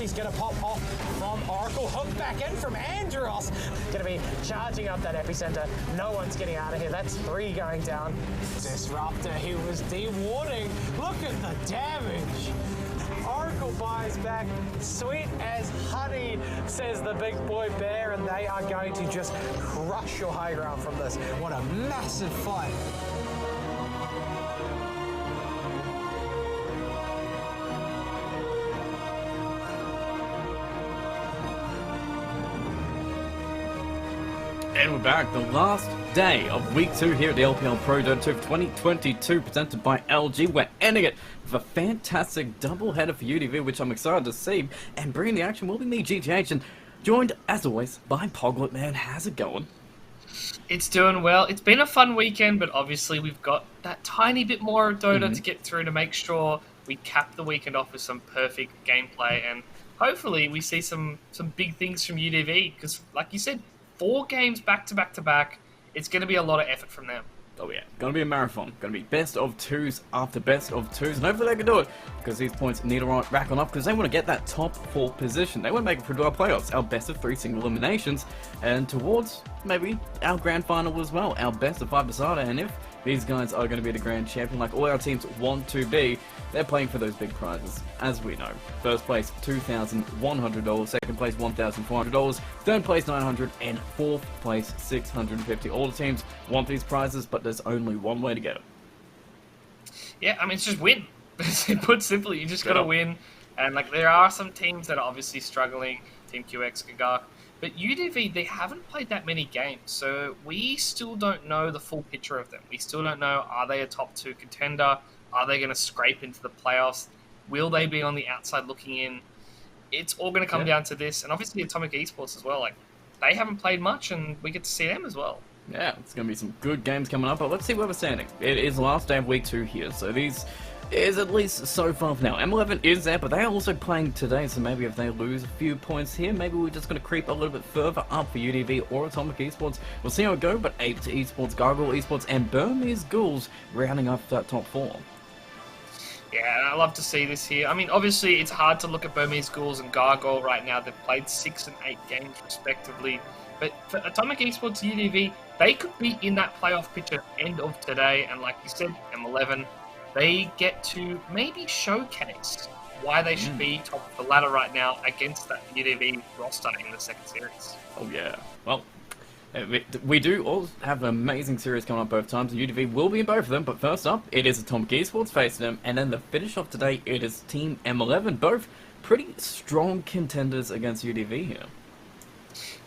ulti's going to pop off from Oracle. Hook back in from Andros. Going to be charging up that epicenter. No one's getting out of here. That's 3 going down. Disruptor, he was de-warding. Look at the damage. Oracle buys back, sweet as honey, says the big boy bear, and they are going to just crush your high ground from this. What a massive fight. And we're back, the last day of week 2 here at the LPL Pro Dota 2 of 2022, presented by LG. We're ending it with a fantastic double-header for UDV, which I'm excited to see, and bringing the action will be me, GTH, and joined, as always, by Poglet. Man, how's it going? It's doing well. It's been a fun weekend, but obviously we've got that tiny bit more Dota to get through to make sure we cap the weekend off with some perfect gameplay, and hopefully we see some big things from UDV, because like you said, 4 games back to back to back. It's going to be a lot of effort from them. Oh yeah, going to be a marathon. Going to be best of 2s after best of 2s, and hopefully they can do it, because these points need to rack on up, because they want to get that top 4 position. They want to make it through to our playoffs, our best of 3 single eliminations, and towards maybe our grand final as well, our best of 5 decider. And if these guys are going to be the grand champion, like all our teams want to be, they're playing for those big prizes, as we know. First place, $2,100. Second place, $1,400. Third place, $900. And fourth place, $650. All the teams want these prizes, but there's only one way to get it. Yeah, I mean, it's just win. Put simply, you just got to win. And like, there are some teams that are obviously struggling. Team QX, Gagak. But UDV, they haven't played that many games, so we still don't know the full picture of them. We still don't know, are they a top 2 contender? Are they going to scrape into the playoffs? Will they be on the outside looking in? It's all going to come down to this. And obviously Atomic Esports as well. Like, they haven't played much, and we get to see them as well. Yeah, it's going to be some good games coming up, but let's see where we're standing. It is the last day of week 2 here, so these is at least so far for now. M11 is there, but they are also playing today, so maybe if they lose a few points here, maybe we're just going to creep a little bit further up for UDV or Atomic Esports. We'll see how it goes, but Ape Esports, Gargoyle Esports, and Burmese Ghouls rounding up that top 4. Yeah, I love to see this here. I mean, obviously, it's hard to look at Burmese Ghouls and Gargoyle right now. They've played 6 and 8 games, respectively. But for Atomic Esports UDV, they could be in that playoff picture end of today. And like you said, M11, they get to maybe showcase why they should be top of the ladder right now against that UDV roster in the second series. Oh, yeah. Well, we do all have an amazing series coming up both times, and UDV will be in both of them, but first up, it is Atomic Esports facing them, and then the finish off today, it is Team M11, both pretty strong contenders against UDV here.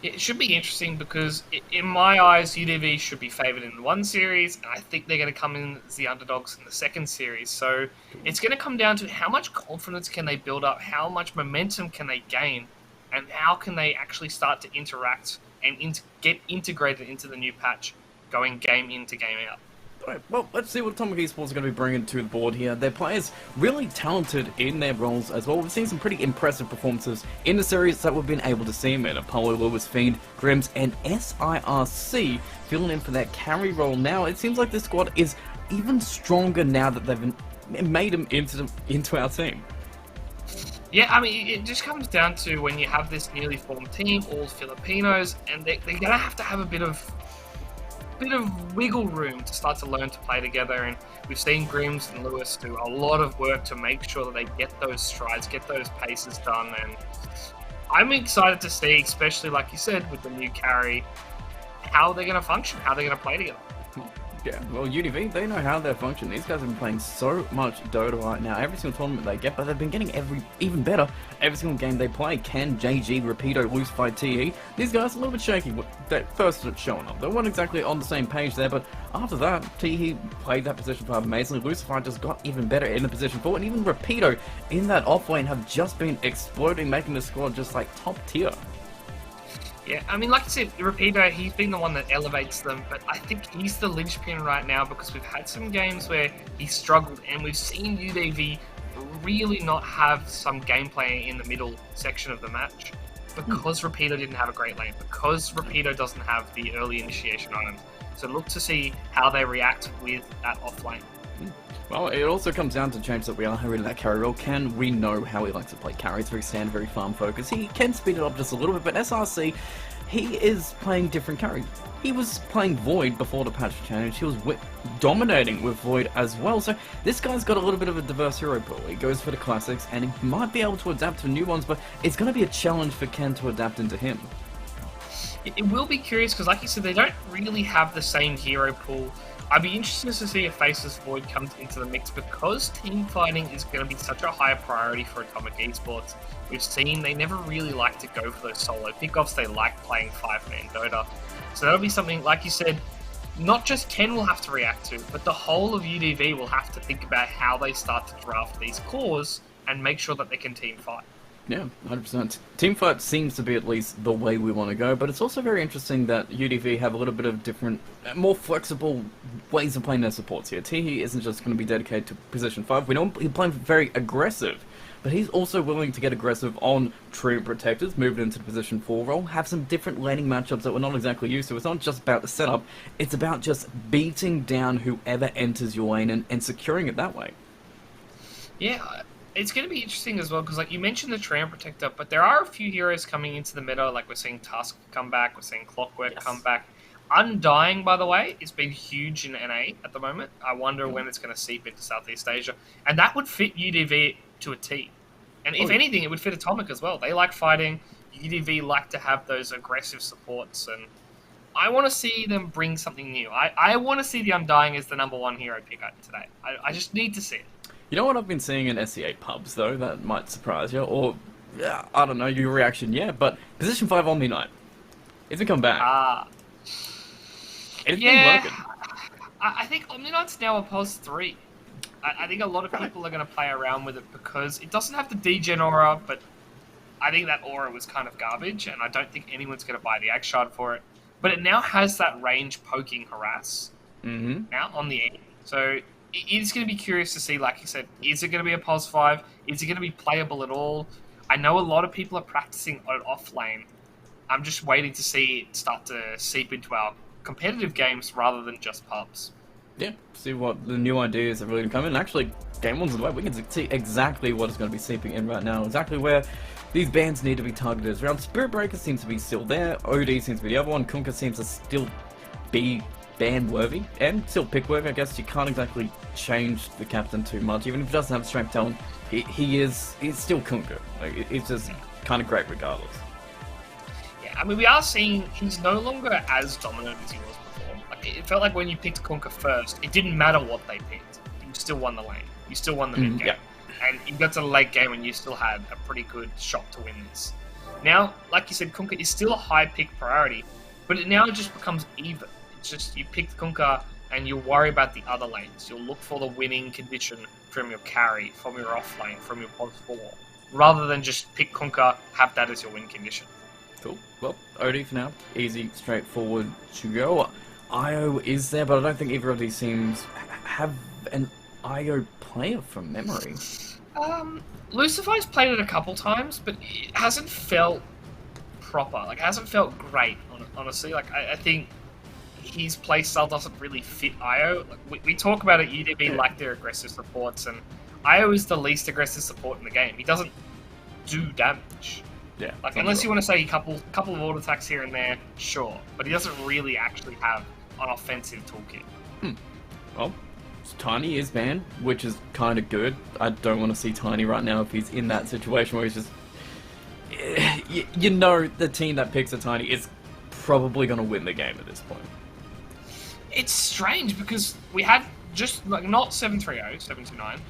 It should be interesting because, in my eyes, UDV should be favoured in the one series, and I think they're going to come in as the underdogs in the second series. So it's going to come down to how much confidence can they build up, how much momentum can they gain, and how can they actually start to interact and get integrated into the new patch, going game in to game out. Alright, well, let's see what Atomic Esports are going to be bringing to the board here. Their players really talented in their roles as well. We've seen some pretty impressive performances in the series that we've been able to see them in. Apollo, Lewis, Fiend, Grims, and SIRC filling in for that carry role now. It seems like this squad is even stronger now that they've made them into our team. Yeah, I mean, it just comes down to when you have this newly formed team, all Filipinos, and they're going to have a bit of wiggle room to start to learn to play together. And we've seen Grims and Lewis do a lot of work to make sure that they get those strides, get those paces done. And I'm excited to see, especially like you said, with the new carry, how they're going to function, how they're going to play together. Yeah, well, UDV, they know how they function. These guys have been playing so much Dota right now. Every single tournament they get, but they've been getting even better every single game they play. Can, JG, Rapido, Lucifer, TE. These guys are a little bit shaky with that first showing up. They weren't exactly on the same page there, but after that, TE played that position for amazingly. Lucifer just got even better in the position 4, and even Rapido in that off lane have just been exploding, making the squad just like top tier. Yeah, I mean, like I said, Rapido, he's been the one that elevates them, but I think he's the linchpin right now because we've had some games where he struggled, and we've seen UDV really not have some gameplay in the middle section of the match because Rapido didn't have a great lane, because Rapido doesn't have the early initiation on him. So look to see how they react with that off lane. Well, it also comes down to change that we are in that carry role. Can we know how he likes to play carry? It's very standard, very farm focused. He can speed it up just a little bit, but SRC, he is playing different carry. He was playing Void before the patch change. He was dominating with Void as well. So this guy's got a little bit of a diverse hero pool. He goes for the classics, and he might be able to adapt to new ones, but it's going to be a challenge for Ken to adapt into him. It will be curious because, like you said, they don't really have the same hero pool. I'd be interested to see if Faceless Void comes into the mix because team fighting is going to be such a high priority for Atomic Esports. We've seen they never really like to go for those solo pickoffs. They like playing 5-man Dota. So that'll be something, like you said, not just Ken will have to react to, but the whole of UDV will have to think about how they start to draft these cores and make sure that they can team fight. Yeah, 100%. Teamfight seems to be at least the way we want to go, but it's also very interesting that UDV have a little bit of different, more flexible ways of playing their supports here. Teehee isn't just going to be dedicated to position 5. We know he's playing very aggressive, but he's also willing to get aggressive on True Protectors, move it into the position 4 role, have some different laning matchups that we're not exactly used to. It's not just about the setup, it's about just beating down whoever enters your lane and securing it that way. Yeah, it's going to be interesting as well, because like you mentioned the Tram Protector, but there are a few heroes coming into the meta, like we're seeing Tusk come back, we're seeing Clockwork come back. Undying, by the way, it's been huge in NA at the moment. I wonder when it's going to seep into Southeast Asia. And that would fit UDV to a T. And if anything, it would fit Atomic as well. They like fighting. UDV like to have those aggressive supports. And I want to see them bring something new. I want to see the Undying as the #1 hero pick up today. I just need to see it. You know what I've been seeing in SEA pubs, though? That might surprise you. Or, yeah, I don't know, your reaction, yeah. But position 5 Omni Knight. It's come back. It's been working. I think Omni Knight's now a pos 3. I think a lot of people are going to play around with it because it doesn't have the degen aura, but I think that aura was kind of garbage, and I don't think anyone's going to buy the Axe Shard for it. But it now has that range poking harass now on the end. So it's going to be curious to see, like you said, is it going to be a pos 5? Is it going to be playable at all? I know a lot of people are practicing on off lane. I'm just waiting to see it start to seep into our competitive games rather than just pubs. Yeah, see what the new ideas are really going to come in. Actually, Game 1's the way. We can see exactly what is going to be seeping in right now, exactly where these bans need to be targeted. Around Spirit Breaker seems to be still there, OD seems to be the other one, Kunkka seems to still be ban-worthy, and still pick-worthy. I guess you can't exactly change the captain too much, even if he doesn't have strength talent. He's still Kunkka. Like, it's just kind of great regardless. Yeah, I mean, we are seeing he's no longer as dominant as he was before. Like, it felt like when you picked Kunkka first, it didn't matter what they picked. You still won the lane. You still won the mid game. Yeah. And you got to the late game and you still had a pretty good shot to win this. Now, like you said, Kunkka is still a high pick priority, but it now just becomes even. It's just you pick Kunkka and you'll worry about the other lanes. You'll look for the winning condition from your carry, from your off lane, from your pos 4, rather than just pick Kunkka, have that as your win condition. Cool. Well, OD for now. Easy, straightforward to go. IO is there, but I don't think either of these teams have an IO player from memory. Lucifer's played it a couple times, but it hasn't felt proper. Like, it hasn't felt great, honestly. Like, I think his playstyle doesn't really fit IO. Like, we talk about it, UDB like their aggressive supports, and IO is the least aggressive support in the game. He doesn't do damage. Yeah. Like, unless you want to say a couple of auto attacks here and there, sure. But he doesn't really actually have an offensive toolkit. Well, Tiny is banned, which is kind of good. I don't want to see Tiny right now if he's in that situation where he's just... You know the team that picks a Tiny is probably going to win the game at this point. It's strange because we had just, like, not 730, 729.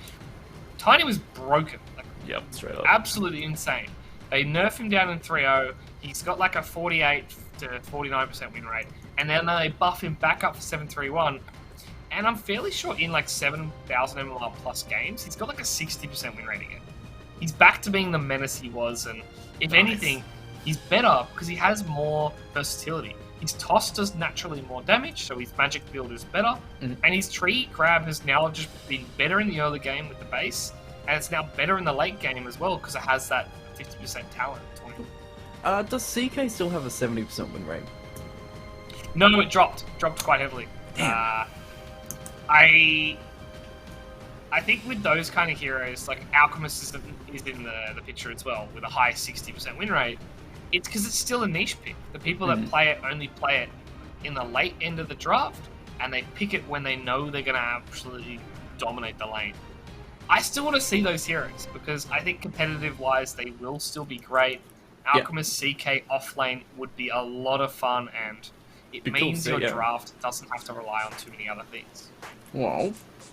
Tiny was broken. Like, yep, straight up. Absolutely insane. They nerf him down in 3-0. He's got like a 48 to 49% win rate. And then they buff him back up for 731. And I'm fairly sure in like 7,000 MLR plus games, he's got like a 60% win rate again. He's back to being the menace he was. And if anything, he's better because he has more versatility. His toss does naturally more damage, so his magic build is better. And his tree grab has now just been better in the early game with the base. And it's now better in the late game as well because it has that 50% talent. Does CK still have a 70% win rate? No, it dropped. Dropped quite heavily. Damn. I think with those kind of heroes, like Alchemist is in the picture as well, with a high 60% win rate. It's because it's still a niche pick. The people that play it only play it in the late end of the draft, and they pick it when they know they're going to absolutely dominate the lane. I still want to see those heroes, because I think competitive-wise, they will still be great. Alchemist CK offlane would be a lot of fun, and it means your draft doesn't have to rely on too many other things. Well,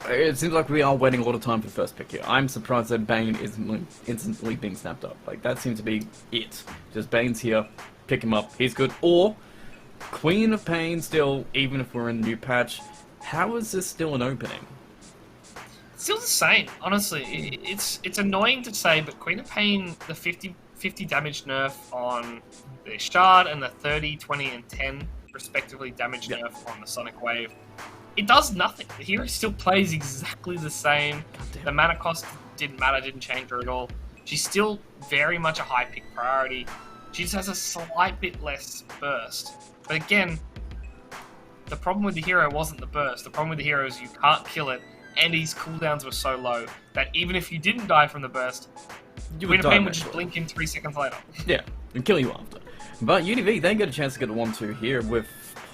it seems like we are waiting a lot of time for the first pick here. I'm surprised that Bane isn't instantly being snapped up. Like, that seems to be it. Just Bane's here, pick him up, he's good. Or, Queen of Pain still, even if we're in the new patch, how is this still an opening? Still the same, honestly. It's annoying to say, but Queen of Pain, the 50 damage nerf on the Shard and the 30, 20, and 10 respectively damage nerf on the Sonic Wave, it does nothing. The hero still plays exactly the same. The mana cost didn't matter, didn't change her at all. She's still very much a high pick priority. She just has a slight bit less burst. But again, the problem with the hero wasn't the burst. The problem with the hero is you can't kill it, and his cooldowns were so low that even if you didn't die from the burst, Queen of Pain would just blink in 3 seconds later. Yeah, and kill you after. But UDV, they get a chance to get a 1-2 here with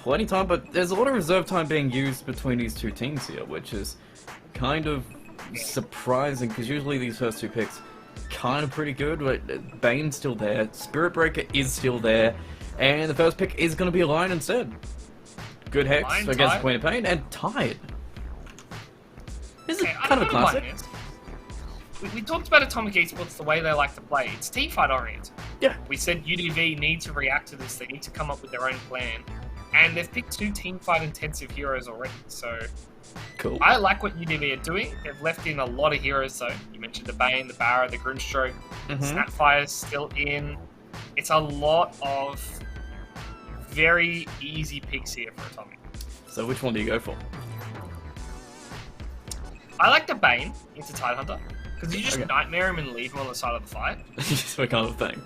plenty of time, but there's a lot of reserve time being used between these two teams here, which is kind of surprising, because usually these first two picks kind of pretty good, but Bane's still there, Spirit Breaker is still there, and the first pick is going to be a Lion instead. Good Hex Lion against Tide. Queen of Pain, and Tide. This is I kind of a don't know what classic. Lion is. We talked about Atomic Esports, the way they like to play. It's teamfight oriented. Yeah. We said UDV need to react to this. They need to come up with their own plan. And they've picked 2 teamfight intensive heroes already. So Cool. I like what UDV are doing. They've left in a lot of heroes though. You mentioned the Bane, the Barra, the Grimstroke. Snapfire's still in. It's a lot of very easy picks here for Atomic. So which one do you go for? I like the Bane into Tidehunter, because you just nightmare him and leave him on the side of the fight. So kind of thing.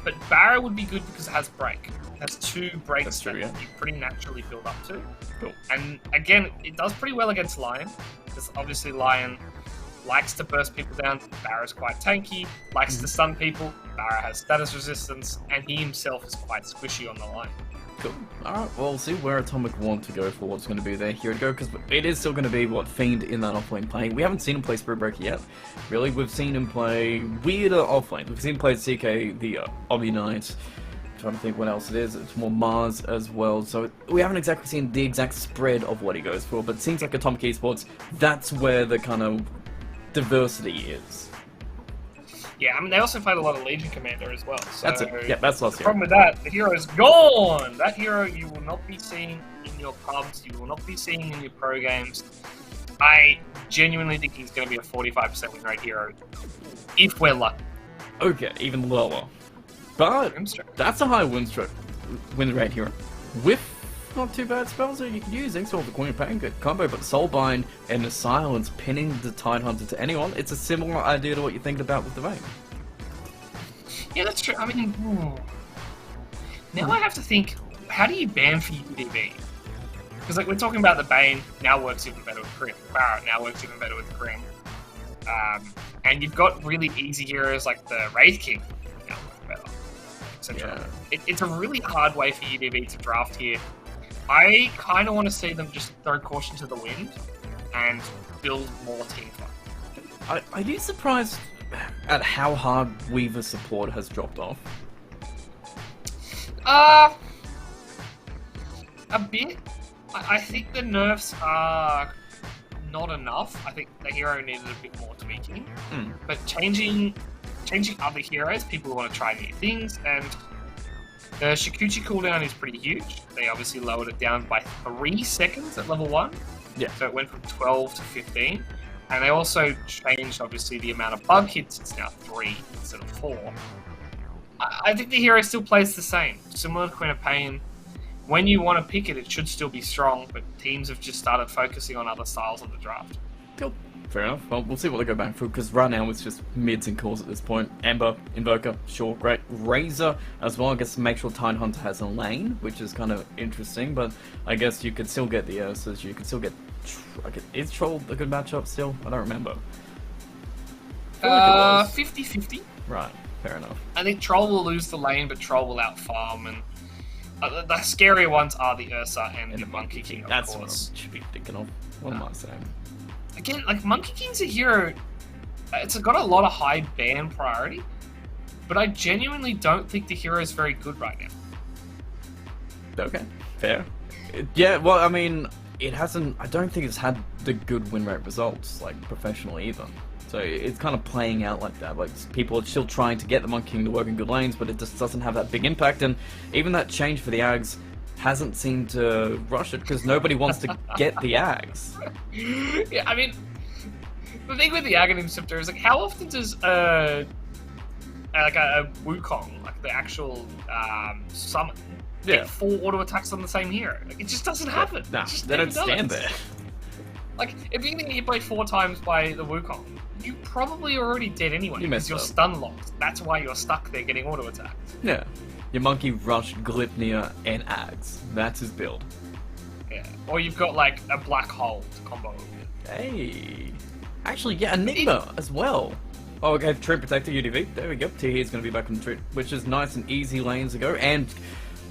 But Barra would be good because it has break. It has 2 breaks That's true, that you pretty naturally build up to. Cool. And again, it does pretty well against Lion, because obviously Lion likes to burst people down. Barra's quite tanky, likes to stun people. Barra has status resistance, and he himself is quite squishy on the line. Cool. Alright, well, we'll see where Atomic want to go for what's going to be their hero to go, because it is still going to be, Fiend in that offlane playing. We haven't seen him play Spirit Breaker yet. Really, we've seen him play weirder offlane. We've seen him play CK, the Omni Knight. I'm trying to think what else it is. It's more Mars as well. So we haven't exactly seen the exact spread of what he goes for, but it seems like Atomic Esports, that's where the kind of diversity is. Yeah, I mean, they also played a lot of Legion Commander as well. So That's it. Yeah, that's last the year. problem with that, the hero is gone! That hero you will not be seeing in your pubs, you will not be seeing in your pro games. I genuinely think he's going to be a 45% win rate hero, if we're lucky. Okay, even lower. But that's a high win rate hero. With not too bad spells that you can use. Exalt the Queen of Pain, good combo, but Soulbind and the Silence pinning the Tidehunter to anyone. It's a similar idea to what you're thinking about with the Vayne. Yeah, that's true. I mean, now I have to think, how do you ban for UDV? Because like we're talking about the Bane, now works even better with Grim. Barret now works even better with Grim. And you've got really easy heroes like the Wraith King now work better, etc. Yeah. It's a really hard way for UDV to draft here. I kind of want to see them just throw caution to the wind and build more team fight. Are you surprised at how hard Weaver support has dropped off? A bit. I think the nerfs are not enough. I think the hero needed a bit more tweaking. But changing other heroes, people want to try new things, and the Shikuchi cooldown is pretty huge. They obviously lowered it down by 3 seconds at level 1. Yeah. So it went from 12 to 15. And they also changed, obviously, the amount of bug hits. It's now 3 instead of 4. I think the hero still plays the same. Similar to Queen of Pain. When you want to pick it, it should still be strong, but teams have just started focusing on other styles of the draft. Cool. Fair enough. Well, we'll see what they go back through, because right now it's just mids and cores at this point. Ember, Invoker, sure, great. Razor as well, I guess make sure Tidehunter has a lane, which is kind of interesting, but I guess you could still get the Ursus, you could still get Is Troll a good matchup still? I don't remember. I feel like it was. 50-50. Right, fair enough. I think Troll will lose the lane, but Troll will outfarm, and the scarier ones are the Ursa and the Monkey King, of That's course. what I should be thinking of. What am I saying? Again, like, Monkey King's a hero. It's got a lot of high ban priority, but I genuinely don't think the hero is very good right now. Okay, fair. Yeah, well, I mean, it hasn't... I don't think it's had the good win rate results, like, professionally either. So it's kind of playing out like that. Like, people are still trying to get the Monkey King to work in good lanes, but it just doesn't have that big impact. And even that change for the Ags hasn't seemed to rush it, because nobody wants to get the Ags. Yeah, I mean, the thing with the Aghanim Scepter is, like, how often does a Wukong, like the actual summon, get 4 auto attacks on the same hero? Like, it just doesn't happen. Nah, they don't stand there. Like, if you're getting hit by 4 times by the Wukong, you're probably already dead anyway, because you're stun locked. That's why you're stuck there getting auto attacked. Yeah. Your Monkey rushed Glypnir and Ags. That's his build. Yeah. Or you've got, like, a Black Hole to combo with. Hey. Actually, yeah, Enigma as well. Oh, okay, Treant Protector, UDV. There we go. T is going to be back in the Treant, which is nice and easy lanes to go. And,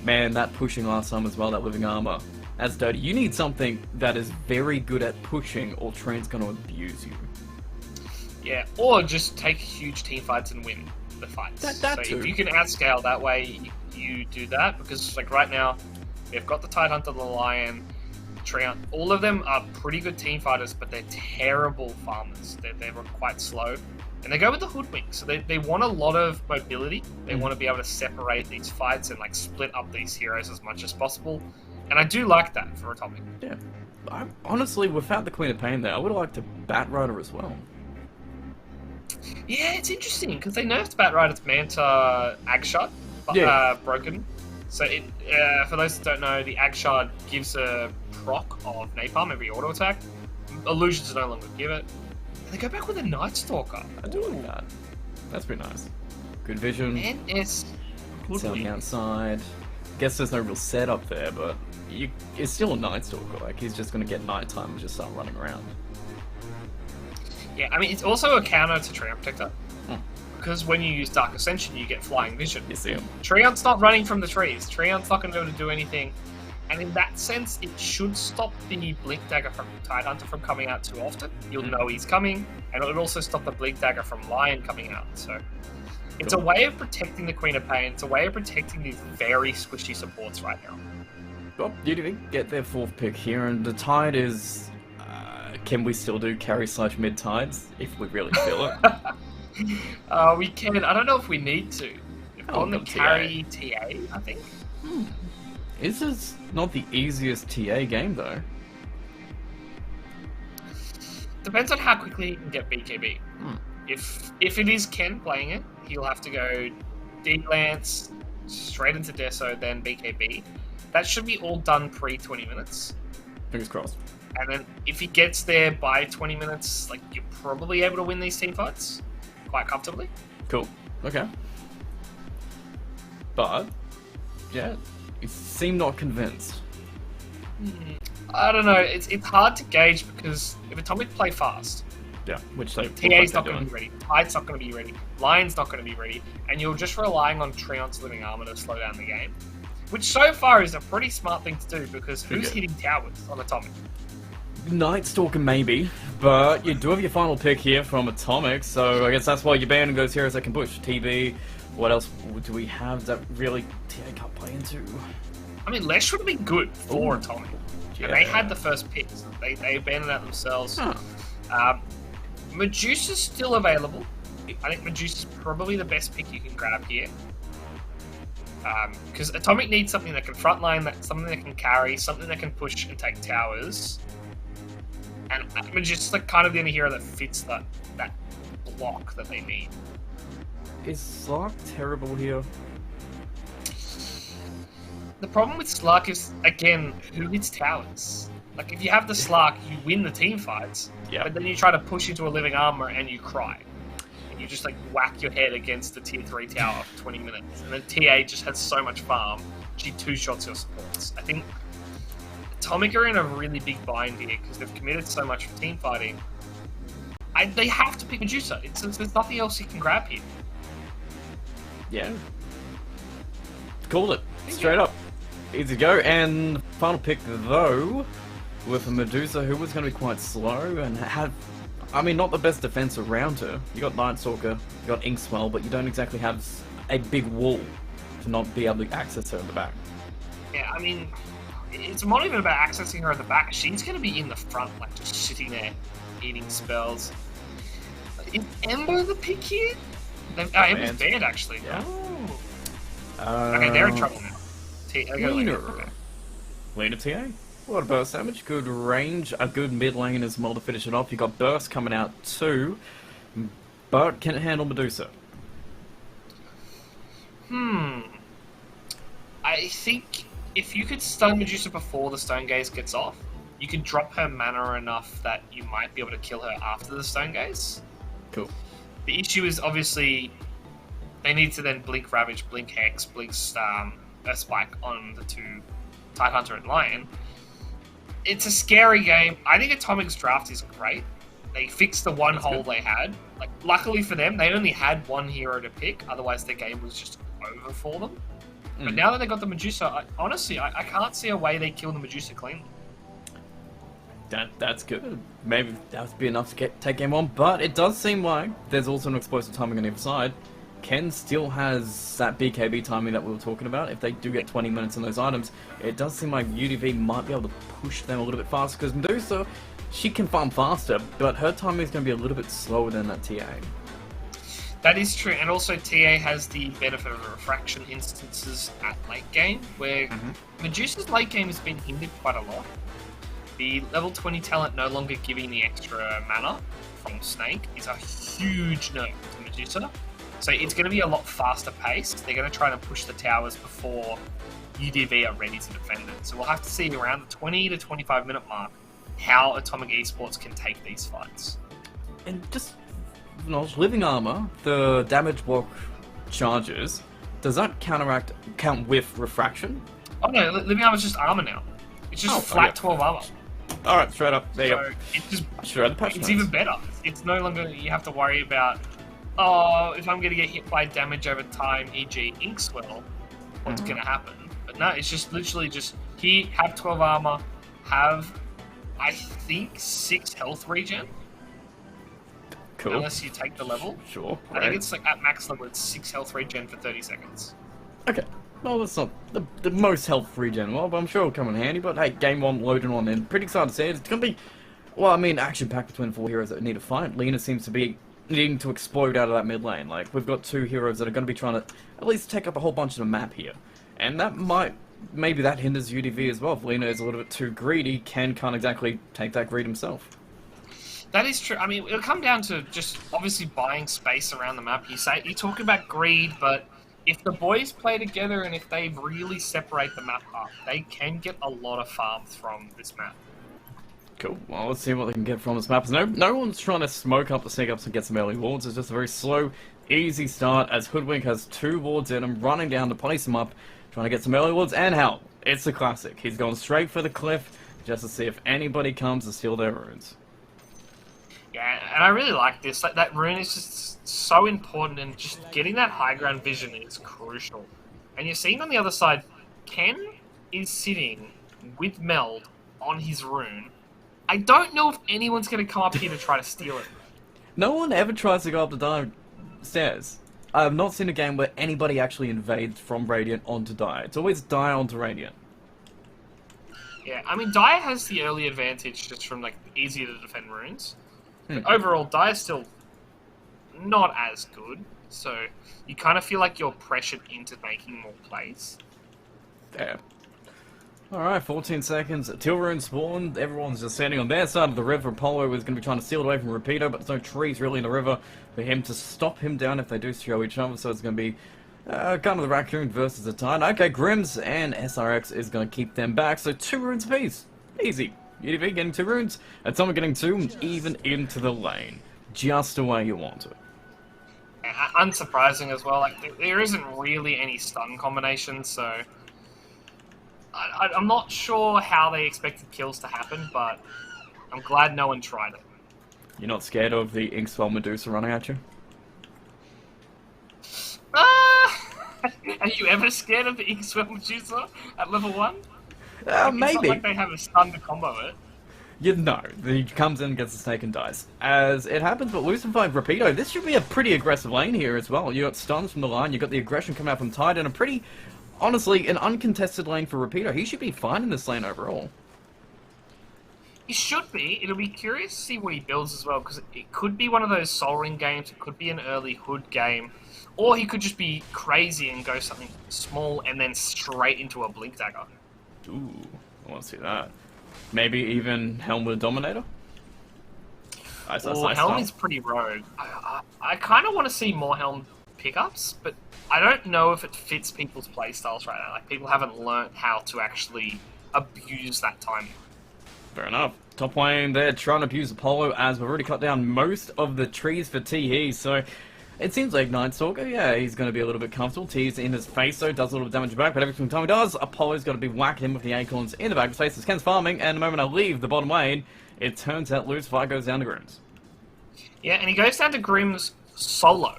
man, that pushing last time as well, that living armor. That's dirty. You need something that is very good at pushing, or Treant's going to abuse you. Yeah, or just take huge team fights and win the fights. That so if you can outscale that way, you do that. Because, like, right now, they've got the Tidehunter, the Lion, Treant. All of them are pretty good team fighters, but they're terrible farmers. They're quite slow. And they go with the Hoodwink, so they want a lot of mobility. They want to be able to separate these fights and, like, split up these heroes as much as possible. And I do like that for Atomic. Yeah. Honestly, without the Queen of Pain there, I would have liked a Batrider as well. Yeah, it's interesting, because they nerfed Batrider's Manta Agshard, broken. So, for those that don't know, the Agshard gives a proc of Napalm every auto attack. Illusions no longer give it. And they go back with a Night Stalker. I do like that. That's pretty nice. Good vision. And it's selling outside. Guess there's no real setup there, but it's still a Night Stalker. Like, he's just going to get nighttime and just start running around. Yeah, I mean, it's also a counter to Treant Protector. Because when you use Dark Ascension, you get Flying Vision. You see him. Treant's not running from the trees. Treant's not going to be able to do anything. And in that sense, it should stop the Blink Dagger from Tidehunter from coming out too often. You'll know he's coming. And it'll also stop the Blink Dagger from Lion coming out. So it's a way of protecting the Queen of Pain. It's a way of protecting these very squishy supports right now. Well, UDV get their 4th pick here, and the Tide is... can we still do carry/mid tides if we really feel it? We can. I don't know if we need to. We've gone the carry TA, I think. This is not the easiest TA game, though. Depends on how quickly he can get BKB. If it is Ken playing it, he'll have to go D-Lance, straight into Deso, then BKB. That should be all done pre-20 minutes. Fingers crossed. And then if he gets there by 20 minutes, like, you're probably able to win these team fights quite comfortably. Cool. Okay. But, yeah, you seem not convinced. I don't know. It's hard to gauge, because if Atomic play fast, which they TA's not going to be ready, Tide's not going to be ready, Lion's not going to be ready, and you're just relying on Treant's living armor to slow down the game. Which so far is a pretty smart thing to do, because who's hitting towers on Atomic? Night Stalker maybe, but you do have your final pick here from Atomic, so I guess that's why you ban those heroes that can push. TB, what else do we have that really TA can't play into? I mean, Lesh would have been good for Atomic. Yeah. And they had the first pick, so they abandoned that themselves. Medusa's still available. I think Medusa's probably the best pick you can grab here. Because Atomic needs something that can frontline, something that can carry, something that can push and take towers. And Medusa's like kind of the only hero that fits that block that they need. Is Slark terrible here? The problem with Slark is, again, who hits towers? Like, if you have the Slark, you win the team fights, but then you try to push into a living armor and you cry. And you just, like, whack your head against the tier 3 tower for 20 minutes. And then TA just has so much farm, she 2-shots your supports. I think Atomic are in a really big bind here because they've committed so much for team fighting. They have to pick Medusa. There's nothing else you can grab here. Yeah. Called it. Straight up. Easy to go. And final pick, though, with a Medusa who was going to be quite slow and had, I mean, not the best defense around her. You got Night Stalker, you got Inkswell, but you don't exactly have a big wall to not be able to access her in the back. Yeah, I mean, it's not even about accessing her at the back. She's going to be in the front, like, just sitting there, eating spells. Is Ember the pick here? Ember's banned, actually. Yeah. Oh. Okay, they're in trouble now. Lina TA. What a burst damage, good range, a good mid lane as well to finish it off. You got burst coming out too, but can it handle Medusa? I think if you could stun Medusa before the Stone Gaze gets off, you can drop her mana enough that you might be able to kill her after the Stone Gaze. Cool. The issue is obviously they need to then blink Ravage, blink Hex, blink Spike on the two Tidehunter and Lion. It's a scary game. I think Atomic's draft is great. They fixed the one hole they had. Like, luckily for them, they only had one hero to pick. Otherwise, the game was just over for them. But now that they got the Medusa, honestly, I can't see a way they kill the Medusa cleanly. That's good. Maybe that would be enough to take game on, but it does seem like there's also an explosive timing on either side. Ken still has that BKB timing that we were talking about. If they do get 20 minutes on those items, it does seem like UDV might be able to push them a little bit faster, because Medusa, she can farm faster, but her timing is going to be a little bit slower than that TA. That is true, and also TA has the benefit of refraction instances at late game, where Medusa's late game has been hindered quite a lot. The level 20 talent no longer giving the extra mana from Snake is a huge nerf to Medusa. So it's going to be a lot faster paced. They're going to try to push the towers before UDV are ready to defend it. So we'll have to see around the 20 to 25 minute mark how Atomic Esports can take these fights. And just, you know, living armor, the damage block charges, does that count with refraction? Oh no, living armor is just armor now. It's just flat 12 armor. Alright, straight up. There you go. It's even better. It's no longer you have to worry about, oh, if I'm going to get hit by damage over time, e.g. Inkswell, what's going to happen? But no, it's just literally just here, have 12 armor, have, I think, 6 health regen. Cool. Unless you take the level. Sure. I think it's like at max level, it's 6 health regen for 30 seconds. Okay. Well, that's not the most health regen, well, but I'm sure it'll come in handy. But hey, game one, loading on in. Pretty excited to see it. It's going to be, well, I mean, action-packed between 4 heroes that need to fight. Lina seems to be needing to explode out of that mid lane. Like, we've got 2 heroes that are going to be trying to at least take up a whole bunch of the map here. And that maybe that hinders UDV as well. If Lina is a little bit too greedy, Ken can't exactly take that greed himself. That is true. I mean, it'll come down to just obviously buying space around the map. You talk about greed, but if the boys play together and if they really separate the map up, they can get a lot of farms from this map. Cool. Well, let's see what they can get from this map. No one's trying to smoke up the sneak ups and get some early wards. It's just a very slow, easy start as Hoodwink has 2 wards in him, running down to place him up, trying to get some early wards. And hell, it's a classic. He's going straight for the cliff just to see if anybody comes to steal their runes. Yeah, and I really like this. Like, that rune is just so important, and just getting that high ground vision is crucial. And you're seeing on the other side, Ken is sitting with Meld on his rune. I don't know if anyone's going to come up here to try to steal it. No one ever tries to go up the Dire stairs. I have not seen a game where anybody actually invades from Radiant onto Dire. It's always Dire onto Radiant. Yeah, I mean, Dire has the early advantage just from, like, easier to defend runes. But overall, Dire's still not as good, so you kind of feel like you're pressured into making more plays. Yeah. Alright, 14 seconds till rune spawned. Everyone's just standing on their side of the river. Apollo is going to be trying to steal it away from Rapido, but there's no trees really in the river for him to stop him down if they do show each other, so it's going to be kind of the Raccoon versus the Tide. Okay, Grims and SRX is going to keep them back, so 2 runes apiece. Easy. UDV getting 2 runes, and someone getting 2 even into the lane. Just the way you want it. Unsurprising as well, like, there isn't really any stun combinations, so I'm not sure how they expected kills to happen, but I'm glad no one tried it. You're not scared of the Inkswell Medusa running at you? Are you ever scared of the Inkswell Medusa at level 1? Maybe. It's not like they have a stun to combo it. You know, he comes in, gets the snake and dies. As it happens, but losing 5 Rapido, this should be a pretty aggressive lane here as well. You got stuns from the line, you got the aggression coming out from Tide, and a pretty, honestly, an uncontested lane for Rapido. He should be fine in this lane overall. He should be. It'll be curious to see what he builds as well, because it could be one of those Soul Ring games, it could be an early Hood game, or he could just be crazy and go something small and then straight into a Blink Dagger. Ooh, I want to see that. Maybe even Helm with a Dominator? Helm is pretty rogue. I kind of want to see more Helm pickups, but I don't know if it fits people's playstyles right now. Like, people haven't learnt how to actually abuse that timing. Fair enough. Top lane, they're trying to abuse Apollo as we've already cut down most of the trees for TE, so it seems like Nightstalker, yeah, he's going to be a little bit comfortable. T's in his face, though, does a little damage back, but every single time he does, Apollo's got to be whacking him with the acorns in the back of his face. As Ken's farming, and the moment I leave the bottom lane, it turns out Lucifer goes down to Grims. Yeah, and he goes down to Grims solo.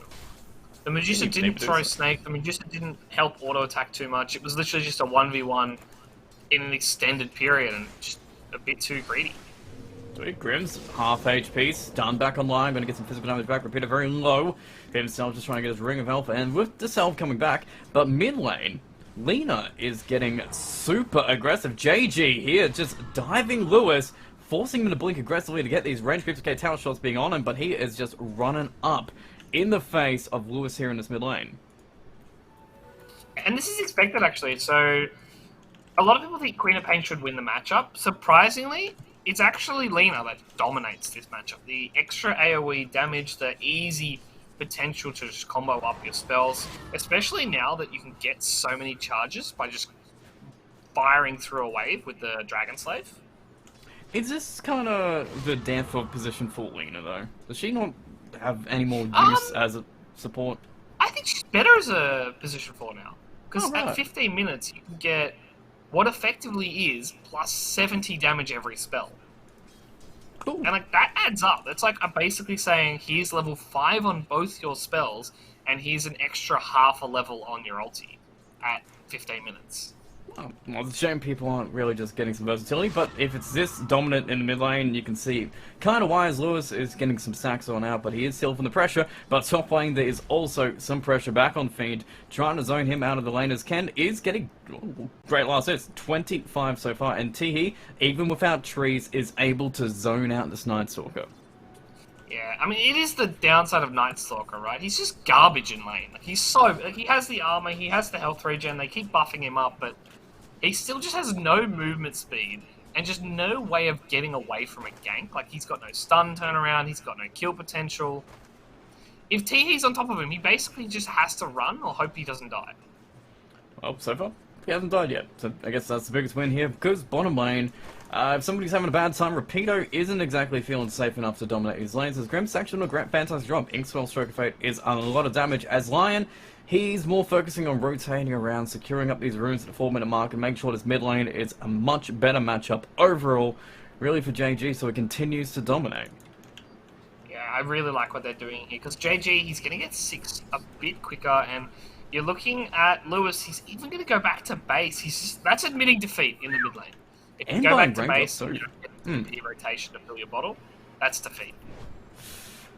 The Medusa didn't throw Snake, the Medusa didn't help auto-attack too much. It was literally just a 1v1 in an extended period, and just a bit too greedy. Grims, half HP, stunned back online, going to get some physical damage back, Repeater very low. Himself just trying to get his Ring of Alpha, and with the Self coming back, but mid lane, Lina is getting super aggressive. JG here, just diving Lewis, forcing him to blink aggressively to get these range 50k tower shots being on him, but he is just running up in the face of Lewis here in this mid lane. And this is expected, actually, so a lot of people think Queen of Pain should win the matchup. Surprisingly, it's actually Lina that dominates this matchup. The extra AoE damage, the easy potential to just combo up your spells, especially now that you can get so many charges by just firing through a wave with the Dragon Slave. Is this kind of the default position for Lina, though? Does she not have any more use as a support? I think she's better as a position 4 now. Because right. at 15 minutes, you can get what effectively is plus 70 damage every spell. Cool. And like that adds up. That's like I'm basically saying here's level 5 on both your spells, and here's an extra half a level on your ulti at 15 minutes. Well, it's a shame people aren't really just getting some versatility, but if it's this dominant in the mid lane, you can see kind of why as Lewis is getting some stacks on out, but he is still from the pressure. But top lane, there is also some pressure back on Fiend, trying to zone him out of the lane as Ken is getting great last hits, 25 so far, and Teehee, even without trees, is able to zone out this Nightstalker. Yeah, I mean, it is the downside of Nightstalker, right? He's just garbage in lane. Like, he's so... Like, he has the armor, he has the health regen, they keep buffing him up, but he still just has no movement speed and just no way of getting away from a gank. Like, he's got no stun turnaround, he's got no kill potential. If Teehee's on top of him, he basically just has to run or hope he doesn't die. Well, so far, he hasn't died yet, so I guess that's the biggest win here, because bottom lane, if somebody's having a bad time, Rapido isn't exactly feeling safe enough to dominate his lanes, as Grim's actually doing a fantastic job. Inkswell Stroke of Fate is a lot of damage, as Lion, he's more focusing on rotating around, securing up these runes at the 4-minute mark, and making sure this mid lane is a much better matchup overall, really for JG, so he continues to dominate. Yeah, I really like what they're doing here, because JG, he's going to get 6 a bit quicker, and you're looking at Lewis, he's even going to go back to base. He's just, that's admitting defeat in the mid lane. If you go back to base and get the rotation to fill your bottle, that's defeat.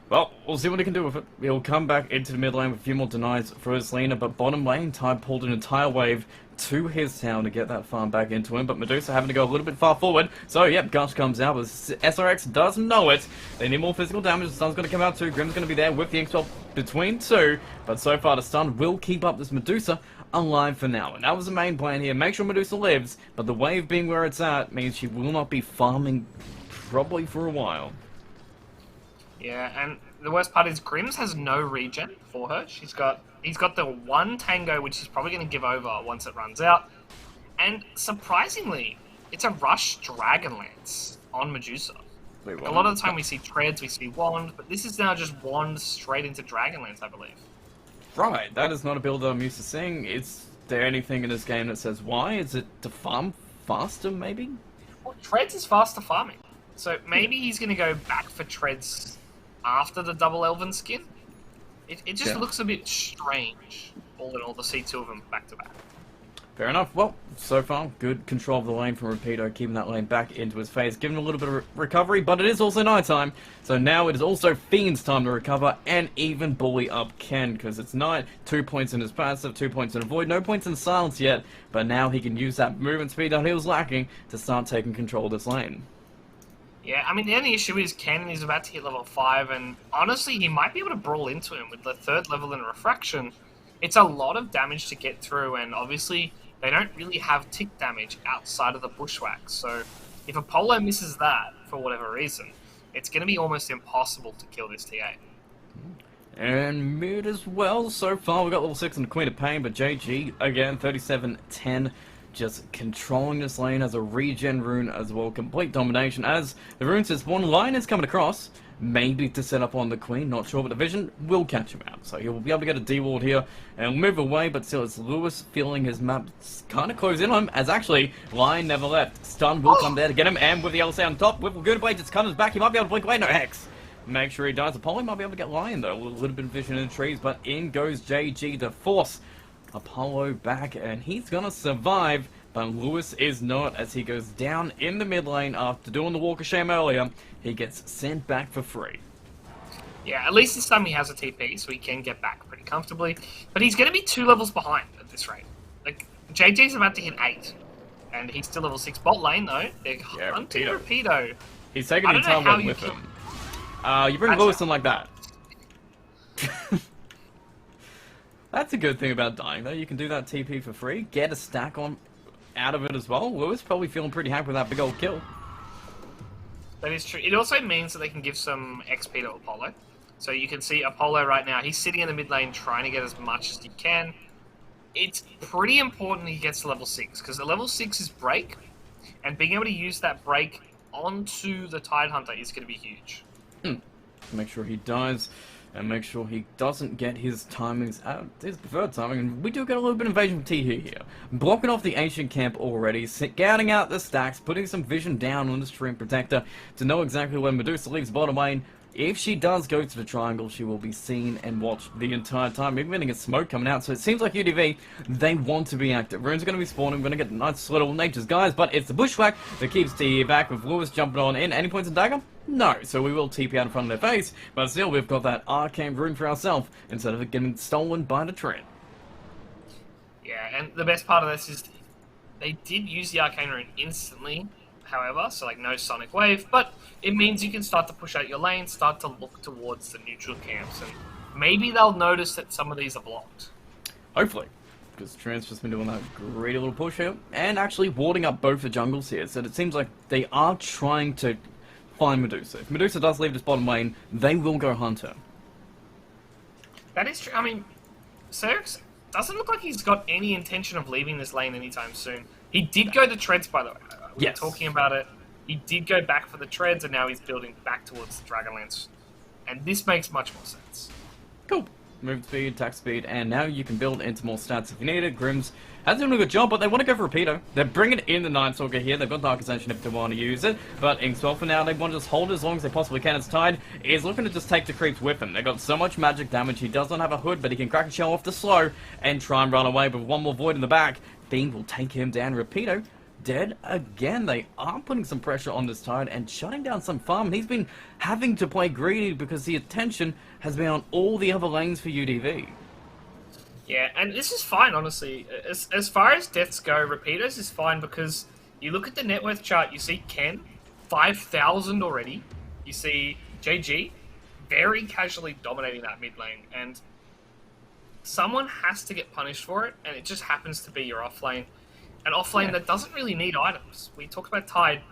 Well, we'll see what he can do with it. He'll come back into the mid lane with a few more denies for his Lina, but bottom lane, Tide pulled an entire wave to his town to get that farm back into him, but Medusa having to go a little bit far forward, so yep, Gush comes out, but SRX does know it. They need more physical damage, the stun's going to come out too, Grim's going to be there with the Inkswell between two, but so far the stun will keep up this Medusa alive for now, and that was the main plan here, make sure Medusa lives, but the wave being where it's at means she will not be farming probably for a while. Yeah, and the worst part is Grims has no regen for her. He's got the one Tango, which he's probably going to give over once it runs out. And surprisingly, it's a rush Dragonlance on Medusa. Wait, like, a lot of the time we see Treads, we see Wand, but this is now just Wand straight into Dragonlance, I believe. Right, that is not a build I'm used to seeing. It's there anything in this game that says why? Is it to farm faster, maybe? Well, Treads is faster farming. So maybe he's going to go back for Treads after the double Elven skin. It just looks a bit strange, all in all, to see two of them back to back. Fair enough. Well, so far, good control of the lane from Rapido, keeping that lane back into his face, giving him a little bit of recovery, but it is also night time, so now it is also Fiend's time to recover and even bully up Ken, because it's night, 2 points in his passive, 2 points in avoid, no points in silence yet, but now he can use that movement speed that he was lacking to start taking control of this lane. Yeah, I mean, the only issue is Ken is about to hit level 5, and honestly, he might be able to brawl into him with the 3rd level in Refraction. It's a lot of damage to get through, and obviously, they don't really have tick damage outside of the bushwhacks. So, if Apollo misses that, for whatever reason, it's going to be almost impossible to kill this TA. And mid as well, so far we've got level 6 on the Queen of Pain, but JG, again, 37-10, just controlling this lane as a regen rune as well, complete domination, as the rune says one line is coming across, maybe to set up on the Queen, not sure, but the vision will catch him out. So he'll be able to get a D-ward here and move away, but still it's Lewis feeling his map kind of close in on him, as actually Lion never left. Stun will come there to get him, and with the LC on top, with Goodblade just comes back, he might be able to blink away, no Hex. Make sure he dies. Apollo might be able to get Lion though, a little bit of vision in the trees, but in goes JG to force Apollo back, and he's gonna survive. But Lewis is not, as he goes down in the mid lane after doing the walk of shame earlier. He gets sent back for free. Yeah, at least this time he has a TP, so he can get back pretty comfortably. But he's going to be 2 levels behind at this rate. Like, JJ's about to hit 8, and he's still level 6. Bot lane, though, they're hunting Rapido. He's taking the entire one with him. You bring Lewis in like that. That's a good thing about dying, though. You can do that TP for free, get a stack on out of it as well. Lewis probably feeling pretty happy with that big old kill. That is true. It also means that they can give some XP to Apollo. So you can see Apollo right now, he's sitting in the mid lane trying to get as much as he can. It's pretty important he gets to level 6, because the level 6 is break, and being able to use that break onto the Tidehunter is going to be huge. Make sure he dies, and make sure he doesn't get his timings out, his preferred timing, and we do get a little bit of invasion from T here. Blocking off the ancient camp already, scouting out the stacks, putting some vision down on the stream protector to know exactly when Medusa leaves bottom lane. If she does go to the triangle, she will be seen and watched the entire time, even getting a smoke coming out. So it seems like UDV, they want to be active. Rune's going to be spawning, we're going to get nice little nature's guys, but it's the bushwhack that keeps T back with Lewis jumping on in. Any points in dagger? No, so we will TP out in front of their face, but still we've got that arcane rune for ourselves instead of it getting stolen by the tread. Yeah, and the best part of this is they did use the arcane rune instantly, however, so like no sonic wave, but it means you can start to push out your lane, start to look towards the neutral camps, and maybe they'll notice that some of these are blocked. Hopefully, because Trent's just been doing that great little push here, and actually warding up both the jungles here, so it seems like they are trying to find Medusa. If Medusa does leave this bottom lane, they will go hunt her. That is true. I mean, Serx doesn't look like he's got any intention of leaving this lane anytime soon. He did go to treads, by the way. We were talking about it. He did go back for the treads, and now he's building back towards the Dragonlance. And this makes much more sense. Cool. Move speed, attack speed, and now you can build into more stats if you need it. Grimm's has done a good job, but they want to go for Rapido. They're bringing in the Night Stalker here. They've got Dark Ascension if they want to use it, but Inkswell for now, they want to just hold it as long as they possibly can. It's Tide is looking to just take the creeps with him. They've got so much magic damage. He does not have a hood, but he can crack a shell off the slow and try and run away with one more void in the back. Fiend will take him down. Rapido dead again. They are putting some pressure on this Tide and shutting down some farm. And he's been having to play greedy because the attention has been on all the other lanes for UDV. Yeah, and this is fine, honestly. As far as deaths go, Rapidos is fine because you look at the net worth chart, you see Ken, 5,000 already. You see JG, very casually dominating that mid lane, and someone has to get punished for it, and it just happens to be your offlane. An offlane that doesn't really need items. We talked about Tide.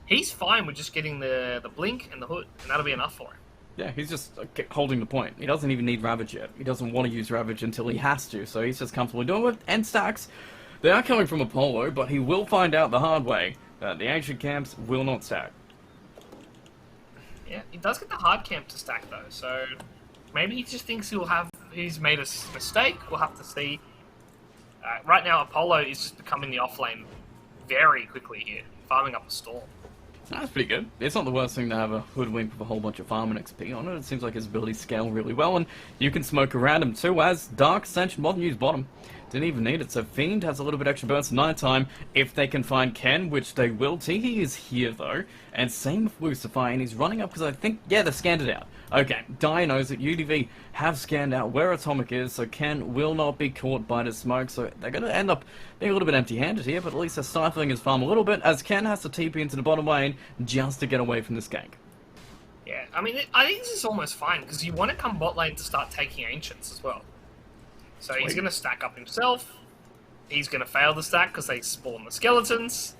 He's fine with just getting the blink and the hood, and that'll be enough for him. Yeah, he's just holding the point. He doesn't even need Ravage yet. He doesn't want to use Ravage until he has to, so he's just comfortable doing it. And stacks, they are coming from Apollo, but he will find out the hard way that the ancient camps will not stack. Yeah, he does get the hard camp to stack though, so maybe he just thinks he's made a mistake. We'll have to see. Right now, Apollo is just becoming the offlane very quickly here, farming up a storm. That's pretty good. It's not the worst thing to have a hoodwink with a whole bunch of farm and XP on it. It seems like his abilities scale really well, and you can smoke around him too, as Dark Ascension Modern use bottom. Didn't even need it, so Fiend has a little bit extra burst at nighttime if they can find Ken, which they will. Teehee is here though, and same with Lucifer, and he's running up because I think, yeah, they've scanned it out. Okay, Dai knows that UDV have scanned out where Atomic is, so Ken will not be caught by the smoke, so they're going to end up being a little bit empty-handed here, but at least they're stifling his farm a little bit, as Ken has to TP into the bottom lane just to get away from this gank. Yeah, I mean, I think this is almost fine, because you want to come bot lane to start taking Ancients as well. So he's going to stack up himself, he's going to fail the stack because they spawn the skeletons.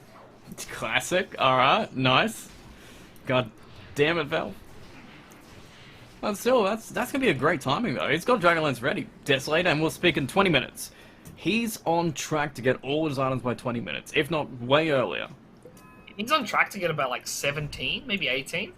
Classic, alright, nice. God damn it, Val. But still, that's going to be a great timing though. He's got Dragonlance ready. Desolator, and we'll speak in 20 minutes. He's on track to get all his items by 20 minutes, if not way earlier. He's on track to get about like 17, maybe 18.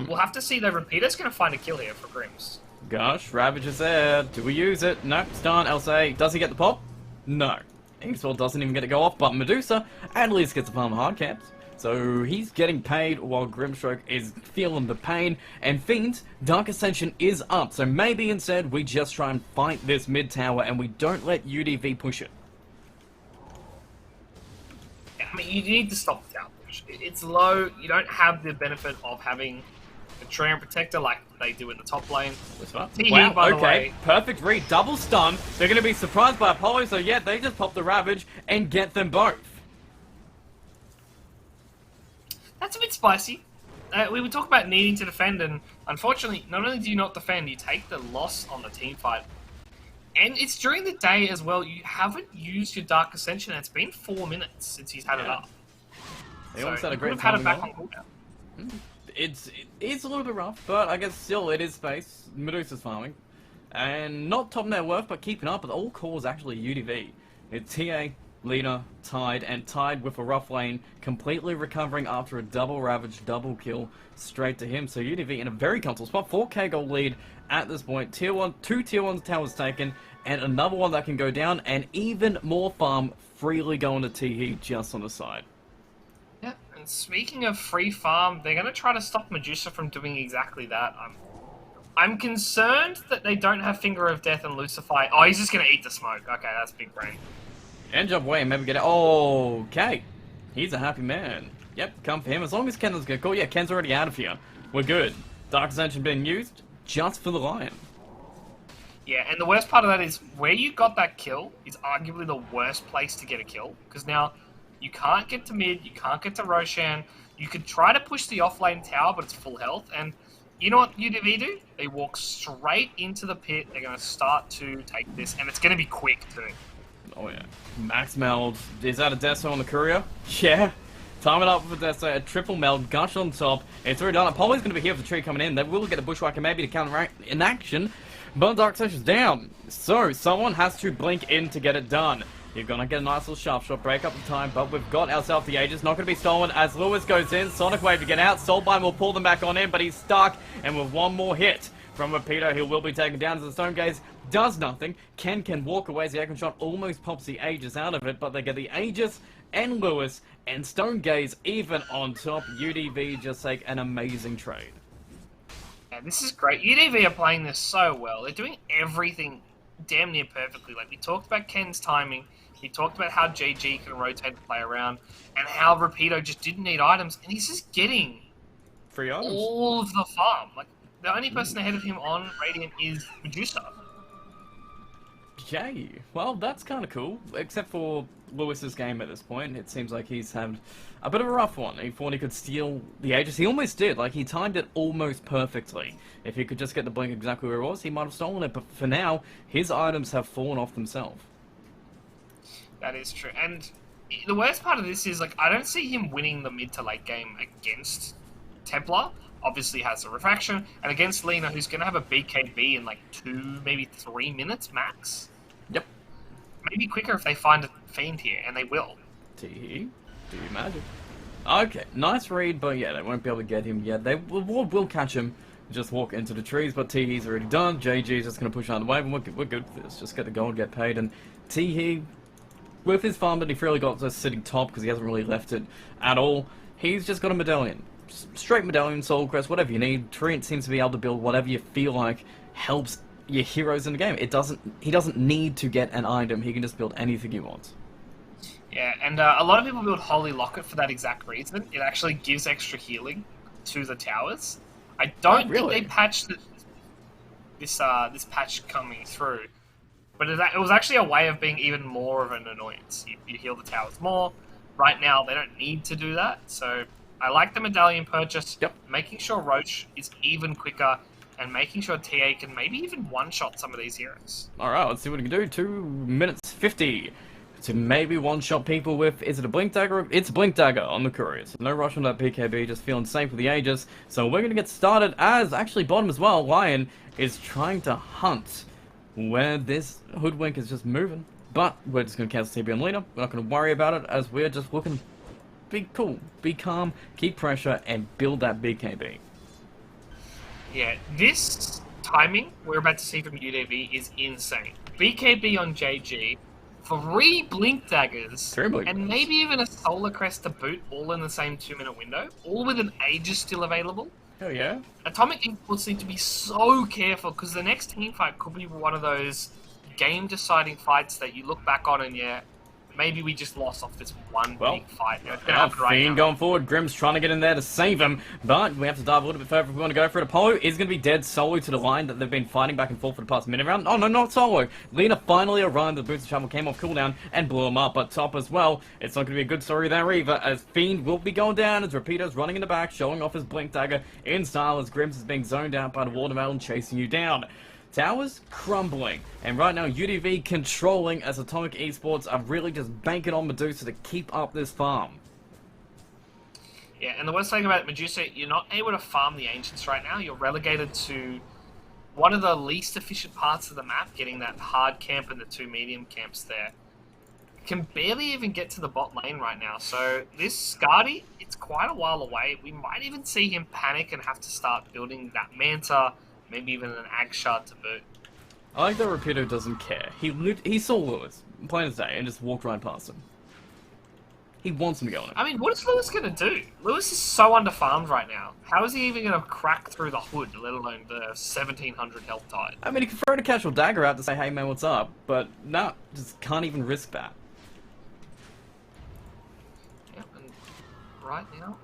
We'll have to see though. Repeater's going to find a kill here for Grims. Gosh, Ravage is there. Do we use it? No, stun, Elsa. Does he get the pop? No. Inkspell doesn't even get to go off, but Medusa at least gets a farm hard camps. So he's getting paid while Grimstroke is feeling the pain. And Fiend, Dark Ascension is up. So maybe instead we just try and fight this mid tower and we don't let UDV push it. Yeah, I mean, you need to stop the tower push. It's low. You don't have the benefit of having a Treant Protector like they do in the top lane. Wow, okay, perfect read, double stun. They're going to be surprised by Apollo, so yeah, they just pop the Ravage and get them both. That's a bit spicy. We would talk about needing to defend, and unfortunately, not only do you not defend, you take the loss on the team fight. And it's during the day as well. You haven't used your Dark Ascension, and it's been 4 minutes since he's had it up. They almost had a great time. Had it back on cooldown. It's a little bit rough, but I guess still it is space. Medusa's farming. And not top net worth, but keeping up with all cores actually UDV. It's TA, Lina, Tide, and Tide with a rough lane, completely recovering after a double Ravage, double kill straight to him. So UDV in a very comfortable spot, 4k gold lead at this point. Tier 1, 2 Tier 1 towers taken, and another one that can go down, and even more farm freely going to Teehee just on the side. Yeah, and speaking of free farm, they're going to try to stop Medusa from doing exactly that. I'm concerned that they don't have Finger of Death and Lucify. Oh, he's just going to eat the smoke. Okay, that's big brain. And jump away and maybe get it. Oh, okay. He's a happy man. Yep, come for him. As long as Ken doesn't get caught. Yeah, Ken's already out of here. We're good. Dark Ascension being used just for the Lion. Yeah, and the worst part of that is where you got that kill is arguably the worst place to get a kill. Because now you can't get to mid, you can't get to Roshan. You could try to push the offlane tower, but it's full health. And you know what UDV do? They walk straight into the pit. They're going to start to take this, and it's going to be quick too. Oh yeah. Max meld. Is that a Deso on the courier? Yeah. Time it up for Deso. A triple meld. Gush on top. It's already done. Apollo's going to be here for the tree coming in. They will get the Bushwhacker maybe to counteract in action. But Dark Ascension's down. So someone has to blink in to get it done. You're going to get a nice little sharp shot. Break up the time. But we've got ourselves the Aegis. Not going to be stolen as Lewis goes in. Sonic Wave to get out. Soulbind will pull them back on in. But he's stuck. And with one more hit from Rapido, he will be taken down as the Stone Gaze does nothing. Ken can walk away as the Aegon Shot almost pops the Aegis out of it, but they get the Aegis and Lewis and Stone Gaze even on top. UDV just take an amazing trade. Yeah, this is great. UDV are playing this so well. They're doing everything damn near perfectly. Like, we talked about Ken's timing, we talked about how JG can rotate and play around, and how Rapido just didn't need items, and he's just getting free items. All of the farm. Like, the only person ahead of him on Radiant is Medusa. Okay, well, that's kind of cool, except for Lewis's game at this point. It seems like he's had a bit of a rough one. He thought he could steal the Aegis. He almost did. Like, he timed it almost perfectly. If he could just get the blink exactly where it was, he might have stolen it. But for now, his items have fallen off themselves. That is true. And the worst part of this is, like, I don't see him winning the mid to late game against Templar. Obviously has a refraction, and against Lina, who's going to have a BKB in like 2, maybe 3 minutes max. Yep. Maybe quicker if they find a Fiend here, and they will. Teehee, do your magic. Okay, nice read, but yeah, they won't be able to get him yet. They will catch him, just walk into the trees, but Teehee's already done. JG's just going to push on the wave, and we're good for this. Just get the gold, get paid, and Teehee, with his farm that he freely got just sitting top because he hasn't really left it at all, he's just got a medallion. Straight medallion, soul crest, whatever you need. Trent seems to be able to build whatever you feel like helps your heroes in the game. He doesn't need to get an item, he can just build anything he wants. Yeah, and a lot of people build Holy Locket for that exact reason. It actually gives extra healing to the towers. I don't think they patched this patch coming through, but it was actually a way of being even more of an annoyance. You heal the towers more. Right now, they don't need to do that, so I like the medallion purchase. Yep. Making sure Roach is even quicker, and making sure TA can maybe even one-shot some of these heroes. Alright, let's see what he can do. 2 minutes 50 to maybe one-shot people with, is it a Blink Dagger? It's a Blink Dagger on the Couriers. No rush on that PKB, just feeling safe with the Aegis. So we're going to get started as, actually bottom as well, Lion is trying to hunt where this Hoodwink is just moving. But we're just going to cancel TP on leader. We're not going to worry about it as we're just looking, be cool, be calm, keep pressure, and build that BKB. Yeah, this timing we're about to see from UDV is insane. BKB on JG, 3 Blink Daggers, and maybe even a Solar Crest to boot, all in the same 2-minute window, all with an Aegis still available. Hell yeah. Atomic Esports need to be so careful, because the next team fight could be one of those game-deciding fights that you look back on and maybe we just lost off this one big fight. You know, it's gonna happen right now. Going forward, Grim's trying to get in there to save him, but we have to dive a little bit further if we want to go for it. Apollo is going to be dead solo to the line that they've been fighting back and forth for the past minute round. Oh no, not solo. Lena finally arrived, the boots of travel came off cooldown and blew him up, but top as well. It's not going to be a good story there either, as Fiend will be going down, as Rapido's running in the back, showing off his Blink Dagger in style, as Grims is being zoned out by the Watermelon chasing you down. Towers crumbling, and right now UDV controlling as Atomic Esports are really just banking on Medusa to keep up this farm. Yeah, and the worst thing about Medusa, you're not able to farm the Ancients right now. You're relegated to one of the least efficient parts of the map, getting that hard camp and the 2 medium camps there. You can barely even get to the bot lane right now, so this Skadi, it's quite a while away. We might even see him panic and have to start building that Manta, maybe even an Ag Shard to boot. I like that Rapido doesn't care. He saw Lewis, plain as day, and just walked right past him. He wants him to go on it. I mean, what is Lewis going to do? Lewis is so underfarmed right now. How is he even going to crack through the hood, let alone the 1700 health tide? I mean, he can throw a casual dagger out to say, hey man, what's up? But no, just can't even risk that. Yeah, and right now...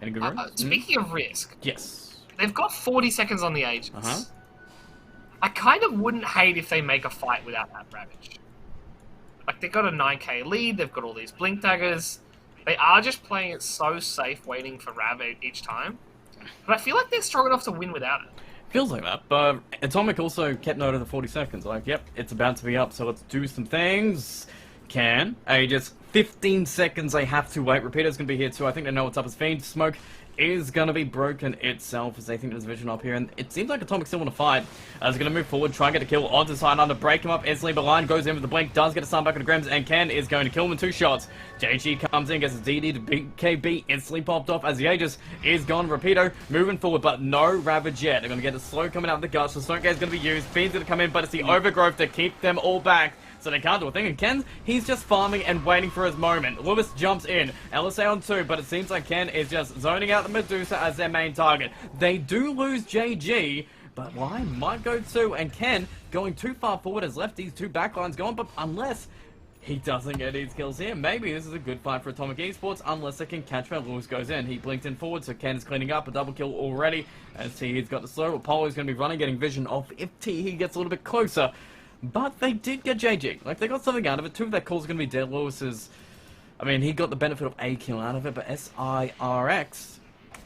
Any good room? Speaking of risk... Yes. They've got 40 seconds on the Aegis. I kind of wouldn't hate if they make a fight without that Ravage. Like, they've got a 9k lead, they've got all these Blink Daggers. They are just playing it so safe, waiting for Rav each time. But I feel like they're strong enough to win without it. Feels like that, but Atomic also kept note of the 40 seconds. Like, yep, it's about to be up, so let's do some things. Just 15 seconds they have to wait. Repeater's going to be here too. I think they know what's up as Fiend. Smoke is going to be broken itself as they think there's vision up here, and it seems like Atomic still want to fight. As going to move forward, try and get a kill onto side under, break him up instantly, but Lion goes in with the blink, does get a stun back on the Grims, and Ken is going to kill him in 2 shots. JG comes in, gets his DD to BKB, instantly popped off as the Aegis is gone. Rapido moving forward, but no Ravage yet. They're going to get the slow coming out of the guts, so Smoke is going to be used, Fiend's going to come in, but it's the overgrowth to keep them all back. So they can't do a thing, and Ken, he's just farming and waiting for his moment. Lewis jumps in, LSA on 2, but it seems like Ken is just zoning out the Medusa as their main target. They do lose JG, but Lion might go 2, and Ken, going too far forward, has left these 2 backlines going, but unless he doesn't get his kills here, maybe this is a good fight for Atomic Esports, unless they can catch where Lewis goes in. He blinked in forward, so Ken is cleaning up, a double kill already, as he's got the slow. Apollo's going to be running, getting vision off if he gets a little bit closer. But they did get JG. Like, they got something out of it. 2 of their calls are going to be dead. Lewis's... I mean, he got the benefit of a kill out of it, but SIRX,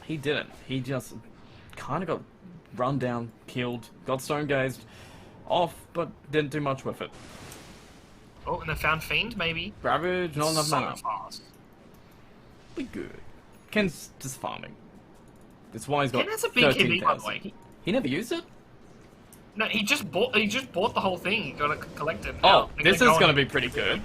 he didn't. He just kind of got run down, killed, got stone gazed off, but didn't do much with it. Oh, and they found Fiend, maybe? Ravage, not enough mana. Fast. Be good. Ken's just farming. That's why he's got Ken has a big KD, by the way. He never used it? No, he just bought the whole thing. He got it collected. Oh, this is going to be pretty good.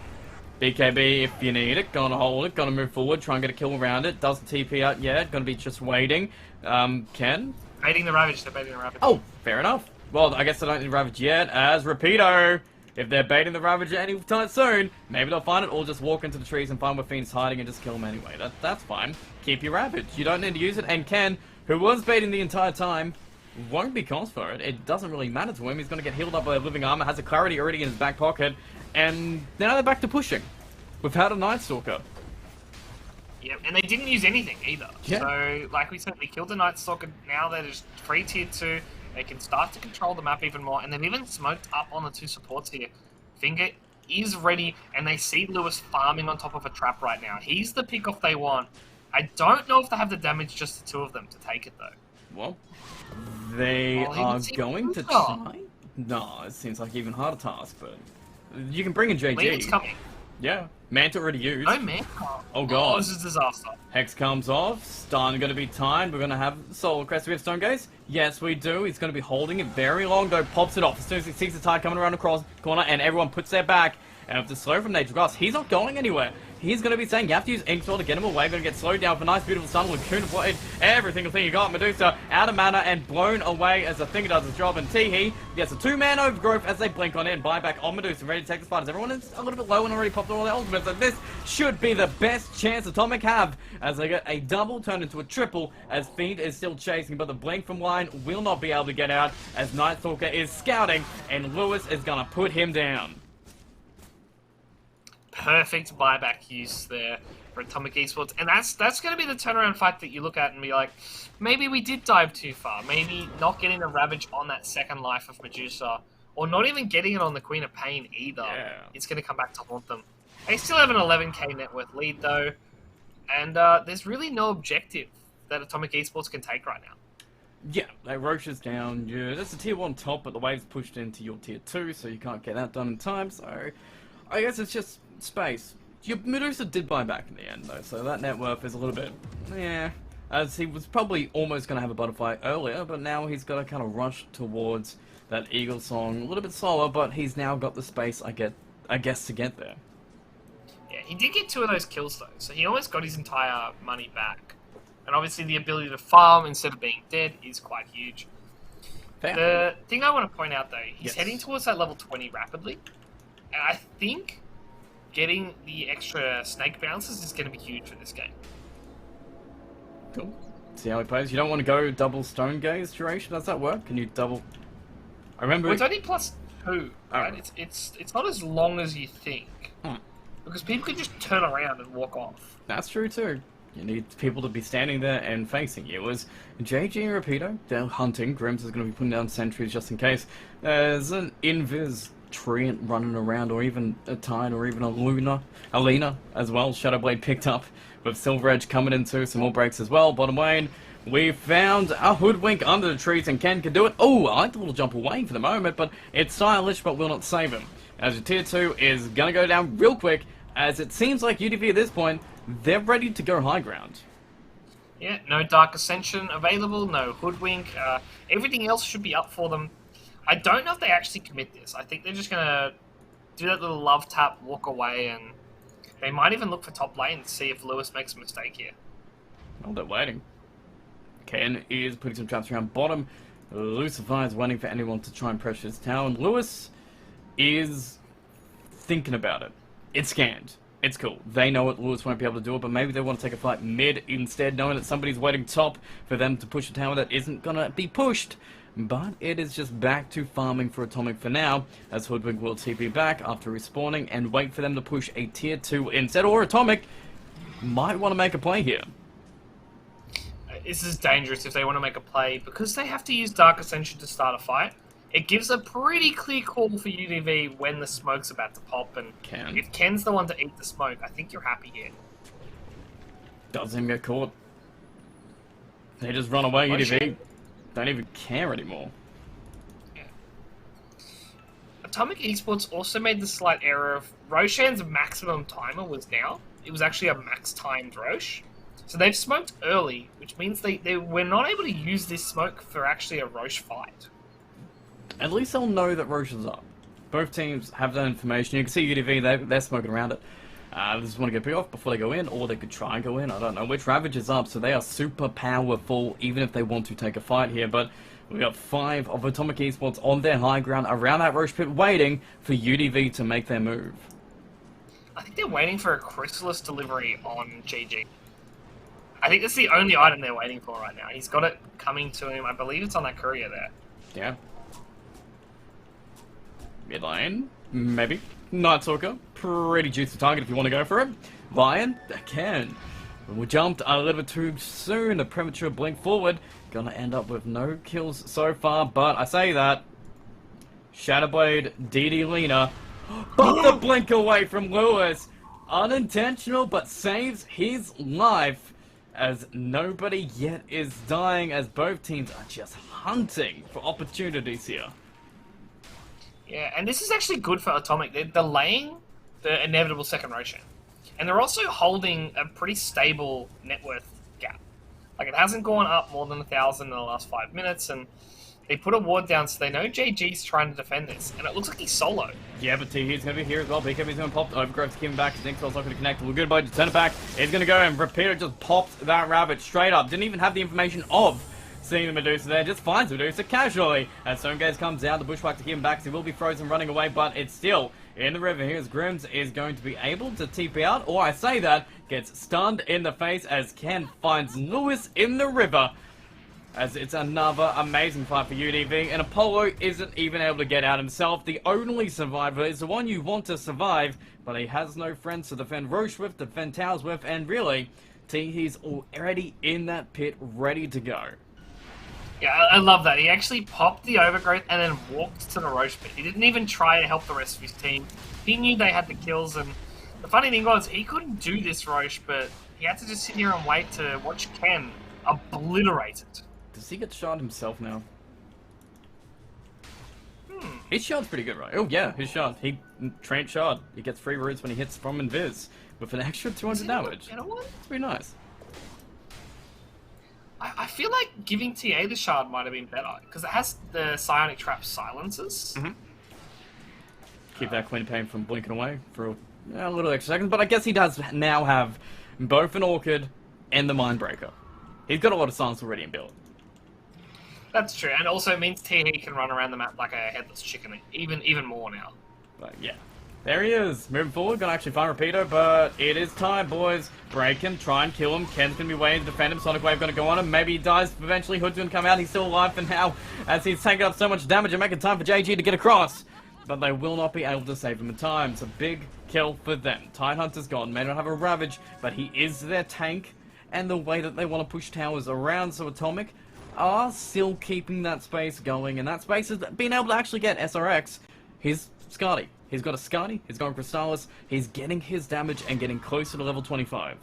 BKB if you need it. Gonna hold it. Gonna move forward. Try and get a kill around it. Doesn't TP out yet. Gonna be just waiting. Ken? Baiting the Ravage. They're baiting the Ravage. Oh, fair enough. Well, I guess I don't need Ravage yet, as Rapido if they're baiting the Ravager anytime soon, maybe they'll find it or just walk into the trees and find where Fiend's hiding and just kill him anyway. That's fine. Keep your Ravage. You don't need to use it. And Ken, who was baiting the entire time, won't be cost for it. It doesn't really matter to him. He's going to get healed up by a living armor, has a clarity already in his back pocket, and now they're back to pushing without a Night Stalker. Yep, and they didn't use anything either. Yeah. So, like we said, they killed the Night Stalker. Now they're just free tier 2. They can start to control the map even more, and they've even smoked up on the 2 supports here. Finger is ready, and they see Lewis farming on top of a trap right now. He's the pick-off they want. I don't know if they have the damage, just the 2 of them, to take it, though. Well, they are going to try. No, it seems like an even harder task, but you can bring in JG. It's coming. Yeah, Manta already used. No Manta. Oh god. Oh, this is disaster. Hex comes off. Stun going to be timed. We're going to have Soul Crest. We have Stone Gaze. Yes, we do. He's going to be holding it very long, though. Pops it off as soon as he sees the tide coming around across the corner, and everyone puts their back. And with the slow from Nature Grass, he's not going anywhere. He's going to be saying you have to use Ink Sword to get him away. Going to get slowed down for a nice, beautiful stun. Lacoon avoid every single thing you got. Medusa out of mana and blown away as the thing does its job. And Teehee gets a 2-man overgrowth as they blink on in. Buyback on Medusa, ready to take the spiders. Everyone is a little bit low and already popped all their ultimates. So this should be the best chance Atomic have as they get a double turned into a triple as Fiend is still chasing. But the blink from line will not be able to get out as Night Stalker is scouting and Lewis is going to put him down. Perfect buyback use there for Atomic Esports, and that's going to be the turnaround fight that you look at and be like, maybe we did dive too far, maybe not getting a Ravage on that second life of Medusa, or not even getting it on the Queen of Pain either. Yeah. It's going to come back to haunt them. They still have an 11k net worth lead though, and there's really no objective that Atomic Esports can take right now. Yeah, like Roche is down. Yeah, that's a tier 1 top, but the wave's pushed into your tier 2, so you can't get that done in time, so I guess it's just space. Your Medusa did buy back in the end, though, so that net worth is a little bit, yeah, as he was probably almost going to have a butterfly earlier, but now he's got to kind of rush towards that Eagle Song a little bit slower, but he's now got the space, I guess, to get there. Yeah, he did get 2 of those kills, though, so he almost got his entire money back. And obviously the ability to farm instead of being dead is quite huge. Fair. The thing I want to point out, though, he's Yes. heading towards that level 20 rapidly, and I think getting the extra snake bounces is going to be huge for this game. Cool. See how he plays. You don't want to go double Stone Gaze duration. Does that work? Can you double? I remember. Well, it's only +2, right? Oh. It's not as long as you think, because people can just turn around and walk off. That's true too. You need people to be standing there and facing you. As JG and Rapido, they're hunting. Grims is going to be putting down sentries just in case there's an invis treant running around, or even a Tide, or even a Alina as well. Shadowblade picked up with Silver Edge coming into some more breaks as well. Bottom lane, we found a Hoodwink under the trees, and Ken can do it. Oh, I like the little jump away for the moment, but it's stylish, but will not save him. As your tier 2 is going to go down real quick, as it seems like UDV at this point, they're ready to go high ground. Yeah, no Dark Ascension available, no Hoodwink. Everything else should be up for them. I don't know if they actually commit this. I think they're just going to do that little love tap, walk away, and they might even look for top lane to see if Lewis makes a mistake here. Well, they're waiting. Ken is putting some traps around bottom. Lucifer is waiting for anyone to try and pressure his tower, and Lewis is thinking about it. It's scanned. It's cool. They know it. Lewis won't be able to do it, but maybe they want to take a fight mid instead, knowing that somebody's waiting top for them to push a tower that isn't going to be pushed. But it is just back to farming for Atomic for now, as Hoodwink will TP back after respawning and wait for them to push a tier 2 instead, or Atomic might want to make a play here. This is dangerous if they want to make a play, because they have to use Dark Ascension to start a fight. It gives a pretty clear call for UDV when the smoke's about to pop, and if Ken's the one to eat the smoke, I think you're happy here. Doesn't get caught. They just run away, UDV. Don't even care anymore. Yeah. Atomic Esports also made the slight error of Roshan's maximum timer was now. It was actually a max timed Roche. So they've smoked early, which means they were not able to use this smoke for actually a Roche fight. At least they'll know that Roche is up. Both teams have that information. You can see UDV, they're smoking around it. They just want to get picked off before they go in, or they could try and go in. I don't know which. Ravage is up, so they are super powerful, even if they want to take a fight here. But we got 5 of Atomic Esports on their high ground around that Roche pit, waiting for UDV to make their move. I think they're waiting for a Chrysalis delivery on GG. I think that's the only item they're waiting for right now. He's got it coming to him. I believe it's on that courier there. Yeah. Mid lane, maybe. Night Stalker, pretty juicy target if you want to go for it. Lion, again. We jumped a little bit too soon. A premature blink forward. Gonna end up with no kills so far, but I say that. Shadowblade, DD Lena. But the blink away from Lewis. Unintentional, but saves his life. As nobody yet is dying, as both teams are just hunting for opportunities here. Yeah, and this is actually good for Atomic. They're delaying the inevitable second Roshan. And they're also holding a pretty stable net worth gap. Like, it hasn't gone up more than 1,000 in the last 5 minutes, and they put a ward down so they know JG's trying to defend this. And it looks like he's solo. Yeah, but T-Heat's going to be here as well. BKB's going to pop. Overgrowth's coming back. Zinxwell's not going to connect. We're good by to turn it back. He's going to go and Repeater just popped that Rabbit straight up. Didn't even have the information of seeing the Medusa there, just finds Medusa casually. As Stonegaze comes down, the Bushwhack to keep him back, so he will be frozen running away, but it's still in the river. Here's Grims is going to be able to TP out, or I say that, gets stunned in the face as Ken finds Lewis in the river. As it's another amazing fight for UDV, and Apollo isn't even able to get out himself. The only survivor is the one you want to survive, but he has no friends to defend Roche with, defend towers with, and really, he's already in that pit, ready to go. Yeah, I love that. He actually popped the Overgrowth and then walked to the Roche pit. He didn't even try to help the rest of his team. He knew they had the kills, and the funny thing was, he couldn't do this Roche, but he had to just sit here and wait to watch Ken obliterate it. Does he get shot himself now? His shot's pretty good, right? Oh yeah, his shot. He trained shot. He gets free roots when he hits from Invis with an extra 200 damage. It's pretty nice. I feel like giving TA the shard might have been better, because it has the Psionic Trap silencers. Keep that Queen Pain from blinking away for a little extra second, but I guess he does now have both an Orchid and the Mindbreaker. He's got a lot of silence already in build. That's true, and also it means TA can run around the map like a headless chicken, even more now. But yeah. There he is. Moving forward, gonna actually find Repeater, but it is time, boys. Break him, try and kill him. Ken's gonna be waiting to defend him. Sonic Wave gonna go on him. Maybe he dies eventually. Hood's gonna come out. He's still alive for now, as he's taking up so much damage and making time for JG to get across. But they will not be able to save him in time. It's a big kill for them. Tidehunter's gone. May not have a Ravage, but he is their tank. And the way that they want to push towers around, so Atomic are still keeping that space going. And that space is being able to actually get SRX. Here's Scotty. He's got a Scotty, he's got a Crystallis, he's getting his damage and getting closer to level 25.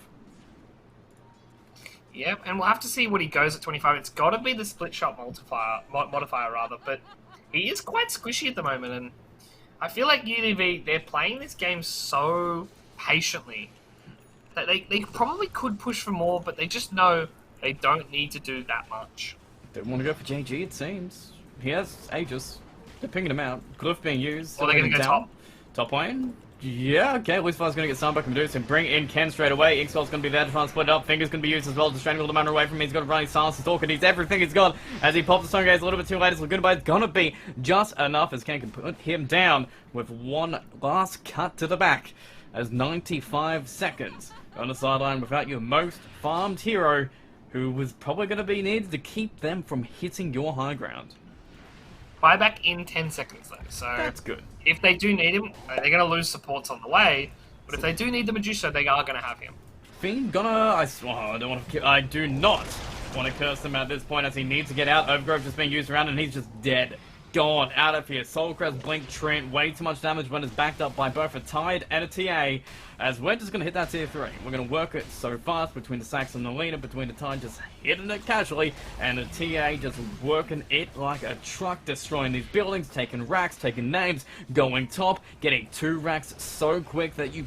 Yep, and we'll have to see what he goes at 25. It's got to be the split shot modifier rather, but he is quite squishy at the moment, and I feel like UDV, they're playing this game so patiently that they probably could push for more, but they just know they don't need to do that much. Don't want to go for JG, it seems. He has Aegis. They're pinging him out. Glyph being used. Or they're going to go top. Top lane? Yeah, okay. Lucifer's going to get Sunbuck and Medusa and bring in Ken straight away. Ixwell's going to be there to try and split it up. Finger's going to be used as well, distracting all the mana away from him. He's got to run his silence, his talk, and he's everything he's got. As he pops the Stone Gaze a little bit too late, it's going to be just enough as Ken can put him down with one last cut to the back. As 95 seconds on the sideline without your most farmed hero, who was probably going to be needed to keep them from hitting your high ground. Buyback in 10 seconds, though. So that's good. If they do need him, they're going to lose supports on the way. But if they do need the Medusa, they are going to have him. Finn I do not want to curse him at this point, as he needs to get out. Overgrowth just being used around, and he's just dead. Gone out of here. Soulcrest, Blink, Trent, way too much damage when it's backed up by both a Tide and a TA. As we're just going to hit that tier 3. We're going to work it so fast between the Sax and the Lena, between the Tide just hitting it casually, and the TA just working it like a truck, destroying these buildings, taking racks, taking names, going top, getting 2 racks so quick that you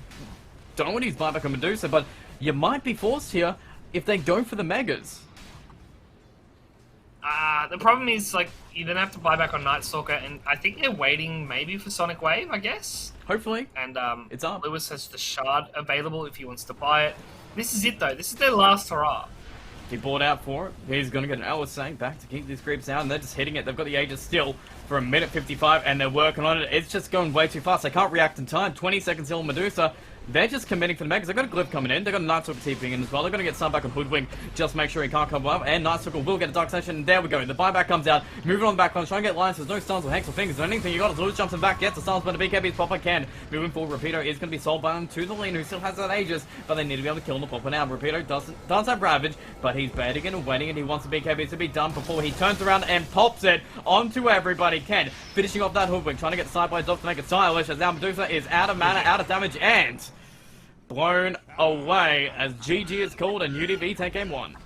don't want to use buyback on Medusa, but you might be forced here if they go for the Megas. The problem is, like, you then have to buy back on Night Stalker, and I think they're waiting maybe for Sonic Wave, I guess. Hopefully. And it's up. Lewis has the shard available if he wants to buy it. This is it, though. This is their last hurrah. He bought out for it. He's going to get an hour saying back to keep these creeps out, and they're just hitting it. They've got the Aegis still for a minute 55, and they're working on it. It's just going way too fast. They can't react in time. 20 seconds till Medusa. They're just committing for the Megas. They've got a Glyph coming in. They've got a Night Stalker TPing in as well. They're going to get some back on Hoodwink. Just make sure he can't come up. And Night Stalker will get a Dark Session. And there we go. The buyback comes out. Moving on the back line. Trying to get lines. There's no stuns or Hanks or fingers or anything. You got to Lewis jumps him back. Gets the stuns, but the BKB is Popper can. Moving forward, Rapido is going to be sold by him to the lane, who still has that Aegis. But they need to be able to kill the Popper now. Rapido does have Ravage, but he's betting and waiting, and he wants the BKB to be done before he turns around and pops it onto everybody. Ken finishing off that Hoodwink. Trying to get sideways off to make it stylish, as now Medusa is out of mana, out of damage, and blown away as GG is called and UDV take game 1.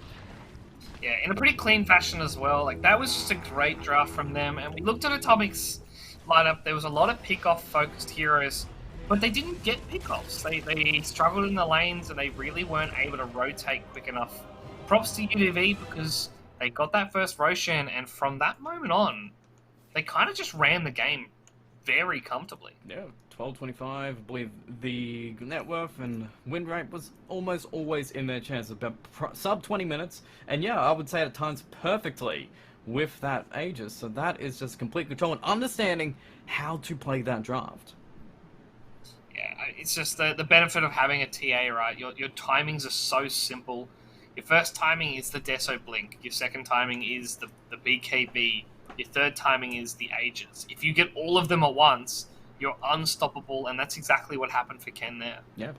Yeah, in a pretty clean fashion as well. Like, that was just a great draft from them. And we looked at Atomic's lineup. There was a lot of pick-off focused heroes, but they didn't get pick-offs. They struggled in the lanes, and they really weren't able to rotate quick enough. Props to UDV, because they got that first Roshan, and from that moment on, they kind of just ran the game very comfortably. Yeah, 12-25, I believe the net worth and win rate was almost always in their chance, about sub 20 minutes, and yeah, I would say at times perfectly with that Aegis, so that is just complete control and understanding how to play that draft. Yeah, it's just the benefit of having a TA, right? Your timings are so simple. Your first timing is the Deso Blink, your second timing is the BKB, your third timing is the Aegis. If you get all of them at once, you're unstoppable, and that's exactly what happened for Ken there. Yeah,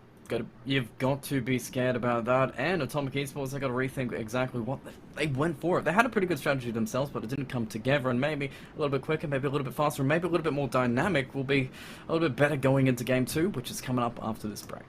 you've got to be scared about that, and Atomic Esports, they got to rethink exactly what they went for it. They had a pretty good strategy themselves, but it didn't come together, and maybe a little bit quicker, maybe a little bit faster, and maybe a little bit more dynamic will be a little bit better going into game 2, which is coming up after this break.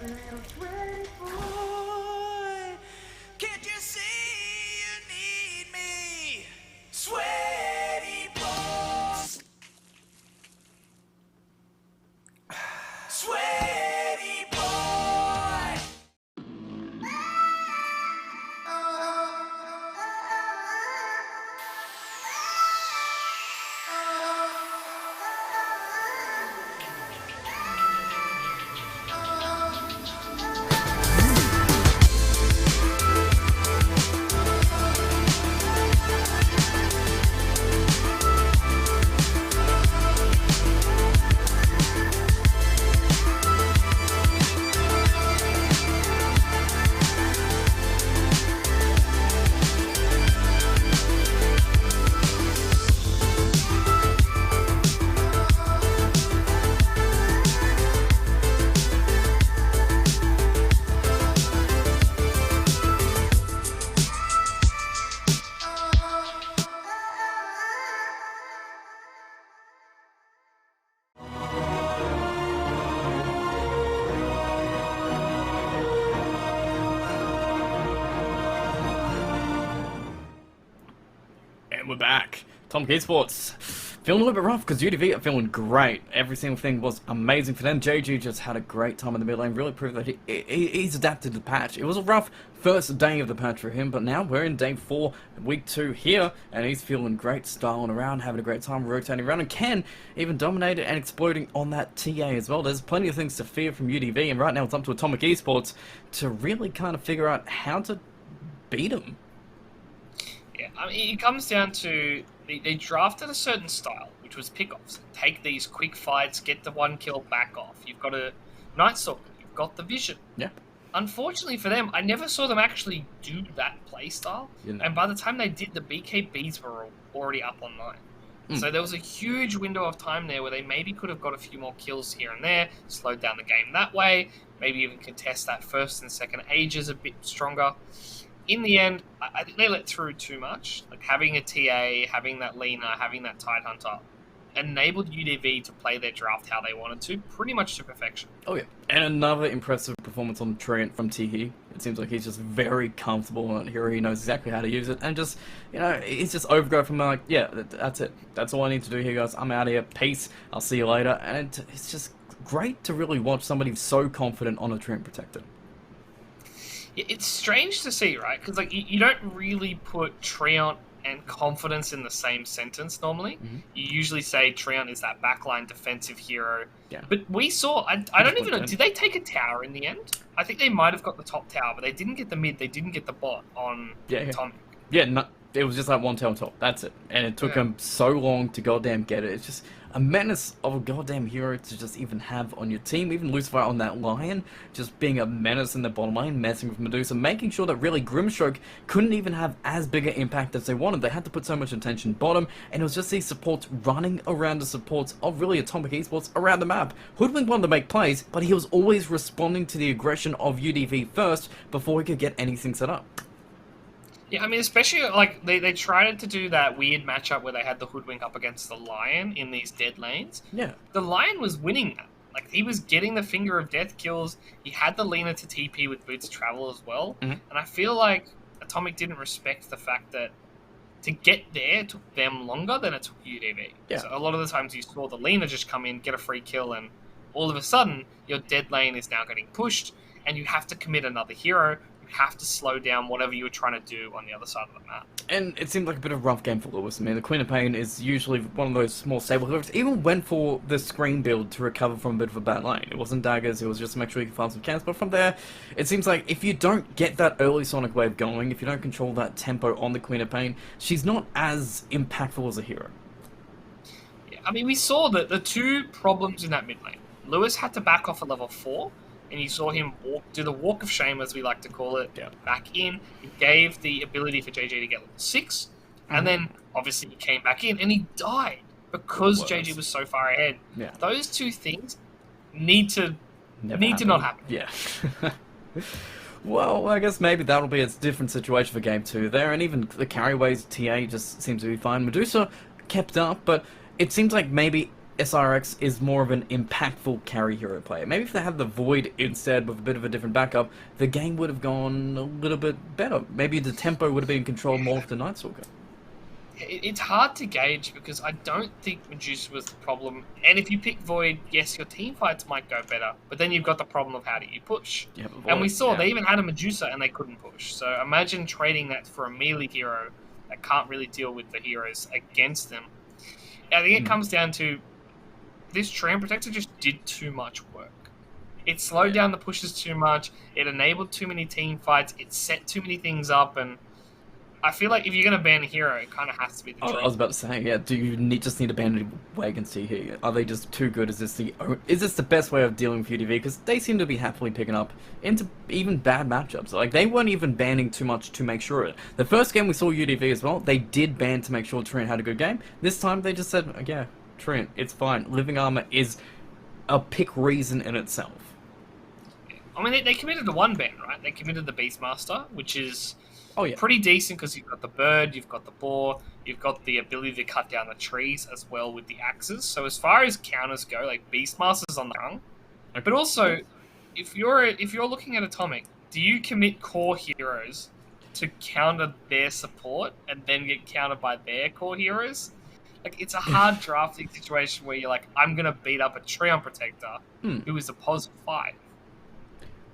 Little sweaty boy, can't you see you need me? Sweaty boy. Sweaty boy. And we're back. Atomic Esports feeling a little bit rough because UDV are feeling great. Every single thing was amazing for them. JG just had a great time in the mid lane. Really proved that he's adapted to the patch. It was a rough first day of the patch for him, but now we're in day 4, week 2 here, and he's feeling great, styling around, having a great time, rotating around, and Ken even dominated and exploding on that TA as well. There's plenty of things to fear from UDV, and right now it's up to Atomic Esports to really kind of figure out how to beat him. Yeah, I mean, it comes down to they drafted a certain style, which was pickoffs. Take these quick fights, get the 1 kill, back off. You've got a Night Stalker, you've got the Vision. Yeah. Unfortunately for them, I never saw them actually do that playstyle. You know. And by the time they did, the BKBs were already up online. So there was a huge window of time there where they maybe could have got a few more kills here and there, slowed down the game that way, maybe even contest that first and second ages a bit stronger. In the end, I think they let through too much. Like having a TA, having that Lina, having that Tidehunter enabled UDV to play their draft how they wanted to, pretty much to perfection. Oh yeah, and another impressive performance on Trent from Tihi. It seems like he's just very comfortable on Hero. He knows exactly how to use it, and just, you know, he's just overgo from like, yeah, that's it. That's all I need to do here, guys. I'm out of here. Peace. I'll see you later. And it's just great to really watch somebody so confident on a Trent protector. It's strange to see, right? Because like you don't really put Treant and confidence in the same sentence normally. You usually say Treant is that backline defensive hero. Yeah. But we saw, I don't even know, did they take a tower in the end? I think they might have got the top tower, but they didn't get the mid, they didn't get the bot on Atomic. Yeah, no, it was just like one tail top. That's it. And it took him so long to goddamn get it. It's just a menace of a goddamn hero to just even have on your team. Even Lucifer on that Lion, just being a menace in the bottom lane, messing with Medusa, making sure that really Grimstroke couldn't even have as big an impact as they wanted. They had to put so much attention bottom, and it was just these supports running around the supports of really Atomic Esports around the map. Hoodwink wanted to make plays, but he was always responding to the aggression of UDV first before he could get anything set up. Yeah, I mean, especially, like, they tried to do that weird matchup where they had the Hoodwink up against the Lion in these dead lanes. Yeah. The Lion was winning that. Like, he was getting the Finger of Death kills. He had the Lina to TP with Boots of Travel as well. And I feel like Atomic didn't respect the fact that to get there took them longer than it took UDV. Yeah. So a lot of the times you saw the Lina just come in, get a free kill, and all of a sudden, your dead lane is now getting pushed, and you have to commit another hero. Have to slow down whatever you were trying to do on the other side of the map. And it seemed like a bit of a rough game for Lewis. I mean, the Queen of Pain is usually one of those more stable heroes. Even went for the screen build to recover from a bit of a bad lane. It wasn't daggers, it was just to make sure you can farm some camps. But from there, it seems like if you don't get that early Sonic Wave going, if you don't control that tempo on the Queen of Pain, she's not as impactful as a hero. Yeah, I mean, we saw that the two problems in that mid lane. Lewis had to back off at level 4, and you saw him do the walk of shame, as we like to call it, back in. It gave the ability for JJ to get level 6, and then obviously he came back in, and he died because JJ was so far ahead. Yeah. Those two things need to not happen. Yeah. Well, I guess maybe that'll be a different situation for Game 2 there, and even the carryways TA just seems to be fine. Medusa kept up, but it seems like maybe SRX is more of an impactful carry hero player. Maybe if they had the Void instead with a bit of a different backup, the game would have gone a little bit better. Maybe the tempo would have been controlled more of the Night Stalker. It's hard to gauge because I don't think Medusa was the problem. And if you pick Void, yes, your team fights might go better, but then you've got the problem of how do you push. Yeah, Void, and we saw yeah. they even had a Medusa and they couldn't push. So imagine trading that for a melee hero that can't really deal with the heroes against them. I think it comes down to this Treant Protector just did too much work. It slowed down the pushes too much. It enabled too many team fights. It set too many things up, and I feel like if you're going to ban a hero, it kind of has to be the Treant. I was about to say, yeah. Do you just need to ban Wagon C here? Are they just too good? Is this the best way of dealing with UDV? Because they seem to be happily picking up into even bad matchups. Like they weren't even banning too much to make sure. The first game we saw UDV as well. They did ban to make sure Treant had a good game. This time they just said, yeah, Treant, it's fine. Living Armor is a pick reason in itself. I mean, they committed to one ban, right? They committed the Beastmaster, which is pretty decent because you've got the bird, you've got the boar, you've got the ability to cut down the trees as well with the axes. So as far as counters go, like Beastmaster's on the rung. Okay. But also, if you're looking at Atomic, do you commit core heroes to counter their support and then get countered by their core heroes? Like, it's a hard drafting situation where you're like, I'm going to beat up a Treant Protector who is a positive 5.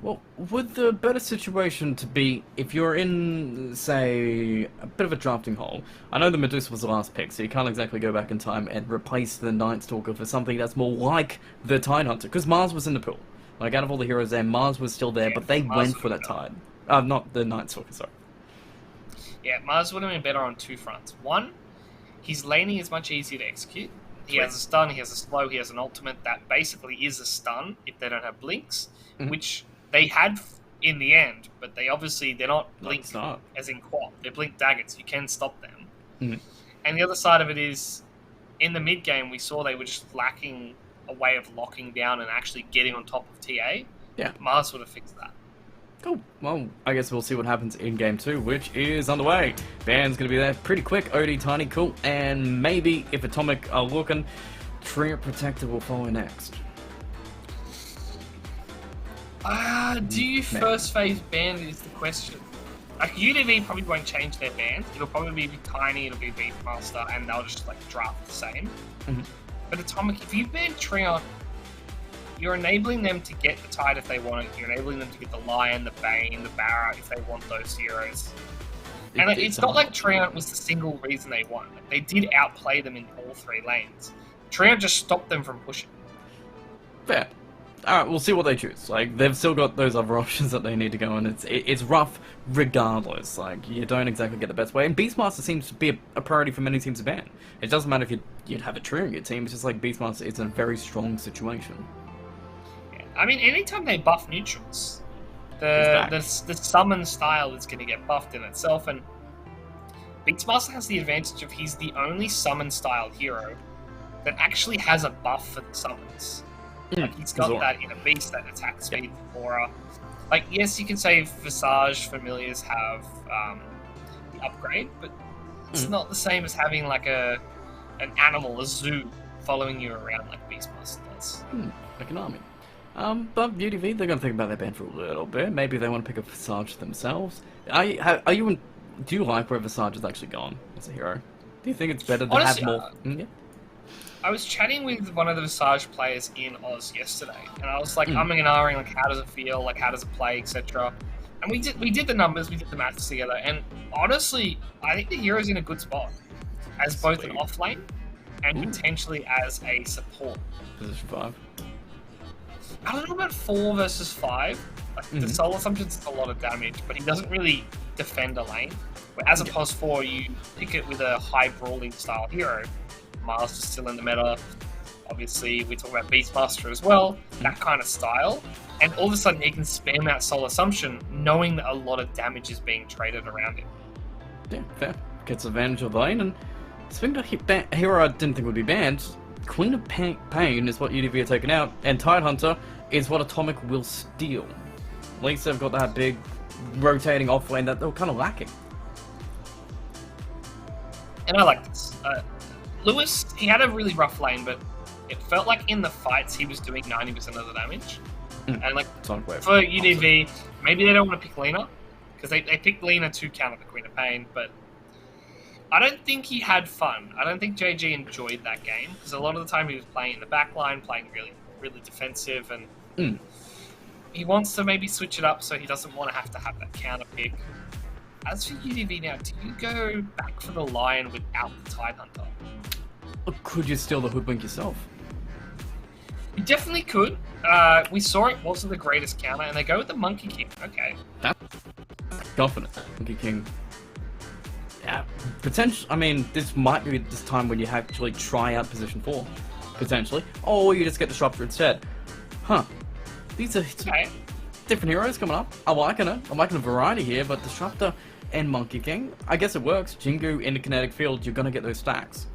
Well, would the better situation to be if you're in, say, a bit of a drafting hole? I know the Medusa was the last pick, so you can't exactly go back in time and replace the Night Stalker for something that's more like the Tide Hunter, because Mars was in the pool. Like, out of all the heroes there, Mars was still there, but they went for that Tide. Not the Night Stalker, sorry. Yeah, Mars would have been better on two fronts. One, his laning is much easier to execute. He has a stun, he has a slow, he has an ultimate that basically is a stun if they don't have blinks, which they had in the end, but they're not blink as in quad. They're blink daggers. You can stop them. And the other side of it is, in the mid game, we saw they were just lacking a way of locking down and actually getting on top of TA. Yeah, Mars would have fixed that. Cool. Well, I guess we'll see what happens in Game 2, which is underway. Ban's going to be there pretty quick. OD, Tiny, cool. And maybe, if Atomic are looking, Treant Protector will follow next. Do you first phase ban is the question. Like, UDV probably won't change their bans. It'll probably be Tiny, it'll be Beastmaster, and they'll just, like, draft the same. But Atomic, if you ban Treant, you're enabling them to get the Tide if they want it. You're enabling them to get the Lion, the Bane, the Barra if they want those heroes. And it's not like Treant was the single reason they won. Like, they did outplay them in all three lanes. Treant just stopped them from pushing. Fair. Alright, we'll see what they choose. Like, they've still got those other options that they need to go, and it's rough regardless. Like, you don't exactly get the best way. And Beastmaster seems to be a priority for many teams to ban. It doesn't matter if you'd have a True in your team, it's just like Beastmaster is in a very strong situation. Yeah. I mean, anytime they buff neutrals, the summon style is going to get buffed in itself, and Beastmaster has the advantage of he's the only summon style hero that actually has a buff for the summons. Like, he's got that in a beast that attack speed for Aura. Like, yes, you can say Visage familiars have the upgrade, but it's not the same as having like an animal, a zoo, following you around like Beastmaster does. Like an army. But UDV, they're going to think about their ban for a little bit. Maybe they want to pick a Visage themselves. Do you like where Visage has actually gone as a hero? Do you think it's better to have more? I was chatting with one of the Visage players in Oz yesterday, and I was like umming and ahhing, like, how does it feel, like, how does it play, etc. And we did the numbers, we did the maths together, and honestly, I think the hero's in a good spot as both an offlane and potentially as a support. Position 5. I don't know about 4 versus 5. Like, the soul assumptions is a lot of damage, but he doesn't really defend a lane. But as a pos 4, you pick it with a high brawling style hero. Mars is still in the meta. Obviously, we talk about Beastmaster as well. That kind of style. And all of a sudden, he can spam out Soul Assumption, knowing that a lot of damage is being traded around him. Yeah, fair. Gets advantage of the lane. And speaking of a hero I didn't think would be banned, Queen of Pain is what UDV are taking out, and Tide Hunter is what Atomic will steal. At least they've got that big rotating off lane that they were kind of lacking. And I like this. Lewis, he had a really rough lane, but it felt like in the fights he was doing 90% of the damage. And like Sonic Wave. for UDV, maybe they don't want to pick Lina because they picked Lina to counter the Queen of Pain, but I don't think he had fun. I don't think JG enjoyed that game because a lot of the time he was playing in the back line, playing really defensive, and he wants to maybe switch it up so he doesn't want to have that counter pick. As for UDV now, do you go back for the Lion without the Tidehunter? Or could you steal the Hoodwink yourself? You definitely could. We saw it wasn't the greatest counter, and they go with the Monkey King. Okay. That's confident. Monkey King. Yeah, potentially. I mean, this might be this time when you actually try out position 4, potentially, or you just get Disruptor instead. Huh? These are different heroes coming up. I'm liking it. I'm liking the variety here, but Disruptor and Monkey King, I guess it works. Jingu in the kinetic field, you're gonna get those stacks.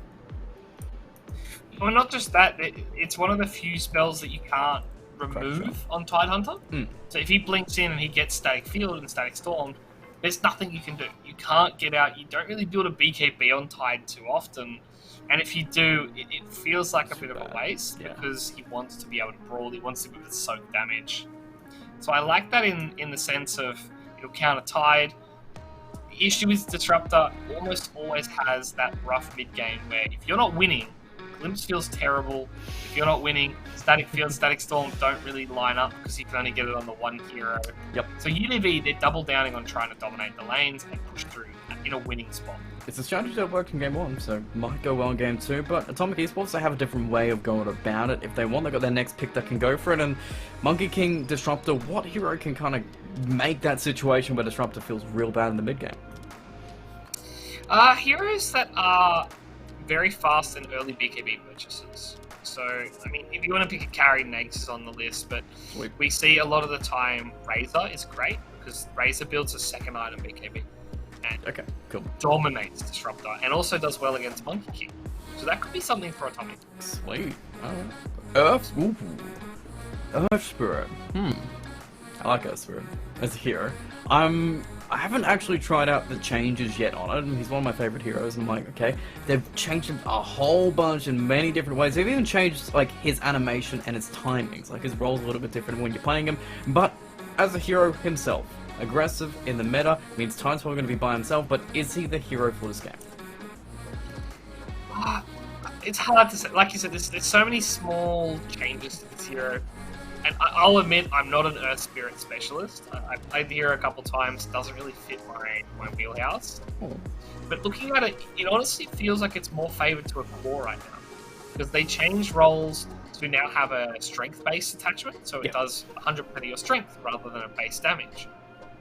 Well, not just that. It's one of the few spells that you can't remove on Tidehunter. So if he blinks in and he gets Static Field and Static Storm, there's nothing you can do. You can't get out. You don't really build a BKB on Tide too often. And if you do, it feels like a bit of a waste because he wants to be able to brawl. He wants to be able to soak damage. So I like that in the sense of it'll counter Tide. The issue is Disruptor almost always has that rough mid game where if you're not winning, Glimpse feels terrible. If you're not winning, Static Field, Static Storm don't really line up because you can only get it on the one hero. Yep. So UDV, they're double downing on trying to dominate the lanes and push through in a winning spot. It's a strategy that worked in Game 1, so might go well in Game 2, but Atomic Esports, they have a different way of going about it. If they want, they've got their next pick that can go for it, and Monkey King, Disruptor, what hero can kind of make that situation where Disruptor feels real bad in the mid game? Heroes that are very fast and early BKB purchases. So, I mean, if you want to pick a carry, Nax is on the list, but we see a lot of the time Razor is great because Razor builds a second item BKB and dominates Disruptor and also does well against Monkey King. So that could be something for Atomic. Sweet. Earth Spirit. I like Earth Spirit as a hero. I haven't actually tried out the changes yet on it, and he's one of my favorite heroes, and I'm like, okay, they've changed him a whole bunch in many different ways. They've even changed, like, his animation and his timings. Like, his role's a little bit different when you're playing him, but as a hero himself, aggressive in the meta, means Tide's probably going to be by himself, but is he the hero for this game? It's hard to say. Like you said, there's so many small changes to this hero. And I'll admit, I'm not an Earth Spirit specialist. I've played the hero a couple times. Doesn't really fit my wheelhouse. But looking at it, it honestly feels like it's more favored to a core right now. Because they changed roles to now have a strength-based attachment. So it does 100% of your strength rather than a base damage.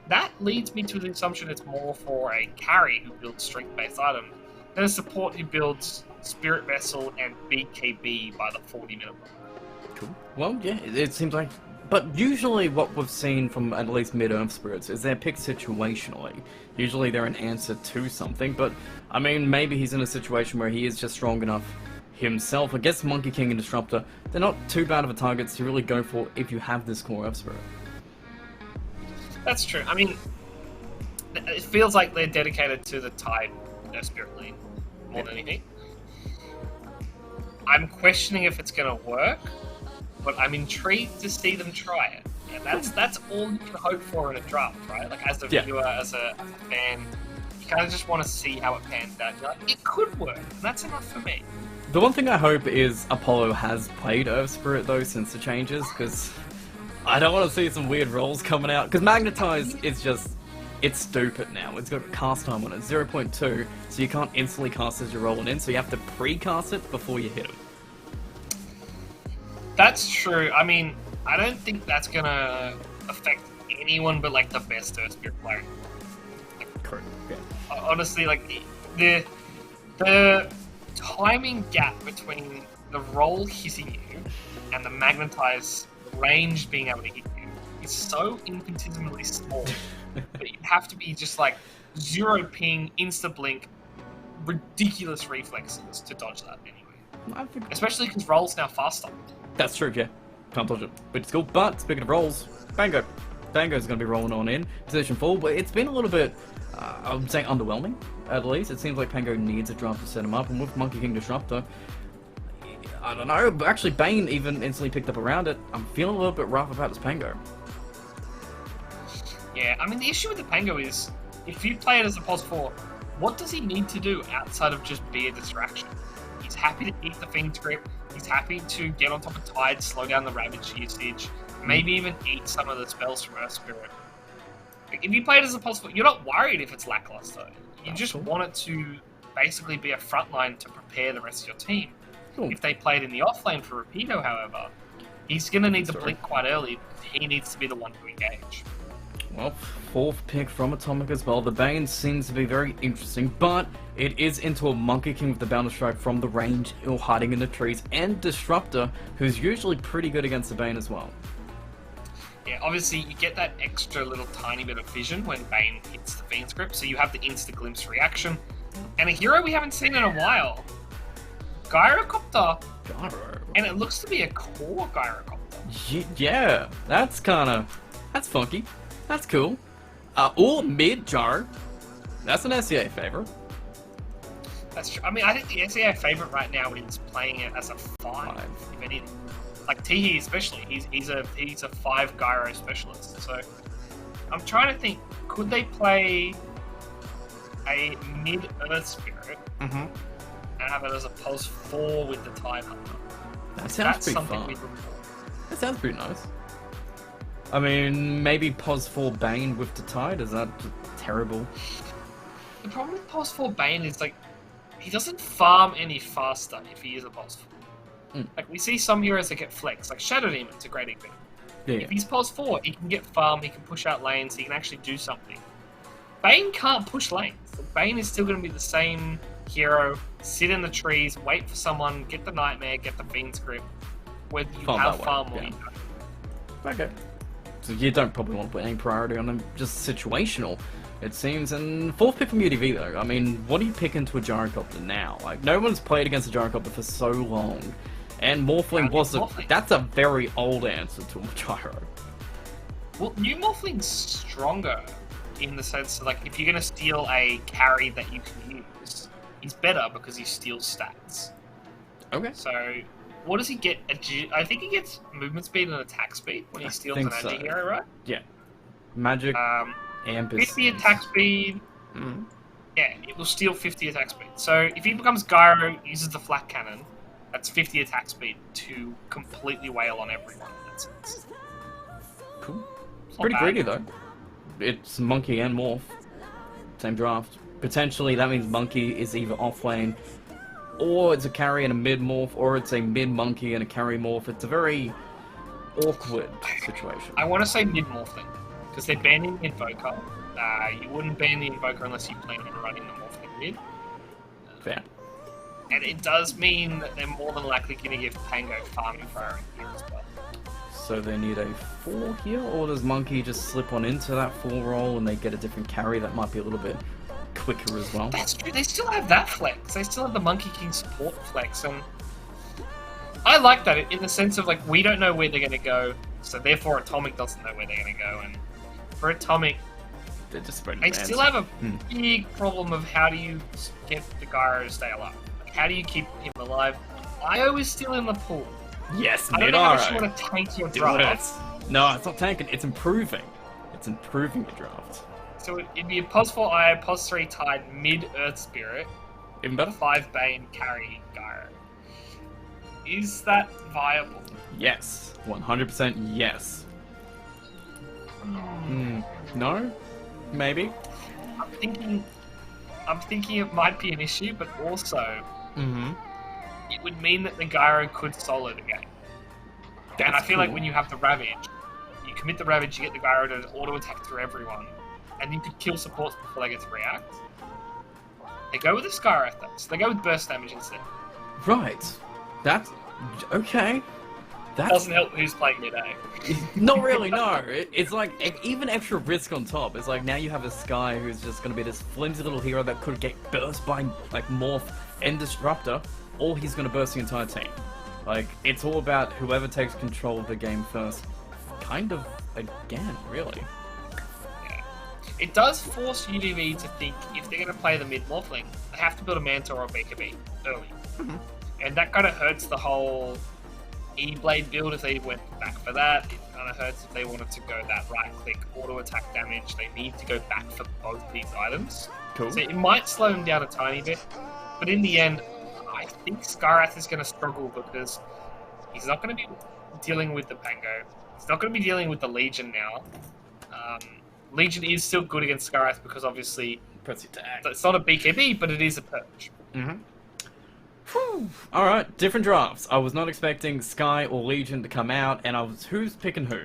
That leads me to the assumption it's more for a carry who builds strength-based items than a support who builds Spirit Vessel and BKB by the 40-minute mark. Cool. Well, yeah, it seems like... But usually what we've seen from at least mid-Earth Spirits is they're picked situationally. Usually they're an answer to something, but, I mean, maybe he's in a situation where he is just strong enough himself. I guess Monkey King and Disruptor, they're not too bad of a targets to really go for if you have this core Earth Spirit. That's true. I mean, it feels like they're dedicated to the Tide Earth Spirit lane more than anything. I'm questioning if it's going to work, but I'm intrigued to see them try it. And that's all you can hope for in a draft, right? Like, as a viewer, as a fan, you kind of just want to see how it pans out. You're like, it could work, and that's enough for me. The one thing I hope is Apollo has played Earth Spirit, though, since the changes, because I don't want to see some weird rolls coming out. Because Magnetize is just... It's stupid now. It's got cast time on it, 0.2, so you can't instantly cast as you're rolling in, so you have to pre-cast it before you hit him. That's true. I mean, I don't think that's gonna affect anyone but, like, the best Earth Spirit player. Correct. Yeah. Honestly, like, the timing gap between the roll hitting you and the Magnetize range being able to hit you is so infinitesimally small that you have to be just, like, 0 ping, insta-blink, ridiculous reflexes to dodge that anyway. Especially because roll's now faster. That's true, yeah. Can't dodge it. But it's cool. But, speaking of rolls, Bango. Bango's going to be rolling on in. Position 4, but it's been a little bit, I'm saying underwhelming, at least. It seems like Pango needs a draft to set him up, and with Monkey King Disruptor, I don't know, but actually Bane even instantly picked up around it. I'm feeling a little bit rough about this Pango. Yeah, I mean, the issue with the Pango is, if you play it as a pos 4, what does he need to do outside of just be a distraction? He's happy to eat the Fiend's Grip, he's happy to get on top of Tide, slow down the Ravage usage, maybe even eat some of the spells from Earth Spirit. Like, if you play it as a pos 4, you're not worried if it's lackluster. You just want it to basically be a frontline to prepare the rest of your team. If they play it in the offlane for Rapido, however, he's going to need to blink quite early. He needs to be the one to engage. Well, 4th pick from Atomic as well. The Bane seems to be very interesting, but it is into a Monkey King with the Boundless Strike from the range, or hiding in the trees, and Disruptor, who's usually pretty good against the Bane as well. Yeah, obviously you get that extra little tiny bit of vision when Bane hits the Fiend's Grip, so you have the insta-glimpse reaction. And a hero we haven't seen in a while, Gyrocopter. Gyro. And it looks to be a core Gyrocopter. Yeah, that's funky. That's cool. Or mid Gyro. That's an SEA favorite. That's true. I mean, I think the SEA favorite right now is playing it as a 5, if anything. Like Teehee especially, he's a 5 Gyro specialist. So I'm trying to think, could they play a mid Earth Spirit and have it as a pos 4 with the Tide Hunter? That sounds pretty fun. That sounds pretty nice. I mean, maybe pos 4 Bane with the Tide, is that terrible? The problem with pos 4 Bane is, like, he doesn't farm any faster if he is a pos 4. Like, we see some heroes that get flex, like Shadow Demon's a great example. Yeah. If he's pos 4, he can get farm, he can push out lanes, he can actually do something. Bane can't push lanes. Like, Bane is still going to be the same hero, sit in the trees, wait for someone, get the Nightmare, get the Fiend's Grip, whether you have farm or you don't. Okay. So you don't probably want to put any priority on them, just situational, it seems. And 4th pick from UDV though, I mean, what do you pick into a Gyrocopter now? Like, no one's played against a Gyrocopter for so long. And Morphling that's a very old answer to a Gyro. Well, new Morphling's stronger in the sense that, like, if you're going to steal a carry that you can use, he's better because he steals stats. Okay. So, what does he get? I think he gets movement speed and attack speed when he steals an anti-hero, right? Yeah. Magic, Amp is... 50 attack speed. Yeah, it will steal 50 attack speed. So, if he becomes Gyro, uses the Flak Cannon, that's 50 attack speed to completely wail on everyone in that sense. Cool. It's pretty greedy though. It's Monkey and Morph. Same draft. Potentially that means Monkey is either offlane, or it's a carry and a mid morph, or it's a mid Monkey and a carry morph. It's a very awkward situation. I want to say mid Morphling, because they're banning the Invoker. You wouldn't ban the Invoker unless you plan on running the Morphling mid. Fair. And it does mean that they're more than likely going to give Pango farming priority here as well. So they need a 4 here, or does Monkey just slip on into that 4 role and they get a different carry that might be a little bit quicker as well? That's true, they still have that flex. They still have the Monkey King support flex, and I like that in the sense of, like, we don't know where they're going to go, so therefore Atomic doesn't know where they're going to go, and for Atomic, they're just spreading they still have a big problem of how do you get the Gyro to stay alive. How do you keep him alive? Io is still in the pool. Yes, I don't know how much you want to tank your draft. No, it's not tanking, it's improving. It's improving your draft. So it'd be a pos 4 Io, pos 3 Tide, mid Earth Spirit. Even better? 5 Bane, carry Gyro. Is that viable? Yes. 100% yes. No? Maybe? I'm thinking it might be an issue, but also it would mean that the Gyro could solo the game. And I feel like when you have the Ravage, you commit the Ravage, you get the Gyro to auto attack through everyone, and you could kill supports before they get to react. They go with the Skyrath though, so they go with burst damage instead. Right. That's okay. That doesn't help who's playing mid A. Not really, no. It's like even extra risk on top. It's like now you have a Sky who's just going to be this flimsy little hero that could get burst by like Morph and Disruptor, or he's going to burst the entire team. Like, it's all about whoever takes control of the game first. Kind of again, really. Yeah. It does force UDV to think if they're going to play the mid Morphling, they have to build a Mantor or BKB early. And that kind of hurts the whole E-Blade build if they went back for that. It kind of hurts if they wanted to go that right-click auto-attack damage. They need to go back for both these items. Cool. So it might slow them down a tiny bit. But in the end, I think Skywrath is going to struggle because he's not going to be dealing with the Pango. He's not going to be dealing with the Legion now. Legion is still good against Skywrath because obviously it's not a BKB, but it is a purge. Alright, different drafts. I was not expecting Sky or Legion to come out, and who's picking who?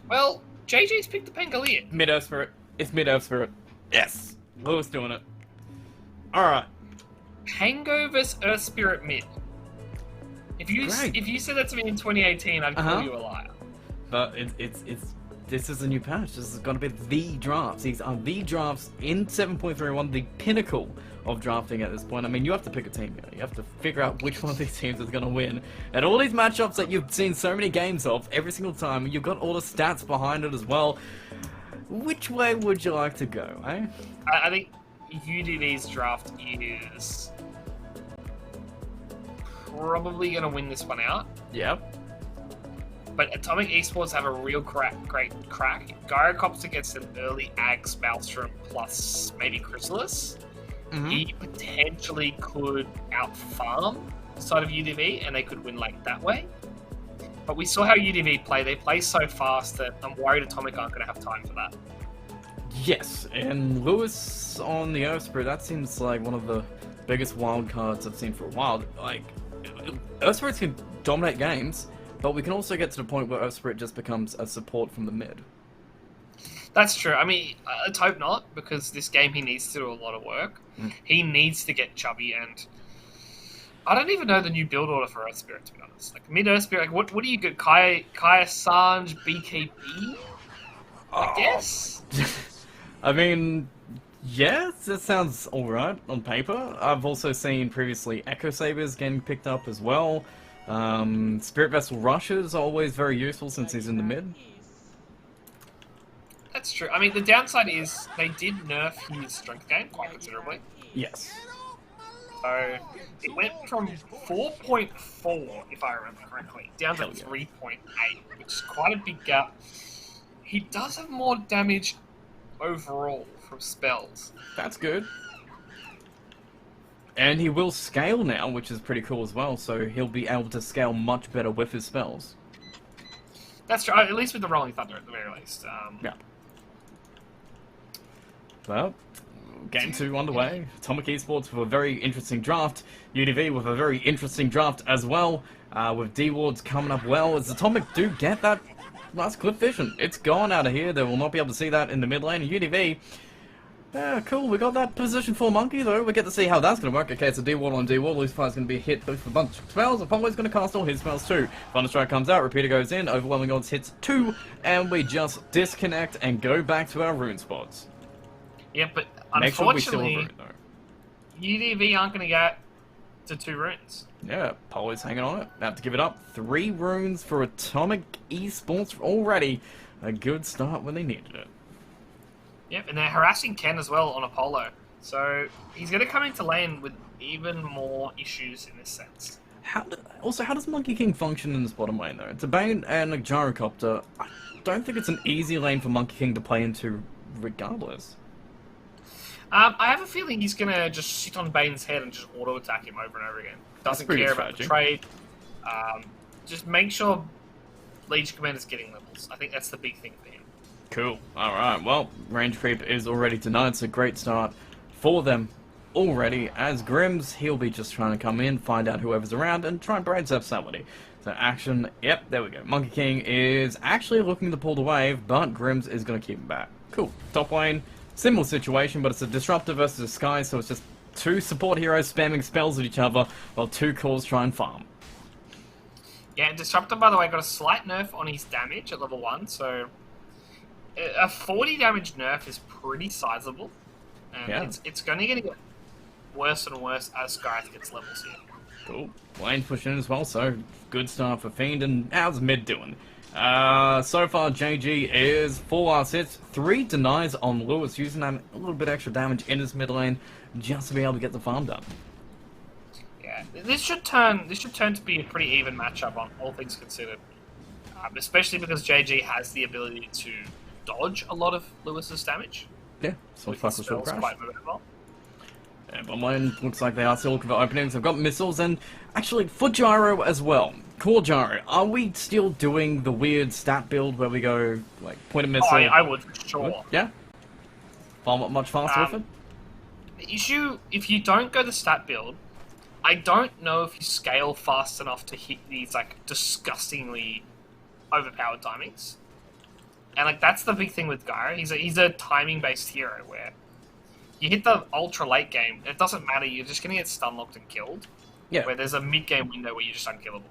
Well, JJ's picked the Pangolier. Mid-Earth Spirit. It's Mid-Earth Spirit. Yes! Lewis doing it. Alright. Pango vs Earth Spirit mid. If you said that to me in 2018, I'd call you a liar. But this is a new patch. This is going to be the drafts. These are the drafts in 7.31, the pinnacle of drafting at this point. I mean, you have to pick a team here. You have to figure out which one of these teams is going to win. And all these matchups that you've seen so many games of every single time, you've got all the stats behind it as well. Which way would you like to go, eh? I think UDV's draft is probably going to win this one out. Yep. But Atomic Esports have a real great crack. If Gyrocopter gets an early Ags, Maelstrom, plus maybe Chrysalis, he potentially could out-farm the side of UDV, and they could win like that way. But we saw how UDV play. They play so fast that I'm worried Atomic aren't going to have time for that. Yes, and Lewis on the Earth Spirit, that seems like one of the biggest wild cards I've seen for a while. Like, Earth Spirits can dominate games, but we can also get to the point where Earth Spirit just becomes a support from the mid. That's true. I mean, let's hope not, because this game he needs to do a lot of work. He needs to get chubby, and I don't even know the new build order for Earth Spirit, to be honest. Like, mid Earth Spirit, like, what do you get? Kaya Sanj, BKB? I guess? I mean, yes, that sounds alright on paper. I've also seen previously Echo Sabers getting picked up as well. Spirit Vessel Rushes are always very useful since he's in the mid. That's true. I mean, the downside is they did nerf his strength gain quite considerably. Yes. So it went from 4.4, if I remember correctly, down to 3.8, which is quite a big gap. He does have more damage overall from spells. That's good. And he will scale now, which is pretty cool as well, so he'll be able to scale much better with his spells. That's true, at least with the Rolling Thunder at the very least. Yeah. Well, Game 2 underway. Atomic Esports with a very interesting draft. UDV with a very interesting draft as well. With D-Wards coming up well. As Atomic do get that last clip vision. It's gone out of here. They will not be able to see that in the mid lane. UDV. Yeah, cool. We got that position for Monkey, though. We get to see how that's going to work. Okay, so D-Ward on D-Ward. Lucifer's going to be hit with a bunch of spells. Apollo's going to cast all his spells, too. Thunderstrike comes out. Repeater goes in. Overwhelming Odds hits 2. And we just disconnect and go back to our rune spots. Yeah, but Make sure we still unfortunately, have rune, though. UDV aren't going to get to 2 runes. Yeah, Apollo's hanging on it. Have to give it up. 3 runes for Atomic Esports already. A good start when they needed it. Yep, and they're harassing Ken as well on Apollo. So he's going to come into lane with even more issues in this sense. How does Monkey King function in this bottom lane, though? It's a Bane and a Gyrocopter. I don't think it's an easy lane for Monkey King to play into regardless. I have a feeling he's going to just sit on Bane's head and just auto-attack him over and over again. Doesn't care about the trade. Just make sure Legion Commander's getting levels. I think that's the big thing for him. Cool. Alright, well, range creep is already denied. It's a great start for them already. As Grims, he'll be just trying to come in, find out whoever's around, and try and brainzap somebody. So action, yep, there we go. Monkey King is actually looking to pull the wave, but Grims is going to keep him back. Cool. Top lane, similar situation, but it's a Disruptor versus a Sky, so it's just 2 support heroes spamming spells at each other, while 2 cores try and farm. Yeah, Disruptor, by the way, got a slight nerf on his damage at level 1, so a 40 damage nerf is pretty sizable, and yeah. it's going to get worse and worse as Skyrath gets levels here. Cool. Lane pushing in as well, so good start for Fiend, and how's mid doing? So far JG is 4 last hits, 3 denies on Lewis, using a little bit extra damage in his mid lane just to be able to get the farm done. Yeah, this should turn to be a pretty even matchup on all things considered, especially because JG has the ability to dodge a lot of Lewis's damage. Yeah, so With far his for short spells crash. quite mobile. Yeah, but mine looks like they are still looking for openings. I've got missiles and actually foot gyro as well. Core gyro. Are we still doing the weird stat build where we go like point a missile? Oh, I would for sure. Yeah. Far much faster with it. The issue, if you don't go the stat build, I don't know if you scale fast enough to hit these like disgustingly overpowered timings. And like that's the big thing with Gyro. He's a timing based hero where you hit the ultra late game, it doesn't matter, you're just gonna get stun locked and killed. Yeah. Where there's a mid game window where you're just unkillable.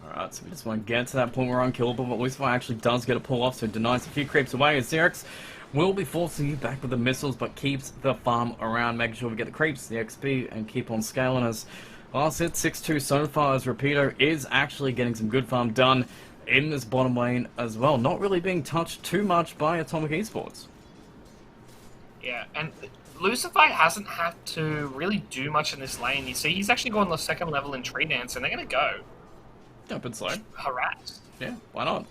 Alright, so we just want to get to that point where we're unkillable, but Lucifer actually does get a pull off, so it denies a few creeps away as Xerix will be forcing you back with the missiles, but keeps the farm around, making sure we get the creeps, the XP, and keep on scaling as last hit 6-2 so far as Rapido is actually getting some good farm done in this bottom lane as well, not really being touched too much by Atomic Esports. Yeah, and Lucifer hasn't had to really do much in this lane. You see, he's actually gone the second level in Tree Dance, and they're going to go. Yeah, but slow. Harassed. Yeah, why not?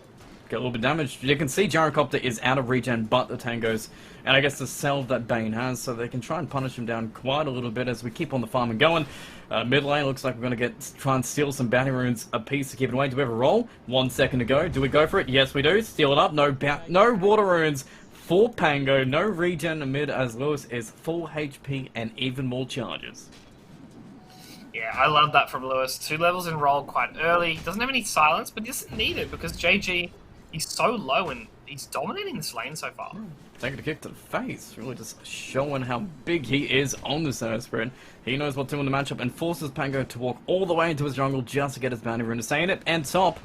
Get a little bit damaged. You can see Gyrocopter is out of regen, but the Tangos, and I guess the self that Bane has, so they can try and punish him down quite a little bit as we keep on the farming going. Mid lane looks like we're going to try and steal some bounty runes a piece to keep it away. Do we have a roll? 1 second to go. Do we go for it? Yes, we do. Steal it up. No water runes for Pango. No regen in mid as Lewis is full HP and even more charges. Yeah, I love that from Lewis. 2 levels in roll quite early. He doesn't have any silence, but he doesn't need it because JG, he's so low and he's dominating this lane so far. Taking a kick to the face, really just showing how big he is on this sprint. He knows what to do in the matchup and forces Pango to walk all the way into his jungle just to get his bounty rune to stay in it. And top,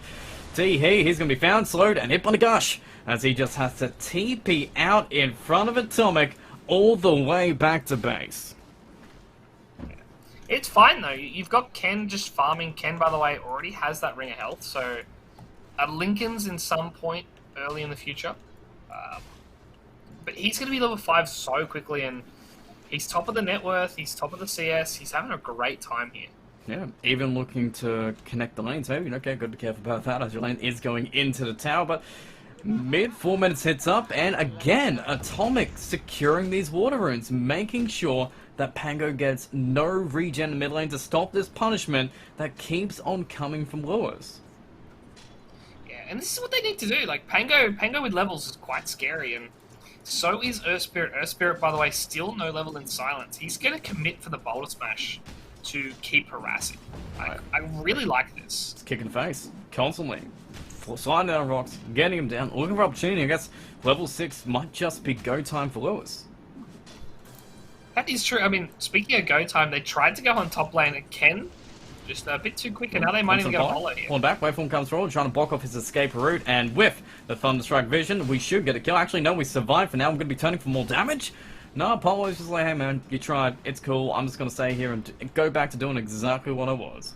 he's going to be found, slowed, and hit by the gush as he just has to TP out in front of Atomic all the way back to base. It's fine though. You've got Ken just farming. Ken, by the way, already has that ring of health, so Lincoln's in some point early in the future. But he's going to be level 5 so quickly, and he's top of the net worth, he's top of the CS, he's having a great time here. Yeah, even looking to connect the lanes, maybe. Okay, good to be careful about that as your lane is going into the tower, but mid 4 minutes hits up, and again, Atomic securing these water runes, making sure that Pango gets no regen in mid lane to stop this punishment that keeps on coming from Lewis. Yeah, and this is what they need to do. Like, Pango with levels is quite scary, and so is Earth Spirit. Earth Spirit, by the way, still no level in silence. He's going to commit for the Boulder Smash to keep harassing. I really like this. It's kick in the face, constantly. Sliding down rocks, getting him down, looking for opportunity. I guess level 6 might just be go time for Lewis. That is true. I mean, speaking of go time, they tried to go on top lane and Ken just a bit too quick, and now they might even get a follow here. Pulling back, Waveform comes forward, trying to block off his escape route, and with the Thunderstrike vision, we should get a kill. Actually, no, we survived for now. I'm going to be turning for more damage. No, Apollo's just like, hey man, you tried, it's cool, I'm just going to stay here and go back to doing exactly what I was.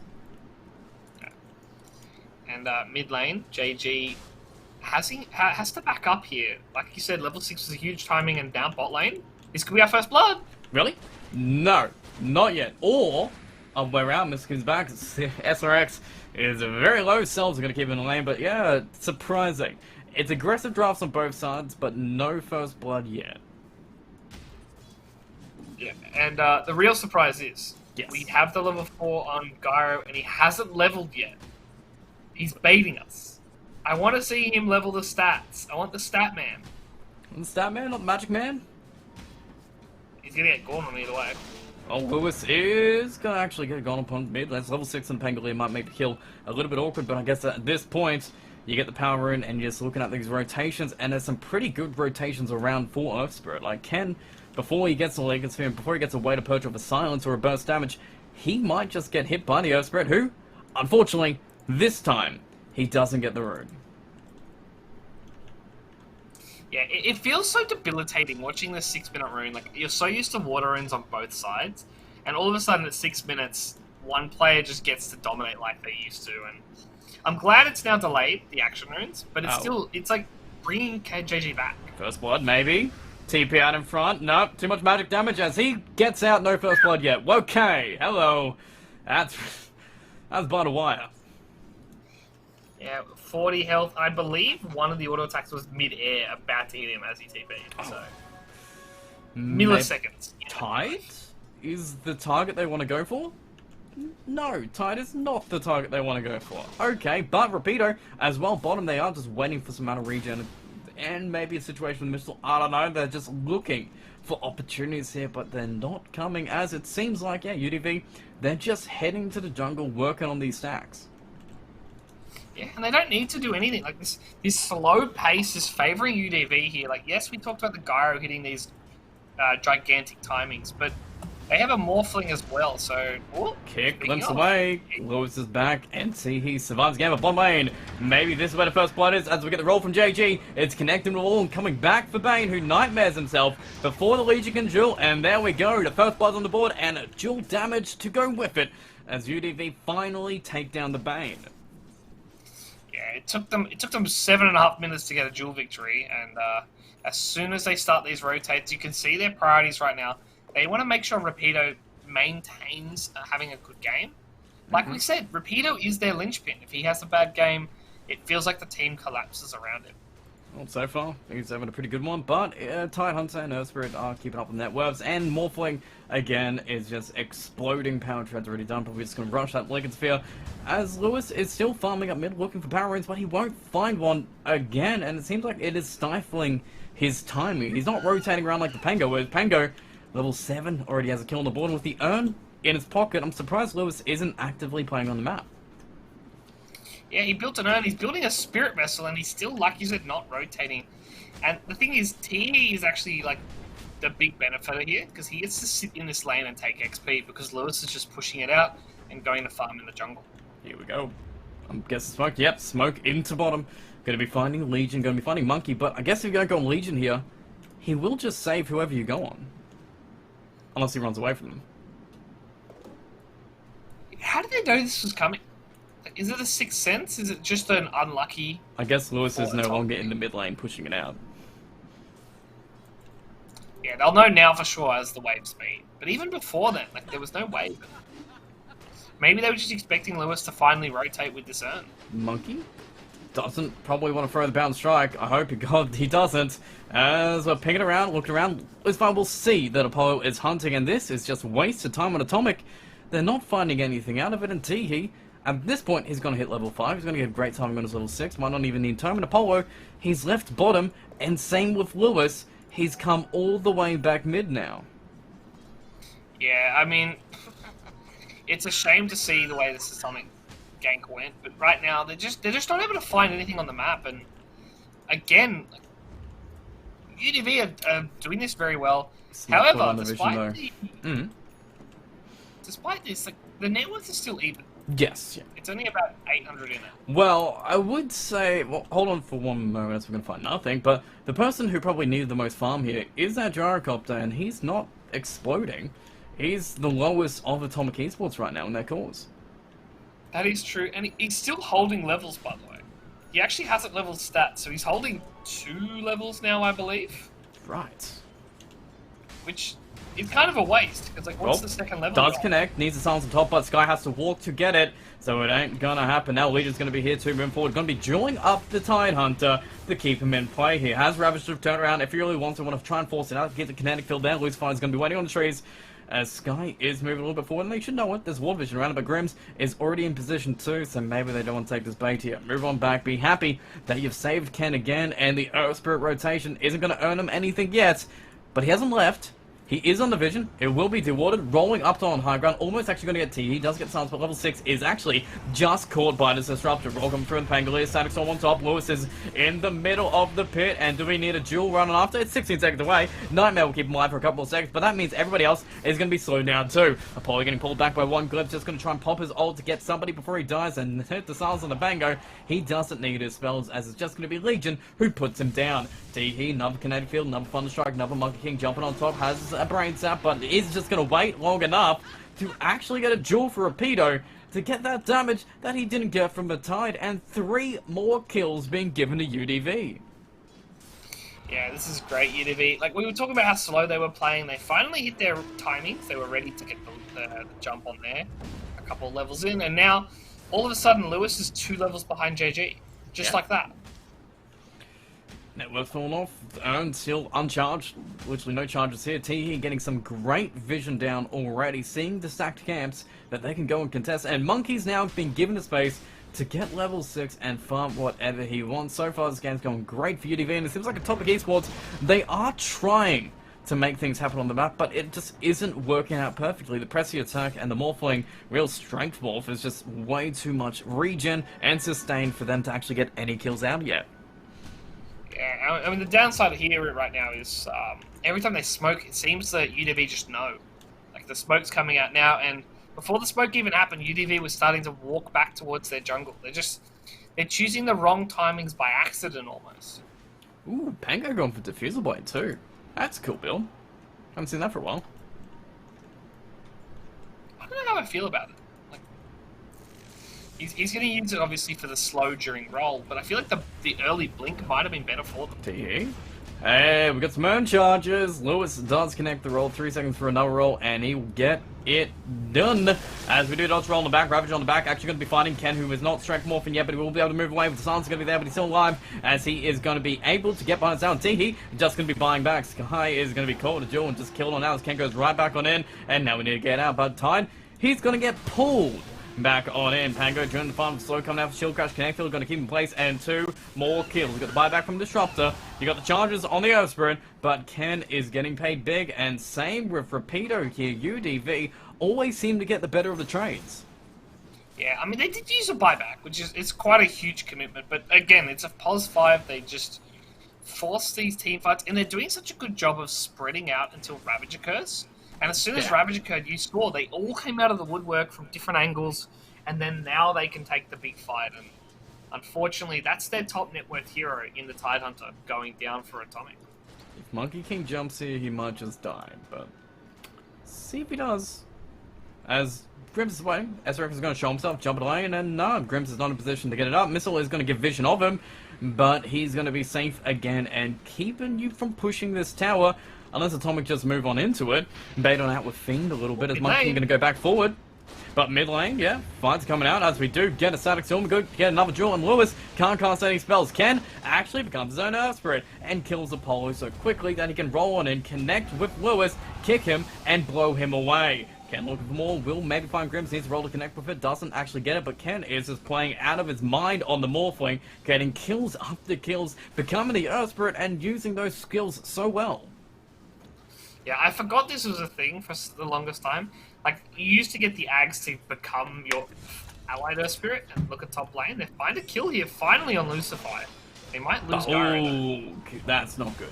And mid lane, JG has to back up here. Like you said, level 6 was a huge timing, and down bot lane, this could be our first blood. Really? No, not yet. Or, other way around, Mr. comes back, SRX is very low, Selves are going to keep in the lane, but yeah, surprising. It's aggressive drafts on both sides, but no first blood yet. Yeah, and the real surprise is, yes, we have the level 4 on Gyro, and he hasn't leveled yet. He's baiting us. I want to see him level the stats. I want the stat man. The stat man, not the magic man? He's going to get gone on either way. Oh, Lewis is going to actually get gone upon mid. That's level 6 and Pangolier might make the kill a little bit awkward, but I guess at this point, you get the power rune and you're just looking at these rotations, and there's some pretty good rotations around for Earth Spirit. Like Ken, before he gets the Legion Sphere, before he gets a way to perch off a silence or a burst damage, he might just get hit by the Earth Spirit, who, unfortunately, this time, he doesn't get the rune. Yeah, it feels so debilitating watching this 6-minute rune. Like, you're so used to water runes on both sides, and all of a sudden at 6 minutes, one player just gets to dominate like they used to. And I'm glad it's now delayed, the action runes, but it's still, it's like bringing KJG back. First blood, maybe. TP out in front. Nope, too much magic damage as he gets out. No first blood yet. Okay, hello. That's by the wire. Yeah, 40 health. I believe one of the auto attacks was mid-air, about to hit him as he TP'd. So milliseconds. Tide is the target they want to go for? No, Tide is not the target they want to go for. Okay, but Rapido as well, bottom, they are just waiting for some amount of regen and maybe a situation with Missile. I don't know, they're just looking for opportunities here, but they're not coming, as it seems like, yeah, UDV, they're just heading to the jungle working on these stacks. Yeah, and they don't need to do anything. Like, this slow pace is favoring UDV here. Like, yes, we talked about the Gyro hitting these gigantic timings, but they have a Morphling as well, so... Ooh, kick glimpse away, Lewis is back, and see he survives the game of bottom lane. Maybe this is where the first blood is, as we get the roll from JG. It's connecting with all and coming back for Bane, who nightmares himself before the Legion can duel, and there we go, the first blood's on the board, and a duel damage to go with it, as UDV finally take down the Bane. Yeah, it took them 7.5 minutes to get a duel victory, and as soon as they start these rotates, you can see their priorities right now. They want to make sure Rapido maintains having a good game. Like we said, Rapido is their linchpin. If he has a bad game, it feels like the team collapses around him. Well, so far, he's having a pretty good one, but Tidehunter and Earthspirit are keeping up on net worths, and Morphling, again, is just exploding. Power Tread's already done, probably just going to rush that Lincoln Sphere, as Lewis is still farming up mid, looking for power runes, but he won't find one again, and it seems like it is stifling his timing. He's not rotating around like the Pango, whereas Pango, level 7, already has a kill on the board, and with the urn in his pocket, I'm surprised Lewis isn't actively playing on the map. Yeah, he built an urn, he's building a spirit vessel, and he's still, like you said, not rotating. And the thing is, TE is actually, like, the big benefit here, because he gets to sit in this lane and take XP, because Lewis is just pushing it out and going to farm in the jungle. Here we go. I'm guessing Smoke, yep, Smoke into bottom. Going to be finding Legion, going to be finding Monkey, but I guess if you're going to go on Legion here, he will just save whoever you go on. Unless he runs away from them. How did they know this was coming? Like, is it a sixth sense? Is it just an unlucky... I guess Lewis is no longer in the mid lane pushing it out. Yeah, they'll know now for sure as the wave speed. But even before then, like, there was no wave. Maybe they were just expecting Lewis to finally rotate with this urn. Monkey doesn't probably want to throw the bound strike. I hope to God he doesn't. As we're pinging around, looking around, this time we'll see that Apollo is hunting, and this is just wasted time on Atomic. They're not finding anything out of it, and Teehee, at this point, he's going to hit level 5. He's going to get great timing on his level 6. Might not even need time. And Apollo, he's left bottom, and same with Lewis. He's come all the way back mid now. Yeah, I mean, it's a shame to see the way this Atomic gank went, but right now they're just not able to find anything on the map. And again, UDV are doing this very well. However, despite this, like, the net worth is still even. Yes. Yeah. It's only about 800 in it. Well, I would say... Well, hold on for one moment as we're going to find nothing, but the person who probably needed the most farm here is that Gyrocopter, and he's not exploding. He's the lowest of Atomic Esports right now in their cause. That is true, and he's still holding levels, by the way. He actually hasn't leveled stats, so he's holding 2 levels now, I believe. Right. Which is kind of a waste, because, like, what's the second level? Does connect, needs the silence on top, but Sky has to walk to get it, so it ain't gonna happen. Now Legion's gonna be here too, moving forward. Gonna be dueling up the Tidehunter to keep him in play here. Has Ravage to turn around if he really wants to, want to try and force it out, get the kinetic field there. Lucifer's gonna be waiting on the trees. As Sky is moving a little bit forward, and they should know it. There's Ward Vision around it, but Grims is already in position too, so maybe they don't want to take this bait here. Move on back, be happy that you've saved Ken again, and the Earth Spirit rotation isn't going to earn him anything yet, but he hasn't left. He is on the vision. It will be dewarded, rolling up to on high ground, almost actually going to get T. He does get silenced, but level 6 is actually just caught by this disruptor. Roll coming through the Pangolier, Static Storm on top. Lewis is in the middle of the pit, and do we need a duel running after? It's 16 seconds away. Nightmare will keep him alive for a couple of seconds, but that means everybody else is going to be slowed down too. Apollo getting pulled back by one Glimpse, just going to try and pop his ult to get somebody before he dies and hit the silence on the Bango. He doesn't need his spells, as it's just going to be Legion who puts him down. Teehee, another kinetic field, another Thunderstrike, another Monkey King jumping on top, has a brain sap, but is just going to wait long enough to actually get a duel for Rapido to get that damage that he didn't get from the Tide, and 3 more kills being given to UDV. Yeah, this is great, UDV. Like, we were talking about how slow they were playing. They finally hit their timings. They were ready to get the jump on there. a couple of levels in, and now all of a sudden Lewis is 2 levels behind JG, just like that. Network falling off, Earn still uncharged, literally no charges here. Teehee getting some great vision down already, seeing the stacked camps that they can go and contest, and Monkey's now been given the space to get level 6 and farm whatever he wants. So far this game's going great for UDV, and it seems like a Topic Esports, they are trying to make things happen on the map, but it just isn't working out perfectly. The pressy attack and the Morphling real strength morph is just way too much regen and sustain for them to actually get any kills out yet. Yeah, I mean, the downside here right now is every time they smoke, it seems that UDV just know. Like, the smoke's coming out now, and before the smoke even happened, UDV was starting to walk back towards their jungle. They're choosing the wrong timings by accident, almost. Ooh, Pango going for Diffusal Blade too. That's a cool build. Haven't seen that for a while. I don't know how I feel about it. Like, he's going to use it, obviously, for the slow during roll, but I feel like the early blink might have been better for them. Teehee. Hey, we got some Earn charges. Lewis does connect the roll, 3 seconds for another roll, and he will get it done. As we do dodge roll on the back, Ravage on the back, actually going to be fighting Ken, who is not strength morphing yet, but he will be able to move away with the silence going to be there, but he's still alive, as he is going to be able to get behind sound. Teehee just going to be buying back. Sky is going to be caught a duel and just killed on out as Ken goes right back on in, and now we need to get out, but Tide, he's going to get pulled back on in. Pango during the final slow coming out for Shield Crash. Connectfield going to keep in place, and 2 more kills. We've got the buyback from Disruptor. You got the charges on the Earth Spirit, but Ken is getting paid big, and same with Rapido here. UDV always seem to get the better of the trades. Yeah, I mean, they did use a buyback, which is it's quite a huge commitment, but again, it's a +5. They just force these team fights, and they're doing such a good job of spreading out until Ravage occurs. And as soon as Ravage occurred, you saw they all came out of the woodwork from different angles, and then now they can take the big fight. And unfortunately, that's their top net worth hero in the Tidehunter, going down for Atomic. If Monkey King jumps here, he might just die, but see if he does. As Grims is waiting, SRF is going to show himself, jump it away, and then no, Grims is not in position to get it up. Missile is going to give vision of him, but he's going to be safe again and keeping you from pushing this tower. Unless Atomic just move on into it. Bait on out with Fiend a little bit as Monkey going to go back forward. But mid lane, yeah, fights coming out as we do get a static storm. We go get another duel, and Lewis can't cast any spells. Ken actually becomes his own Earth Spirit and kills Apollo so quickly that he can roll on in, connect with Lewis, kick him, and blow him away. Ken looking for more, will maybe find Grims, needs to roll to connect with it, doesn't actually get it, but Ken is just playing out of his mind on the Morphling, getting kills after kills, becoming the Earth Spirit, and using those skills so well. Yeah, I forgot this was a thing for the longest time. Like, you used to get the Ags to become your allied Earth Spirit and look at top lane. They find a kill here, finally, on Lucify. They might lose Gyro. That's not good.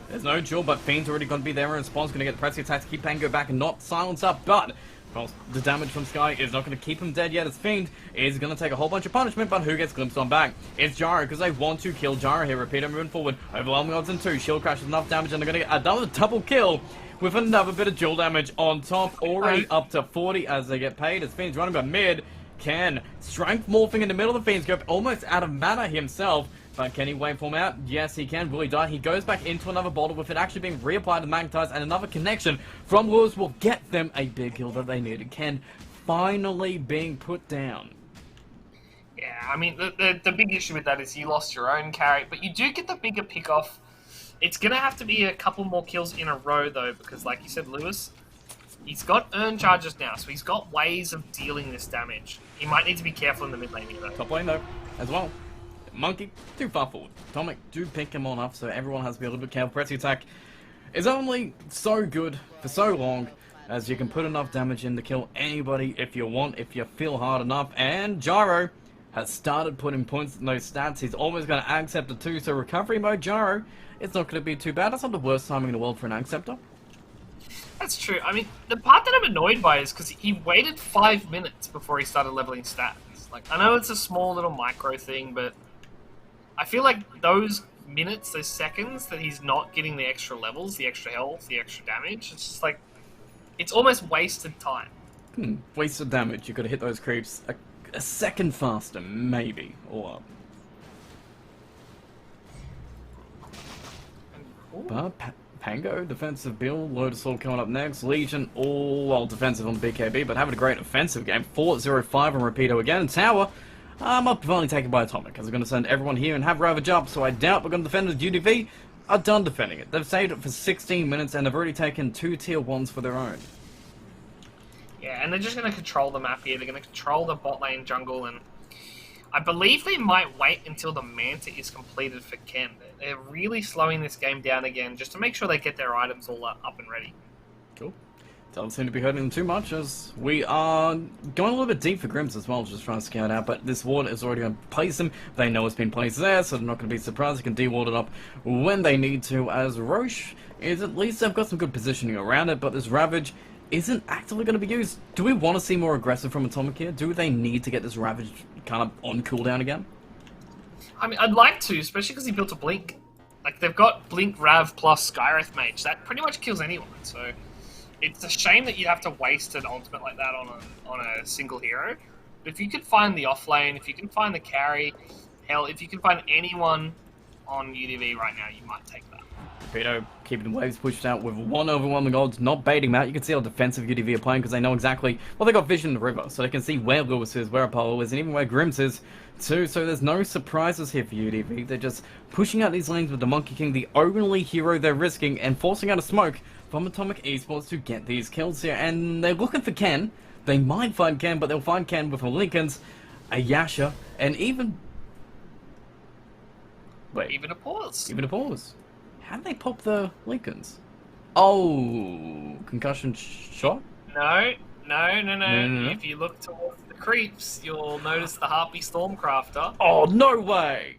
There's no duel, but Fiend's already going to be there in response, going to get the pressing attack to keep Pango back and not silence up, but well, the damage from Sky is not going to keep him dead yet, as Fiend is going to take a whole bunch of punishment, but who gets glimpsed on back? It's Gyro, because they want to kill Gyro here. Repeater moving forward, overwhelming odds in 2, Shield Crash is enough damage, and they're going to get another double kill with another bit of dual damage on top, already up to 40 as they get paid, as Fiend's running by mid. Ken, strength morphing in the middle of the Fiend's scope, almost out of mana himself, but can he waveform out? Yes, he can. Will he die? He goes back into another bottle with it actually being reapplied to Magnetize, and another connection from Lewis will get them a big kill that they needed. Ken finally being put down. Yeah, I mean, the big issue with that is you lost your own carry, but you do get the bigger pick-off. It's going to have to be a couple more kills in a row, though, because like you said, Lewis, he's got earn charges now, so he's got ways of dealing this damage. He might need to be careful in the mid lane here, though. Top lane, though, as well. Monkey, too far forward. Atomic, do pick him on up, so everyone has to be a little bit careful. Pressing attack is only so good for so long, as you can put enough damage in to kill anybody if you want, if you feel hard enough. And Gyro has started putting points in those stats. He's almost going to accept it too, so recovery mode Gyro, it's not going to be too bad. That's not the worst timing in the world for an acceptor. That's true. I mean, the part that I'm annoyed by is because he waited 5 minutes before he started leveling stats. Like, I know it's a small little micro thing, but I feel like those minutes, those seconds that he's not getting the extra levels, the extra health, the extra damage, it's just like, it's almost wasted time. Wasted damage. You got to hit those creeps a second faster, maybe, or but Pango, defensive build. Load Assault coming up next. Legion, all well defensive on the BKB, but having a great offensive game. 4-0-5 on Rapido again. Tower, up finally taken by Atomic, as we're going to send everyone here and have Ravage up, so I doubt we're going to defend the UDV. Are done defending it. They've saved it for 16 minutes, and they've already taken 2 tier 1s for their own. Yeah, and they're just going to control the map here. They're going to control the bot lane jungle, and I believe they might wait until the Manta is completed for Ken. They're really slowing this game down again, just to make sure they get their items all up and ready. Cool. Doesn't seem to be hurting them too much, as we are going a little bit deep for Grims as well, just trying to scout out, but this ward is already going to place them. They know it's been placed there, so they're not going to be surprised. They can de-ward it up when they need to, as Roche is at least, they've got some good positioning around it, but this Ravage isn't actively going to be used. Do we want to see more aggressive from Atomic here? Do they need to get this Ravage kind of on cooldown again? I mean, I'd like to, especially because he built a Blink. Like, they've got Blink, Rav, plus Skywrath Mage. That pretty much kills anyone, so it's a shame that you have to waste an ultimate like that on a single hero. But if you could find the offlane, if you can find the carry, hell, if you can find anyone on UDV right now, you might take that. Rapido keeping the waves pushed out with 1 overwhelming odds, not baiting him out. You can see how defensive UDV are playing because they know exactly, well, they got vision in the river, so they can see where Lewis is, where Apollo is, and even where Grims is too. So there's no surprises here for UDV. They're just pushing out these lanes with the Monkey King, the only hero they're risking, and forcing out a smoke from Atomic Esports to get these kills here. And they're looking for Ken. They might find Ken, but they'll find Ken with a Lincolns, a Yasha, and even... Wait. Even a pause. Even a pause. How did they pop the Lincolns? Oh, concussion shot? No. If you look towards the creeps, you'll notice the Harpy Stormcrafter. Oh, no way!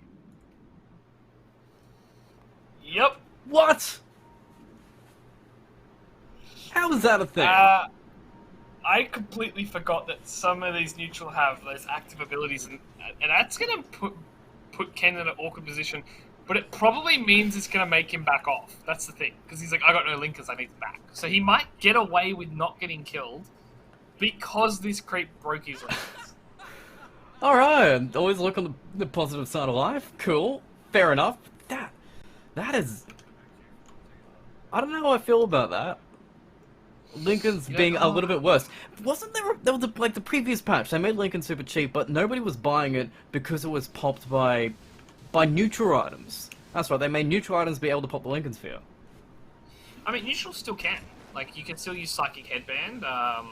Yep. What? How is that a thing? I completely forgot that some of these neutral have those active abilities, and that's going to put Ken in an awkward position. But it probably means it's going to make him back off. That's the thing. Because he's like, I got no linkers, I need to back. So he might get away with not getting killed because this creep broke his linkers. Alright, always look on the positive side of life. Cool. Fair enough. That is... I don't know how I feel about that. Lincoln's being a little bit worse. Wasn't there was like the previous patch, they made Lincoln super cheap, but nobody was buying it because it was popped by neutral items. That's right, they made neutral items be able to pop the Lincoln Sphere. I mean, neutral still can. Like, you can still use Psychic Headband. How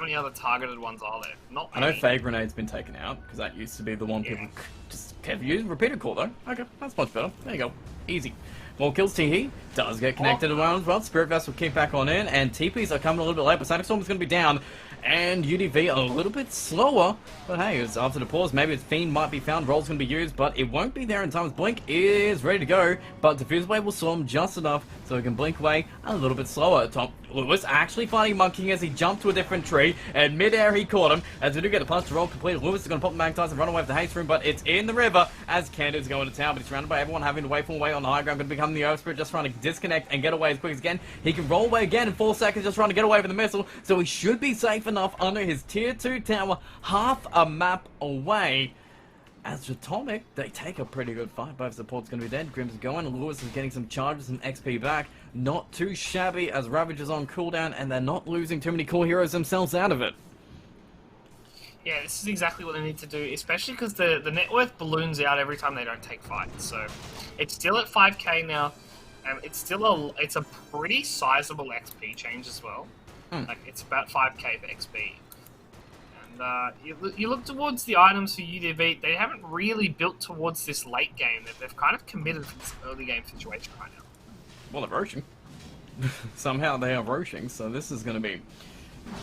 many other targeted ones are there? Not many. I know Fade Grenade's been taken out, because that used to be the one people just kept using. Repeated core though. Okay, that's much better. There you go. Easy. More kills, Teehee does get connected as well. Spirit Vessel kick back on in, and TPs are coming a little bit late, but Sonic Storm is going to be down. And UDV a little bit slower, but hey, it's after the pause. Maybe its Fiend might be found, Roll's going to be used, but it won't be there in time. Blink is ready to go, but Diffuse Wave will slow him just enough so he can blink away a little bit slower. Tom Lewis actually finding Monkey as he jumped to a different tree, and mid-air he caught him. As we do get the punch to roll completed, Lewis is going to pop the Magnetised and run away with the haste room, but it's in the river as Canda's going to town, but he's surrounded by everyone having to wait for away on the high ground. Going to become the Earth Spirit, just trying to disconnect and get away as quick as again. He can roll away again in 4 seconds, just trying to get away with the missile, so he should be safe enough under his Tier 2 tower, half a map away. As Atomic, they take a pretty good fight. Both supports going to be dead. Grim's going. Lewis is getting some charges and XP back. Not too shabby as Ravage is on cooldown, and they're not losing too many core heroes themselves out of it. Yeah, this is exactly what they need to do, especially because the net worth balloons out every time they don't take fights. So it's still at 5k now, and it's a pretty sizable XP change as well. Like, it's about 5k for XP. You look towards the items for UDV, they haven't really built towards this late game. They've kind of committed to this early game situation right now. Well, they're roaching. Somehow they are roaching, so this is going to be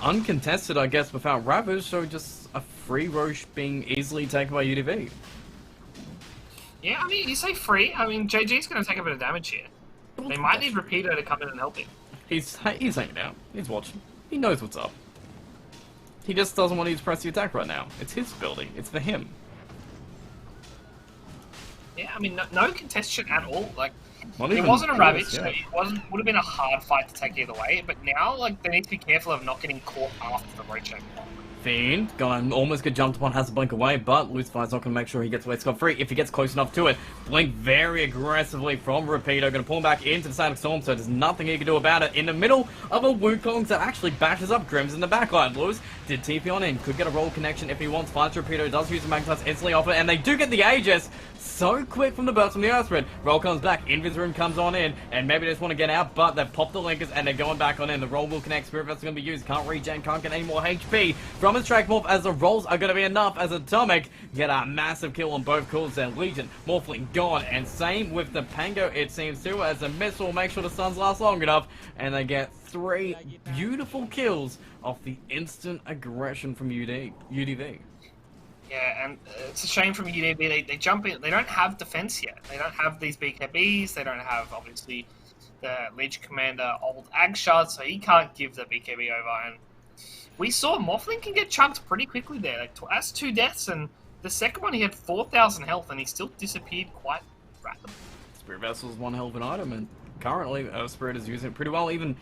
uncontested, I guess, without Ravage, so just a free roach being easily taken by UDV. Yeah, I mean, you say free, I mean, JG's going to take a bit of damage here. They might need Rapido to come in and help him. He's hanging out. He's watching. He knows what's up. He just doesn't want to use press the attack right now. It's his building. It's for him. Yeah, I mean, no contestation at all. Like, It wasn't a Ravage, so it would have been a hard fight to take either way. But now, like, they need to be careful of not getting caught after the roach. Fiend, gonna almost get jumped upon, has to blink away, but Lucifer's not gonna make sure he gets away scot-free. If he gets close enough to it, blink very aggressively from Rapido, gonna pull him back into the Static Storm, so there's nothing he can do about it. In the middle of a Wukong that actually bashes up Grims in the backline. Lewis did TP on in, could get a roll connection if he wants. Finds Rapido, does use the Magnetus instantly off it, and they do get the Aegis. So quick from the burst from the Earth Spread. Roll comes back, Invis Room comes on in, and maybe they just want to get out, but they've popped the linkers and they're going back on in. The roll will connect, Spirit Vessel is going to be used, can't regen, can't get any more HP from his track morph, as the rolls are going to be enough as Atomic get a massive kill on both calls there. Legion, Morphling gone, and same with the Pango it seems too, as the missile will make sure the stuns last long enough, and they get 3 beautiful kills off the instant aggression from UDV. Yeah, and it's a shame from UDV. They jump in. They don't have defense yet. They don't have these BKBs. They don't have, obviously, the Legion Commander old Ag Shard, so he can't give the BKB over. And we saw Morphling can get chunked pretty quickly there. Like, that's 2 deaths, and the second one he had 4,000 health, and he still disappeared quite rapidly. Spirit Vessel's one hell of an item, and currently Spirit is using it pretty well, even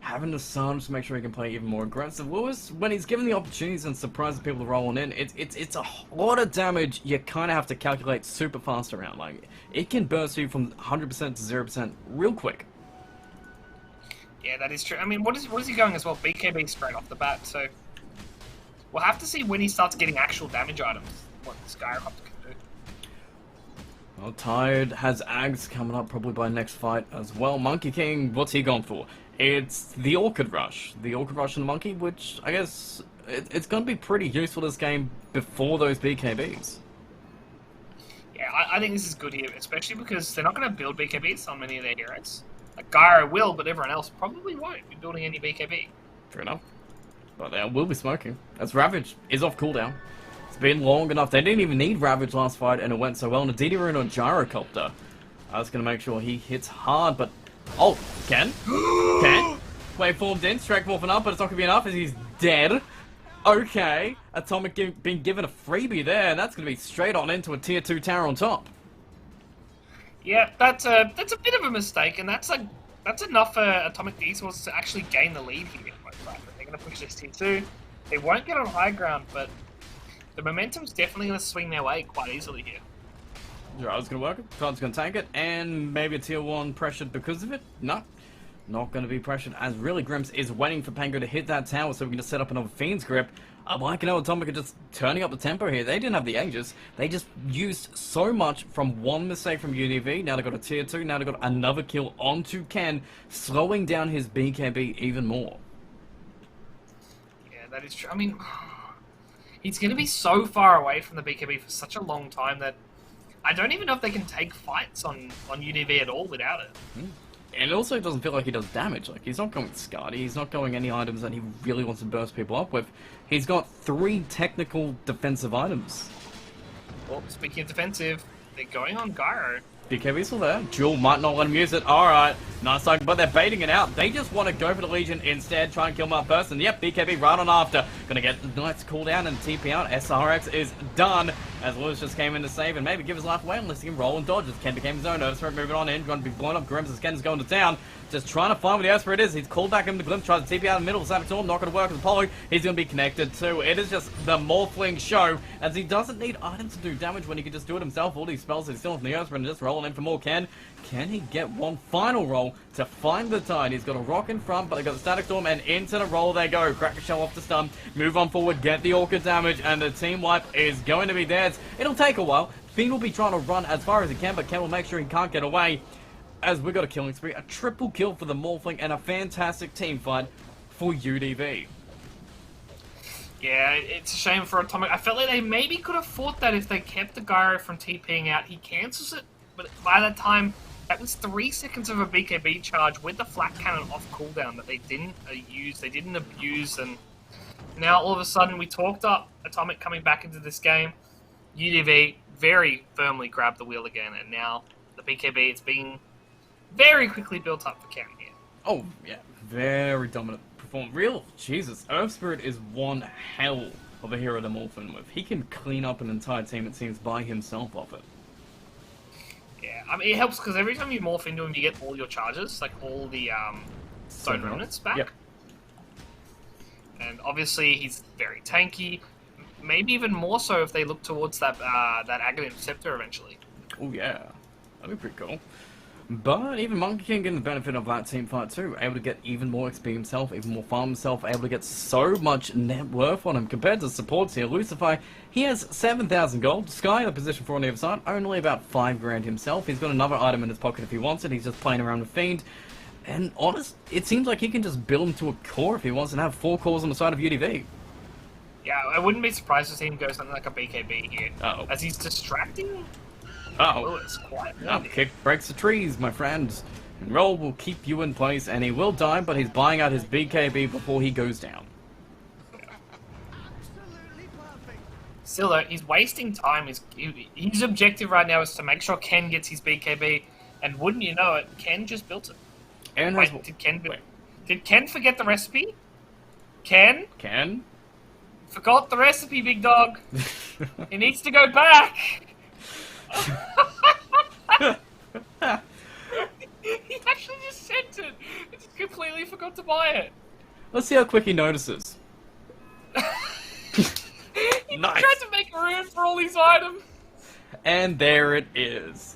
having the sun to make sure he can play even more aggressive. Lewis, when he's given the opportunities and surprises people to roll in, it's a lot of damage you kind of have to calculate super fast around. Like, it can burst you from 100% to 0% real quick. Yeah, that is true. I mean, what is he going as well? BKB straight off the bat, so we'll have to see when he starts getting actual damage items, what the Skyrocket can do. Well, Tired has Ags coming up probably by next fight as well. Monkey King, what's he gone for? It's the Orchid Rush. The Orchid Rush and the Monkey, which I guess it's going to be pretty useful this game before those BKBs. Yeah, I think this is good here, especially because they're not going to build BKBs on many of their heroes. Like, Gyro will, but everyone else probably won't be building any BKB. Fair enough. But they will be smoking. As Ravage is off cooldown. It's been long enough. They didn't even need Ravage last fight, and it went so well. And a DD Rune on Gyrocopter. I was going to make sure he hits hard, but... Oh, Ken? Ken? Waveformed in, Strike morphing up, but it's not going to be enough as he's dead. Okay. Atomic being given a freebie there, and that's going to be straight on into a tier 2 tower on top. Yeah, that's a bit of a mistake, and that's enough for Atomic Esports to actually gain the lead here. They're going to push this tier 2. They won't get on high ground, but the momentum's definitely going to swing their way quite easily here. Gyro's going to work it, Cloud's going to tank it, and maybe a tier 1 pressured because of it? No. Not going to be pressured, as really Grims is waiting for Pango to hit that tower so we can just set up another Fiend's Grip. I like how Atomic are just turning up the tempo here. They didn't have the Aegis. They just used so much from one mistake from UDV. Now they've got a tier 2. Now they've got another kill onto Ken, slowing down his BKB even more. Yeah, that is true. I mean, he's going to be so far away from the BKB for such a long time that I don't even know if they can take fights on UDV at all without it. And it also doesn't feel like he does damage. Like, he's not going Scardy, he's not going any items that he really wants to burst people up with. He's got 3 technical defensive items. Well, speaking of defensive, they're going on Gyro. BKB's still there. Jewel might not let him use it. Alright, nice cycle, but they're baiting it out. They just want to go for the Legion instead, try and kill him up first. And yep, BKB right on after. Gonna get the nice cooldown and TP out. SRX is done, as Lewis just came in to save and maybe give his life away unless he can roll and dodge. As Ken became his own Earthspirit, moving on in. Going to be blown up. Grims as Ken's going to town. Just trying to find where the Earthspirit is. He's called back in the Glimpse, tries to TP out in the middle of Savage Storm. Not going to work with Apollo. He's going to be connected too. It is just the Morphling show, as he doesn't need items to do damage when he can just do it himself. All these spells he's still in the Earthspirit and just rolling in for more Ken. Can he get one final roll to find the tide? He's got a rock in front, but they got the Static Storm, and into the roll they go. Crack a shell off the stun, move on forward, get the Orchid damage, and the team wipe is going to be theirs. It'll take a while. Fiend will be trying to run as far as he can, but Ken will make sure he can't get away. As we got a killing spree, a triple kill for the Morphling, and a fantastic team fight for UDV. Yeah, it's a shame for Atomic. I felt like they maybe could have fought that if they kept the Gyro from TPing out. He cancels it, but by that time, that was 3 seconds of a BKB charge with the flat cannon off cooldown that they didn't use, they didn't abuse, and now all of a sudden we talked up Atomic coming back into this game. UDV very firmly grabbed the wheel again, and now the BKB is being very quickly built up for Ken here. Oh, yeah, very dominant performance. Real, Jesus, Earthspirit is one hell of a hero to morph in with. He can clean up an entire team, it seems, by himself off it. Yeah, I mean, it helps because every time you morph into him, you get all your charges, like all the Stone Remnants back. Yep. And obviously, he's very tanky. Maybe even more so if they look towards that Aghanim Scepter eventually. Oh yeah, that'd be pretty cool. But even Monkey King getting the benefit of that team fight too, able to get even more XP himself, even more farm himself, able to get so much net worth on him compared to supports here. Lucifer, he has 7,000 gold. Sky in the position 4 on the other side, only about 5 grand himself. He's got another item in his pocket if he wants it. He's just playing around with Fiend. And honest, it seems like he can just build him to a core if he wants and have 4 cores on the side of UDV. Yeah, I wouldn't be surprised to see him go something like a BKB here. Uh-oh. As he's distracting Uh-oh. quite Kick breaks the trees, my friends. And Roll will keep you in place, and he will die, but he's buying out his BKB before he goes down. Still though, he's wasting time. His objective right now is to make sure Ken gets his BKB, and wouldn't you know it, Ken just built it. And Wait, did Ken forget the recipe? Ken? Ken? Forgot the recipe, big dog. He needs to go back. He actually just sent it. He just completely forgot to buy it. Let's see how quick he notices. He Nice. tried to make room for all these items. And there it is.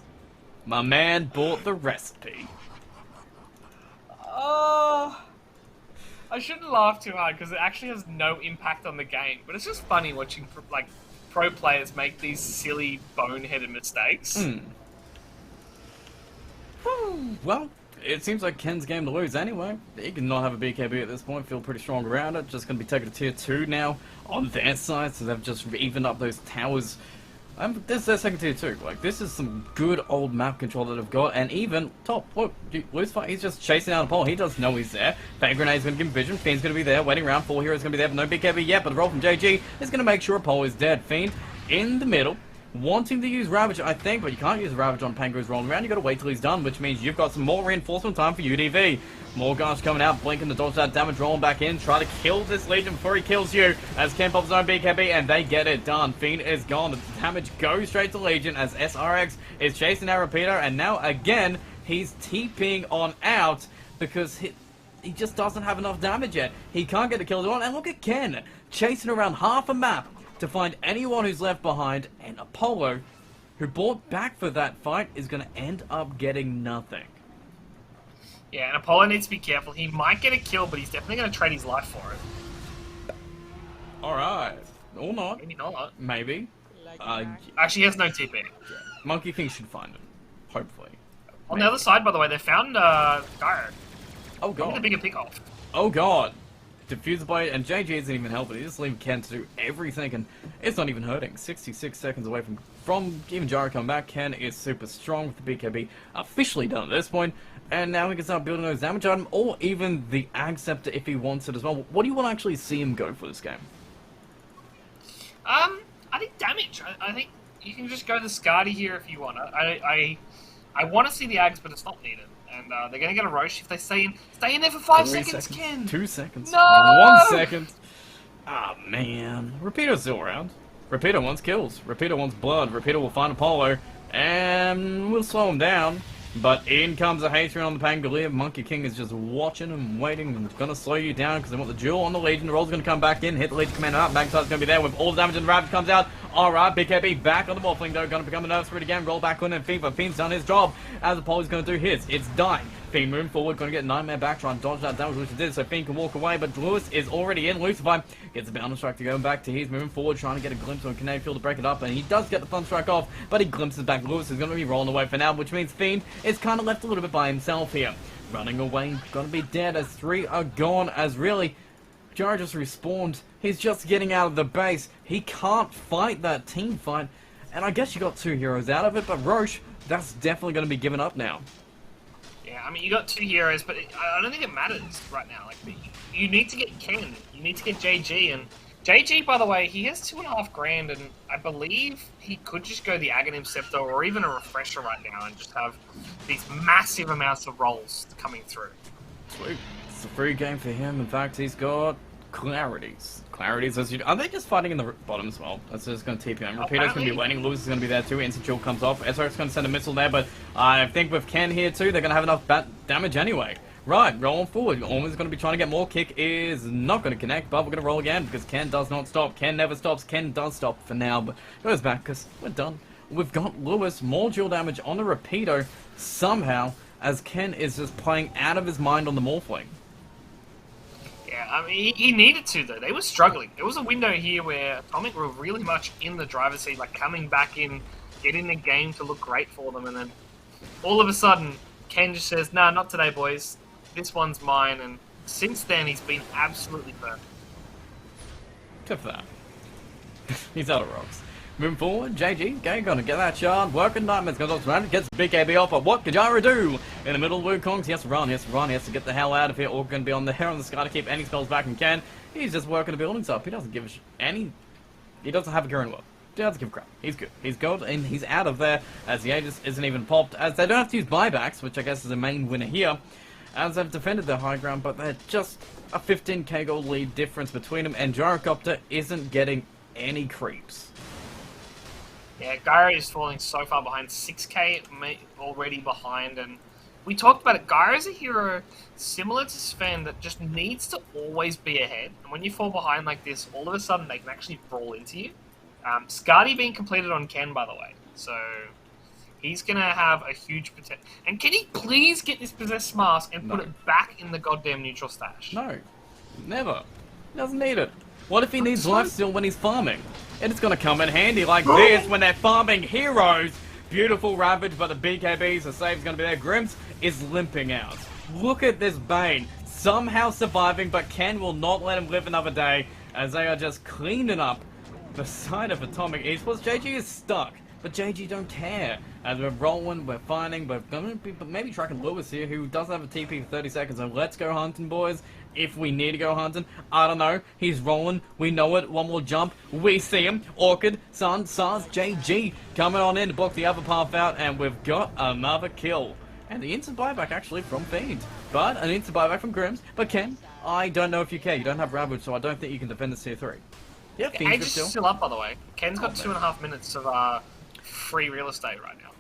My man bought the recipe. Oh, I shouldn't laugh too hard because it actually has no impact on the game. But it's just funny watching like pro players make these silly boneheaded mistakes. Well, it seems like Ken's game to lose anyway. He can not have a BKB at this point, feel pretty strong around it. Just going to be taking a tier 2 now on their side, so they've just evened up those towers. This is their second tier 2. Like, this is some good old map control that they've got, and even top. Look, Lucifer, he's just chasing down a pole. He doesn't know he's there. Fang Grenade's going to give him vision. Fiend's going to be there, waiting around. 4 heroes going to be there, but no BKB yet. But the roll from JG is going to make sure a pole is dead. Fiend in the middle, wanting to use Ravage, I think, but you can't use Ravage on Pango's rolling around. You got to wait till he's done, which means you've got some more reinforcement time for UDV. More guys coming out, blinking to dodge that damage, rolling back in, try to kill this Legion before he kills you, as Ken pops his own BKB, and they get it done. Fiend is gone. The damage goes straight to Legion, as SRX is chasing our repeater, and now again, he's TPing on out, because he just doesn't have enough damage yet. He can't get the kill on, and look at Ken, chasing around half a map to find anyone who's left behind, and Apollo, who bought back for that fight, is going to end up getting nothing. Yeah, and Apollo needs to be careful. He might get a kill, but he's definitely going to trade his life for it. Alright. Or not. Maybe not. Maybe. Actually, he has no TP. Monkey King should find him. Hopefully. On the other side, by the way, they found Gyro. Oh god. Maybe the bigger pick off. Oh god. Diffuser Blade, and JG isn't even helping. He just leaving Ken to do everything, and it's not even hurting. 66 seconds away from even Gyro coming back. Ken is super strong with the BKB officially done at this point, and now he can start building those damage item, or even the Ag Scepter if he wants it as well. What do you want to actually see him go for this game? I think damage. I think you can just go the Skadi here if you want. I want to see the Ags, but it's not needed. And they're going to get a Roche if they stay in there for 5 seconds, Ken. 2 seconds. No! 1 second. Ah, man. Repeater's still around. Repeater wants kills. Repeater wants blood. Repeater will find Apollo, and we'll slow him down. But in comes a Hatred on the Pangolier. Monkey King is just watching and waiting and going to slow you down because they want the duel on the Legion. The roll's going to come back in, hit the Legion commander up. Magnetide's going to be there with all the damage, and the Ravage comes out. Alright, BKB back on the Morphling though. Going to become a nerve spirit again. Roll back on and Fiend, but Fiend's done his job. As Apollo's going to do his. It's dying. Fiend moving forward, going to get Nightmare back, try and dodge that damage, which it did, so Fiend can walk away, but Lewis is already in. Lucifer gets a Bounding Strike to go back to his, moving forward, trying to get a glimpse of Canadian Field to break it up, and he does get the Thunder Strike off, but he glimpses back. Lewis is going to be rolling away for now, which means Fiend is kind of left a little bit by himself here. Running away, going to be dead as 3 are gone, as really, Jara just respawned. He's just getting out of the base. He can't fight that team fight, and I guess you got 2 heroes out of it, but Roche, that's definitely going to be given up now. Yeah, I mean, you got 2 heroes, but I don't think it matters right now. Like, you need to get Ken, you need to get JG, and JG, by the way, he has 2.5 grand, and I believe he could just go the Aghanim Scepter or even a Refresher right now and just have these massive amounts of rolls coming through. Sweet. It's a free game for him. In fact, he's got Clarities. Clarities, as you are they just fighting in the bottom as well? That's just going to TP him. Repeater's going to be waiting. Lewis is going to be there too. Instant Chill comes off. SRX going to send a missile there, but I think with Ken here too, they're going to have enough damage anyway. Right, rolling forward. Almost going to be trying to get more. Kick is not going to connect, but we're going to roll again because Ken does not stop. Ken never stops. Ken does stop for now, but goes back because we're done. We've got Lewis, more dual damage on the Rapido somehow, as Ken is just playing out of his mind on the Morphling. Yeah, I mean, he needed to, though. They were struggling. There was a window here where Atomic were really much in the driver's seat, like coming back in, getting the game to look great for them, and then all of a sudden, Ken just says, nah, not today, boys. This one's mine, and since then, he's been absolutely perfect. Except for that. He's out of rocks. Moving forward, JG, gonna get that shard, working Nightmares, goes up around, gets BKB off, but what could Jara do? In the middle of Wukong's, he has to run, he has to get the hell out of here, or gonna be on the hair on the sky to keep any spells back and can. He's just working the buildings up, he doesn't give he doesn't have a current work. He doesn't give a crap. He's good. He's good, and he's out of there, as the Aegis isn't even popped, as they don't have to use buybacks, which I guess is the main winner here, as they've defended their high ground, but they're just a 15k gold lead difference between them, and Gyrocopter isn't getting any creeps. Yeah, Gyro is falling so far behind, 6k already behind, and we talked about it. Gyro's a hero similar to Sven that just needs to always be ahead, and when you fall behind like this, all of a sudden they can actually brawl into you. Skadi being completed on Ken, by the way, so he's going to have a huge potential. And can he please get this Possessed Mask and put it back in the goddamn neutral stash? No, never. He doesn't need it. What if he needs lifesteal when he's farming? And it's going to come in handy like this when they're farming heroes. Beautiful Ravage, but the BKBs, the save's going to be there. Grims is limping out. Look at this Bane. Somehow surviving, but Ken will not let him live another day as they are just cleaning up the side of Atomic Esports. JG is stuck, but JG don't care. As we're rolling, we're fighting, we're going to be maybe tracking Lewis here, who does have a TP for 30 seconds, and let's go hunting, boys. If we need to go hunting, I don't know. He's rolling. We know it. One more jump. We see him. Orchid, Sun, Sars, JG coming on in to block the other path out, and we've got another kill. And the instant buyback actually from Fiend. But an instant buyback from Grims. But Ken, I don't know if you care. You don't have Ravage, so I don't think you can defend this tier 3. Yeah, Fiend's Aegis is still up, by the way. Ken's got 2.5 minutes of free real estate right now.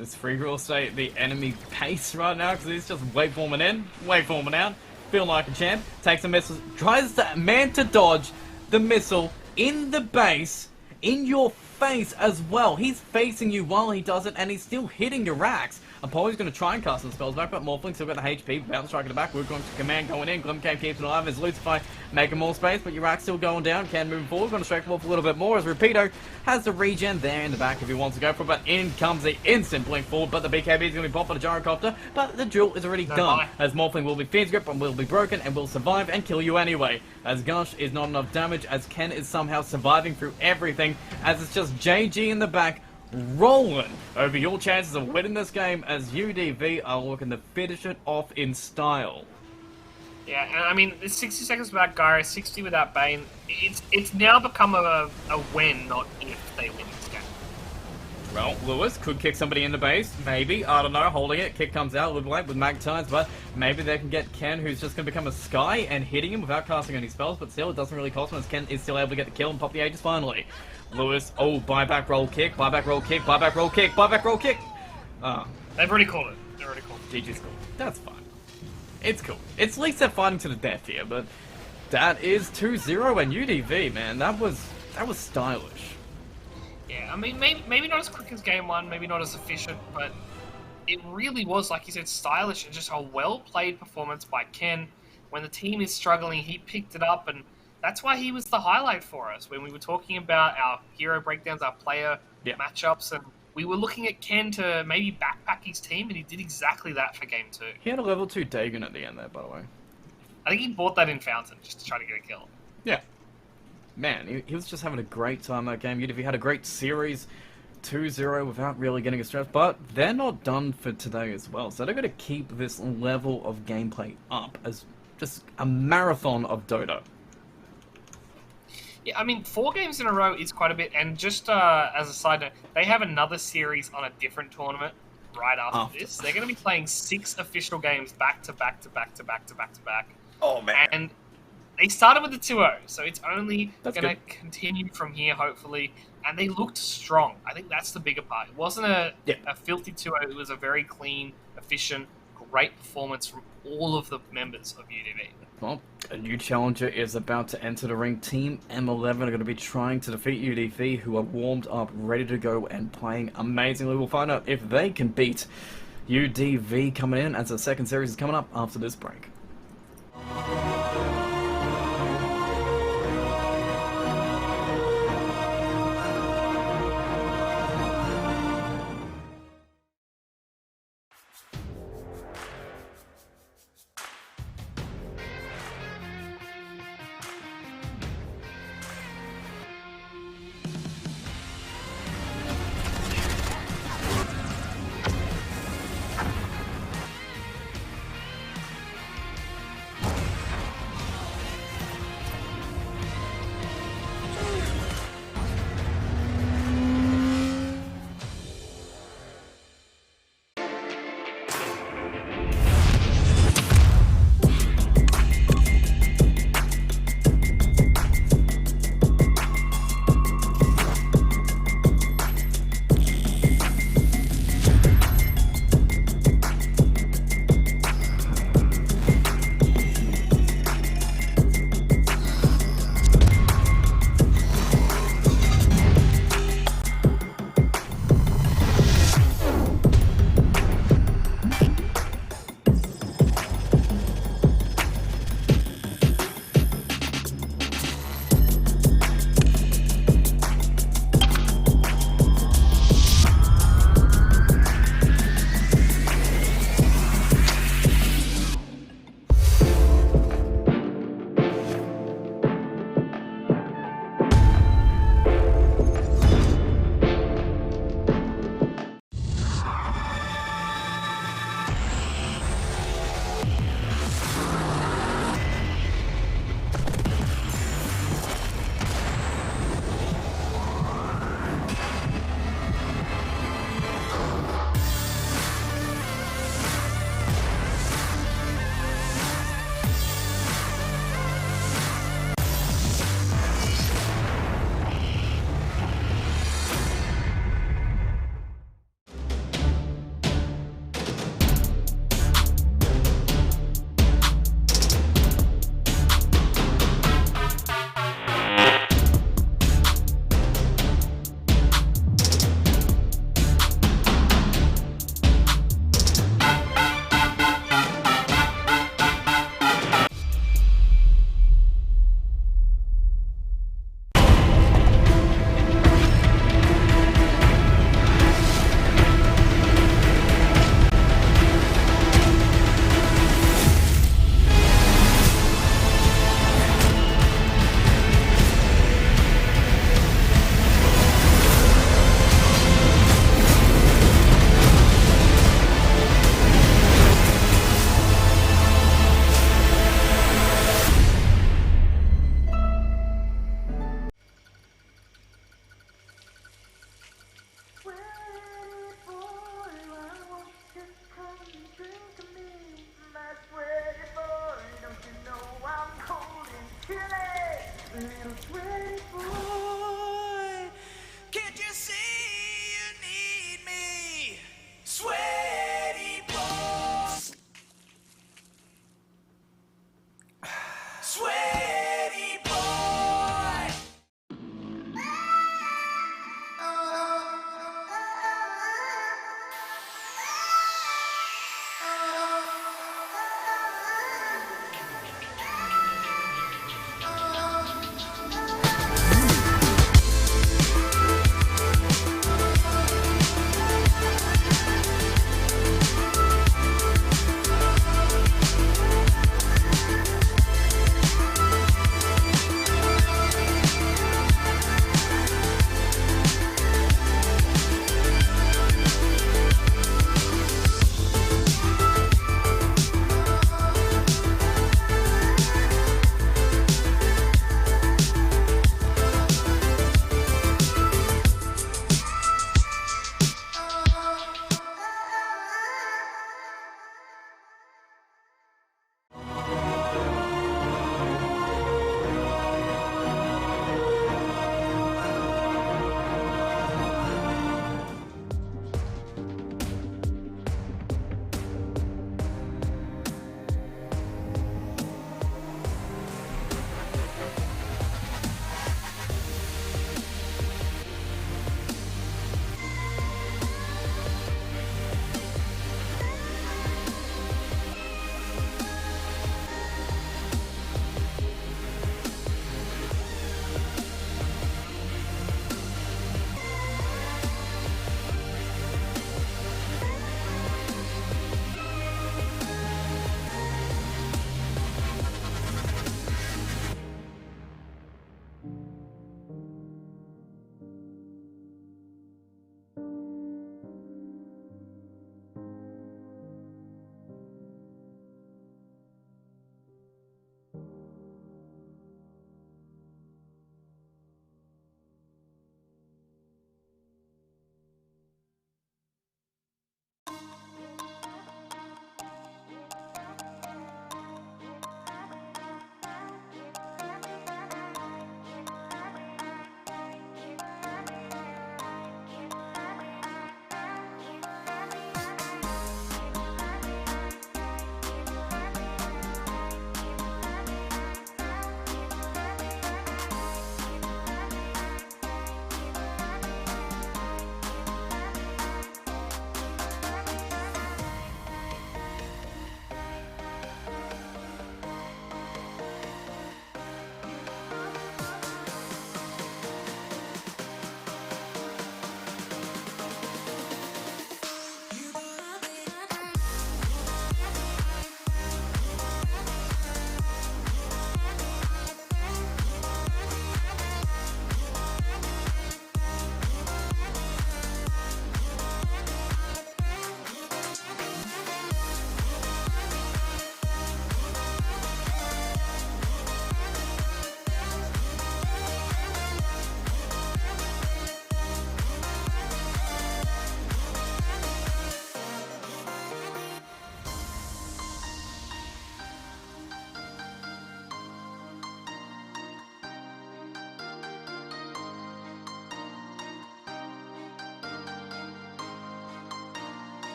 It's free real estate, the enemy pace right now, because he's just waveforming in, waveforming out. Feel like a champ, takes a missile, tries to Manta dodge the missile in the base, in your face as well. He's facing you while he does it, and he's still hitting your racks. Apollo's going to try and cast some spells back, but Morphling still got the HP, bounce strike at the back, we're going to command going in, Glimcave keeps it alive as Lucify making more space, but your rack's still going down, Can move forward, going to strike Wolf a little bit more as Rapido has the regen there in the back if he wants to go for it, but in comes the instant blink forward, but the BKB is going to be popped by the Gyrocopter, but the drill is already done, as Morphling will be Fiend's Grip and will be broken and will survive and kill you anyway, as Gush is not enough damage, as Ken is somehow surviving through everything, as it's just JG in the back, rolling over your chances of winning this game as UDV are looking to finish it off in style. Yeah, and I mean, there's 60 seconds without Gyro, 60 without Bane. It's now become a when, not if they win this game. Well, Lewis could kick somebody in the base, maybe, I don't know, holding it, kick comes out a little late with Magtides, but maybe they can get Ken, who's just going to become a Sky, and hitting him without casting any spells, but still, it doesn't really cost him, as Ken is still able to get the kill and pop the Aegis finally. Lewis, oh, buyback roll kick, buyback roll kick, buyback roll kick, buyback roll kick! They've already called it. GG's cool. That's fine. It's cool. It's at least they're fighting to the death here, but that is 2-0 and UDV, man. That was stylish. Yeah, I mean, maybe not as quick as game one, maybe not as efficient, but it really was, like you said, stylish and just a well-played performance by Ken. When the team is struggling, he picked it up, and that's why he was the highlight for us when we were talking about our hero breakdowns, our player matchups, and we were looking at Ken to maybe backpack his team, and he did exactly that for game 2. He had a level 2 Dagon at the end there, by the way. I think he bought that in Fountain just to try to get a kill. Yeah. Man, he was just having a great time that game. He had a great series, 2-0 without really getting a stress, but they're not done for today as well, so they're going to keep this level of gameplay up as just a marathon of Dota. Yeah, I mean, 4 games in a row is quite a bit, and just as a side note, they have another series on a different tournament right after this. They're going to be playing 6 official games back to back to back to back to back to back. Oh, man. And they started with the 2-0, so it's only That's going to continue from here, hopefully, and they looked strong. I think that's the bigger part. It wasn't a filthy 2-0, it was a very clean, efficient, great performance from all of the members of UDV. Well, a new challenger is about to enter the ring. Team M11 are going to be trying to defeat UDV, who are warmed up, ready to go, and playing amazingly. We'll find out if they can beat UDV coming in, as the second series is coming up after this break.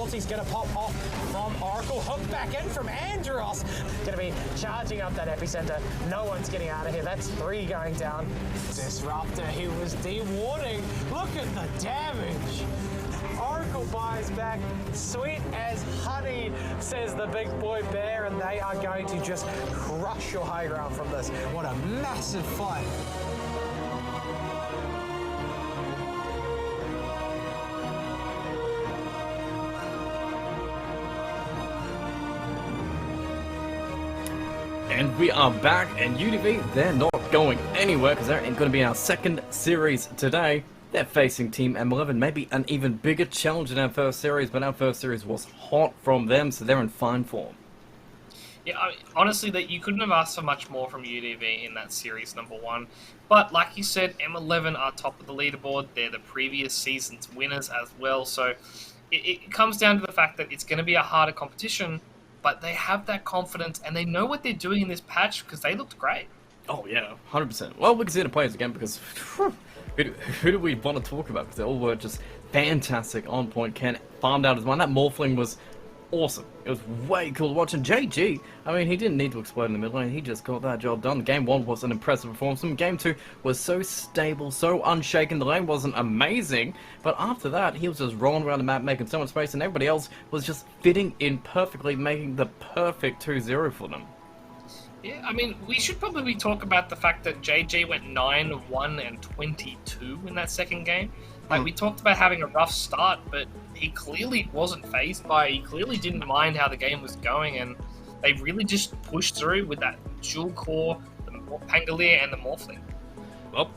ulti's gonna pop off from Oracle. Hook back in from Andros. Gonna be charging up that epicenter. No one's getting out of here. That's 3 going down. Disruptor, he was de-warding. Look at the damage. Oracle buys back, sweet as honey, says the big boy bear, and they are going to just crush your high ground from this. What a massive fight. And we are back, and UDV, they're not going anywhere because they're going to be in our second series today. They're facing Team M11, maybe an even bigger challenge than our first series, but our first series was hot from them, so they're in fine form. Yeah, honestly, that you couldn't have asked for much more from UDV in that series number 1. But like you said, M11 are top of the leaderboard. They're the previous season's winners as well. So it comes down to the fact that it's going to be a harder competition, but they have that confidence and they know what they're doing in this patch because they looked great. Oh yeah, 100%. Well, we can see the players again because who do we want to talk about? Because they all were just fantastic, on point. Ken farmed out his one. That Morphling was awesome. It was way cool to watch. And JG, I mean, he didn't need to explode in the mid lane. He just got that job done. Game 1 was an impressive performance. And Game 2 was so stable, so unshaken. The lane wasn't amazing. But after that, he was just rolling around the map, making so much space. And everybody else was just fitting in perfectly, making the perfect 2-0 for them. Yeah, I mean, we should probably talk about the fact that JG went 9-1 and 22 in that second game. Like, we talked about having a rough start, but he clearly wasn't fazed by it. He clearly didn't mind how the game was going, and they really just pushed through with that dual core, the Pangolier and the Morphling. Well,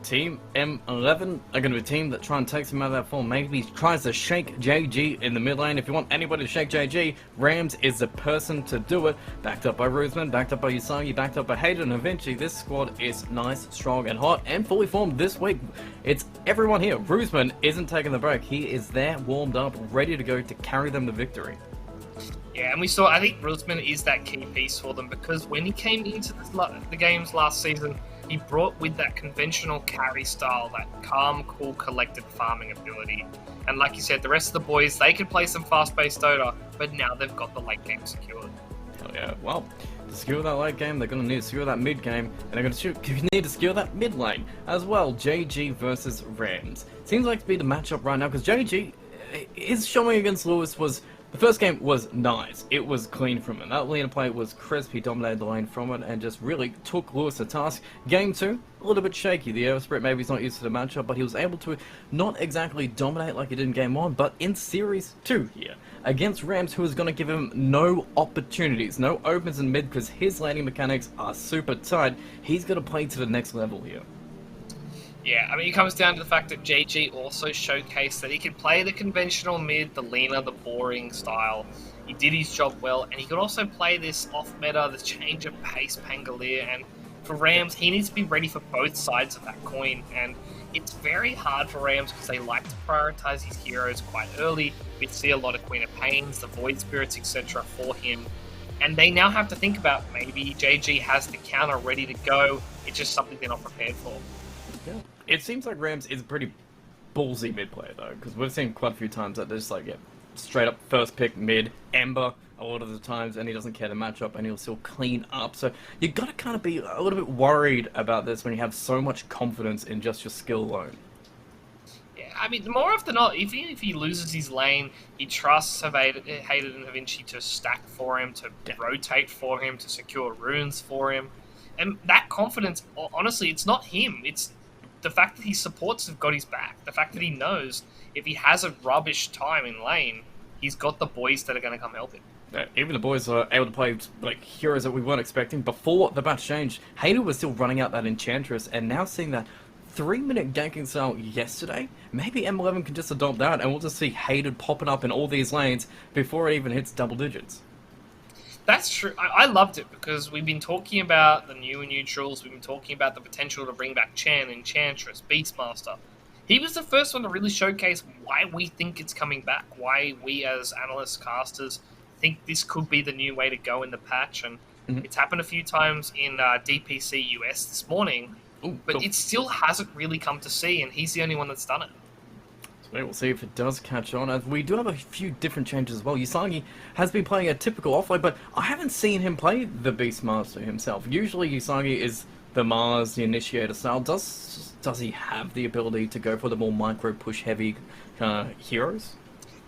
Team M11 are going to be a team that try and take him out of that form. Maybe tries to shake JG in the mid lane. If you want anybody to shake JG, Rams is the person to do it. Backed up by Roseman, backed up by Usagi, backed up by Hayden and Vinci. This squad is nice, strong, and hot, and fully formed this week. It's everyone here. Roseman isn't taking the break. He is there, warmed up, ready to go to carry them to victory. Yeah, and we saw, I think Roseman is that key piece for them because when he came into the games last season, he brought with that conventional carry style, that calm, cool, collected farming ability. And like you said, the rest of the boys, they can play some fast-paced Dota, but now they've got the late game secured. Hell yeah. Well, to secure that late game, they're going to need to secure that mid game, and they're going to need to secure that mid lane as well. JG versus Rams. Seems like to be the matchup right now, because JG, his showing against Lewis was The first game was nice. It was clean from it. That lane of play was crisp. He dominated the lane from it and just really took Lewis to task. Game 2, a little bit shaky. The air sprint maybe he's not used to the matchup, but he was able to not exactly dominate like he did in Game 1, but in Series 2 here, against Rams, who is going to give him no opportunities, no opens in mid, because his laning mechanics are super tight. He's going to play to the next level here. Yeah, I mean, it comes down to the fact that JG also showcased that he could play the conventional mid, the leaner, the boring style. He did his job well, and he could also play this off-meta, the change of pace Pangolier, and for Rams, he needs to be ready for both sides of that coin, and it's very hard for Rams because they like to prioritize his heroes quite early. We see a lot of Queen of Pains, the Void Spirits, etc. for him, and they now have to think about maybe JG has the counter ready to go. It's just something they're not prepared for. Yeah. It seems like Rams is a pretty ballsy mid player though, because we've seen quite a few times that they're just like, yeah, straight up first pick mid, Ember a lot of the times, and he doesn't care to match up, and he'll still clean up. So you got to kind of be a little bit worried about this when you have so much confidence in just your skill alone. Yeah, I mean, more often than not, even if he loses his lane, he trusts Hayden and Havinci to stack for him, to rotate for him, to secure runes for him. And that confidence, honestly, it's not him. It's the fact that his supports have got his back. The fact that he knows if he has a rubbish time in lane, he's got the boys that are going to come help him. Even the boys are able to play like heroes that we weren't expecting. Before the match changed, Hayden was still running out that Enchantress, and now seeing that 3-minute ganking style yesterday, maybe M11 can just adopt that, and we'll just see Hayden popping up in all these lanes before it even hits double digits. That's true. I loved it because we've been talking about the new neutrals. We've been talking about the potential to bring back Chan, Enchantress, Beastmaster. He was the first one to really showcase why we think it's coming back, why we as analysts, casters, think this could be the new way to go in the patch. And it's happened a few times in DPC US this morning, but it still hasn't really come to see, and he's the only one that's done it. We'll see if it does catch on, as we do have a few different changes as well. Usagi has been playing a typical offlane, but I haven't seen him play the Beastmaster himself. Usually Usagi is the Mars, the Initiator style. Does he have the ability to go for the more micro-push heavy heroes?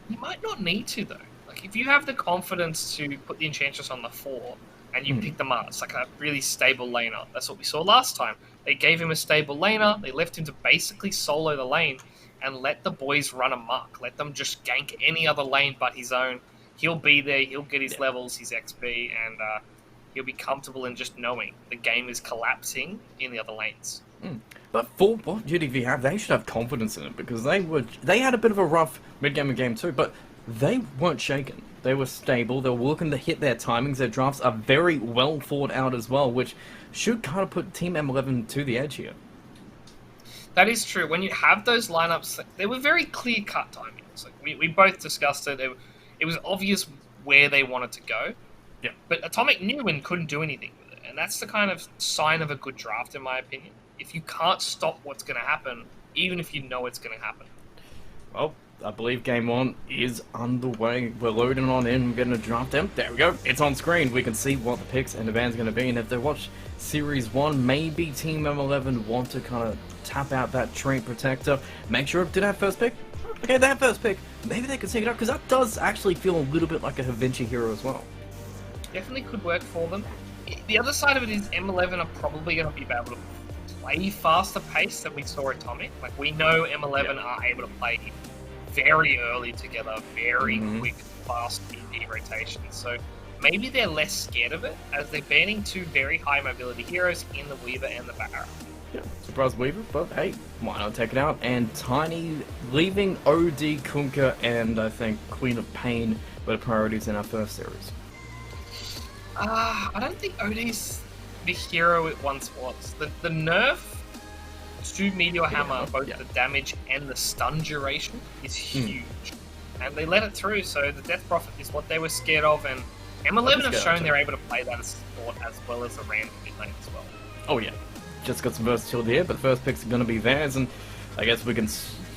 You might not need to, though. Like, if you have the confidence to put the Enchantress on the 4, and you pick the Mars, like a really stable laner. That's what we saw last time. They gave him a stable laner, they left him to basically solo the lane, and let the boys run amok. Let them just gank any other lane but his own. He'll be there, he'll get his levels, his XP, and he'll be comfortable in just knowing the game is collapsing in the other lanes. But for what UDV have, they should have confidence in it, because they had a bit of a rough mid-game in Game 2, but they weren't shaken. They were stable, they were looking to hit their timings, their drafts are very well thought out as well, which should kind of put Team M11 to the edge here. That is true. When you have those lineups, they were very clear-cut timings. Like we both discussed it. It was obvious where they wanted to go. Yeah. But Atomic knew and couldn't do anything with it. And that's the kind of sign of a good draft, in my opinion. If you can't stop what's going to happen, even if you know it's going to happen. Well, I believe Game 1 is underway. We're loading on in, we're getting a draft in. There we go. It's on screen. We can see what the picks and the band's going to be. And if they watch Series 1, maybe Team M11 want to kind of tap out that Trait Protector. Make sure, did I have first pick? Okay, they have first pick. Maybe they could take it up, because that does actually feel a little bit like a Havinci hero as well. Definitely could work for them. The other side of it is M11 are probably going to be able to play faster pace than we saw Atomic. Like, we know M11 are able to play very early together, very quick, fast DD rotations. So maybe they're less scared of it, as they're banning two very high mobility heroes in the Weaver and the Barra. Yeah, surprise Weaver, but hey, why not take it out? And Tiny leaving OD, Kunkka, and I think Queen of Pain were the priorities in our first series. I don't think OD's the hero it once was. The nerf to Meteor Hammer, both the damage and the stun duration, is huge. And they let it through, so the Death Prophet is what they were scared of, and M11 have shown they're able to play that as support as well as a random mid lane as well. Oh yeah, just got some versatility here, but the first pick's going to be theirs, and I guess we can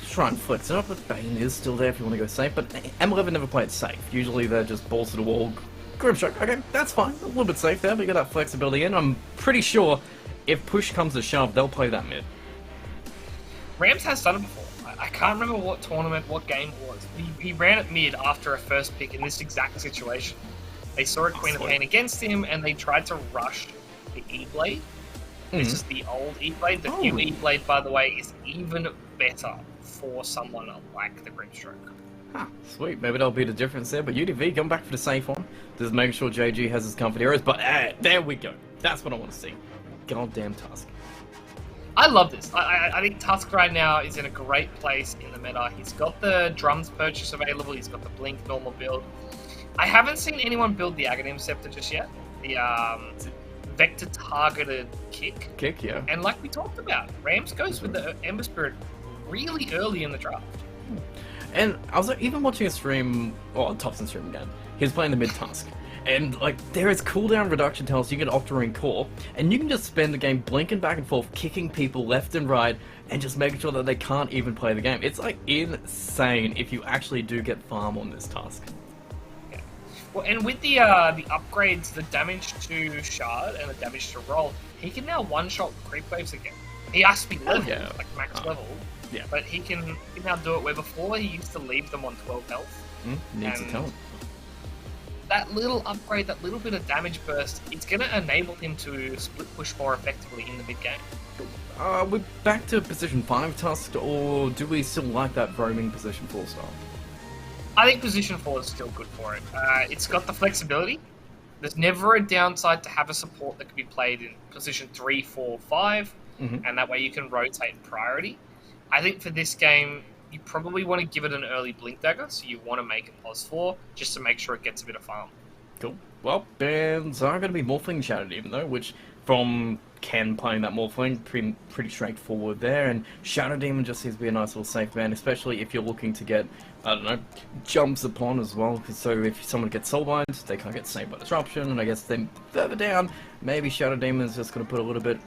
try and flex it up, but Bane is still there if you want to go safe, but M11 never played safe. Usually they're just balls to the wall, Grimstroke, okay, that's fine, a little bit safe there, but you got that flexibility in. I'm pretty sure if push comes to shove, they'll play that mid. Rams has done it before. I can't remember what tournament, what game it was. He ran it mid after a first pick in this exact situation. They saw a Queen of Pain against him, and they tried to rush the E-Blade. This is the old E-Blade. The new E-Blade, by the way, is even better for someone like the Grimstroke. Huh, sweet, maybe that'll be the difference there. But UDV, going back for the safe one. Just making sure JG has his comfort heroes. But there we go. That's what I want to see. Goddamn Tusk. I love this. I think Tusk right now is in a great place in the meta. He's got the drums purchase available. He's got the Blink normal build. I haven't seen anyone build the Aghanim Scepter just yet. The vector targeted kick. Kick, yeah. And like we talked about, Rams goes with the Ember Spirit really early in the draft. And I was like, even watching a stream, or a Thompson stream again, he was playing the mid Tusk. And like, there is cooldown reduction tells you can Octarine Core, and you can just spend the game blinking back and forth, kicking people left and right, and just making sure that they can't even play the game. It's like insane if you actually do get farm on this Tusk. Yeah. Well, and with the upgrades, the damage to Shard and the damage to Roll, he can now one-shot creep waves again. He has to be level, like max level. Yeah. But he can now do it where before he used to leave them on 12 health. Needs a talent. That little upgrade, that little bit of damage burst, it's going to enable him to split push more effectively in the mid game. We're back to position 5 Tusk, or do we still like that roaming position 4 style? I think position 4 is still good for it. It's got the flexibility. There's never a downside to have a support that can be played in position 3, 4, 5, and that way you can rotate priority. I think for this game, you probably want to give it an early Blink Dagger, so you want to make it pos 4, just to make sure it gets a bit of farm. Cool. Well, bans are going to be Morphling Shattered even though, which from Ken playing that Morphling, pretty straightforward there, and Shadow Demon just seems to be a nice little safe ban, especially if you're looking to get, I don't know, jumps upon as well, so if someone gets soulbind, they can't get saved by disruption, and I guess then further down, maybe Shadow Demon is just going to put a little bit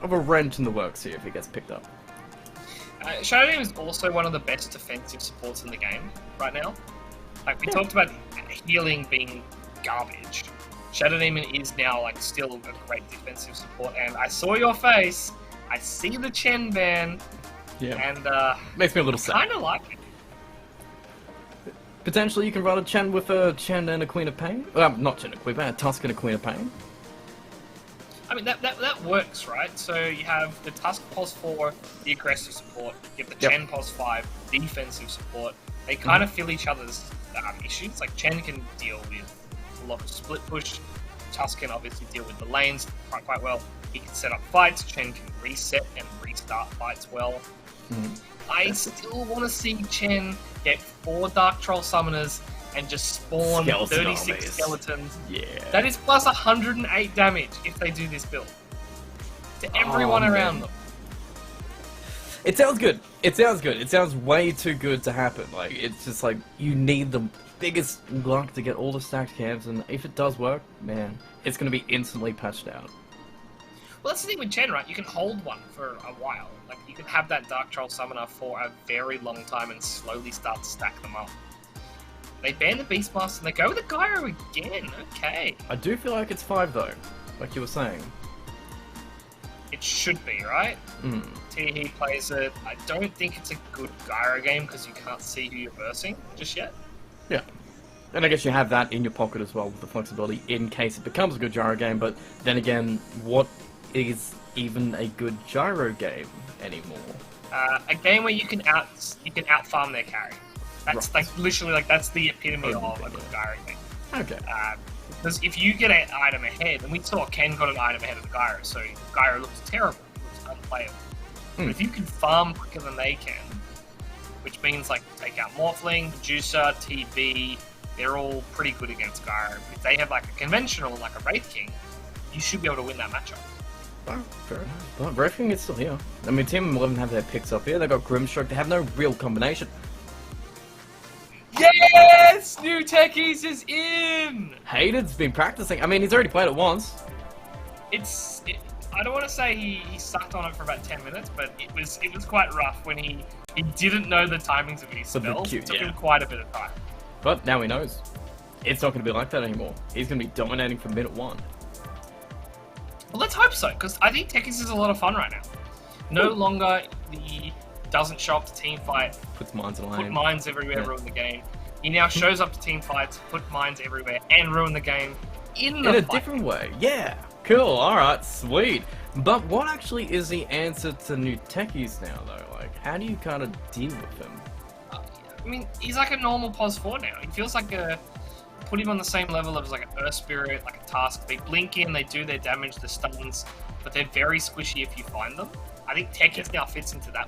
of a wrench in the works here if it gets picked up. Shadow Demon is also one of the best defensive supports in the game right now. Like we talked about healing being garbage. Shadow Demon is now like still a great defensive support, and I saw your face. I see the Chen ban, and makes me a little sad. Kind of like it. Potentially, you can run a Chen with a Chen and a Queen of Pain. Not Chen, a Queen of Pain, a Tusk and a Queen of Pain. I mean, that works, right? So you have the Tusk pos 4, the aggressive support. You have the Chen pos 5, defensive support. They kind of fill each other's issues. Like, Chen can deal with a lot of split push. Tusk can obviously deal with the lanes quite well. He can set up fights. Chen can reset and restart fights well. I still want to see Chen get 4 Dark Troll Summoners and just spawn 36 skeletons. Yeah. That is plus 108 damage if they do this build. To everyone around them. It sounds good. It sounds good. It sounds way too good to happen. Like, it's just like, you need the biggest luck to get all the stacked camps, and if it does work, man, it's going to be instantly patched out. Well, that's the thing with Chen, right? You can hold one for a while. Like, you can have that Dark Troll Summoner for a very long time and slowly start to stack them up. They ban the Beastmaster and they go with the Gyro again. Okay. I do feel like it's 5 though, like you were saying. It should be, right? He plays it. I don't think it's a good Gyro game because you can't see who you're versing just yet. Yeah. And I guess you have that in your pocket as well with the flexibility in case it becomes a good Gyro game, but then again, what is even a good Gyro game anymore? A game where you can out farm their carry. That's like literally like that's the epitome of a good Gyro game. Okay. Because if you get an item ahead, and we saw Ken got an item ahead of the Gyro, so Gyro looks terrible, it looks unplayable. But if you can farm quicker than they can, which means like take out Morphling, Juicer, TB, they're all pretty good against Gyro. But if they have like a conventional, like a Wraith King, you should be able to win that matchup. Oh, fair enough. But Wraith King is still here. I mean, Team 11 have their picks up here. They've got Grimstroke. They have no real combination. Yes! New Techies is in! Hayden's been practicing. I mean, he's already played it once. I don't want to say he sucked on it for about 10 minutes, but it was quite rough when he didn't know the timings of his spells. It took him quite a bit of time. But now he knows. It's not going to be like that anymore. He's going to be dominating from minute 1. Well, let's hope so, because I think Techies is a lot of fun right now. No longer the doesn't show up to team fight, Puts mines in put lane. mines everywhere, ruin the game. He now shows up to team fights, put mines everywhere, and ruin the game in a fight. different way. Yeah. Cool. All right. Sweet. But what actually is the answer to new techies now, though? Like, how do you kind of deal with him? I mean, he's like a normal pos 4 now. He feels like put him on the same level as like an Earth Spirit, like a Task. They blink in, they do their damage, the stuns, but they're very squishy if you find them. I think Techies now fits into that.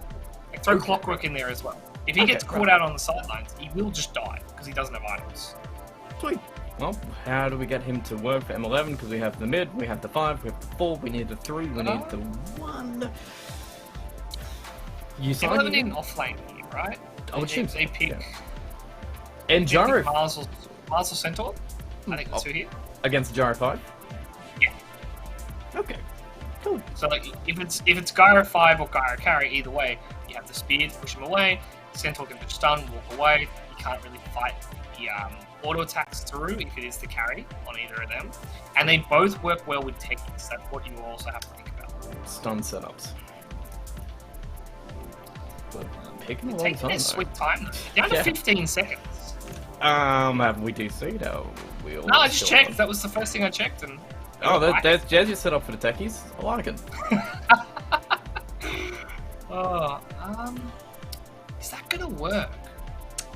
Like, throw Clockwork in there as well. If he gets caught out on the sidelines, he will just die because he doesn't have items. Sweet. Well, how do we get him to work for M11? Because we have the mid, we have the 5, we have the 4, we need the 3, we need the 1. You saw M11 in offlane here, right? I would assume so, they pick. yeah. And Gyro Mars or Centaur? I think that's who here. against Gyro 5? Yeah. Okay. Cool. So like, if it's Gyro 5 or Gyro Carry, either way, you have the speed, push him away. Centaur can just stun, walk away. You can't really fight the auto attacks through if it is the carry on either of them. And they both work well with techies. That's what you also have to think about. Stun setups. But picking a long Taking time, their though. sweet time though. Down to 15 seconds. Have we DC'd? No, No, I just checked. That was the first thing I checked. And Oh, there's your set up for the techies. I like it. Is that gonna work?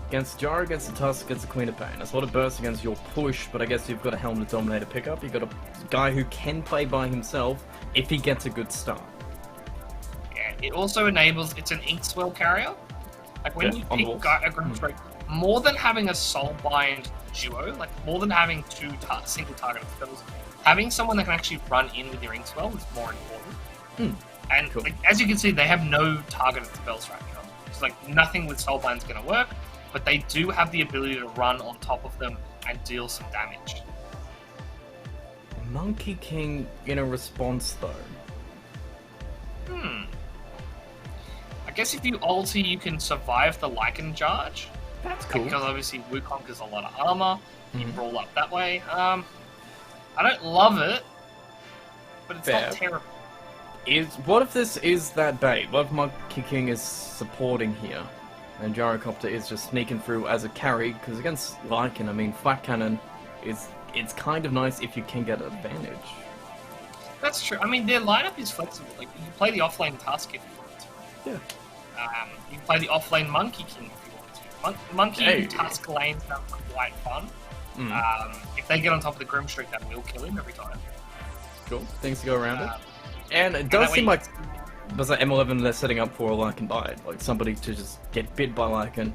Against Gyro, against the Tusk, against the Queen of Pain. That's a lot of burst against your push, but I guess you've got a Helmet Dominator pickup. You've got a guy who can play by himself if he gets a good start. Yeah, it also enables, it's an Inkswell carrier. Like when Yeah, you on pick balls. a Grimstroke, more than having a Soulbind duo, like more than having two single targeted spells, having someone that can actually run in with your Inkswell is more important. And Cool. like, as you can see, they have no targeted spells right now. It's like nothing with Soulbind's going to work, but they do have the ability to run on top of them and deal some damage. Monkey King in a response, though. I guess if you ulti, you can survive the Lycan charge. That's cool. Because obviously Wukong is a lot of armor. You roll up that way. I don't love it, but it's Fair. not terrible. What if this is that bait? What if Monkey King is supporting here? And Gyrocopter is just sneaking through as a carry? Because against Lycan, I mean, Flat Cannon it's kind of nice if you can get an advantage. That's true. I mean, their lineup is flexible. Like, you can play the offlane Tusk if you want to. Yeah. You can play the offlane Monkey King if you want to. Monkey and Tusk lanes are quite fun. If they get on top of the Grimstreak, that will kill him every time. Cool. Things to go around it. And it does seem like there's like M11 they're setting up for a Lycan bite. Like somebody to just get bit by Lycan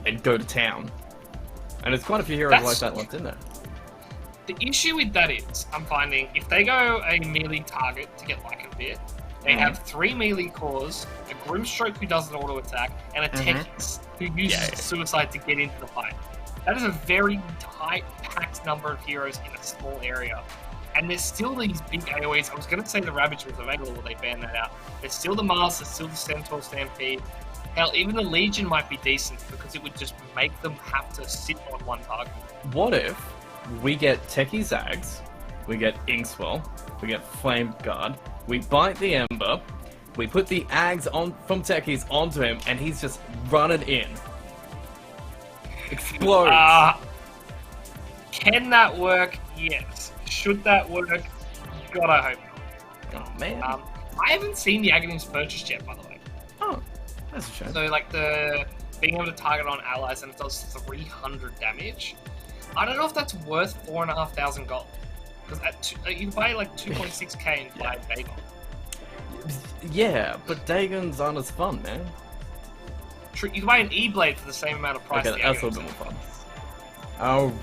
and go to town. And there's quite a few heroes like that left in there. The issue with that is, I'm finding, if they go a melee target to get Lycan bit, they have 3 melee cores, a Grimstroke who does an auto attack, and a Techix who uses suicide to get into the fight. That is a very tight, packed number of heroes in a small area. And there's still these big AoEs. I was going to say the Ravage was available, but they banned that out. There's still the Mars, there's still the Centaur Stampede. Hell, even the Legion might be decent because it would just make them have to sit on one target. What if we get Techie Zags, we get Inkswell, we get Flame Guard, we bite the Ember, we put the Ags on from Techies onto him, and he's just running in. Explodes. Can that work? Yes. Should that work? God, I hope not. Oh man. I haven't seen the Aghanims purchased yet, by the way. Oh, that's a shame. So, like, the being able to target on allies and it does 300 damage. I don't know if that's worth 4,500 gold. Because you can buy like 2.6k and buy Dagon. Yeah, but Dagons aren't as fun, man. True, you can buy an E-Blade for the same amount of price. Okay, that's a little bit more fun.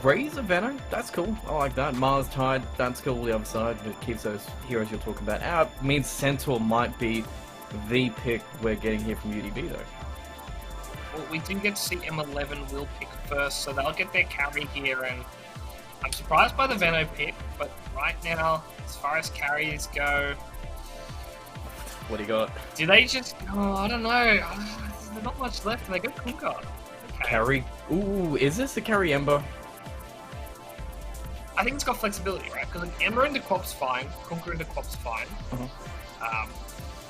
Razor Venom, that's cool. I like that. Mars Tide, that's cool. The other side, but it keeps those heroes you're talking about. Means Centaur might be the pick we're getting here from UDB though. Well, we do get to see M11 will pick first, so they'll get their carry here, and I'm surprised by the Veno pick, but right now, as far as carries go, What do you got? do they just, I don't know, there's not much left, and they go Kunkka. Okay. Carry. Ooh, is this the Carry Ember? I think it's got flexibility, right? Because like, Ember into Quop's fine, Kunkka into Quop's fine.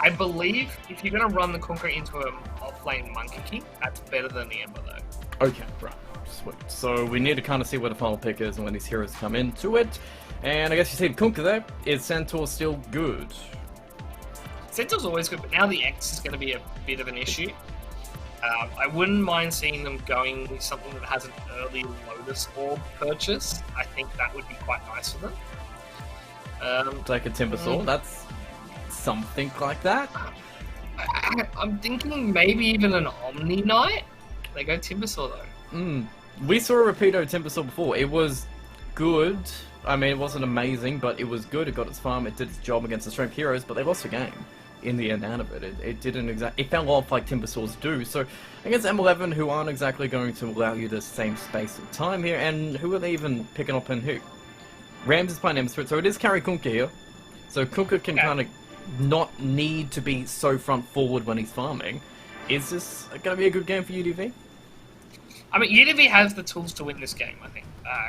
I believe if you're going to run the Kunkka into a Flame Monkey King. That's better than the Ember, though. Okay, right. Sweet. So we need to kind of see where the final pick is and when these heroes come into it. And I guess you see Kunkka there. Is Centaur still good? Centaur's always good, but now the X is going to be a bit of an issue. I wouldn't mind seeing them going with something that has an early Lotus Orb purchase. I think that would be quite nice for them. Like a Timbersaw, that's something like that. I'm thinking maybe even an Omni Knight. They go Timbersaw though. We saw a Rapido Timbersaw before. It was good. I mean, it wasn't amazing, but it was good. It got its farm. It did its job against the strength heroes, but they lost the game in the end out of it. It didn't exactly. It fell off like Timbersaws do. So against M11, who aren't exactly going to allow you the same space of time here, and who are they even picking up and who? Rams is playing M-Spirit, so it is carry Kunkka here. So Kunkka can kind of not need to be so front forward when he's farming. Is this going to be a good game for UDV? I mean, UDV has the tools to win this game, I think.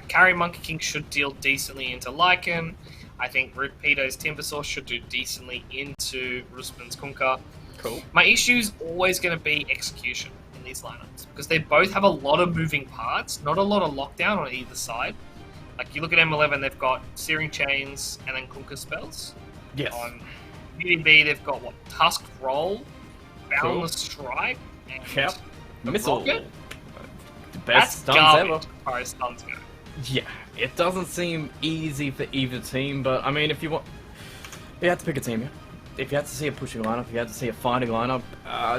Carry Monkey King should deal decently into Lycan. I think Rapido's Timbersaw should do decently into Rusman's Kunkka. Cool. My issue's always going to be execution in these lineups, because they both have a lot of moving parts, not a lot of lockdown on either side. Like, you look at M11, they've got Searing Chains and then Kunkka spells. Yes. On UDV, they've got, what, Tusk Roll, Boundless Strike, and Missile. Rocket? The That's best stuns garbage ever. as far as stuns go. Yeah, it doesn't seem easy for either team, but I mean, if you want, you have to pick a team here. If you had to see a pushing lineup, if you had to see a fighting lineup,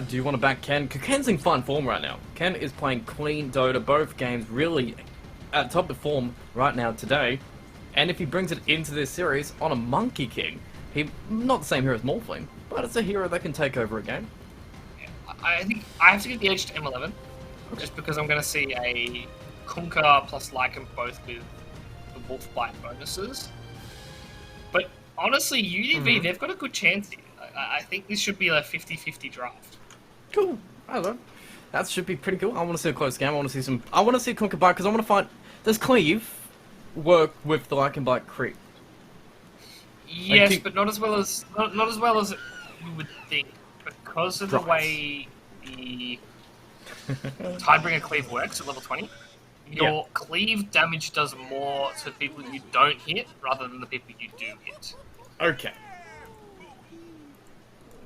do you want to back Ken? Because Ken's in fine form right now. Ken is playing clean Dota, both games really at top of form right now today. And if he brings it into this series on a Monkey King, he not the same hero as Morphling, but it's a hero that can take over a game. I think I have to give the edge to M11, just because I'm going to see a Kunkka plus Lycan both with the Wolf Bite bonuses. But honestly, UDV, they've got a good chance here. I think this should be a 50-50 draft. Cool. I don't know. That should be pretty cool. I want to see a close game. I want to see some. I want to see Kunkka bite because I want to find. Does Cleave work with the Lycan bite creep? Yes, but not as well as you would think, because of the way the Tidebringer Cleave works at level 20. Your cleave damage does more to people you don't hit rather than the people you do hit. Okay.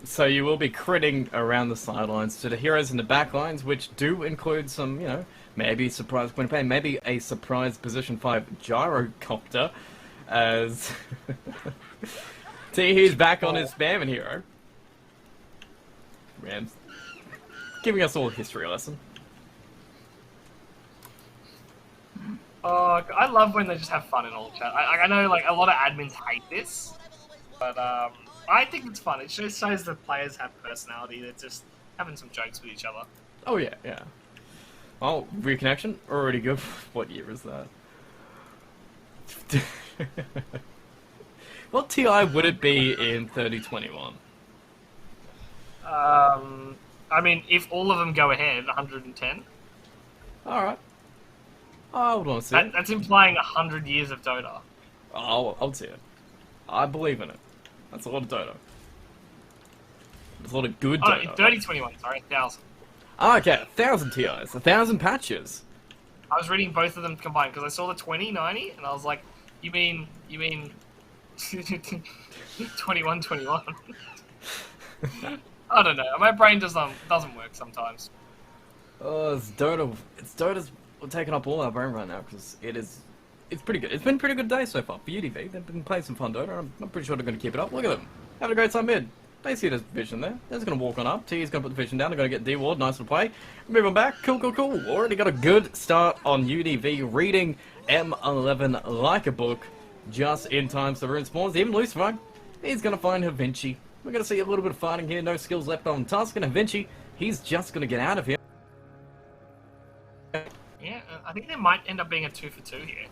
So you will be critting around the sidelines to the heroes in the back lines, which do include some, you know, maybe surprise Quinnipiac, maybe a surprise position 5 gyrocopter, as Teehee's back on his spamming hero. Rams. Giving us all a history lesson. Oh, I love when they just have fun in all chat. I know, like, a lot of admins hate this, but I think it's fun. It just shows the players have personality. They're just having some jokes with each other. Oh yeah, yeah. Oh, reconnection? Already good. What year is that? What TI would it be in 3021? I mean, if all of them go ahead, 110. Alright. I would want to see it. That's implying 100 years of Dota. Oh, I'll see it. I believe in it. That's a lot of Dota. That's a lot of good Oh, Dota. no, 3021, sorry, 1,000. Oh, okay, 1,000 TIs, 1,000 patches. I was reading both of them combined because I saw the 2090 and I was like, you mean 2121? I don't know. My brain doesn't work sometimes. Oh, Dota's taking up all our brain right now because it's pretty good. It's been a pretty good day so far for UDV. They've been playing some fun Dota. I'm pretty sure they're going to keep it up. Look at them. Having a great time mid. They see there's vision there. They're just going to walk on up. T's going to put the vision down. They're going to get D-Ward. Nice to play. Move on back. Cool. Already got a good start on UDV. Reading M11 like a book. Just in time so rune spawns. Even Lucifer, he's going to find Havinci. We're going to see a little bit of fighting here. No skills left on Tusk. And Havinci, he's just going to get out of here. Yeah, I think there might end up being a 2-for-2 here.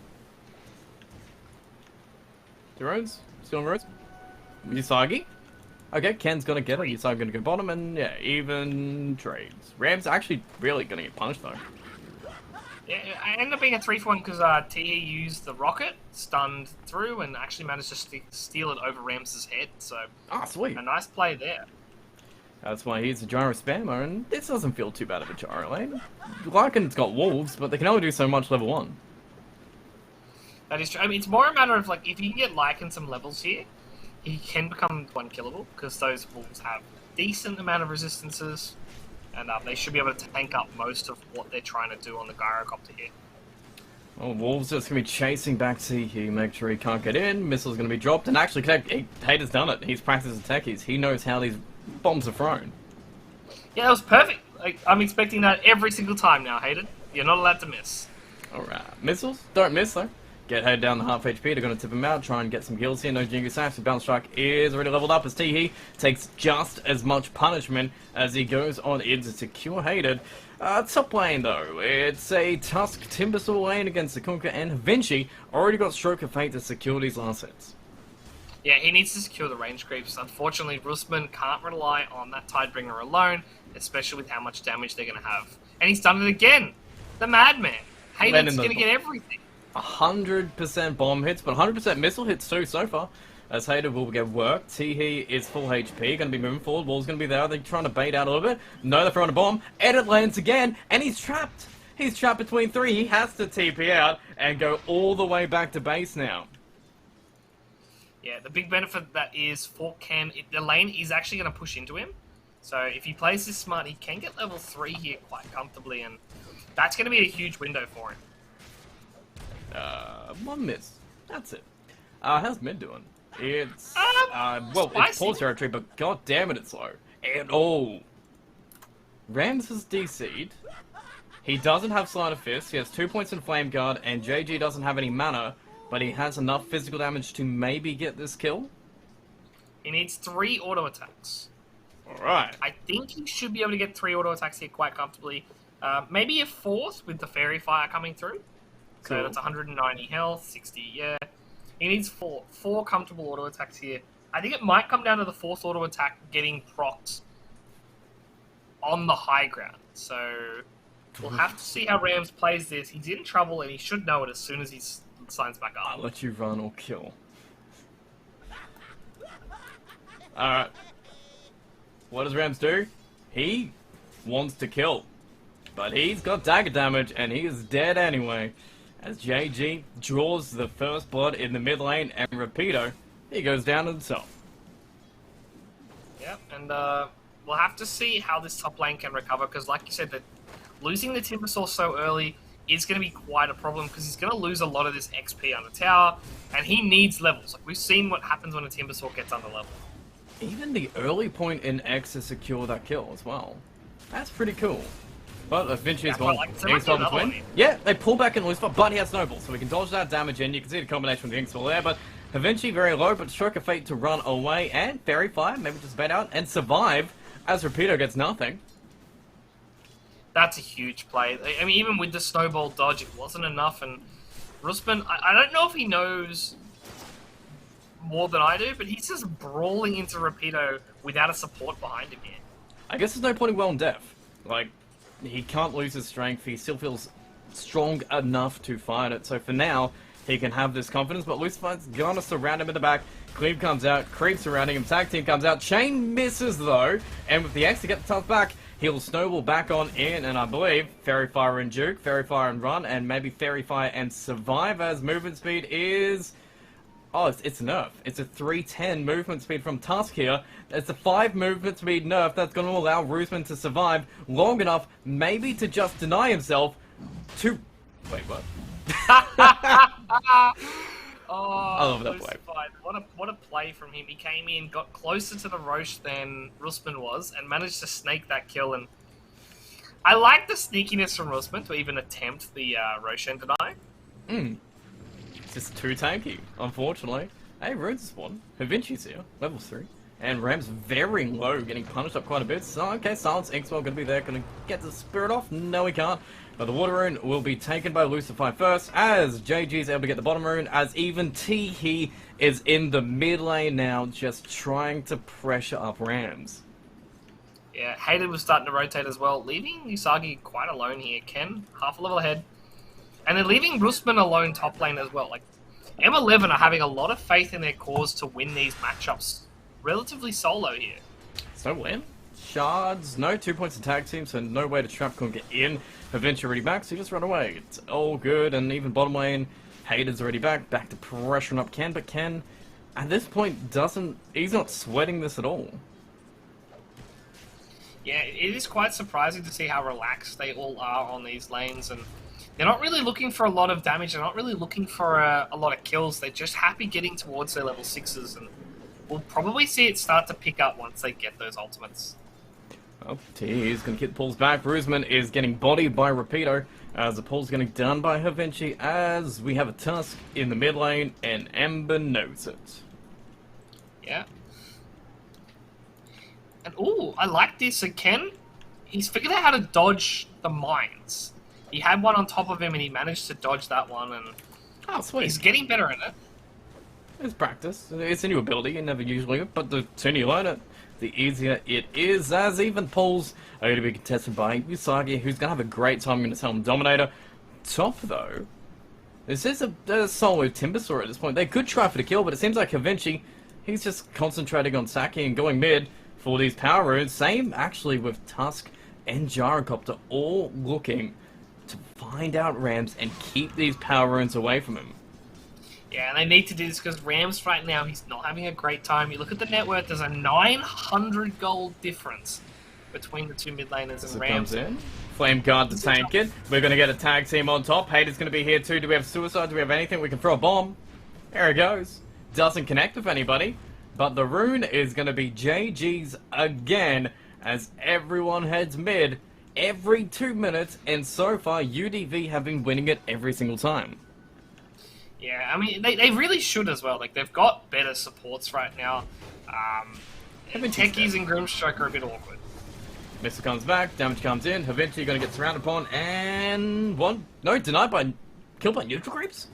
Two runes? Still on runes? Usagi? Okay, Ken's gonna get it. Usagi gonna go bottom, and yeah, even trades. Ram's actually really gonna get punished though. Yeah, it ended up being a 3-for-1 because TE used the rocket, stunned through, and actually managed to steal it over Rams's head. So, Ah, sweet. a nice play there. That's why he's a gyro spammer, and this doesn't feel too bad of a gyro lane. Lycan's got wolves, but they can only do so much level 1. That is true. I mean, it's more a matter of, like, if you can get Lycan some levels here, he can become 1-killable, because those wolves have decent amount of resistances, and they should be able to tank up most of what they're trying to do on the gyrocopter here. Well, Wolves just going to be chasing back T-He, make sure he can't get in, missile's going to be dropped, and actually, Hater's done it. He's practiced techies. He knows how these bombs are thrown. Yeah, that was perfect. Like, I'm expecting that every single time now, Hater. You're not allowed to miss. Alright, missiles? Don't miss, though. Get Hater down to half HP, they're going to tip him out, try and get some kills here. No Jingu Sash, the Bounce Strike is already leveled up as T-He takes just as much punishment as he goes on in to secure Hated. Top lane though, it's a Tusk Timbersaw lane against Zakunka and Vinci. Already got Stroke of Fate to secure these last hits. Yeah, he needs to secure the range creeps. Unfortunately, Rusman can't rely on that Tidebringer alone, especially with how much damage they're going to have. And he's done it again! The Madman! Hayden's going to get everything. 100% bomb hits, but 100% missile hits too so far. As Hater will get worked. T-He is full HP, going to be moving forward. Wall's going to be there. They're trying to bait out a little bit. No, they're throwing a bomb. Edit lands again, and he's trapped. He's trapped between 3. He has to TP out and go all the way back to base now. Yeah, the big benefit of that is for Cam, the lane is actually going to push into him. So if he plays this smart, he can get level 3 here quite comfortably, and that's going to be a huge window for him. 1 miss. That's it. How's mid doing? It's, well, spicy. It's Paul's territory, but god damn it, it's low. And, oh. Rams has DC'd. He doesn't have Sleight of Fist, he has 2 points in Flame Guard, and JG doesn't have any mana, but he has enough physical damage to maybe get this kill. He needs 3 auto attacks. Alright. I think he should be able to get 3 auto attacks here quite comfortably. Maybe a 4th with the Fairy Fire coming through. Cool. So that's 190 health, 60, yeah. He needs 4 comfortable auto attacks here. I think it might come down to the 4th auto attack getting procced on the high ground. So we'll have to see how Rams plays this. He's in trouble, and he should know it as soon as he signs back up. I'll let you run or kill. Alright. What does Rams do? He wants to kill. But he's got dagger damage, and he is dead anyway. As JG draws the first blood in the mid lane, and Rapido, he goes down himself. Yep, and we'll have to see how this top lane can recover, because like you said, that losing the Timbersaw so early is going to be quite a problem, because he's going to lose a lot of this XP on the tower, and he needs levels. Like, we've seen what happens when a Timbersaw gets under level. Even the early point in X to secure that kill as well. That's pretty cool. But Vinci's gone. Yeah, they pull back and Lucifer, but he has Snowball, so we can dodge that damage in. You can see the combination with the Inkswell there, but Vinci very low, but Stroke of Fate to run away, and Fairy Fire, maybe just bait out, and survive, as Rapido gets nothing. That's a huge play. I mean, even with the Snowball dodge, it wasn't enough, and Rusman, I don't know if he knows more than I do, but he's just brawling into Rapido without a support behind him here. I guess there's no point in well and deaf. Like, he can't lose his strength, he still feels strong enough to fight it, so for now, he can have this confidence, but Lucifer's gonna surround him in the back. Cleve comes out, Creep surrounding him, Tag Team comes out, Chain misses though, and with the X to get the tough back, he'll snowball back on in, and I believe Fairy Fire and Juke, Fairy Fire and Run, and maybe Fairy Fire and Survive, as movement speed is... Oh, it's a nerf. It's a 310 movement speed from Tusk here. It's a 5 movement speed nerf that's going to allow Rusman to survive long enough, maybe to just deny himself to... Wait, what? Oh, I love that play. What a play from him. He came in, got closer to the Roche than Rusman was, and managed to snake that kill. And I like the sneakiness from Rusman to even attempt the Roshan deny. It's just too tanky, unfortunately. Hey, Runes spawn. Vinci's here, level 3. And Ram's very low, getting punished up quite a bit. So, okay, Silence Inkswell gonna be there, gonna get the spirit off. No, he can't. But the water rune will be taken by Lucifer first, as JG's able to get the bottom rune, as even T-He is in the mid lane now, just trying to pressure up Rams. Yeah, Hayden was starting to rotate as well, leaving Usagi quite alone here. Ken, half a level ahead. And they're leaving Rusman alone top lane as well. Like, M11 are having a lot of faith in their cause to win these matchups relatively solo here. So when? shards. No 2 points to tag team, so no way to trap can get in. Eventually already back, so you just run away. It's all good, and even bottom lane, Hayden's already back to pressuring up Ken, but Ken, at this point, he's not sweating this at all. Yeah, it is quite surprising to see how relaxed they all are on these lanes, and they're not really looking for a lot of damage, they're not really looking for a lot of kills, they're just happy getting towards their level 6s, and we'll probably see it start to pick up once they get those ultimates. Well, T is going to get the pulls back. Rusman is getting bodied by Rapido, as the pull's getting done by Havinci, as we have a Tusk in the mid lane, and Ember knows it. Yeah. And ooh, I like this. So Ken, he's figured out how to dodge the mines. He had one on top of him, and he managed to dodge that one, and Oh, sweet. he's getting better at it. It's practice. It's a new ability, you never usually, but the sooner you learn it, the easier it is, as even pulls are going to be contested by Usagi, who's going to have a great time in his Helm Dominator. Top, though, this is a solo Timbersaw at this point. They could try for the kill, but it seems like Havinci, he's just concentrating on Saki and going mid for these power runes. Same, actually, with Tusk and Gyrocopter all looking to find out Rams and keep these power runes away from him. Yeah, and they need to do this because Rams right now, he's not having a great time. You look at the net worth, there's a 900 gold difference between the two mid laners and So Rams. comes in. Flame Guard to tank it. We're going to get a tag team on top. Hater's going to be here too. Do we have Suicide? Do we have anything? We can throw a bomb. There it goes. Doesn't connect with anybody. But the rune is going to be JG's again as everyone heads mid every 2 minutes. And so far, UDV have been winning it every single time. Yeah, I mean, they really should as well. Like, they've got better supports right now. Techies and Grimstroke are a bit awkward. Missile comes back, damage comes in, eventually going to get surrounded upon, and killed by neutral creeps?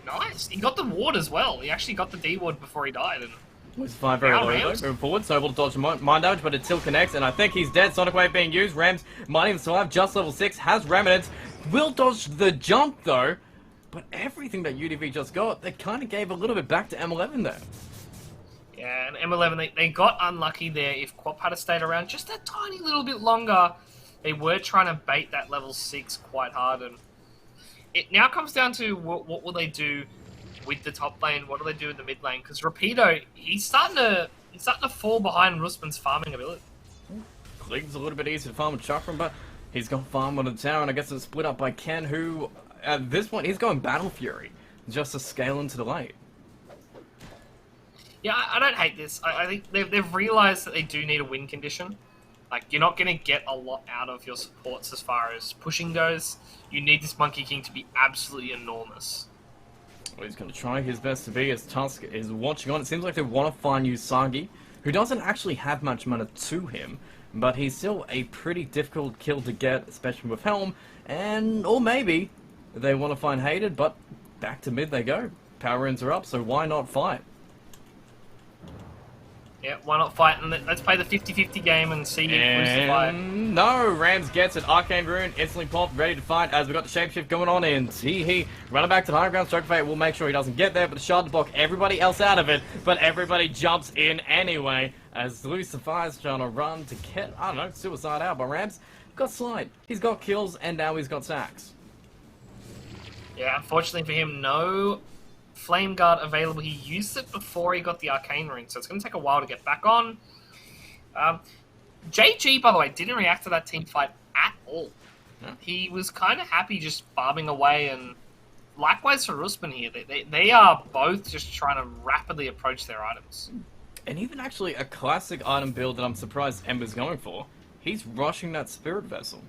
Nice. He got the ward as well. He actually got the D ward before he died. And Was 5 very Now low though, Rams. moving forward, so able to dodge mind damage, but it still connects, and I think he's dead. Sonic Wave being used, Rams might even survive, just level 6, has Remnants, will dodge the jump though, but everything that UDV just got, they kind of gave a little bit back to M11 there. yeah, and M11, they got unlucky there. If Quap had stayed around just a tiny little bit longer, they were trying to bait that level 6 quite hard. And it now comes down to what will they do with the top lane? What do they do in the mid lane? Because Rapido, he's starting to fall behind Rusman's farming ability. League's a little bit easier to farm with Chakram, but he's got farm on the tower, and I guess it's split up by Ken, who, at this point, he's going Battle Fury, just to scale into the lane. Yeah, I don't hate this. I think they've realised that they do need a win condition. Like, you're not going to get a lot out of your supports as far as pushing goes. You need this Monkey King to be absolutely enormous. Well, he's going to try his best to be, as Tusk is watching on. It seems like they want to find Usagi, who doesn't actually have much mana to him, but he's still a pretty difficult kill to get, especially with Helm, or maybe they want to find Hated, but back to mid they go. Power runes are up, so why not fight? Yeah, why not fight? And let's play the 50-50 game and see who's the fight. No, Rams gets it. Arcane Rune instantly popped, ready to fight as we got the shapeshift going on in. Running back to the high ground, Stroke Fate will make sure he doesn't get there, but the shard to block everybody else out of it. But everybody jumps in anyway as Lucifer's trying to run to get, I don't know, Suicide out. But Rams got Slide. He's got kills and now he's got sacks. Yeah, unfortunately for him, no Flame Guard available. He used it before he got the Arcane Ring, so it's going to take a while to get back on. JG, by the way, didn't react to that team fight at all. No. He was kind of happy just farming away, and likewise for Rusman here. They are both just trying to rapidly approach their items. And even actually a classic item build that I'm surprised Ember's going for. He's rushing that Spirit Vessel.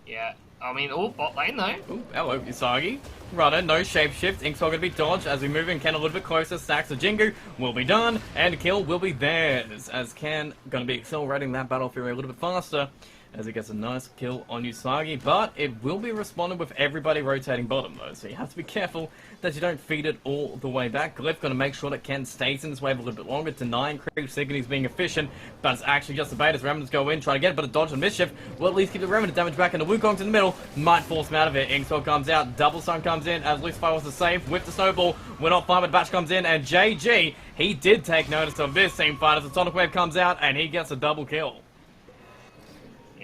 Yeah, I mean, bot lane though. Ooh, hello, Usagi. Runner, no shapeshift. Ink's all going to be dodged as we move in Ken a little bit closer. Stacks of Jingu will be done, and kill will be theirs. As Ken going to be accelerating that Battle Fury a little bit faster as he gets a nice kill on Usagi. But it will be responded with everybody rotating bottom though, so you have to be careful that you don't feed it all the way back. Glyph going to make sure that Ken stays in this wave a little bit longer, denying creeps, thinking he's being efficient, but it's actually just a bait as Remnants go in, try to get a bit of dodge and mischief. Will at least keep the Remnant damage back, and the Wukong to the middle might force him out of it. Inkswell comes out, Double Sun comes in as Lucifer was the save with the snowball. We're not fine, but Batch comes in, and JG, he did take notice of this team fight as the Sonic Wave comes out, and he gets a double kill.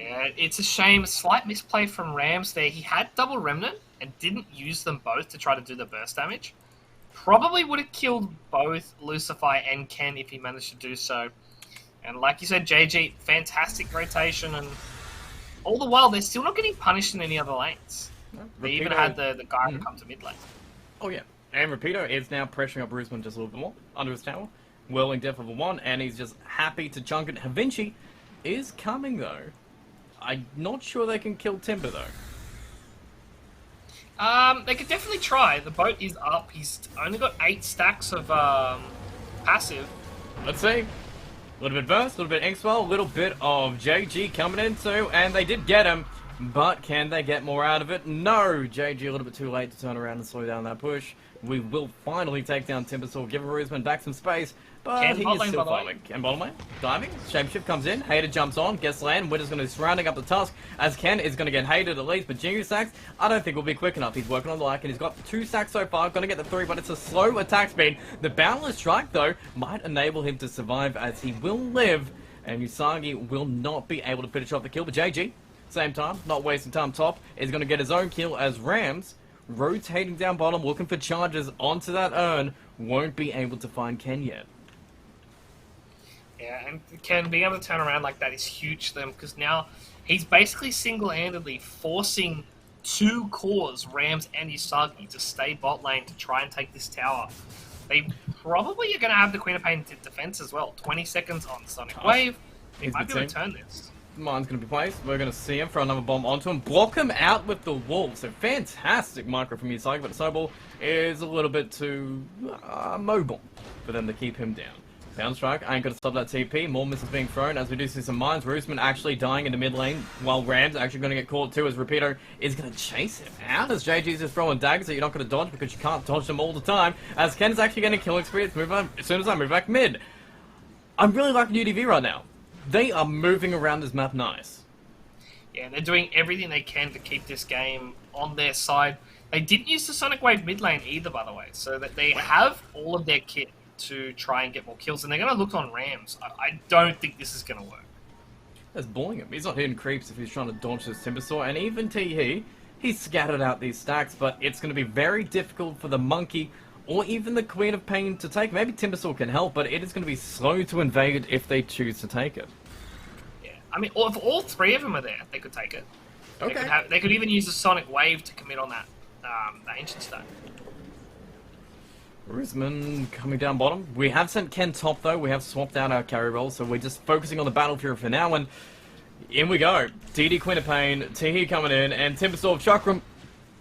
Yeah, it's a shame. A slight misplay from Rams there. He had double Remnant and didn't use them both to try to do the burst damage. Probably would have killed both Lucify and Ken if he managed to do so. And like you said, JG, fantastic rotation, and all the while they're still not getting punished in any other lanes. No, They even had the guy who come to mid lane. Oh yeah, and Rapido is now pressuring up Rusman just a little bit more under his tower. Whirling death of a 1, and he's just happy to chunk it. Havinci is coming though. I'm not sure they can kill Timber though. They could definitely try. The boat is up. He's only got 8 stacks of passive. Let's see. A little bit burst, a little bit Inkswell, a little bit of JG coming in too, and they did get him. But can they get more out of it? No! JG a little bit too late to turn around and slow down that push. We will finally take down Timbersaw, give Rusman back some space, but Ken he bot is lane, still by the way. following. Ken bottom lane, diving, Shapeshift comes in, Hater jumps on, gets land, Winter's going to be surrounding up the tusk, as Ken is going to get Hated at least, but Jingu stacks, I don't think will be quick enough. He's working on the like, and he's got 2 stacks so far, going to get the 3, but it's a slow attack speed. The Boundless Strike, though, might enable him to survive, as he will live, and Usagi will not be able to finish off the kill, but JG, same time, not wasting time top, is going to get his own kill as Rams, rotating down bottom, looking for charges onto that urn, won't be able to find Ken yet. Yeah, and Ken being able to turn around like that is huge for them, because now he's basically single-handedly forcing 2 cores, Rams and Usagi, to stay bot lane to try and take this tower. They probably are going to have the Queen of Pain defense as well. 20 seconds on Sonic Wave. They Here's might the be able to team. turn this. Mine's going to be placed. We're going to see him throw another bomb onto him. Block him out with the wolf. So fantastic micro from Usagi, but the snowball is a little bit too mobile for them to keep him down. Down strike, ain't going to stop that TP. More missiles being thrown as we do see some mines. Rusman actually dying in the mid lane, while Rams actually going to get caught too, as Rapido is going to chase him out as JG's just throwing daggers that you're not going to dodge because you can't dodge them all the time. As Ken's actually getting kill experience as soon as I move back mid. I'm really liking UDV right now. They are moving around this map nice. Yeah, they're doing everything they can to keep this game on their side. They didn't use the Sonic Wave mid lane either, by the way, so that they have all of their kit to try and get more kills, and they're going to look on Rams. I don't think this is going to work. That's bullying him. He's not hitting creeps if he's trying to dodge this Timbersaw, and even he's scattered out these stacks, but it's going to be very difficult for the Monkey or even the Queen of Pain to take. Maybe Timbersaw can help, but it is going to be slow to invade if they choose to take it. Yeah, I mean, if all 3 of them are there, they could take it. Okay. They could even use the Sonic Wave to commit on that Ancient Stone. Rusman coming down bottom. We have sent Ken top though. We have swapped out our carry role, so we're just focusing on the battlefield for now. And in we go. DD Queen of Pain, Tihi coming in, and Timbersaw of Chakram.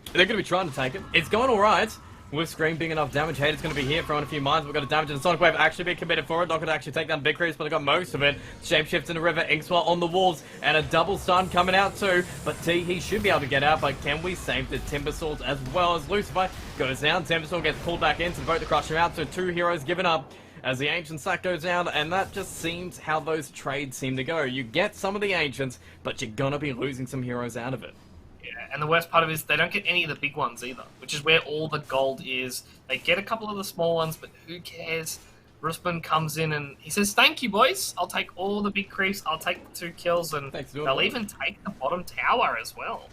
They're going to be trying to take it. It's going all right. With Scream being enough damage, Hater's going to be here throwing a few mines. We've got a damage, and Sonic Wave actually be committed for it. Not going to actually take down Big Creeps, but they got most of it. Shapeshift in the river, Inkswell on the walls, and a double stun coming out too. But he should be able to get out, but can we save the Timbersaws as well as Lucifer goes down? Timbersaw gets pulled back into the boat to crush him out, so 2 heroes given up as the Ancient Sack goes down, and that just seems how those trades seem to go. You get some of the Ancients, but you're going to be losing some heroes out of it. Yeah, and the worst part of it is they don't get any of the big ones either, which is where all the gold is. They get a couple of the small ones, but who cares? Rusman comes in and he says, "Thank you, boys. I'll take all the big creeps. I'll take the 2 kills, and they'll even take the bottom tower as well."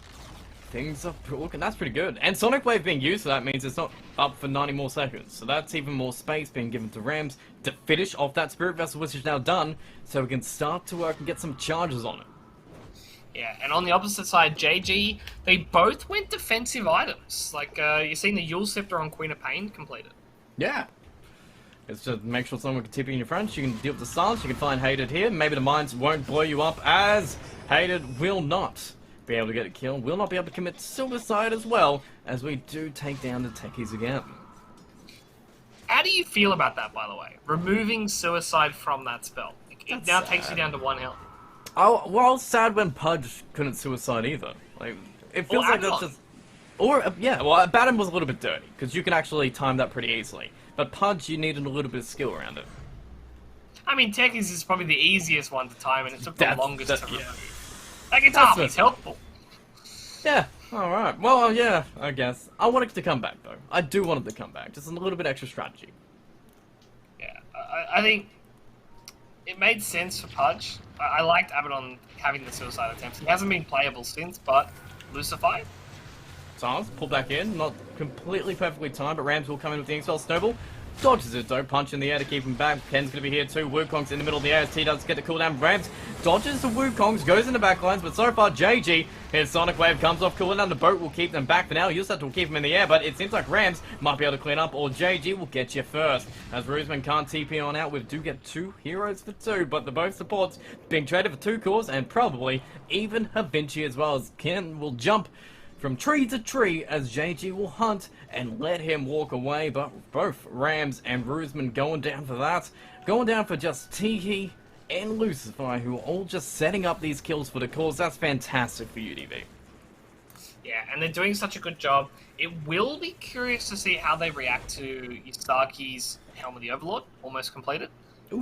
Things are looking, that's pretty good. And Sonic Wave being used for that means it's not up for 90 more seconds. So that's even more space being given to Rams to finish off that Spirit Vessel, which is now done, so we can start to work and get some charges on it. Yeah, and on the opposite side, JG, they both went defensive items. Like, you've seen the Yule Scepter on Queen of Pain completed. Yeah. It's just make sure someone can tip you in your front. You can deal with the silence. You can find Hated here. Maybe the mines won't blow you up, as Hated will not be able to get a kill. Will not be able to commit suicide as well, as we do take down the techies again. How do you feel about that, by the way? Removing suicide from that spell. It now takes you down to 1 health. Oh, well, I was sad when Pudge couldn't suicide either. Like, it feels like that's just... Or, yeah, well, Batten was a little bit dirty, because you can actually time that pretty easily. But Pudge, you needed a little bit of skill around it. I mean, Techies is probably the easiest one to time, and it took the longest to remove. Yeah. Like, it's half as helpful. Yeah, alright. Well, yeah, I guess. I want it to come back, though. I do want it to come back. Just a little bit extra strategy. Yeah, I think... it made sense for Pudge. I liked Abaddon having the suicide attempts. He hasn't been playable since, but Lucify. Silence, pull back in, not completely perfectly timed, but Rams will come in with the X-Spell. Snowball dodges it though, punch in the air to keep him back. Ken's going to be here too. Wukong's in the middle of the air as T does get the cooldown. Rams dodges the Wukong's, goes into backlines, but so far JG, his Sonic Wave comes off cooldown. The boat will keep them back for now. Yusat will keep him in the air, but it seems like Rams might be able to clean up, or JG will get you first. As Roosman can't TP on out, we do get 2 heroes for 2, but the both supports being traded for 2 cores, and probably even Havinci as well, as Ken will jump from tree to tree as JG will hunt and let him walk away, but both Rams and Roosman going down for that. Going down for just Teehee and Lucify, who are all just setting up these kills for the cause. That's fantastic for UDV. Yeah, and they're doing such a good job. It will be curious to see how they react to Yusaki's Helm of the Overlord, almost completed.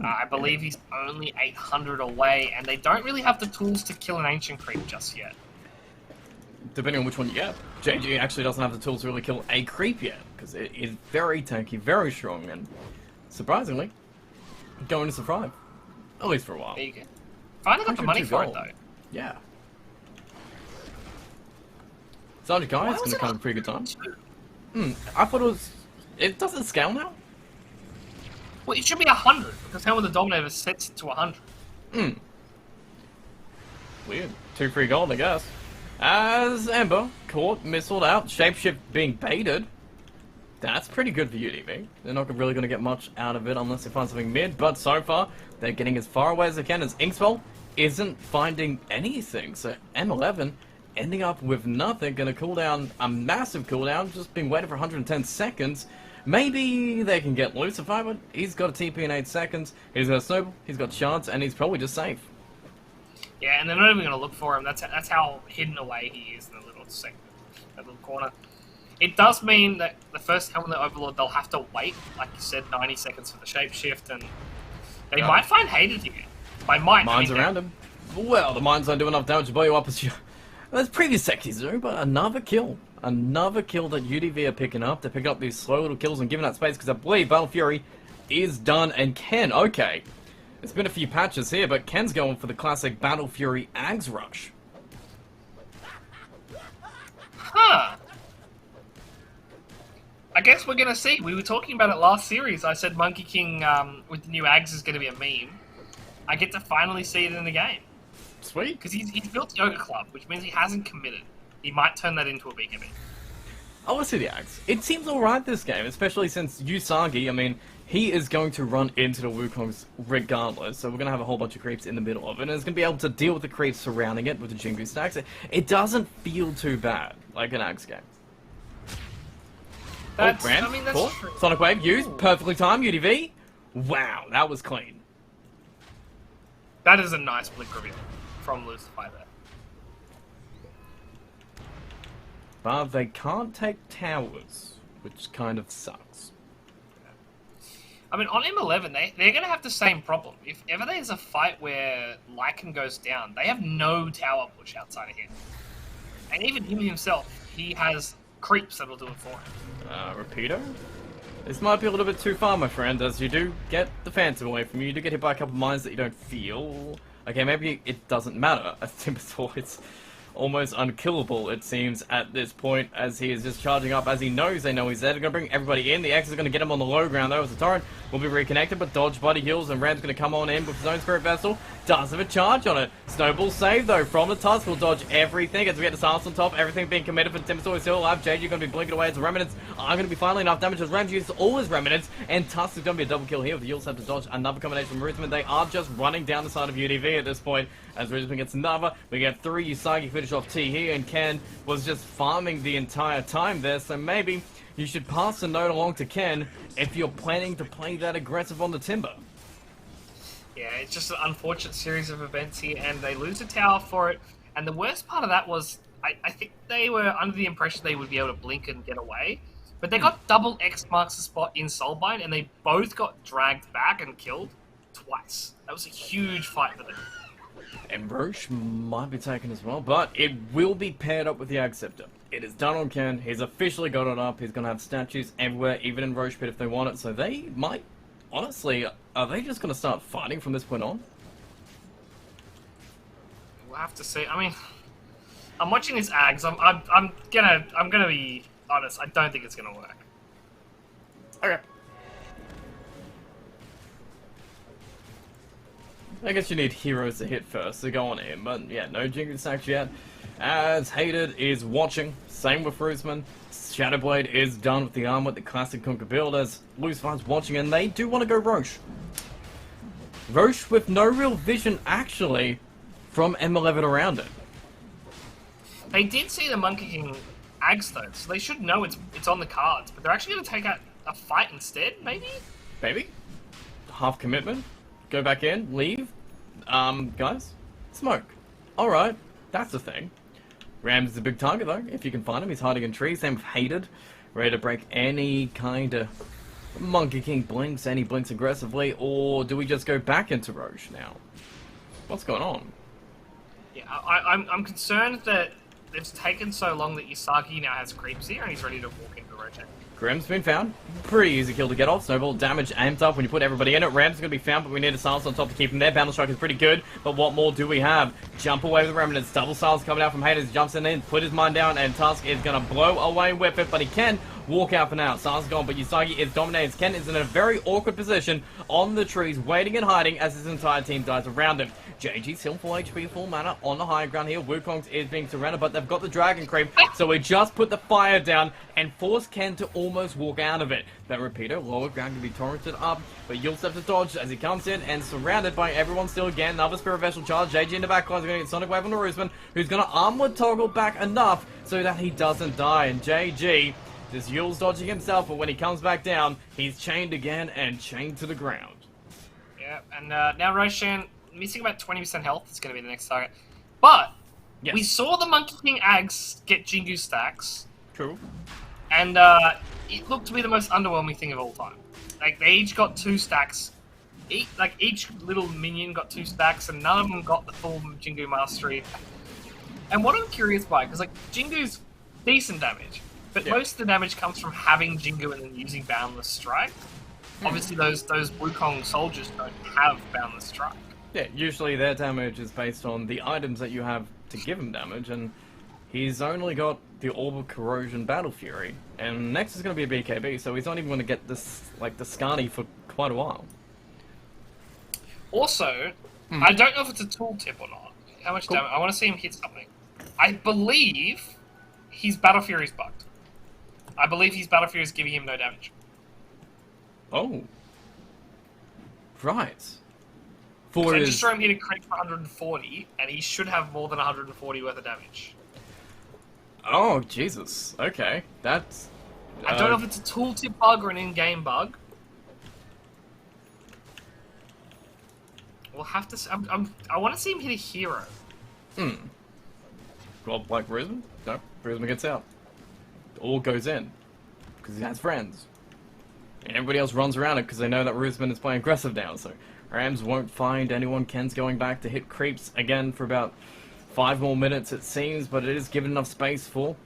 I believe he's only 800 away, and they don't really have the tools to kill an Ancient Creep just yet. Depending on which one you get. JG actually doesn't have the tools to really kill a creep yet, because it is very tanky, very strong, and surprisingly, going to survive. At least for a while. There you go. Finally got the money for it, though. Yeah. Sergeant Guy is going to come at a pretty good time. I thought it was... It doesn't scale now? Well, it should be 100, because Helm of the Dominator sets it to 100. Weird. 2 free gold, I guess. As Ember caught, missiled out, Shapeshift being baited. That's pretty good for UDV. They're not really going to get much out of it unless they find something mid, but so far, they're getting as far away as they can, as Inkspell isn't finding anything. So M11 ending up with nothing, going to cool down a massive cooldown, just being waited for 110 seconds. Maybe they can get Lucify, but he's got a TP in 8 seconds. He's got a Snowball, he's got shards, and he's probably just safe. Yeah, and they're not even going to look for him. That's how hidden away he is in the little segment, that little corner. It does mean that the first Helm of the Overlord, they'll have to wait, like you said, 90 seconds for the shapeshift, and they might find Hated here. By might, Mines around him. Well, the mines don't do enough damage to blow you up as you... That's previous sections, though, but another kill. Another kill that UDV are picking up. They're picking up these slow little kills and giving that space, because I believe Battle Fury is done, and Ken, okay. It's been a few patches here, but Ken's going for the classic Battle Fury Ags Rush. Huh. I guess we're going to see. We were talking about it last series. I said Monkey King with the new Ags is going to be a meme. I get to finally see it in the game. Sweet. Because he's built Yoga Club, which means he hasn't committed. He might turn that into a BKB. I want to see the Ags. It seems alright this game, especially since Usagi, I mean, he is going to run into the Wukongs regardless, so we're going to have a whole bunch of creeps in the middle of it, and it's going to be able to deal with the creeps surrounding it with the Jingu stacks. It doesn't feel too bad, like an Ags game. That's, Brand, I mean, that's true. Sonic Wave used, perfectly timed, UDV. Wow, that was clean. That is a nice blink reveal from Lucify there. But they can't take towers, which kind of sucks. I mean, on M11, they're going to have the same problem. If ever there's a fight where Lycan goes down, they have no tower push outside of him. And even him himself, he has creeps that'll do it for him. Repeater? This might be a little bit too far, my friend, as you do get the Phantom away from you. You do get hit by a couple of mines that you don't feel. Okay, maybe it doesn't matter. As Timbersaw, it's almost unkillable, it seems, at this point, as he is just charging up, as he knows they know he's there. They're going to bring everybody in. The X is going to get him on the low ground, though, as the torrent will be reconnected, but dodge buddy heals, and Ram's going to come on in with his own Spirit Vessel. Does have a charge on it. Snowball save, though, from the Tusk. Will dodge everything as we get the silence on top. Everything being committed for Timbersaw is still alive. JG going to be blinking away as the Remnants are going to be finally enough damage as Rams uses all his Remnants, and Tusk is going to be a double kill here. The Yules have to dodge another combination from Ruthman. They are just running down the side of UDV at this point, as Ruthman gets another. We get 3 Usagi finish off T here, and Ken was just farming the entire time there, so maybe you should pass the note along to Ken if you're planning to play that aggressive on the Timber. Yeah, it's just an unfortunate series of events here, and they lose a tower for it. And the worst part of that was, I think they were under the impression they would be able to blink and get away, but they got double X marks the spot in Soulbind, and they both got dragged back and killed twice. That was a huge fight for them. And Roche might be taken as well, but it will be paired up with the Acceptor. It is done on Ken. He's officially got it up. He's going to have statues everywhere, even in Roche Pit if they want it. So they might, honestly, Are they just going to start fighting from this point on? We'll have to see. I mean, I'm watching these ags. I'm gonna be honest. I don't think it's gonna work. Okay. I guess you need heroes to hit first to go on in, but yeah, no Jingle stacks yet. As Hated is watching, same with Roosman. Shadowblade is done with the armor with the classic Kunka build as Lucifer's watching, and they do want to go Roche. Roche with no real vision actually from M11 around it. They did see the Monkey King ags though, so they should know it's on the cards. But they're actually going to take out a fight instead, maybe? Maybe? Half commitment? Go back in? Leave? Guys? Smoke. Alright, that's the thing. Rams is a big target though, if you can find him. He's hiding in trees. Same with Hated. Ready to break any kind of Monkey King blinks, and he blinks aggressively, or do we just go back into Roche now? What's going on? Yeah, I'm concerned that it's taken so long that Yasagi now has creeps here and he's ready to walk into Roche. Grim's been found. Pretty easy kill to get off. Snowball damage amped up when you put everybody in it. Ram's going to be found, but we need a silence on top to keep him there. Boundless Strike is pretty good, but what more do we have? Jump away with the Remnants. Double silence coming out from Haters. Jumps in, put his mind down, and Tusk is going to blow away with it, but he can walk out for now. Silence is gone, but Yasagi is dominated. Ken is in a very awkward position on the trees, waiting and hiding as his entire team dies around him. JG still full HP, full mana on the high ground here. Wukong's is being surrounded, but they've got the Dragon Creep, so we just put the fire down and force Ken to almost walk out of it. That Repeater, lower ground, can be torrented up, but you'll have to dodge as he comes in and surrounded by everyone still again. Another Spirit Vessel charge. JG in the back line is going to get Sonic Wave on the Roosman, who's going to armor toggle back enough so that he doesn't die. And JG just Yule's dodging himself, but when he comes back down, he's chained again and chained to the ground. Yeah, and now Roshan missing about 20% health is going to be the next target. But Yes. we saw the Monkey King ags get Jingu stacks, True. and it looked to be the most underwhelming thing of all time. Like, they each got 2 stacks. Each little minion got 2 stacks, and none of them got the full Jingu mastery. And what I'm curious by, because like Jingu's decent damage, but Yeah. most of the damage comes from having Jingu and then using Boundless Strike. Obviously, those Wukong soldiers don't have Boundless Strike. Yeah, usually their damage is based on the items that you have to give him damage, and he's only got the Orb of Corrosion Battle Fury, and next is going to be a BKB, so he's not even going to get this, like, the Scani for quite a while. Also, I don't know if it's a tooltip or not. How much damage? I want to see him hit something. I believe his Battle Fury is bugged. I believe his Battle Fury is giving him no damage. Oh. Right. So For just his... show him hitting crit for 140, and he should have more than 140 worth of damage. Oh, Jesus. Okay. That's... I don't know if it's a tooltip bug or an in-game bug. We'll have to... I want to see him hit a hero. Well, like Roosman? No, Roosman gets out. All goes in. Because he has friends. And everybody else runs around it because they know that Roosman is playing aggressive now, so... Rams won't find anyone. Ken's going back to hit creeps again for about 5 more minutes, it seems, but it is given enough space for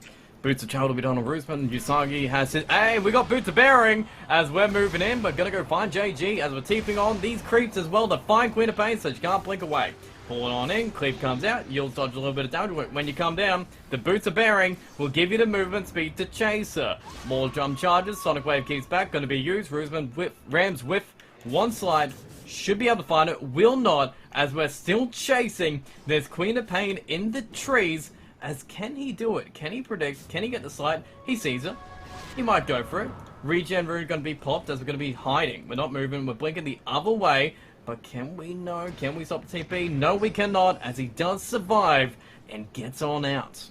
Boots of Child will be done on Roosman. Usagi has his... Hey, we got Boots of Bearing as we're moving in, but gonna go find JG as we're TPing on these creeps as well to find Queen of Pain so she can't blink away. Pull it on in, Cleave comes out, you'll dodge a little bit of damage. When you come down, the Boots of Bearing will give you the movement speed to chase her. More jump charges, Sonic Wave keeps back, gonna be used. Roosman Rams whiff, one slide, should be able to find it, will not, as we're still chasing. There's Queen of Pain in the trees. As can he do it? Can he predict? Can he get the slide? He sees her. He might go for it. Regen rune going to be popped as we're going to be hiding. We're not moving. We're blinking the other way. But can we? No. Can we stop the TP? No, we cannot, as he does survive and gets on out.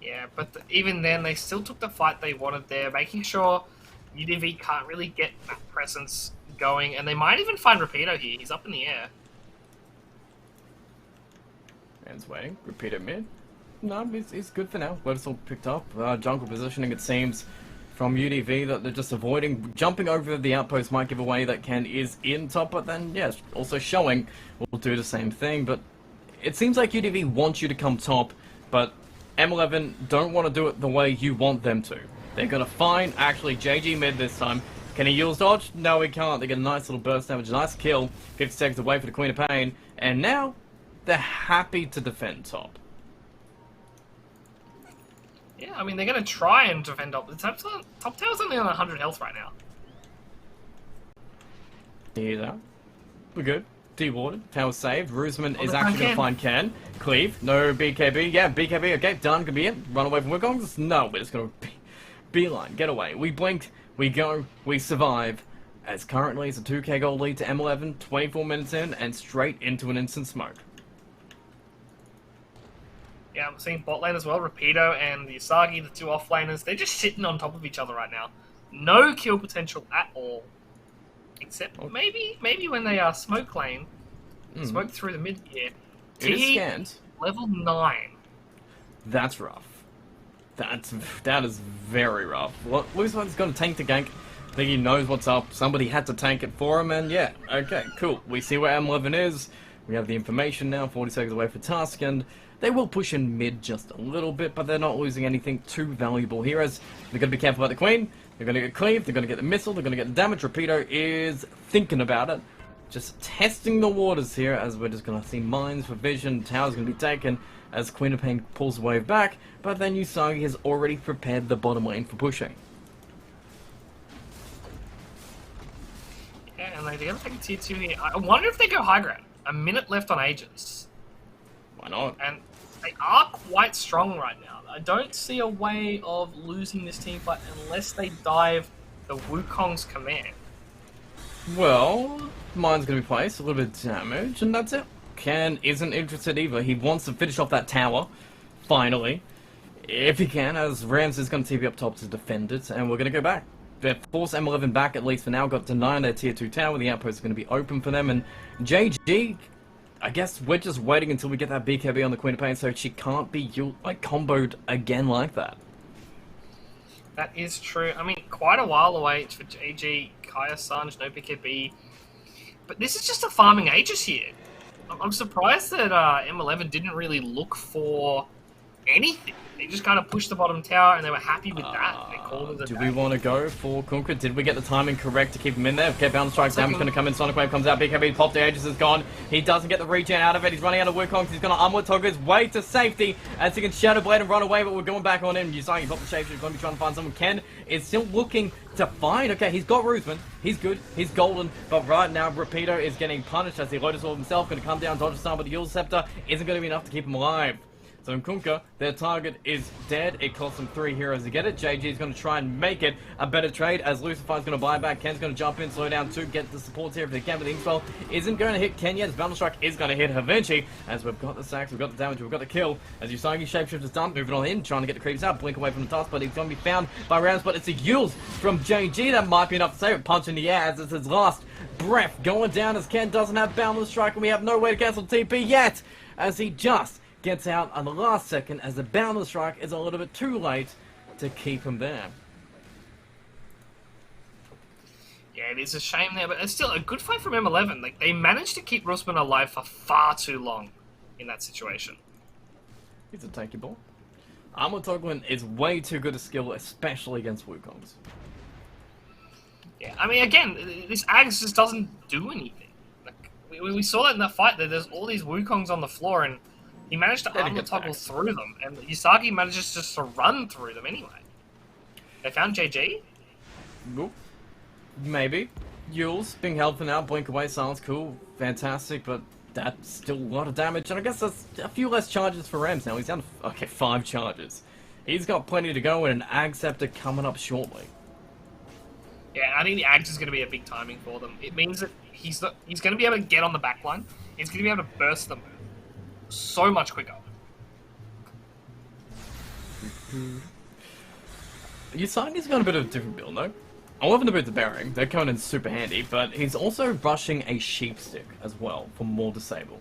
Yeah, but even then, they still took the fight they wanted there, making sure UDV can't really get that presence going, and they might even find Rapido here. He's up in the air. Man's waiting. Repeater mid. No, he's good for now. Web's all picked up. Jungle positioning, it seems, from UDV that they're just avoiding. Jumping over the outpost might give away that Ken is in top, but then, yes, also showing will do the same thing. But it seems like UDV wants you to come top, but M11 don't want to do it the way you want them to. They're going to find, actually, JG mid this time. Can he use dodge? No, he can't. They get a nice little burst damage, nice kill. 50 seconds away for the Queen of Pain. And now, they're happy to defend top. Yeah, I mean, they're going to try and defend top. The top tower's only on 100 health right now. Hear that? We're good. Dewarded. Tower saved. Roosman is actually going to find Ken. Cleave. No BKB. Yeah, BKB. Okay, done. Could be it. Run away from Wikongs. No, we're just going to beeline. Get away. We blink. We go. We survive. As currently it's a 2k gold lead to M11. 24 minutes in and straight into an instant smoke. Yeah, I'm seeing bot lane as well. Rapido and the Usagi, the two offlaners, they're just sitting on top of each other right now. No kill potential at all. Except maybe when they are smoke lane, smoke through the mid here. It is scanned. Level 9. That's rough. That is very rough. Well, Lucifer's going to tank the gank. I think he knows what's up. Somebody had to tank it for him, and yeah, okay, cool. We see where M11 is. We have the information now. 40 seconds away for task, and they will push in mid just a little bit, but they're not losing anything too valuable here. As they're going to be careful about the Queen. They're going to get Cleave. They're going to get the missile. They're going to get the damage. Rapido is thinking about it. Just testing the waters here, as we're just going to see mines for vision. Tower's going to be taken as Queen of Pain pulls the wave back, but then Usagi has already prepared the bottom lane for pushing. Yeah, and they're going to take a tier 2 here. I wonder if they go high ground. A minute left on Aegis. Why not? And they are quite strong right now. I don't see a way of losing this team fight unless they dive the Wukong's command. Well, mine's going to be placed, a little bit of damage, and that's it. Ken isn't interested either. He wants to finish off that tower, finally. If he can, as Rams is going to TP up top to defend it, and we're going to go back. They force M11 back, at least for now. Got to 9 their tier 2 tower. The outpost is going to be open for them, and JG, I guess we're just waiting until we get that BKB on the Queen of Pain so she can't be like comboed again like that. That is true. I mean, quite a while away. It's for JG, Kaya Sanj, no BKB. But this is just a farming Aegis here. I'm surprised that M11 didn't really look for anything. They just kind of pushed the bottom tower, and they were happy with that. They called it a Do day. we want to go for Kunkka? Did we get the timing correct to keep him in there? Okay, bounce strike damage going to come in. Sonic Wave comes out. BKB pop, the Aegis is gone. He doesn't get the regen out of it. He's running out of Wukongs. He's going to armor toggle his way to safety as he can Shadow Blade and run away, but we're going back on him. Usagi pop the shape. He's going to be trying to find someone. Ken is still looking to find. Okay, he's got Roosman. He's good. He's golden. But right now, Rapido is getting punished as he Lotus Orb himself. Going to come down, dodge the stun, but the Yule Scepter isn't going to be enough to keep him alive. So in Kunkka, their target is dead. It costs them 3 heroes to get it. JG is going to try and make it a better trade as Lucifer's going to buy back. Ken's going to jump in, slow down to get the supports here if they can. But the Inkspell isn't going to hit Ken yet. His Boundless Strike is going to hit Havinci as we've got the sacks, we've got the damage, we've got the kill. As Usagi Shapeshift is done, moving on in, trying to get the creeps out, blink away from the task, but he's going to be found by Rams. But it's a Yules from JG that might be enough to save it. Punch in the air as it's his last breath going down as Ken doesn't have Boundless Strike and we have no way to cancel TP yet as he just gets out on the last second as the Boundless Strike is a little bit too late to keep him there. Yeah, it is a shame there, but it's still a good fight from M11. Like, they managed to keep Roosman alive for far too long in that situation. He's a tanky ball. Armor Toggling is way too good a skill, especially against Wukongs. Yeah, I mean, again, this Ags just doesn't do anything. Like, we saw that in that fight, that there's all these Wukongs on the floor, and he managed to armor toggle through them, and Usagi manages just to run through them anyway. They found JG? Nope. Maybe. Yules being held for now, blink away, silence, cool, fantastic, but that's still a lot of damage, and I guess that's a few less charges for Rams now. He's down to, okay, 5 charges. He's got plenty to go, and an Ag Scepter coming up shortly. Yeah, I think the Ags is going to be a big timing for them. It means that he's going to be able to get on the back line. He's going to be able to burst them so much quicker. Usagi's got a bit of a different build, though. I love the boots of bearing. They're coming in super handy, but he's also rushing a sheep stick as well for more disable.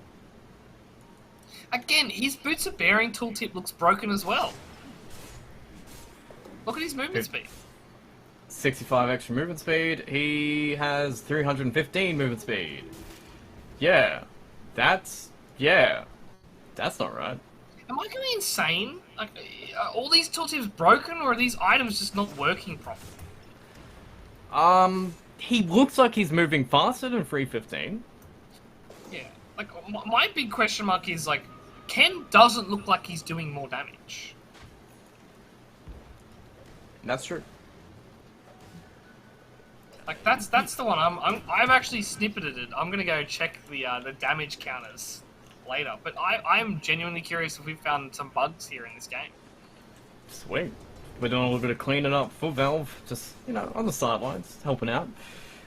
Again, his boots of bearing tooltip looks broken as well. Look at his movement speed. 65 extra movement speed. He has 315 movement speed. Yeah. That's not right. Am I going insane? Like, are all these tooltips broken, or are these items just not working properly? He looks like he's moving faster than 315. Yeah. Like, my big question mark is, like, Ken doesn't look like he's doing more damage. That's true. Like, that's the one. I've actually snippeted it. I'm gonna go check the damage counters later. But I'm genuinely curious if we've found some bugs here in this game. Sweet. We're doing a little bit of cleaning up for Valve, just, you know, on the sidelines, helping out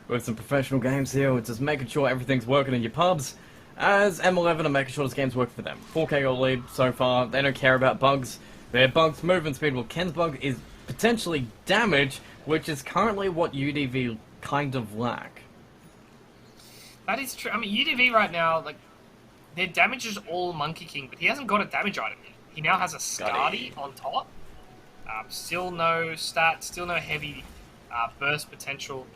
with some professional games here, with just making sure everything's working in your pubs, as M11 are making sure this game's working for them. 4K goal lead so far, they don't care about bugs. Their bugs movement speed, well, Ken's bug is potentially damage, which is currently what UDV kind of lack. That is true. I mean, UDV right now, like, their damage is all Monkey King, but he hasn't got a damage item yet. He now has a Skadi on top. Still no stats, still no heavy burst potential.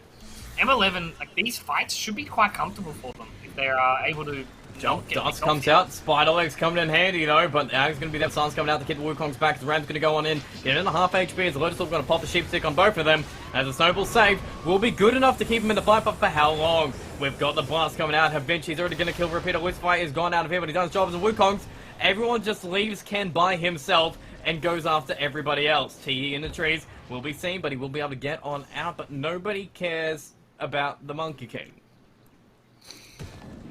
M11, like, these fights should be quite comfortable for them if they are able to Jump, Dust comes out, Spider Legs coming in handy, you know, but now he's going to be there, Sun's coming out to get the Wukong's back, the Ram's going to go on in, get in the half HP, as the Lotus going to pop the sheep stick on both of them, as a snowball save will be good enough to keep him in the fight, but for how long? We've got the blast coming out, Havinci's already going to kill Repeater, Whisper is gone out of here, but he does his job as a Wukong's. Everyone just leaves Ken by himself and goes after everybody else. TE in the trees will be seen, but he will be able to get on out, but nobody cares about the Monkey King.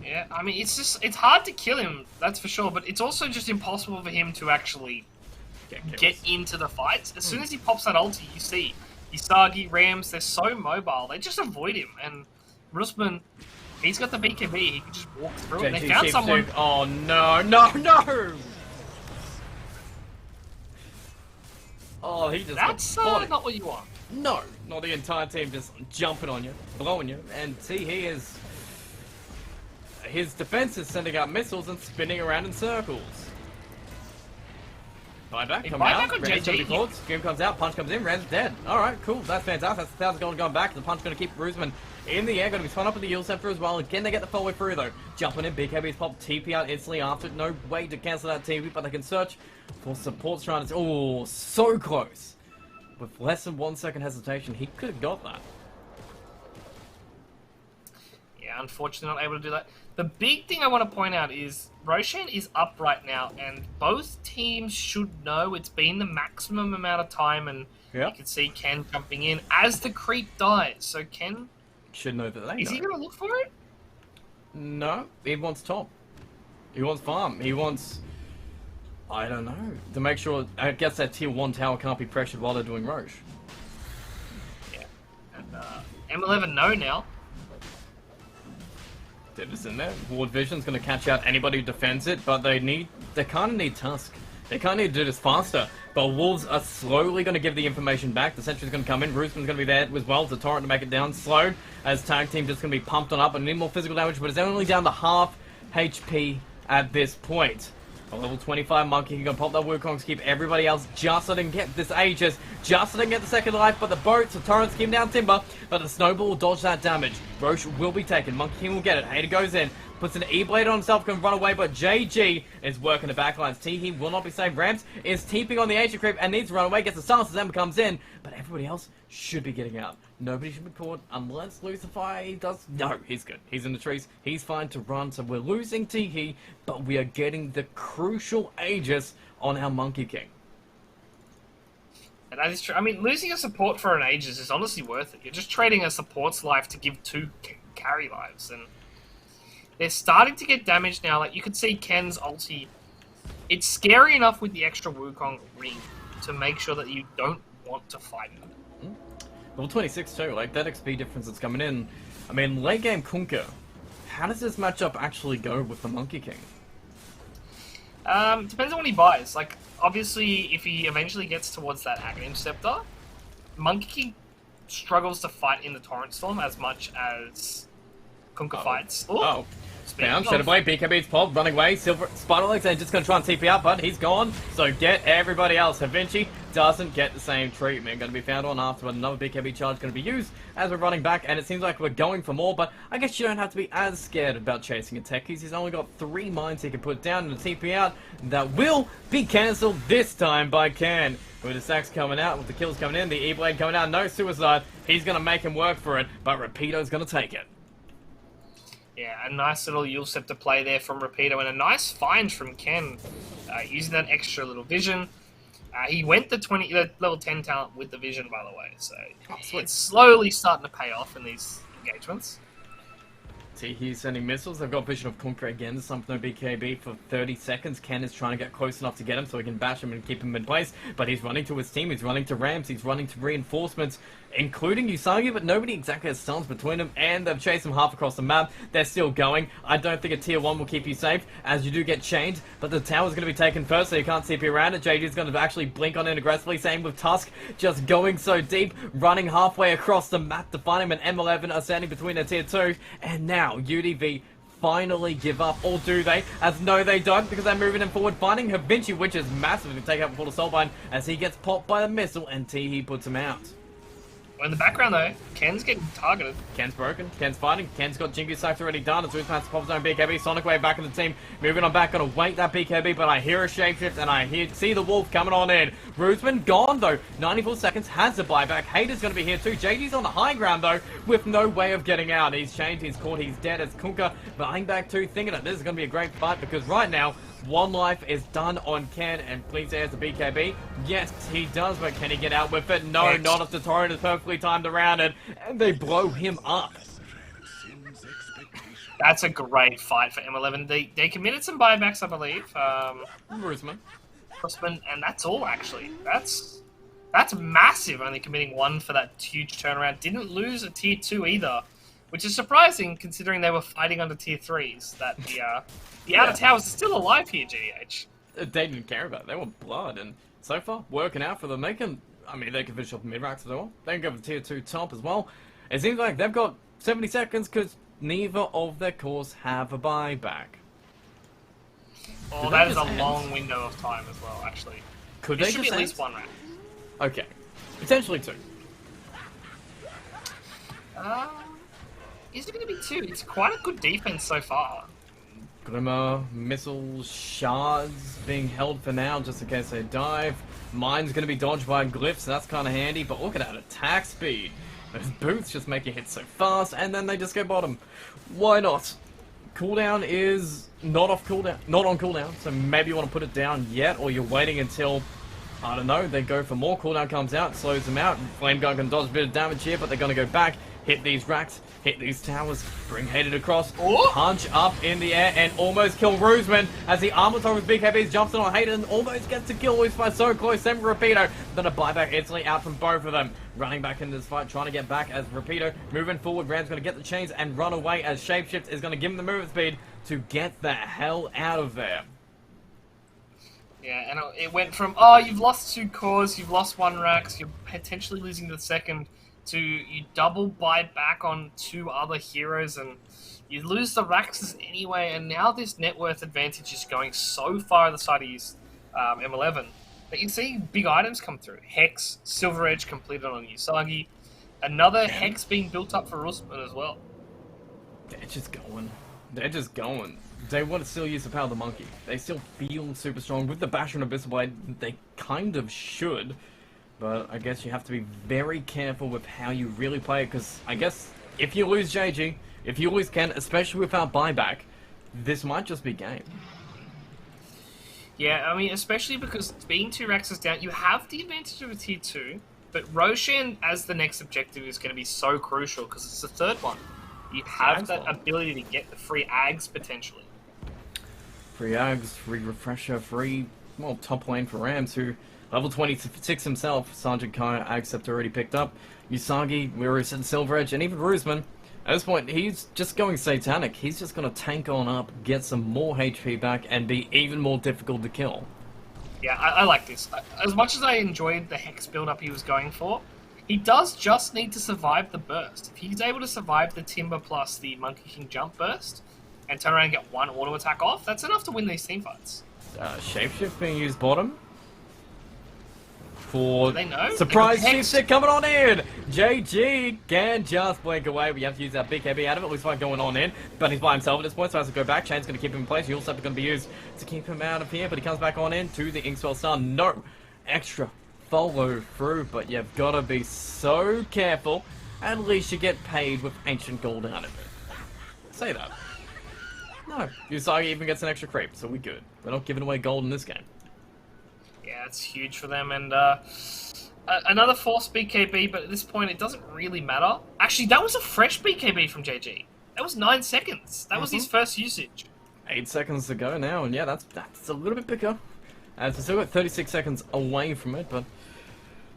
Yeah, I mean, it's hard to kill him, that's for sure, but it's also just impossible for him to actually get into the fights. As soon as he pops that ulti, you see, Isagi, Rams, they're so mobile, they just avoid him, and Rusman, he's got the BKB, he can just walk through it, and they found someone... Oh, no, no, no! Oh, he just... That's not what you want. No, not the entire team just jumping on you, blowing you, and see, he is... His defense is sending out missiles and spinning around in circles. Buyback coming out. Rand's gonna be caught. Scream comes out. Punch comes in. Rand's dead. Alright, cool. That's fantastic. That's 1,000 gold going back. The punch going to keep Rusman in the air. Going to be spun up with the Yield Scepter as well. Again, they get the full way through though. Jumping in. BKB's pop TP out instantly after. No way to cancel that TP, but they can search for support trying to... Oh, so close. With less than 1 second hesitation, he could have got that. Yeah, unfortunately not able to do that. The big thing I want to point out is Roshan is up right now, and both teams should know it's been the maximum amount of time, and you can see Ken jumping in as the creep dies. So Ken should know that they is he going to look for it? No, he wants top. He wants farm. He wants, I don't know, to make sure. I guess that tier 1 tower can't be pressured while they're doing Roche. Yeah, and M11 know now. Is in there. Ward Vision's going to catch out anybody who defends it, but they kind of need Tusk. They kind of need to do this faster. But Wolves are slowly going to give the information back. The Sentry's going to come in. Roostman's going to be there as well. The Torrent to make it down. Slowed as Tag Team just going to be pumped on up and need more physical damage, but it's only down to half HP at this point. A level 25 Monkey can go pop that Wukong to keep everybody else just so they can get this Aegis, just so they can get the second life, but the boats, the torrents keep down Timber, but the Snowball will dodge that damage. Roche will be taken, Monkey King will get it, Hater goes in, puts an E-Blade on himself, can run away, but JG is working the backlines. Teehee will not be saved. Rams is TPing on the Aegis creep and needs to run away, gets the stance as Ember comes in, but everybody else should be getting out. Nobody should be caught unless Lucifer does... No, he's good. He's in the trees. He's fine to run, so we're losing Teehee, but we are getting the crucial Aegis on our Monkey King. And that is true. I mean, losing a support for an Aegis is honestly worth it. You're just trading a support's life to give 2 carry lives, and they're starting to get damaged now. Like, you could see Ken's ulti. It's scary enough with the extra Wukong ring to make sure that you don't want to fight him. Level 26 too, like that XP difference that's coming in. I mean, late game Kunkka, how does this matchup actually go with the Monkey King? Depends on what he buys. Like, obviously, if he eventually gets towards that Aghanim Scepter, Monkey King struggles to fight in the Torrent Storm as much as Kunkka fights. Ooh. Down, Shadow Blade, BKB's pop, running away, Silver Spider Legs, and just going to try and TP out, but he's gone, so get everybody else. Havinci doesn't get the same treatment. Going to be found on after, but another BKB charge going to be used as we're running back, and it seems like we're going for more, but I guess you don't have to be as scared about chasing a Techies. He's only got 3 mines he can put down and a TP out that will be cancelled this time by Ken. With the sacks coming out, with the kills coming in, the E-Blade coming out, no suicide. He's going to make him work for it, but Rapido's going to take it. Yeah, a nice little Yule Scepter play there from Rapido, and a nice find from Ken, using that extra little vision. He went the level 10 talent with the vision, by the way, so it's slowly starting to pay off in these engagements. See, he's sending missiles. They've got Vision of Conquer again. Sump no BKB for 30 seconds. Ken is trying to get close enough to get him so he can bash him and keep him in place. But he's running to his team. He's running to Rams. He's running to reinforcements, including Usagi, but nobody exactly has stuns between them. And they've chased him half across the map. They're still going. I don't think a tier 1 will keep you safe, as you do get chained. But the tower's going to be taken first, so you can't CP around it. JG's going to actually blink on it aggressively. Same with Tusk, just going so deep, running halfway across the map to find him. And M11 are standing between their tier 2. And now UDV finally give up, or do they? As no, they don't, because they're moving him forward, finding Havinci, which is massive to take out before the Soulbind, as he gets popped by the missile, and Teehee puts him out. Well, in the background, though, Ken's getting targeted. Ken's broken. Ken's fighting. Ken's got Jingu Sax already done. It's past the pop zone BKB. Sonic Wave back in the team. Moving on back. Gonna wait that BKB, but I hear a shapeshift and I see the Wolf coming on in. Roosman gone, though. 94 seconds. Has the buyback. Hater's gonna be here, too. JD's on the high ground, though, with no way of getting out. He's chained. He's caught. He's dead as Kunka. But I'm back, too, thinking that this is gonna be a great fight, because right now, one life is done on Ken, and please there's the BKB. Yes, he does, but can he get out with it? No, not if the torrent is perfectly timed around it, and they blow him up. That's a great fight for M11. They committed some buybacks, I believe. Roosman, and that's all, actually. That's massive, only committing one for that huge turnaround. Didn't lose a tier 2 either, which is surprising considering they were fighting under tier 3s. That the outer towers are still alive here, GDH. They didn't care about it. They want blood, and so far, working out for them. They can finish off mid-racks as well. They can go for tier 2 top as well. It seems like they've got 70 seconds because neither of their cores have a buyback. Oh, that is a long window of time as well, actually. Could there they should just be at least one rack. Okay. Potentially 2. Is it going to be 2? It's quite a good defense so far. Glimmer, missiles, shards being held for now just in case they dive. Mine's going to be dodged by glyphs, so that's kind of handy, but look at that attack speed. Those boots just make you hit so fast, and then they just go bottom. Why not? Cooldown is not on cooldown, so maybe you want to put it down yet, or you're waiting until, I don't know, they go for more, cooldown comes out, slows them out. Flame Gun can dodge a bit of damage here, but they're going to go back, hit these racks, hit these towers, bring Hated across, punch up in the air, and almost kill Roosman as the armor with BKBs jumps in on Hated and almost gets to kill Loose by so close. Same Rapido, then a buyback instantly out from both of them. Running back into this fight, trying to get back as Rapido moving forward. Ram's going to get the chains and run away as Shapeshift is going to give him the movement speed to get the hell out of there. Yeah, and it went from, oh, you've lost 2 cores, you've lost 1 racks, you're potentially losing the second, to you double buy back on 2 other heroes, and you lose the racks anyway, and now this net worth advantage is going so far on the side of his M11 that you see big items come through. Hex, Silver Edge completed on Usagi, another Hex being built up for Rusman as well. They're just going. They're just going. They want to still use the power of the monkey. They still feel super strong. With the Basher and Abyssal Blade, they kind of should. But I guess you have to be very careful with how you really play it, because I guess if you lose JG, if you lose Ken, especially without buyback, this might just be game. Yeah, I mean, especially because being 2 racks is down, you have the advantage of a tier 2, but Roshan as the next objective is going to be so crucial because it's the 3rd one. You have that ability to get the free Ags potentially. Free Ags, free Refresher, free, well, top lane for Rams, who level 26 himself, Sergeant Kai, Agcept already picked up. Usagi, we already said Silver Edge, and even Roosman. At this point, he's just going satanic. He's just going to tank on up, get some more HP back, and be even more difficult to kill. Yeah, I like this. As much as I enjoyed the Hex build-up he was going for, he does just need to survive the burst. If he's able to survive the Timber plus the Monkey King jump burst, and turn around and get 1 auto attack off, that's enough to win these teamfights. Shapeshift being used bottom. For they know? surprise shifter coming on in. JG can just blink away. We have to use that BKB out of it. Looks like going on in, but he's by himself at this point, so he has to go back. Chain's going to keep him in place. He'll going to be used to keep him out of here, but he comes back on in to the Inkswell Star. No extra follow through, but you've got to be so careful. At least you get paid with ancient gold out of it. Say that. No, Usagi even gets an extra creep, so we're good. We're not giving away gold in this game. Yeah, it's huge for them, and another forced BKB, but at this point it doesn't really matter. Actually, that was a fresh BKB from JG. That was 9 seconds. That was his first usage. 8 seconds to go now, and yeah, that's a little bit bigger. As we still got 36 seconds away from it, but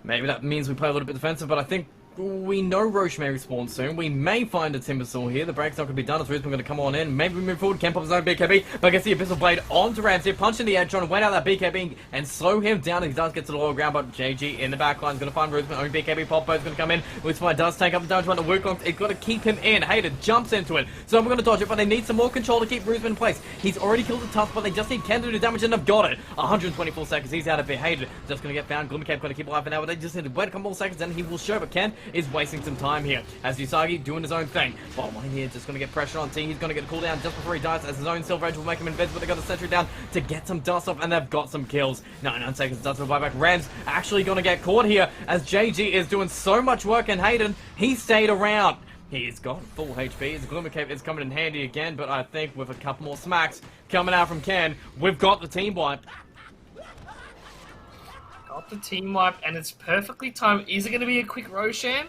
maybe that means we play a little bit defensive, but I think we know Roche may respawn soon. We may find a Timbersaw here. The break's not going to be done. It's Rizman going to come on in. Maybe we move forward. Ken pops his own BKB, but gets the Abyssal Blade onto Ramsey. Punch in the edge, trying to wait out that BKB and slow him down. He does get to the lower ground, but JG in the back line is going to find Rizman. Own BKB. Poppo is going to come in. Whisper does take up the damage on the Wukong. It's got to keep him in. Hayden jumps into it. So we're going to dodge it, but they need some more control to keep Rizman in place. He's already killed the Tusk, but they just need Ken to do damage, and they've got it. 124 seconds. He's out of it. Hayden just going to get found. Glimmercape going to keep alive for now, but they just need to wait a couple more seconds, and he will show. But Ken is wasting some time here as Usagi doing his own thing. Bottom line here, just going to get pressure on T. He's going to get a cooldown just before he dies, as his own Silver Edge will make him invincible. They got the sentry down to get some dust off, and they've got some kills. 99 seconds, dust for buyback. Rams actually going to get caught here as JG is doing so much work, and Hayden, he stayed around. He's got full HP. His Glimmer Cape is coming in handy again, but I think with a couple more smacks coming out from Ken, we've got the team wipe. Got the team wipe, and it's perfectly timed. Is it going to be a quick Roshan?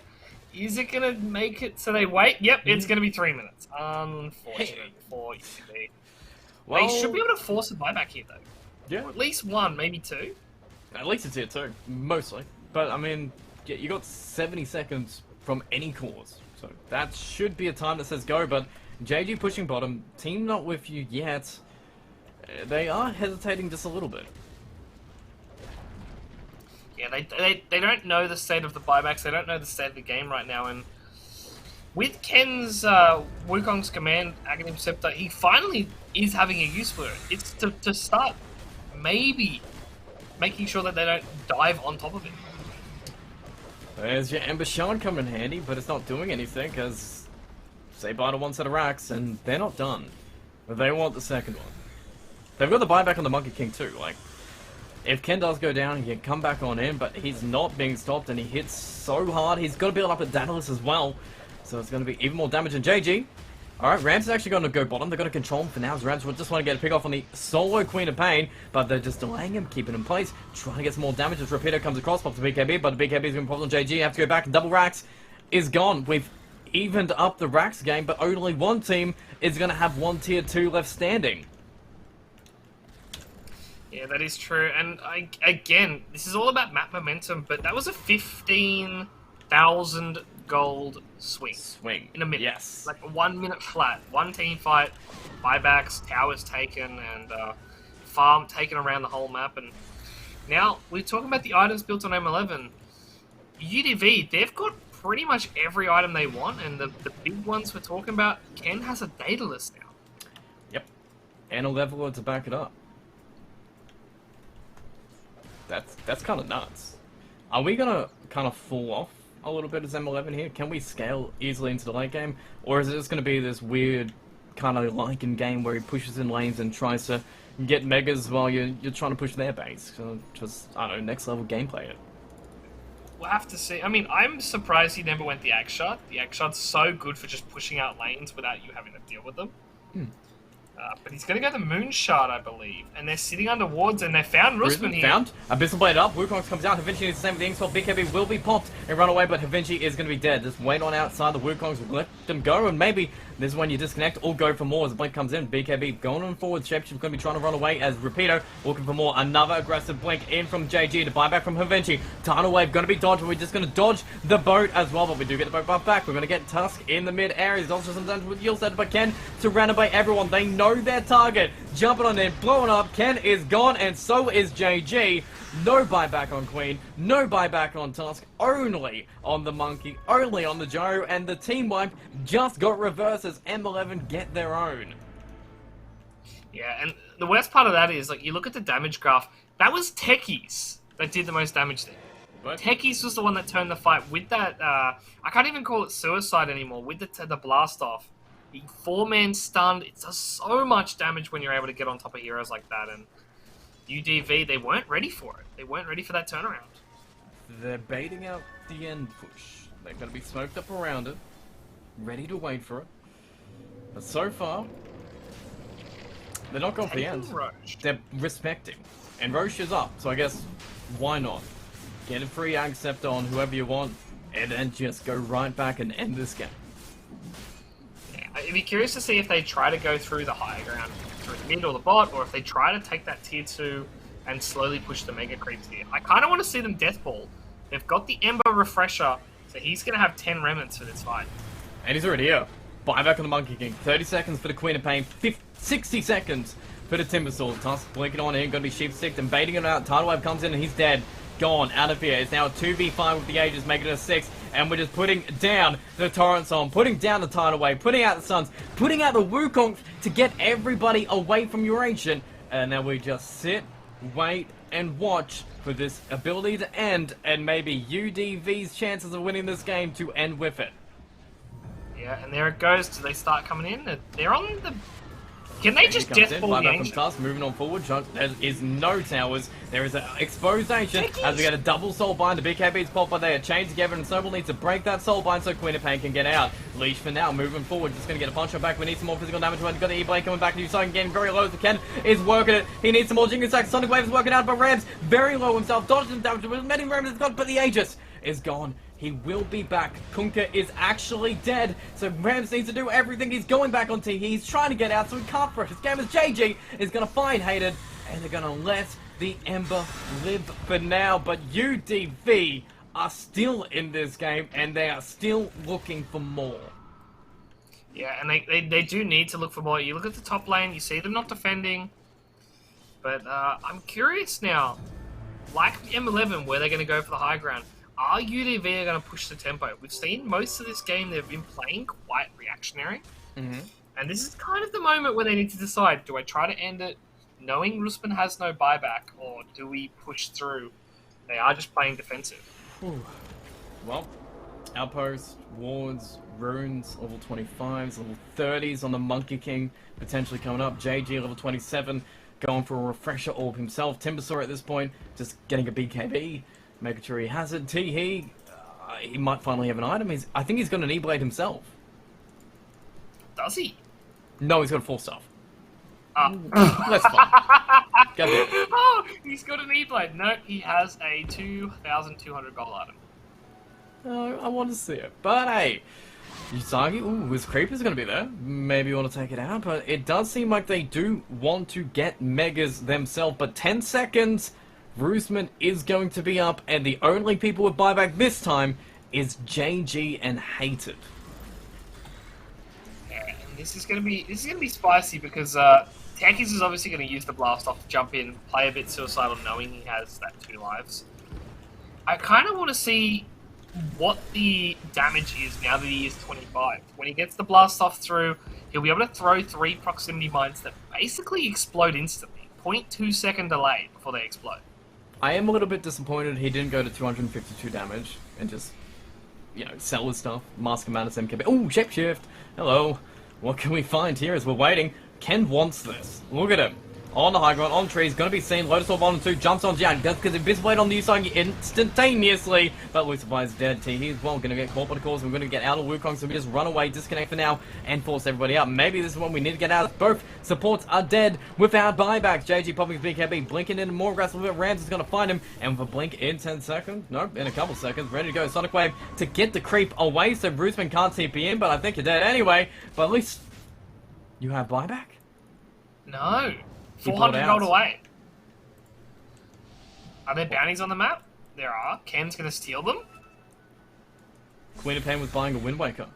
Is it going to make it so they wait? Yep, it's going to be 3 minutes. Unfortunate for UCB. Well, they should be able to force a buyback here, though. Yeah. Or at least one, maybe two. At least it's here too, mostly. But, I mean, yeah, you got 70 seconds from any cause. So that should be a time that says go, but JG pushing bottom, team not with you yet. They are hesitating just a little bit. Yeah, they don't know the state of the buybacks. They don't know the state of the game right now. And with Ken's Wukong's command, Aghanim Scepter, he finally is having a use for it. It's to start maybe making sure that they don't dive on top of it. There's your Ember Shard coming in handy, but it's not doing anything because say bye to one set of racks and they're not done. But they want the second one. They've got the buyback on the Monkey King too. Like, if Ken does go down, he can come back on in, but he's not being stopped, and he hits so hard. He's got to build up at Daedalus as well, so it's going to be even more damage than JG. Alright, Rams is actually going to go bottom. They're going to control him for now, as Rams will just want to get a pick off on the solo Queen of Pain, but they're just delaying him, keeping him in place, trying to get some more damage as Rapido comes across, pops the BKB, but the BKB is going to pop on JG. Have to go back, and double racks is gone. We've evened up the racks game, but only one team is going to have one tier 2 left standing. Yeah, that is true. And again, this is all about map momentum, but that was a 15,000 gold swing. In a minute. Yes. Like a 1 minute flat. One team fight, buybacks, towers taken, and farm taken around the whole map. And now we're talking about the items built on M11. UDV, they've got pretty much every item they want, and the big ones we're talking about, Ken has a Daedalus now. Yep. And a leveler to back it up. That's kind of nuts. Are we gonna kind of fall off a little bit as M11 here? Can we scale easily into the late game, or is it just gonna be this weird kind of Lycan game where he pushes in lanes and tries to get megas while you're trying to push their base? So just, I don't know, next level gameplay it. We'll have to see. I mean, I'm surprised he never went the Axe Shot. The Axe Shot's so good for just pushing out lanes without you having to deal with them. But he's going to go the Moon Shard, I believe. And they're sitting under wards, and they found Rusman here. Found. Abyssal Blade up. Wukong comes down. Havinci needs the same thing. So BKB will be popped and run away, but Havinci is going to be dead. Just wait on outside. The Wukongs will let them go, and maybe this is when you disconnect or go for more as the blink comes in. BKB going on forward. Shapeshift's going to be trying to run away as Rapido looking for more. Another aggressive blink in from JG to buy back from Havinci. Tidal Wave going to be dodged, but we're just going to dodge the boat as well, but we do get the boat buff back. We're going to get Tusk in the mid area. He's also some damage with Yield Set, but Ken surrounded by everyone. They know their target. Jumping on in, blowing up. Ken is gone, and so is JG. No buyback on Queen, no buyback on Tusk, only on the Monkey, only on the Joe, and the team wipe just got reversed as M11 get their own. Yeah, and the worst part of that is, like, you look at the damage graph, that was Techies that did the most damage there. What? Techies was the one that turned the fight with that, I can't even call it suicide anymore, with the blast off. The 4-man stunned, it does so much damage when you're able to get on top of heroes like that, and UDV, they weren't ready for it. They weren't ready for that turnaround. They're baiting out the end push. They're going to be smoked up around it, ready to wait for it. But so far, they're not going for the end. Roche. They're respecting. And Roche is up, so I guess, why not? Get a free accept on whoever you want, and then just go right back and end this game. Yeah, I'd be curious to see if they try to go through the high ground, through the mid or the bot, or if they try to take that tier 2 and slowly push the mega creeps here. I kind of want to see them deathball. They've got the Ember refresher, so he's going to have 10 remnants for this fight. And he's already here. Buyback on the Monkey King. 30 seconds for the Queen of Pain. 60 seconds for the Timbersaw. Tusk blinking on in. Going to be sheep-sticked and baiting him out. Tidal Wave comes in and he's dead. Gone. Out of here. It's now a 2v5 with the Aegis, making it a 6. And we're just putting down the Torrents on. Putting down the Tidal Wave. Putting out the Suns. Putting out the Wukong to get everybody away from your Ancient. And now we just sit, wait, and watch for this ability to end. And maybe UDV's chances of winning this game to end with it. Yeah, and there it goes. Do they start coming in? They're on the... Can they just deathball the Ancient? Tusk, moving on forward. There is no towers. There is an exposed Ancient as we get a double soulbind. The BKB's pop, but they are chained together, and Snowball needs to break that soulbind so Queen of Pain can get out. Leash for now, moving forward. Just going to get a punch back. We need some more physical damage. We've got the E-Blade coming back. New Sonic getting very low. So Ken is working it. He needs some more Jingle Sack. Sonic Wave is working out, but Rams very low himself. Dodges some damage. Many Rams has got, but the Aegis is gone. He will be back. Kunkka is actually dead, so Rams needs to do everything. He's going back on T. He's trying to get out, so he can't for it. His game is JG is going to find Hated, and they're going to let the Ember live for now. But UDV are still in this game, and they are still looking for more. Yeah, and they do need to look for more. You look at the top lane, you see them not defending. But I'm curious now, like M11, where they're going to go for the high ground. Are UDV going to push the tempo? We've seen most of this game they've been playing quite reactionary. And this is kind of the moment where they need to decide, do I try to end it knowing Rusman has no buyback, or do we push through? They are just playing defensive. Well, Outpost, Wards, Runes, level 25s, level 30s on the Monkey King, potentially coming up. JG, level 27, going for a refresher orb himself. Timbersaw at this point, just getting a BKB. Making sure he has it. He might finally have an item. I think he's got an E-Blade himself. Does he? No, he's got a 4-star. That's fine. Oh, he's got an E-Blade. No, he has a 2,200 gold item. Oh, I want to see it. But hey, Usagi, his Creeper's going to be there. Maybe you want to take it out. But it does seem like they do want to get Megas themselves. But 10 seconds... Rusman is going to be up, and the only people with buyback this time is JG and Hated. Yeah, and this is gonna be spicy because Takis is obviously gonna use the blast off to jump in, play a bit suicidal, knowing he has that 2 lives. I kind of want to see what the damage is now that he is 25. When he gets the blast off through, he'll be able to throw 3 proximity mines that basically explode instantly. 0.2 second delay before they explode. I am a little bit disappointed he didn't go to 252 damage and just, you know, sell his stuff. Mask him out as MKB. Oh, Shapeshift! Hello. What can we find here as we're waiting? Ken wants this. Look at him. On the high ground, on trees, gonna be seen. Lotus Orb on 2, jumps on Jiang. Does because Invisiblade on the Usagi instantaneously. But Lucifer is dead. T, he's well gonna get caught by the calls. We're gonna get out of Wukong, so we just run away, disconnect for now, and force everybody out. Maybe this is when we need to get out. Both supports are dead without buybacks. JG popping his BKB, blinking in more aggressive. Rams is gonna find him, and with a blink in 10 seconds, no, in a couple seconds, ready to go. Sonic Wave to get the creep away, so Bruceman can't TP in, but I think you're dead anyway. But at least you have buyback. No. 400 gold away. Are there bounties on the map? There are. Ken's gonna steal them. Queen of Pain was buying a Wind Waker.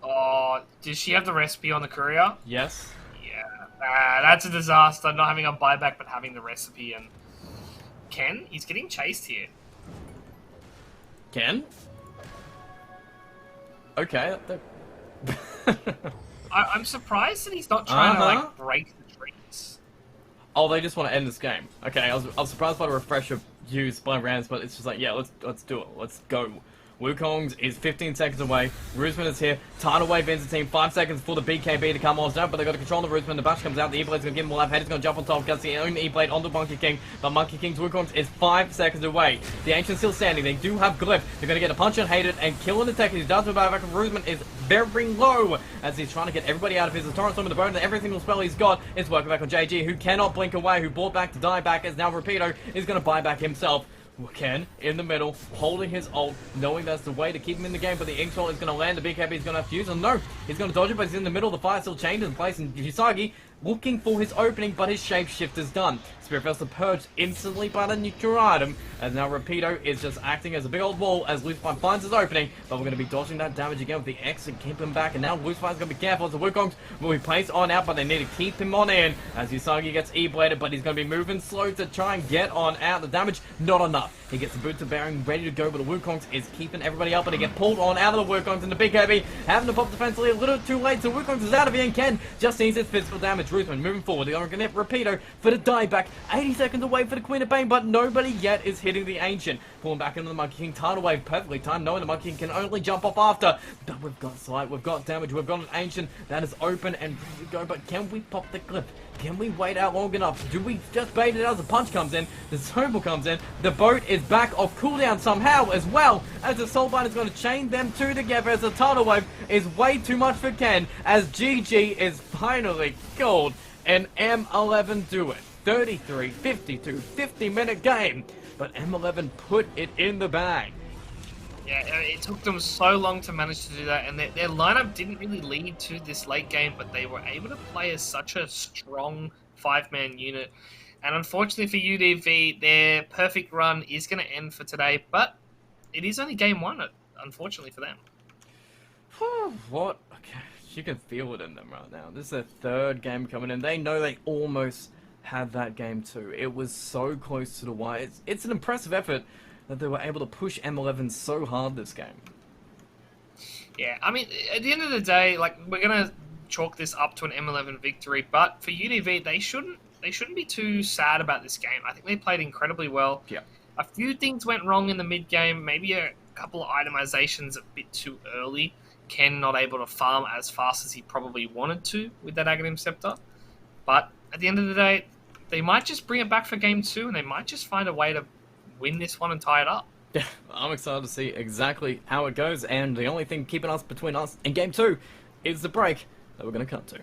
Oh, does she have the recipe on the courier? Yes. Yeah. That's a disaster. Not having a buyback, but having the recipe. And Ken, he's getting chased here. Ken? Okay. I'm surprised that he's not trying to like break the trees. Oh, they just want to end this game. Okay, I was surprised by the refresher used by Rams, but it's just like, yeah, let's do it. Let's go Wukong's is 15 seconds away. Roosman is here. Tidal Wave ends the team. 5 seconds for the BKB to come on down, but they've got to control the Roosman. The bash comes out. The E-Blade's going to give him a life. Head is going to jump on top. Gets the own E-Blade onto Monkey King, but Monkey King's Wukong's is 5 seconds away. The Ancient's still standing. They do have Glyph. They're going to get a punch on Hated and kill on the tech. He does move back. Roosman is very low as he's trying to get everybody out of his torrent storm of the bone, and every single spell he's got is working back on JG, who cannot blink away, who bought back to die back, as now Rapido is going to buy back himself. Ken in the middle, holding his ult, knowing that's the way to keep him in the game, but the Inkshot is going to land, the BKB is going to fuse, and no, he's going to dodge it, but he's in the middle, the fire still chained in place, and Usagi looking for his opening, but his shapeshift is done. Spirit Vessel purged instantly by the neutral item, as now Rapido is just acting as a big old wall as Lucifer finds his opening, but we're going to be dodging that damage again with the X and keep him back, and now Lucifer's going to be careful as the Wukong will be placed on out, but they need to keep him on in, as Usagi gets E-bladed, but he's going to be moving slow to try and get on out. The damage, not enough. He gets the boots of bearing ready to go, but the Wukong is keeping everybody up, and they get pulled on out of the Wukong, and the BKB having to pop defensively a little too late, so Wukong is out of here, and Ken just needs his physical damage. Roosman moving forward, they're going to get Rapido for the dieback, 80 seconds away for the Queen of Pain, but nobody yet is hitting the Ancient. Pulling back into the Monkey King, Tidal Wave perfectly timed, knowing the Monkey King can only jump off after, but we've got Slight, we've got damage, we've got an Ancient that is open and ready to go, but can we pop the Glyph? Can we wait out long enough? Do we just bait it out as the punch comes in, the Snowball comes in, the boat is back off cooldown somehow as well, as the Soulbind is going to chain them two together, as the Tidal Wave is way too much for Ken, as GG is finally gold, and M11 do it. 33, 52, 50-minute game, but M11 put it in the bag. Yeah, it took them so long to manage to do that, and their lineup didn't really lead to this late game, but they were able to play as such a strong 5-man unit. And unfortunately for UDV, their perfect run is going to end for today, but it is only game 1, unfortunately for them. What? Okay, you can feel it in them right now. This is their third game coming in. They know they almost had that game too. It was so close to the wire. It's an impressive effort that they were able to push M11 so hard this game. Yeah, I mean, at the end of the day, like, we're going to chalk this up to an M11 victory, but for UDV, they shouldn't be too sad about this game. I think they played incredibly well. Yeah. A few things went wrong in the mid-game, maybe a couple of itemizations a bit too early. Ken not able to farm as fast as he probably wanted to with that Aghanim Scepter. But at the end of the day, they might just bring it back for game 2, and they might just find a way to win this one and tie it up. Yeah, I'm excited to see exactly how it goes, and the only thing keeping us between us and game 2 is the break that we're going to cut to.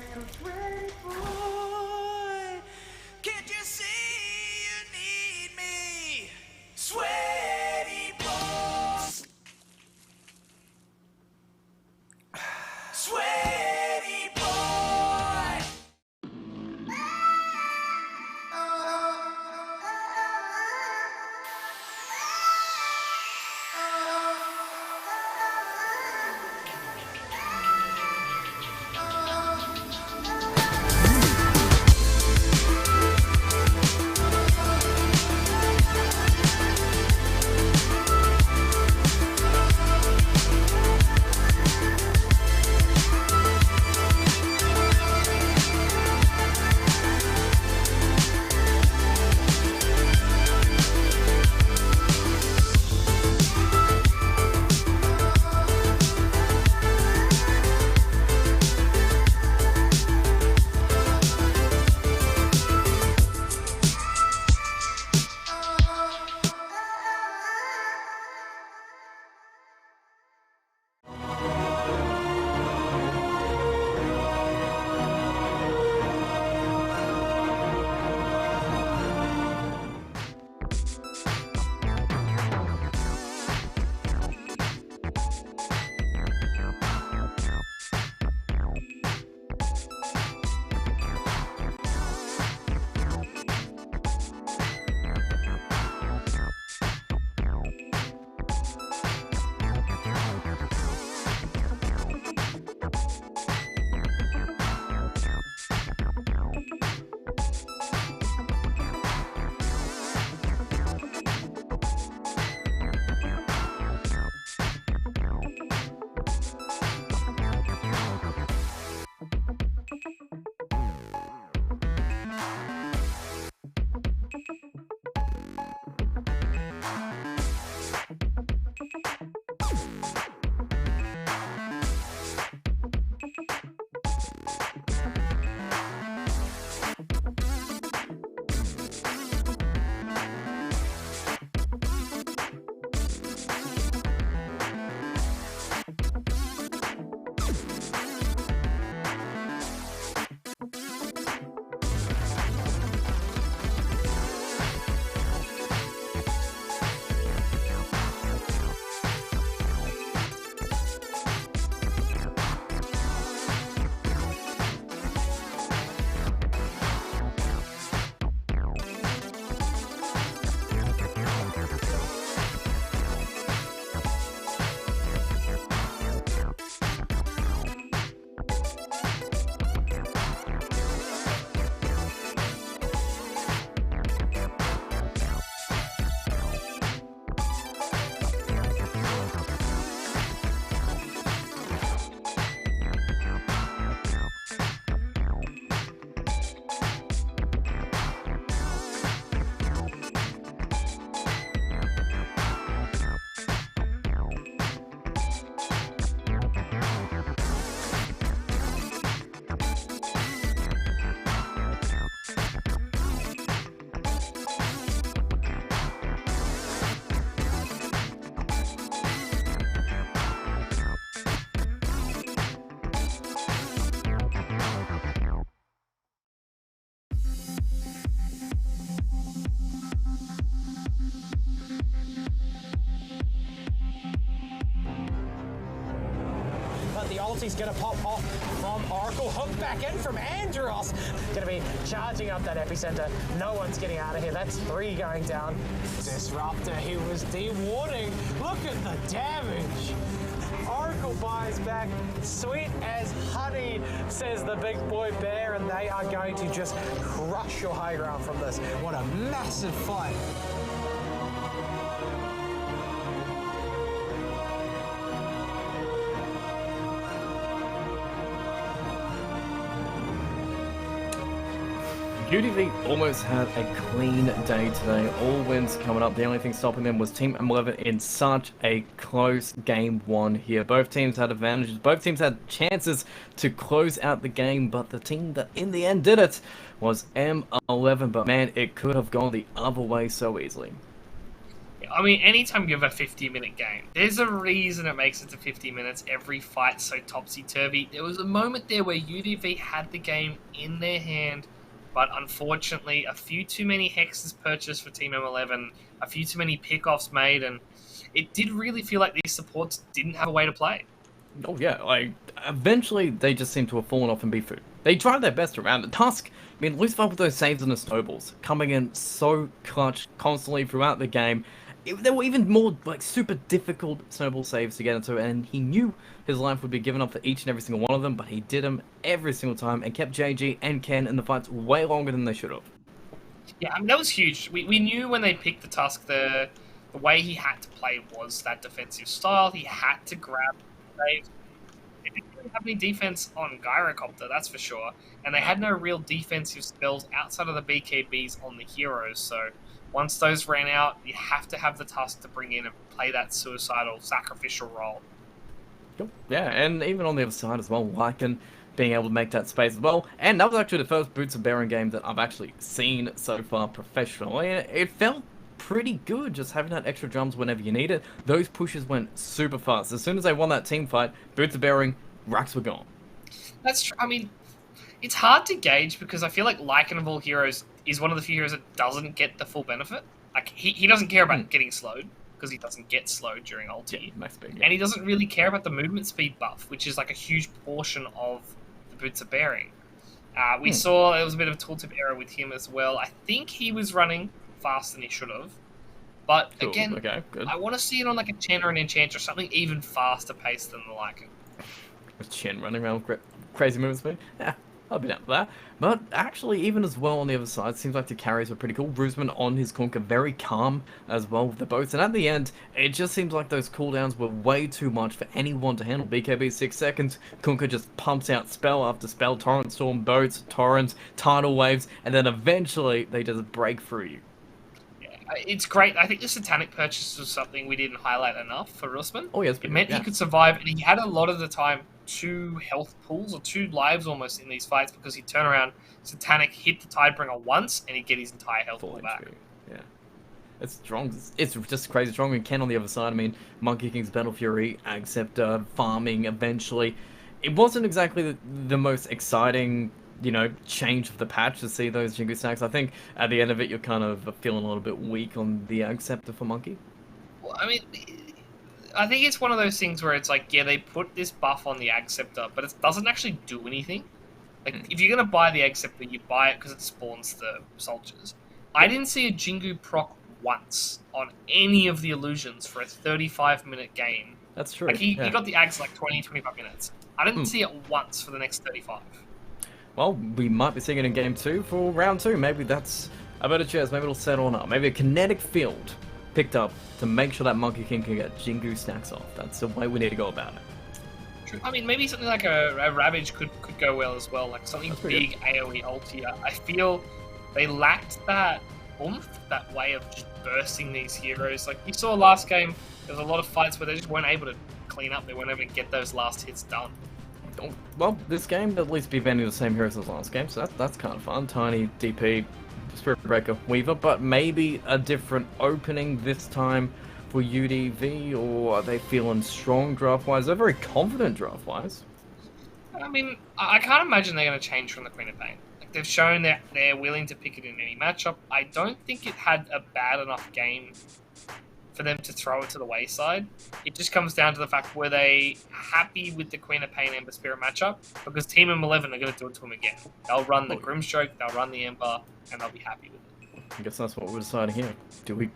Sweaty boy, can't you see you need me? Sweaty boy. Sweaty boy. The ulti's gonna pop off from Oracle. Hook back in from Andros. Gonna be charging up that epicenter. No one's getting out of here. That's 3 going down. Disruptor, he was de-warning. Look at the damage. Oracle buys back. Sweet as honey, says the big boy bear, and they are going to just crush your high ground from this. What a massive fight. UDV almost had a clean day today. All wins coming up. The only thing stopping them was Team M11 in such a close game 1 here. Both teams had advantages. Both teams had chances to close out the game, but the team that in the end did it was M11. But man, it could have gone the other way so easily. I mean, anytime you have a 50-minute game, there's a reason it makes it to 50 minutes. Every fight's so topsy-turvy. There was a moment there where UDV had the game in their hand, but unfortunately, a few too many hexes purchased for Team M11, a few too many pickoffs made, and it did really feel like these supports didn't have a way to play. Oh yeah, like, eventually they just seem to have fallen off and be food. They tried their best around it. Tusk, I mean, Lucifer with those saves and the snowballs, coming in so clutch constantly throughout the game. There were even more, like, super difficult snowball saves to get into, and he knew his life would be given up for each and every single one of them, but he did them every single time and kept JG and Ken in the fights way longer than they should have. Yeah, I mean, that was huge. We knew when they picked the Tusk, the way he had to play was that defensive style. He had to grab saves. They didn't really have any defense on Gyrocopter, that's for sure, and they had no real defensive spells outside of the BKBs on the heroes, so once those ran out, you have to have the Tusk to bring in and play that suicidal, sacrificial role. Yeah, and even on the other side as well, Lycan being able to make that space as well. And that was actually the first Boots of Baron game that I've actually seen so far professionally. It felt pretty good just having that extra jumps whenever you need it. Those pushes went super fast. As soon as they won that team fight, Boots of Baron, racks were gone. That's true. I mean, it's hard to gauge because I feel like Lycan of all heroes is one of the few heroes that doesn't get the full benefit. Like, he doesn't care about getting slowed, because he doesn't get slowed during ulti. Yeah, max speed, yeah. And he doesn't really care about the movement speed buff, which is like a huge portion of the Boots of Bearing. We saw there was a bit of a tooltip error with him as well. I think he was running faster than he should have. But Cool. again, Okay, good. I want to see it on like a Chen or an Enchanter, something even faster paced than the Lycan. With Chen running around with crazy movement speed. Yeah, I'll be down for that. But actually, even as well on the other side, seems like the carries were pretty cool. Roosman on his Conker, very calm as well with the boats. And at the end, it just seems like those cooldowns were way too much for anyone to handle. BKB 6 seconds, Conker just pumps out spell after spell, Torrent Storm, boats, torrents, tidal waves, and then eventually they just break through you. It's great. I think the Satanic purchase was something we didn't highlight enough for Russman. Oh, yes. It meant he could survive, and he had a lot of the time 2 health pools, or 2 lives almost in these fights, because he'd turn around, Satanic, hit the Tidebringer once, and he'd get his entire health pool back. Yeah. It's strong. It's just crazy strong. And Ken on the other side, I mean, Monkey King's Battle Fury, Acceptor, farming eventually. It wasn't exactly the most exciting, you know, change of the patch to see those Jingu stacks. I think at the end of it, you're kind of feeling a little bit weak on the Acceptor for Monkey. Well, I mean, I think it's one of those things where it's like, yeah, they put this buff on the Acceptor, but it doesn't actually do anything. Like, if you're going to buy the Acceptor, you buy it because it spawns the soldiers. I didn't see a Jingu proc once on any of the illusions for a 35-minute game. That's true. Like, he got the Ags like 20, 25 minutes. I didn't see it once for the next 35. Well, we might be seeing it in Game 2 for Round 2. Maybe that's a better chance. Maybe it'll settle on up. Maybe a kinetic field picked up to make sure that Monkey King can get Jingu stacks off. That's the way we need to go about it. True. I mean, maybe something like a Ravage could go well as well. Like something big AoE ulti. I feel they lacked that oomph, that way of just bursting these heroes. Like you saw last game, there was a lot of fights where they just weren't able to clean up. They weren't able to get those last hits done. Well, this game at least be banning the same heroes as last game, so that's kind of fun. Tiny, DP, Spirit Breaker, Weaver, but maybe a different opening this time for UDV, or are they feeling strong draft-wise? They're very confident draft-wise. I mean, I can't imagine they're going to change from the Queen of Pain. Like they've shown that they're willing to pick it in any matchup. I don't think it had a bad enough game for them to throw it to the wayside. It just comes down to the fact, were they happy with the Queen of Pain Ember Spirit matchup? Because Team M11 are going to do it to them again. They'll run the Grimstroke, they'll run the Ember, and they'll be happy with it. I guess that's what we're deciding here. Do we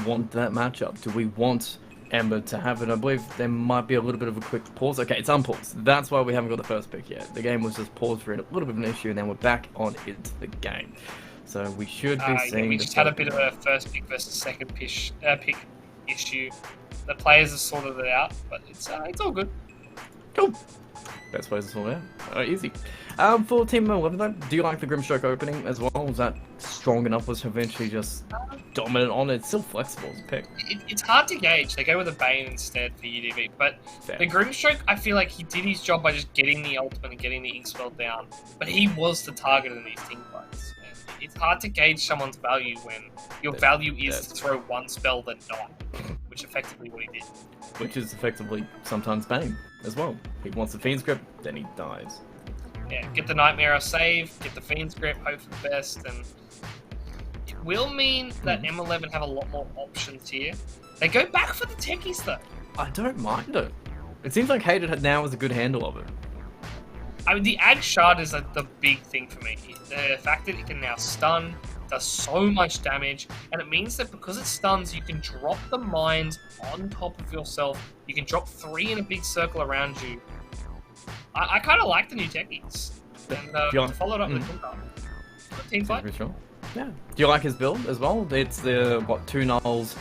want that matchup? Do we want Ember to have it? I believe there might be a little bit of a quick pause. Okay, it's unpaused. That's why we haven't got the first pick yet. The game was just paused for a little bit of an issue, and then we're back on into the game. So we should be seeing... we just had a bit of a first pick versus second pick issue. The players have sorted it out, but it's all good. Cool. Best players to sort out. Easy. For Team 11 though, do you like the Grimstroke opening as well? Was that strong enough? Was eventually just dominant on it? It's still flexible as a pick. It's hard to gauge. They go with a Bane instead for UDV, but the Grimstroke, I feel like he did his job by just getting the ultimate and getting the ink spell down, but he was the target in these team fights. it's hard to gauge someone's value when your value is to throw one spell then die, which effectively what he did. Which is effectively sometimes Bane as well. He wants the Fiend's Grip, then he dies. Yeah, get the Nightmare save, get the Fiend's Grip, hope for the best, and it will mean that M11 have a lot more options here. They go back for the techies though. I don't mind it. It seems like Hated now has a good handle of it. I mean, the Ag Shard is like the big thing for me. The fact that it can now stun, does so much damage, and it means that because it stuns, you can drop the mines on top of yourself. You can drop 3 in a big circle around you. I kind of like the new techies. And followed up with Kunkka. Team fight. Sure. Yeah. Do you like his build as well? It's the, 2 nulls,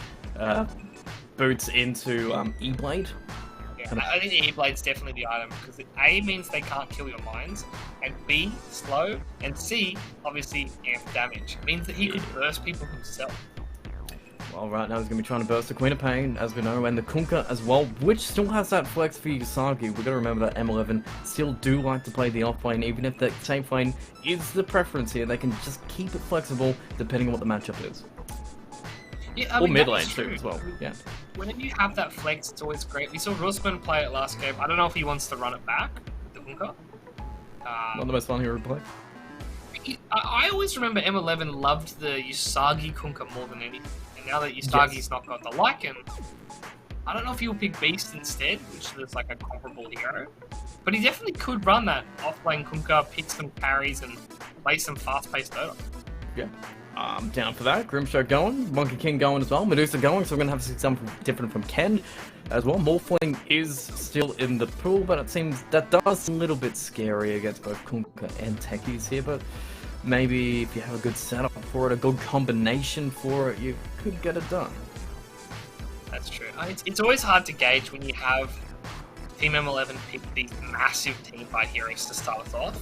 boots into E-Blade. Yeah, I think the E-Blade's definitely the item, because A means they can't kill your mines, and B, slow, and C, obviously, amp damage. It means that he could burst people himself. Well, right now he's going to be trying to burst the Queen of Pain, as we know, and the Kunkka as well, which still has that flex for Usagi. We've got to remember that M11 still do like to play the off-lane, even if the safe lane is the preference here. They can just keep it flexible, depending on what the matchup is. Yeah, or mid lane too, as well. Yeah. Whenever you have that flex, it's always great. We saw Rusman play it last game. I don't know if he wants to run it back, the Kunkka. Not the most fun hero to play. I always remember M11 loved the Usagi Kunkka more than anything. And now that Usagi's not got the Lycan, I don't know if he'll pick Beast instead, which is like a comparable hero. But he definitely could run that off-lane Kunkka, pick some carries, and play some fast-paced Dota. Yeah. I'm down for that. Grimstroke going, Monkey King going as well, Medusa going, so we're going to have something different from Ken as well. Morphling is still in the pool, but it seems that does seem a little bit scary against both Kunkka and techies here, but maybe if you have a good setup for it, a good combination for it, you could get it done. That's true. It's always hard to gauge when you have Team M11 pick these massive teamfight heroes to start us off.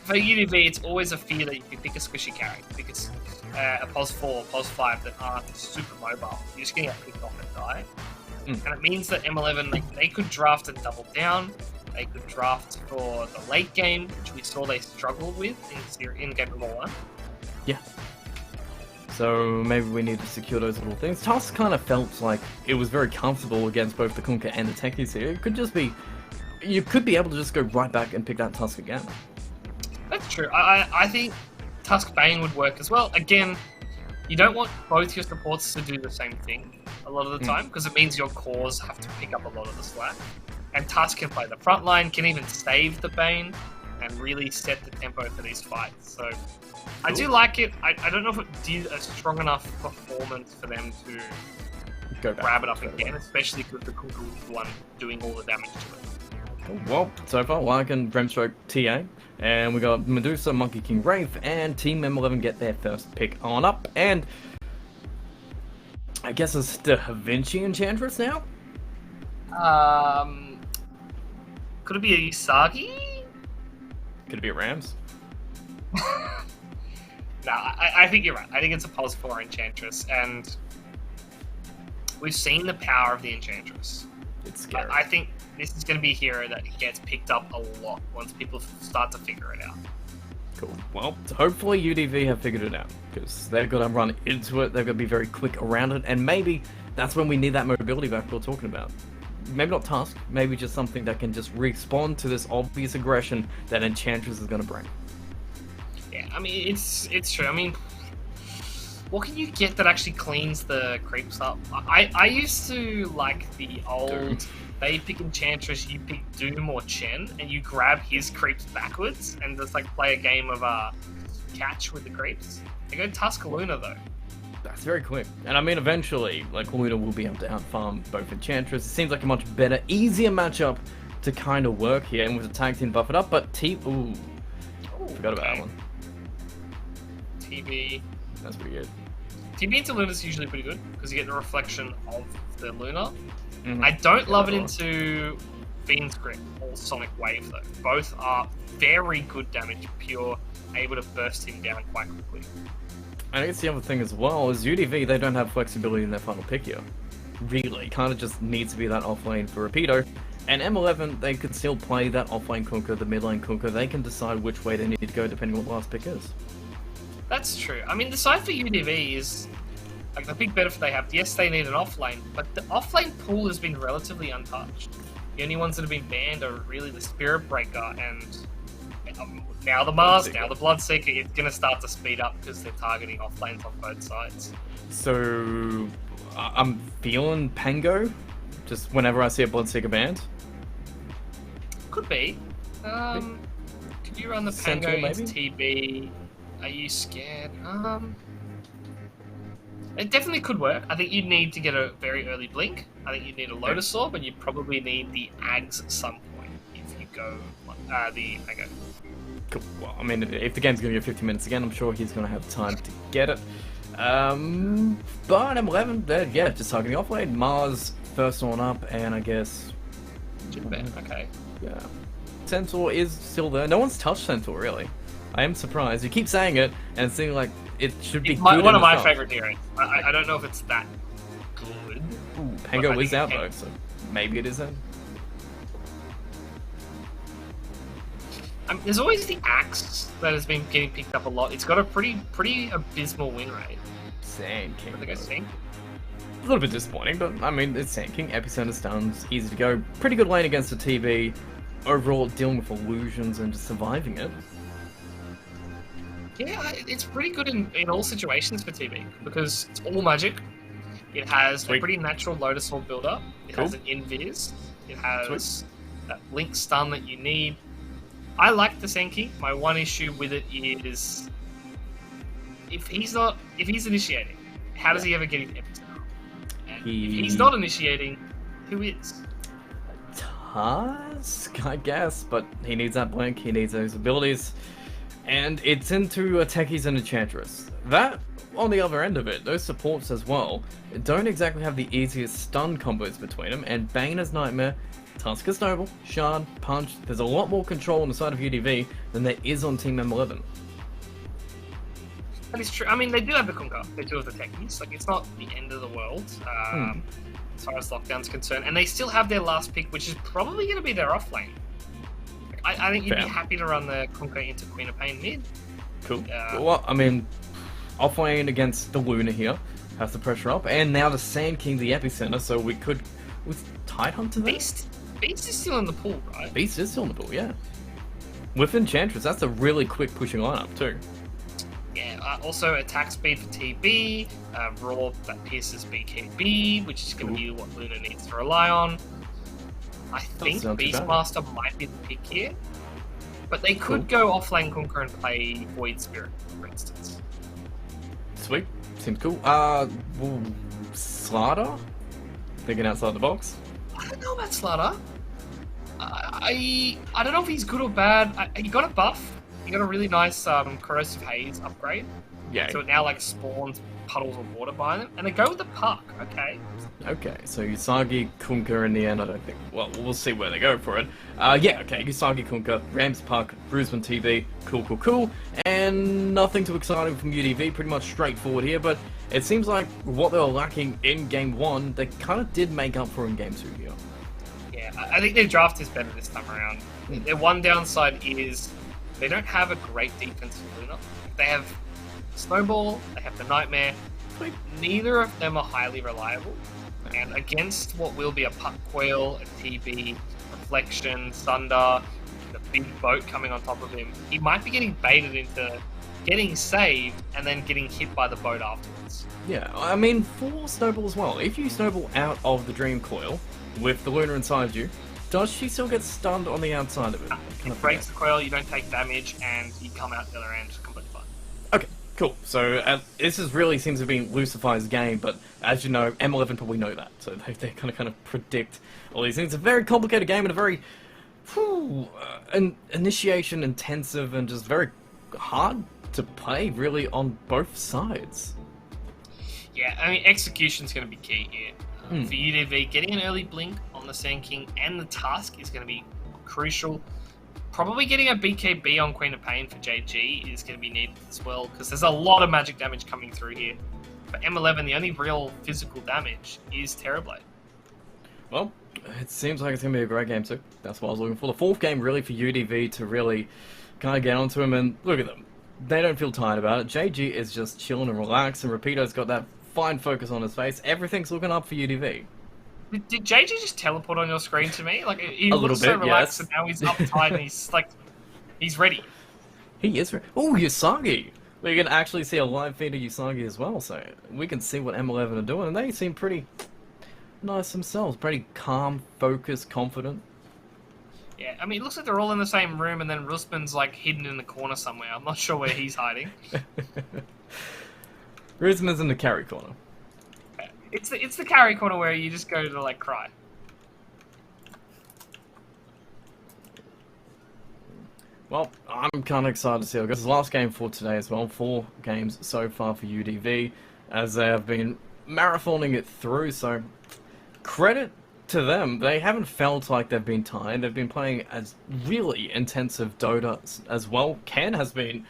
For UDV, it's always a fear that you can pick a squishy carry, because a POS 4, POS 5 that aren't super mobile. You're just going to get picked off and die. And it means that M11, they could draft and double down. They could draft for the late game, which we saw they struggled with in game number 1. Yeah. So maybe we need to secure those little things. Tusk kind of felt like it was very comfortable against both the Kunkka and the techies here. It could just be... You could be able to just go right back and pick that Tusk again. That's true. I think Tusk Bane would work as well. Again, you don't want both your supports to do the same thing a lot of the time, because it means your cores have to pick up a lot of the slack. And Tusk can play the front line, can even save the Bane, and really set the tempo for these fights. So I do like it. I don't know if it did a strong enough performance for them to grab it up again, especially because the Kunkka was the one doing all the damage to it. Well, so far, Lycan, Grimstroke, TA, and we got Medusa, Monkey King, Wraith, and Team M11 get their first pick on up, and I guess it's the Da Vinci Enchantress now? Could it be a Usagi? Could it be a Rams? No, I think you're right. I think it's a POS 4 Enchantress, and we've seen the power of the Enchantress. It's scary. I think this is going to be a hero that gets picked up a lot once people start to figure it out. Cool. Well, hopefully UDV have figured it out, because they've got to run into it, they've got to be very quick around it, and maybe that's when we need that mobility back we're talking about. Maybe not Tusk, maybe just something that can just respond to this obvious aggression that Enchantress is going to bring. Yeah, I mean, it's true. I mean, what can you get that actually cleans the creeps up? I used to like the old... They pick Enchantress, you pick Doom or Chen, and you grab his creeps backwards and just like play a game of catch with the creeps. They go Tusk Luna though. That's very quick. And I mean, eventually, like, Luna will be able to outfarm both Enchantress. It seems like a much better, easier matchup to kind of work here, and with the tag team buff it up, but Ooh. Forgot about that one. TB. That's pretty good. TB into Luna's usually pretty good, because you get the reflection of the Luna. I don't love it into Fiend's Grip or Sonic Wave though. Both are very good damage, pure, able to burst him down quite quickly. I guess the other thing as well is UDV, they don't have flexibility in their final pick here. Really, kind of just needs to be that offlane for Rapido. And M11, they could still play that offlane Kunkka, the mid lane Kunkka. They can decide which way they need to go depending on what the last pick is. That's true. I mean, the side for UDV is like the big benefit they have. Yes, they need an offlane, but the offlane pool has been relatively untouched. The only ones that have been banned are really the Spirit Breaker and now the Mars, now the Bloodseeker. It's going to start to speed up because they're targeting offlanes on both sides. So I'm feeling Pango just whenever I see a Bloodseeker banned. Could be. Could you run the Pango into TB? Are you scared? It definitely could work. I think you'd need to get a very early blink. I think you'd need a Lotus Orb, and you'd probably need the Ags at some point if you go the Pango. Cool. Well, I mean, if the game's going to go 50 minutes again, I'm sure he's going to have time to get it. But M11, they're, yeah, just targeting offlane. Mars first on up, and I guess... Okay. Yeah. Centaur is still there. No one's touched Centaur, really. I am surprised. You keep saying it, and it seems like it should be good. One of my favourite heroes. I don't know if it's that good. Ooh, Pango is out, though, so maybe it is then. There's always the Axe that has been getting picked up a lot. It's got a pretty abysmal win rate. Sand King. I think I think. A little bit disappointing, but I mean, it's Sand King. Epicenter stuns, easy to go. Pretty good lane against the TB. Overall, dealing with illusions and just surviving it. Yeah, it's pretty good in all situations for TB because it's all magic. It has a pretty natural Lotus Orb build-up. It has an invis. It has that blink stun that you need. I like the Senki. My one issue with it is if he's initiating, how does he ever get his epicenter? And if he's not initiating, who is? Tusk, I guess, but he needs that blink, he needs those abilities. And it's into a Techies and Enchantress. That, on the other end of it, those supports as well, don't exactly have the easiest stun combos between them, and Bane as Nightmare, Tusk as Noble, Shard, Punch, there's a lot more control on the side of UDV than there is on Team M11. That is true. I mean, they do have the Kunkka, they do have the Techies, like it's not the end of the world. As far as lockdown's concerned, and they still have their last pick, which is probably going to be their offlane. I think you'd be happy to run the Kunkka into Queen of Pain mid. Cool. Well, I mean, offlane against the Luna here has the pressure up, and now the Sand King, the epicenter, so we could with Tidehunter there. Beast is still in the pool, right? Beast is still in the pool, yeah. With Enchantress, that's a really quick pushing lineup too. Yeah, also attack speed for TB, Raw that pierces BKB, which is going to be what Luna needs to rely on. I think Beastmaster might be the pick here, but they could go offlane Kunkka and play Void Spirit, for instance. Sweet, seems cool. Slaughter? Thinking outside the box? I don't know about Slaughter. I don't know if he's good or bad. He got a buff. He got a really nice corrosive haze upgrade. Yeah. So it now like spawns puddles of water by them, and they go with the puck. Okay. Okay, so Usagi Kunkka in the end, I don't think. Well, we'll see where they go for it. Yeah, okay, Usagi Kunkka, Rams Puck, Bruceman TV, cool. And nothing too exciting from UDV, pretty much straightforward here, but it seems like what they were lacking in Game 1, they kind of did make up for in Game 2 here. Yeah, I think their draft is better this time around. Their one downside is they don't have a great defense for Luna. They have Snowball, they have the Nightmare. Neither of them are highly reliable. And against what will be a Puck Coil, a TB, Reflection, Thunder, the big boat coming on top of him, he might be getting baited into getting saved and then getting hit by the boat afterwards. Yeah, I mean, for Snowball as well, if you Snowball out of the Dream Coil with the Luna inside you, does she still get stunned on the outside of it? It breaks the coil, you don't take damage, and you come out the other end completely fine. Okay, cool. So this really seems to be Lucifer's game, but as you know, M11 probably know that, so they kind of predict all these things. It's a very complicated game and a very initiation intensive and just very hard to play really on both sides. Yeah, I mean execution's going to be key here. For UDV, getting an early blink on the Sand King and the Tusk is going to be crucial. Probably getting a BKB on Queen of Pain for JG is going to be needed as well, because there's a lot of magic damage coming through here. For M11, the only real physical damage is Terrorblade. Well, it seems like it's going to be a great game too. That's what I was looking for. The fourth game really for UDV to really kind of get onto him, and look at them. they don't feel tired about it. JG is just chilling and relaxed, and Rapido's got that fine focus on his face. Everything's looking up for UDV. Did JG just teleport on your screen to me? Like he A looks little so bit, relaxed, yes. and now he's uptight, and he's like, he's ready. He is. Oh, Usagi! We can actually see a live feed of Usagi as well, so we can see what M11 are doing, and they seem pretty nice themselves. Pretty calm, focused, confident. Yeah, I mean, it looks like they're all in the same room, and then Rusman's like hidden in the corner somewhere. I'm not sure where he's hiding. Rusman's in the carry corner. It's the carry corner where you just go to like cry. Well, I'm kind of excited to see how it goes. It's the last game for today as well. 4 games so far for UDV, as they have been marathoning it through, so credit to them. They haven't felt like they've been tired. They've been playing as really intensive Dota as well. Ken has been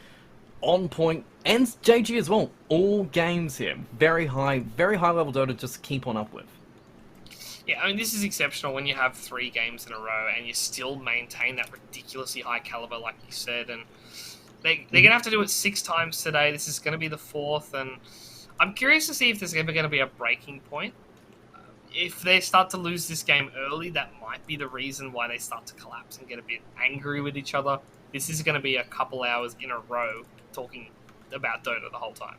on point, and JG as well. All games here. Very high level Dota, just keep on up with. Yeah, I mean, this is exceptional when you have 3 games in a row and you still maintain that ridiculously high caliber, like you said. And they're going to have to do it 6 times today. This is going to be the 4th, and I'm curious to see if there's ever going to be a breaking point. If they start to lose this game early, that might be the reason why they start to collapse and get a bit angry with each other. This is going to be a couple hours in a row talking about Dota the whole time.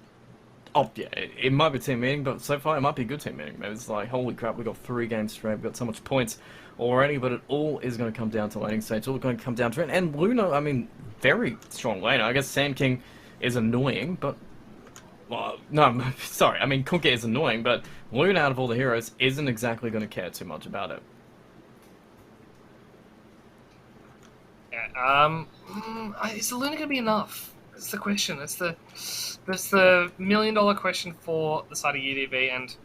Oh, yeah, it might be team meeting, but so far it might be a good team meeting. It's like, holy crap, we got 3 games straight, we've got so much points already, but it all is going to come down to laning stage. It's all going to come down to it. And Luna, I mean, very strong laner. I guess Sand King is annoying, but... Well, no, sorry, I mean, Kunkka is annoying, but Luna, out of all the heroes, isn't exactly going to care too much about it. Yeah, is the Luna going to be enough? That's the question. That's the $1 million question for the side of UDV, and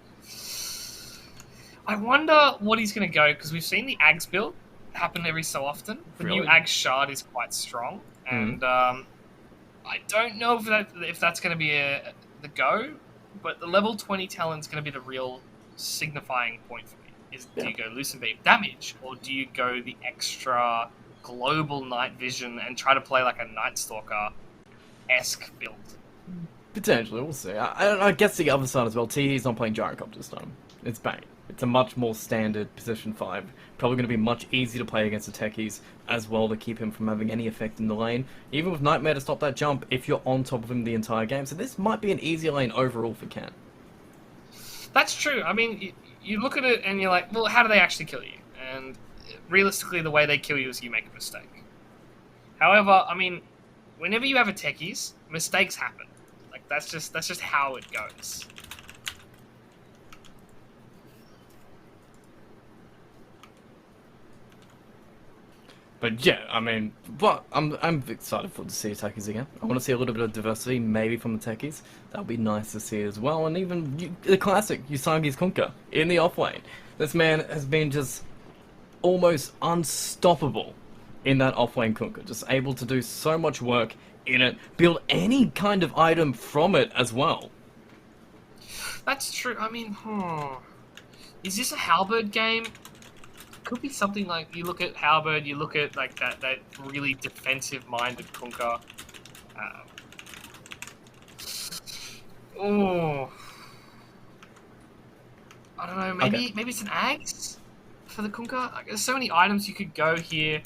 I wonder what he's going to go, because we've seen the Ags build happen every so often. The new Ags shard is quite strong, and I don't know if that's going to be the go, but the level 20 talent's going to be the real signifying point for me. Do you go Lucent Beam damage, or do you go the extra global night vision and try to play like a Night Stalker-esque build? Potentially, we'll see. I guess the other side as well, TE's not playing Gyrocopter this time. It's Bane. It's a much more standard position 5. Probably going to be much easier to play against the techies as well, to keep him from having any effect in the lane. Even with Nightmare to stop that jump if you're on top of him the entire game. So this might be an easier lane overall for Ken. That's true. I mean, you look at it and you're like, well, how do they actually kill you? And realistically, the way they kill you is you make a mistake. However, I mean, whenever you have a techies, mistakes happen. Like, that's just how it goes. But yeah, I mean, but I'm excited to see attackers again. I want to see a little bit of diversity, maybe from the techies. That would be nice to see as well. And even the classic Usagi's Kunkka in the off lane. This man has been just almost unstoppable in that off lane Kunkka. Just able to do so much work in it, build any kind of item from it as well. That's true. I mean, is this a halberd game? Could be something like, you look at halberd, you look at like that really defensive-minded Kunkka. I don't know. Maybe it's an Ags for the Kunkka. Like, there's so many items you could go here.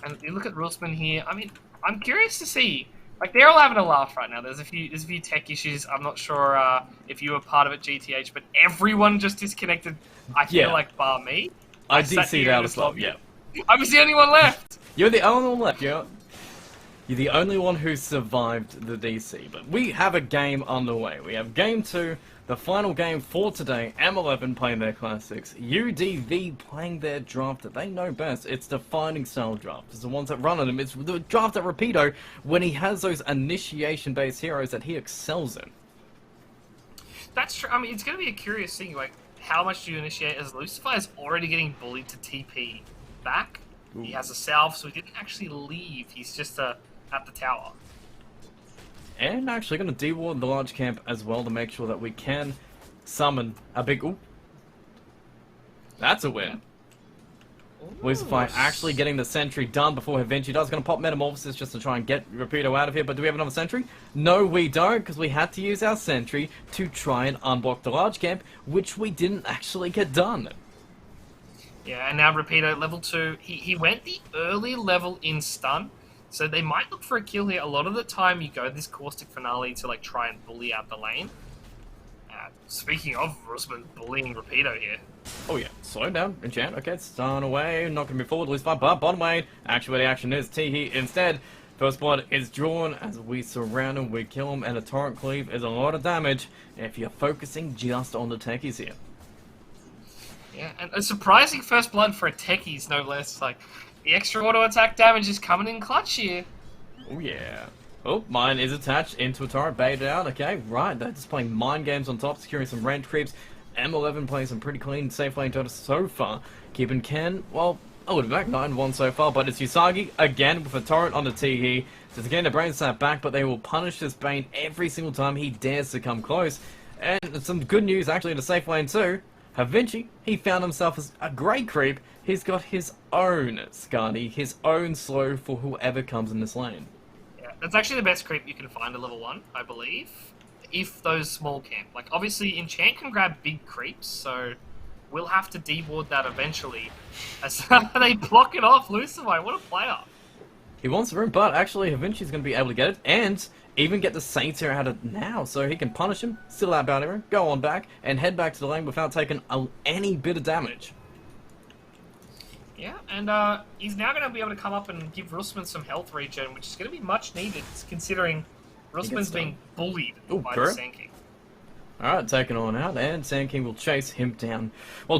And you look at Rulsman here. I mean, I'm curious to see. Like, they're all having a laugh right now. There's a few tech issues. I'm not sure if you were part of it, GTH, but everyone just disconnected. I feel like bar me. I DC'd out as well. Yeah, I was the only one left. You're the only one left. You're the only one who survived the DC. But we have a game on the way. We have game 2. The final game for today, M11 playing their classics, UDV playing their draft that they know best. It's the fighting style draft. It's the ones that run on them. It's the draft at Rapido when he has those initiation-based heroes that he excels in. That's true. I mean, it's going to be a curious thing. Like, how much do you initiate as Lucifer is already getting bullied to TP back. Ooh. He has a salve, so he didn't actually leave. He's just at the tower. And actually going to de-ward the large camp as well to make sure that we can summon a big... Ooh. That's a win. Lucifer actually getting the sentry done before Havinci does. Going to pop Metamorphosis just to try and get Rapido out of here. But do we have another sentry? No, we don't, because we had to use our sentry to try and unblock the large camp, which we didn't actually get done. Yeah, and now Rapido, level 2. He went the early level in stun, so they might look for a kill here. A lot of the time you go this Caustic Finale to like try and bully out the lane. Speaking of Rusman bullying Rapido here. Oh yeah, slow down, enchant, okay, stun away, not gonna be forward, lose 5, but bottom lane, actually where the action is, Teehee instead. First blood is drawn as we surround him, we kill him, and a torrent cleave is a lot of damage if you're focusing just on the techies here. Yeah, and a surprising first blood for a techies, no less. Like, the extra auto attack damage is coming in clutch here. Oh yeah. Oh, mine is attached into a turret, baited out, okay, right, they're just playing mind games on top, securing some range creeps. M11 playing some pretty clean, safe lane DOTA so far. Keeping Ken, well, a little back, 9-1 so far, but it's Usagi, again, with a torrent on the Teehee. Just again, the brain snap back, but they will punish this Bane every single time he dares to come close. And some good news, actually, in the safe lane too. Havinci, he found himself as a great creep. He's got his own Skadi, his own slow for whoever comes in this lane. That's actually the best creep you can find at level 1, I believe. If those small camp. Like, obviously, Enchant can grab big creeps, so we'll have to deward that eventually. As they block it off, Lucifer, what a player. He wants the room, but actually, Havinci's going to be able to get it, and even get the Saints here out of now, so he can punish him, still out bounty room, go on back, and head back to the lane without taking any bit of damage. Yeah, and he's now going to be able to come up and give Rusman some health regen, which is going to be much needed, considering Rusman's being bullied by the Sand King. Alright, taken on out, and Sand King will chase him down. Well,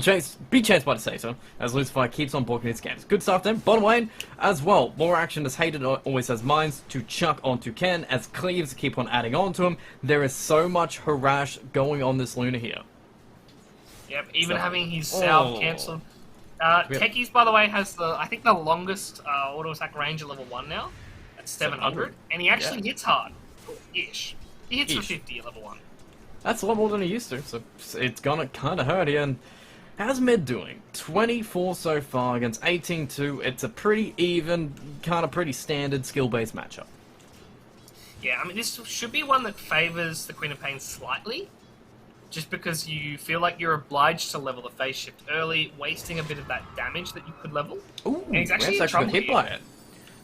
be chased by the Sacer, as Lucifer keeps on blocking his scans. Good stuff then. Bottom lane, as well. More action as Hated always has mines to chuck onto Ken, as Cleaves keep on adding on to him. There is so much harass going on this Luna here. Yep, even having his salve cancelled. Techies, by the way, has I think the longest auto attack range at level 1 now. At 700. And he actually hits hard. Ish. He hits for 50 at level 1. That's a lot more than he used to, so it's gonna kinda hurt here. And how's mid doing? 24 so far against 18-2. It's a pretty even, kinda pretty standard skill-based matchup. Yeah, I mean, this should be one that favours the Queen of Pain slightly. Just because you feel like you're obliged to level the phase shift early, wasting a bit of that damage that you could level. Ooh, and he's actually got hit by it.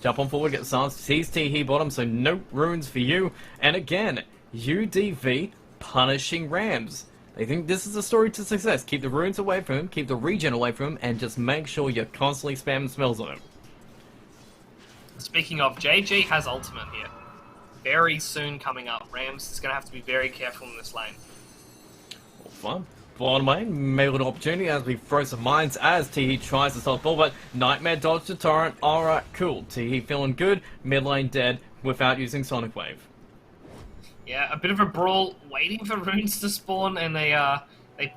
Jump on forward, get the silence, sees Teehee bottom, so no runes for you. And again, UDV punishing Rams. They think this is a story to success. Keep the runes away from him, keep the regen away from him, and just make sure you're constantly spamming spells on him. Speaking of, JG has ultimate here. Very soon coming up. Rams is going to have to be very careful in this lane. Fun. Bottom lane, maybe a little opportunity as we throw some mines as Teehee tries to stop ball, but Nightmare dodged the torrent. Alright, cool. Teehee feeling good, mid lane dead without using Sonic Wave. Yeah, a bit of a brawl, waiting for runes to spawn, and they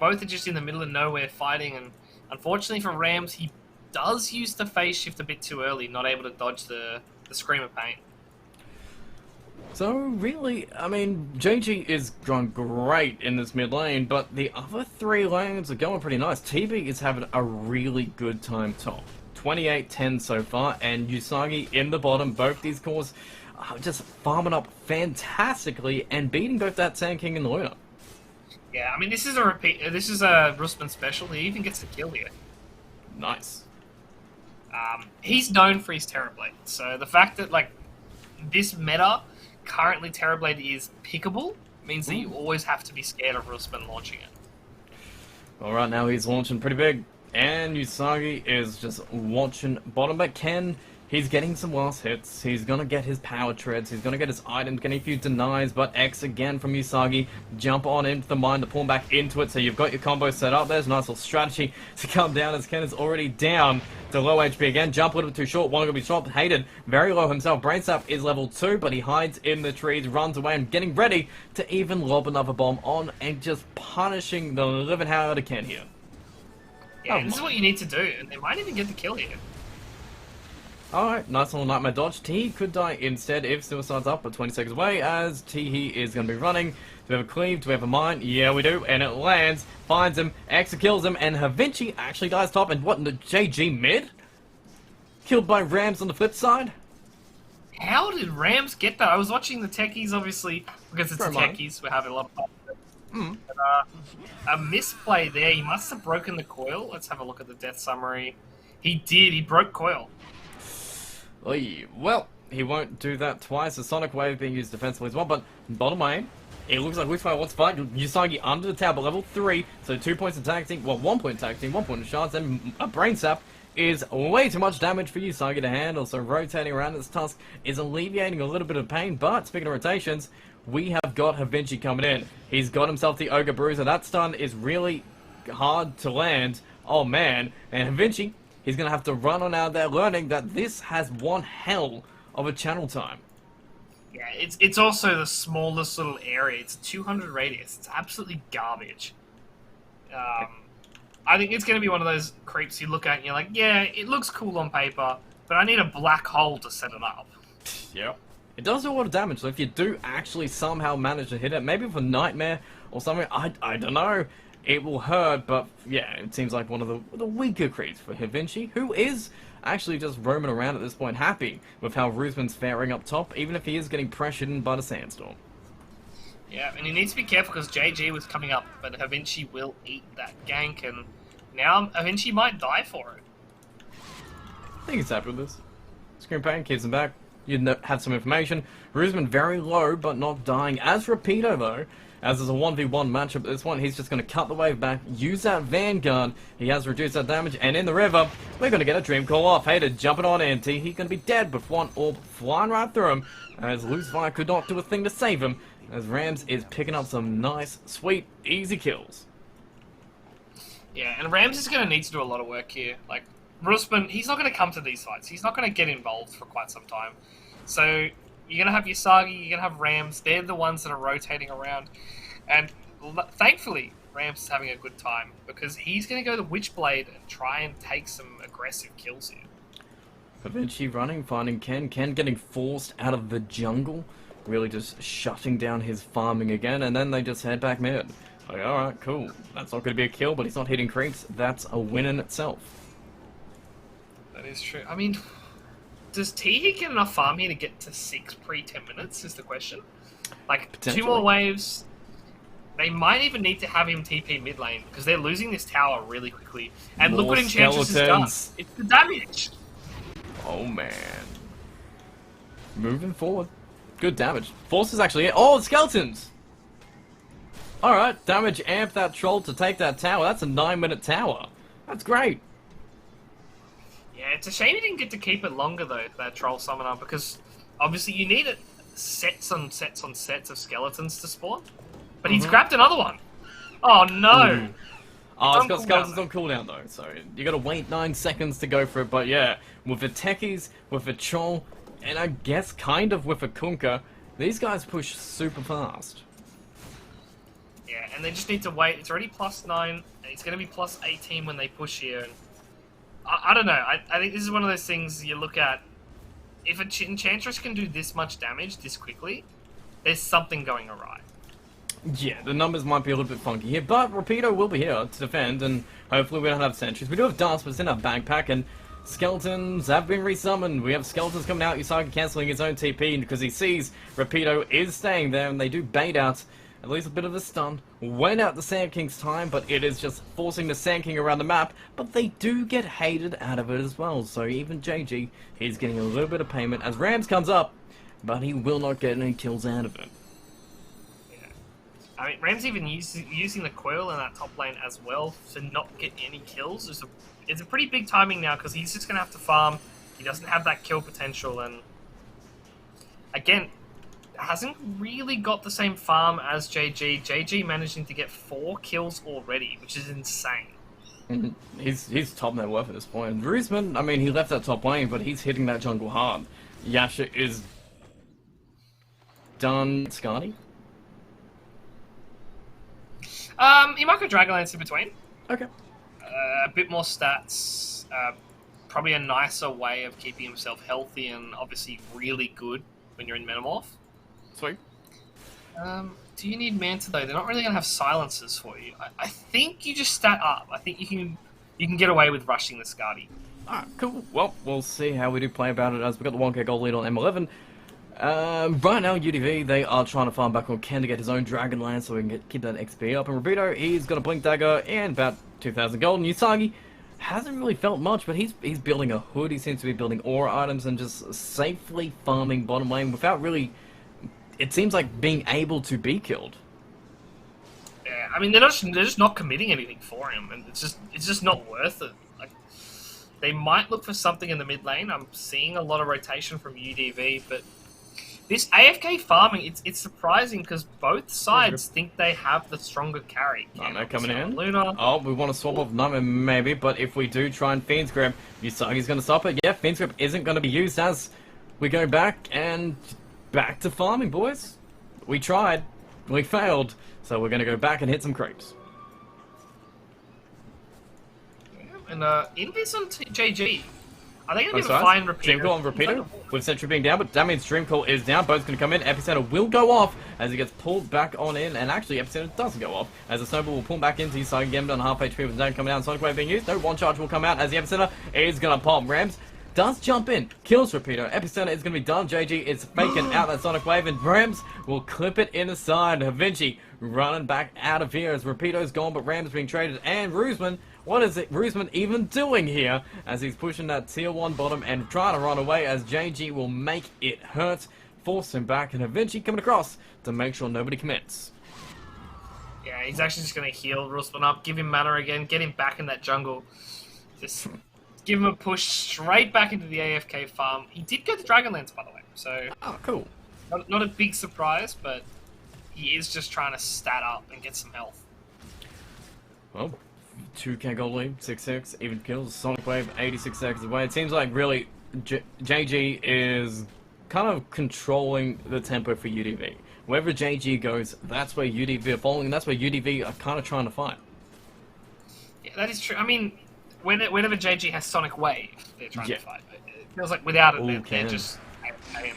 both are just in the middle of nowhere fighting, and unfortunately for Rams, he does use the phase shift a bit too early, not able to dodge the Scream of Pain. So really, I mean, JG is going great in this mid lane, but the other 3 lanes are going pretty nice. TB is having a really good time top. 28-10 so far, and Usagi in the bottom. Both these cores are just farming up fantastically and beating both that Sand King and the Luna. Yeah, I mean, this is a repeat. This is a Rusman special. He even gets a kill here. Nice. He's known for his Terrorblade, so the fact that like this meta currently Terrorblade is pickable means that you always have to be scared of Rusman launching it. Alright, now he's launching pretty big, and Usagi is just watching bottom, but Ken, he's getting some last hits, he's gonna get his power treads, he's gonna get his items, getting a few denies, but X again from Usagi, jump on into the mine to pull him back into it, so you've got your combo set up. There's a nice little strategy to come down as Ken is already down to low HP again. Jump a little bit too short, one gonna be shot, Hated very low himself. Brainsap is level 2, but he hides in the trees, runs away, and getting ready to even lob another bomb on and just punishing the living hell out of Ken here. Yeah, this is what you need to do, and they might even get the kill here. Alright, nice little nightmare dodge. Teehee could die instead if Suicide's up, but 20 seconds away as Teehee is going to be running. Do we have a cleave? Do we have a mine? Yeah, we do. And it lands, finds him, Exa kills him, and Havinci actually dies top. And what in the JG mid? Killed by Rams on the flip side? How did Rams get that? I was watching the techies, obviously, because it's the techies. We're having a lot of fun. But, a misplay there. He must have broken the coil. Let's have a look at the death summary. He did. He broke coil. Oy, well, he won't do that twice. The Sonic Wave being used defensively as well, but bottom lane, it looks like Wishfire wants to fight. Usagi under the tower, level 3, so 2 points of tag team, well, 1 point tag team, 1 point of shards, and a Brain Sap is way too much damage for Usagi to handle, so rotating around this Tusk is alleviating a little bit of pain, but speaking of rotations, we have got Havinci coming in. He's got himself the Ogre Bruiser. That stun is really hard to land. Oh man, and Havinci, he's going to have to run on out there learning that this has one hell of a channel time. Yeah, it's also the smallest little area. It's 200 radius. It's absolutely garbage. I think it's going to be one of those creeps you look at and you're like, yeah, it looks cool on paper, but I need a black hole to set it up. Yeah. It does do a lot of damage, so if you do actually somehow manage to hit it, maybe with a Nightmare or something, I don't know, it will hurt, but yeah, it seems like one of the weaker creeps for Havinci, who is actually just roaming around at this point, happy with how Roosman's faring up top, even if he is getting pressured in by the Sandstorm. Yeah, and he needs to be careful because JG was coming up, but Havinci will eat that gank, and now Havinci might die for it. I think he's happy with this. Screen Pain keeps him back. You had some information. Roosman very low, but not dying. As Rapido, though, as there's a 1v1 matchup, this one, he's just going to cut the wave back, use that Vanguard. He has reduced that damage, and in the river, we're going to get a Dream Call off. Hater jumping on in. He's going to be dead with one orb flying right through him, as Lucifer could not do a thing to save him, as Rams is picking up some nice, sweet, easy kills. Yeah, and Rams is going to need to do a lot of work here. Like, Roosman, he's not going to come to these fights. He's not going to get involved for quite some time. So, you're going to have Usagi, you're going to have Rams. They're the ones that are rotating around. And thankfully, Rams is having a good time because he's going to go the Witchblade and try and take some aggressive kills here. Havinci running, finding Ken. Ken getting forced out of the jungle. Really just shutting down his farming again. And then they just head back mid. Like, alright, cool. That's not going to be a kill, but he's not hitting creeps. That's a win in itself. That is true. I mean, does Teehee get enough farm here to get to 6 pre-10 minutes is the question. Like, 2 more waves. They might even need to have him TP mid lane because they're losing this tower really quickly. And More look what Enchantress has done. It's the damage. Oh, man. Moving forward. Good damage. Force is actually... Oh, skeletons! Alright, damage amp that troll to take that tower. That's a 9-minute tower. That's great. Yeah, it's a shame you didn't get to keep it longer, though, that troll summoner, because obviously you need it sets on sets on sets of skeletons to spawn. But he's grabbed another one. Oh, no. Oh, it's got skeletons on cooldown, though, so you gotta wait 9 seconds to go for it. But yeah, with the techies, with the troll, and I guess kind of with a Kunkka, these guys push super fast. Yeah, and they just need to wait. It's already +9, and it's going to be +18 when they push here. And I don't know. I think this is one of those things you look at. If an Enchantress can do this much damage this quickly, there's something going awry. Yeah, the numbers might be a little bit funky here, but Rapido will be here to defend, and hopefully we don't have sentries. We do have Dance, but it's in our backpack, and skeletons have been resummoned. We have skeletons coming out, Usagi cancelling his own TP because he sees Rapido is staying there, and they do bait out at least a bit of a stun. Went out the Sand King's time, but it is just forcing the Sand King around the map, but they do get hated out of it as well, so even JG, he's getting a little bit of payment as Rams comes up, but he will not get any kills out of it. I mean, Rams even using the coil in that top lane as well to not get any kills. It's a pretty big timing now because he's just going to have to farm. He doesn't have that kill potential, and again, hasn't really got the same farm as JG. JG managing to get 4 kills already, which is insane. He's top net worth at this point. Roosman, I mean, he left that top lane, but he's hitting that jungle hard. Yasha is done. Skadi? He might go Dragonlance in between. Okay. A bit more stats. probably a nicer way of keeping himself healthy and obviously really good when you're in Metamorph. Sweet. Do you need Manta though? They're not really gonna have silencers for you. I think you just stat up. I think you can get away with rushing the Skadi. Alright, cool. Well, we'll see how we do play about it as we've got the 1k gold lead on M11. Right now, UDV, they are trying to farm back on Ken to get his own Dragonlance so we can keep that XP up. And Rabito, he's got a Blink Dagger and about 2,000 gold. And Usagi hasn't really felt much, but he's building a hood. He seems to be building aura items and just safely farming bottom lane without really, it seems like, being able to be killed. Yeah, I mean they're just not committing anything for him, and it's just not worth it. Like, they might look for something in the mid lane. I'm seeing a lot of rotation from UDV, but this AFK farming, it's surprising because both sides think they have the stronger carry. Nightmare coming in. Luna. Oh, we want to swap off Nightmare maybe, but if we do try and Fiend's Grip, Usagi's going to stop it. Yeah, Fiend's Grip isn't going to be used as we go back to farming, boys. We tried. We failed. So we're going to go back and hit some creeps. And Invis on JG. Are they going to find Repeater? Dreamcall on Repeater with Sentry being down, but that means Dreamcall is down. Boat's going to come in. Epicenter will go off as he gets pulled back on in, and actually Epicenter doesn't go off as the Snowball will pull back into his side again on half HP with the zone coming down. Sonic Wave being used. No one charge will come out as the Epicenter is going to pop. Rams does jump in, kills Repeater. Epicenter is going to be done. JG is faking out that Sonic Wave, and Rams will clip it in the side. Vinci running back out of here as Repeater's gone, but Rams being traded, and Roosman. What is it Roosman even doing here as he's pushing that tier 1 bottom and trying to run away as JG will make it hurt, force him back, and Vinci coming across to make sure nobody commits. Yeah, he's actually just going to heal Roosman up, give him mana again, get him back in that jungle. Just give him a push straight back into the AFK farm. He did get the Dragonlance, by the way, so... Oh, cool. Not a big surprise, but he is just trying to stat up and get some health. Well, 2k gold lead, 6-6, even kills, Sonic Wave 86 seconds away. It seems like really JG is kind of controlling the tempo for UDV. Wherever JG goes, that's where UDV are following, and that's where UDV are kind of trying to fight. Yeah, that is true. I mean, whenever JG has Sonic Wave, they're trying to fight. But it feels like without it, they're just...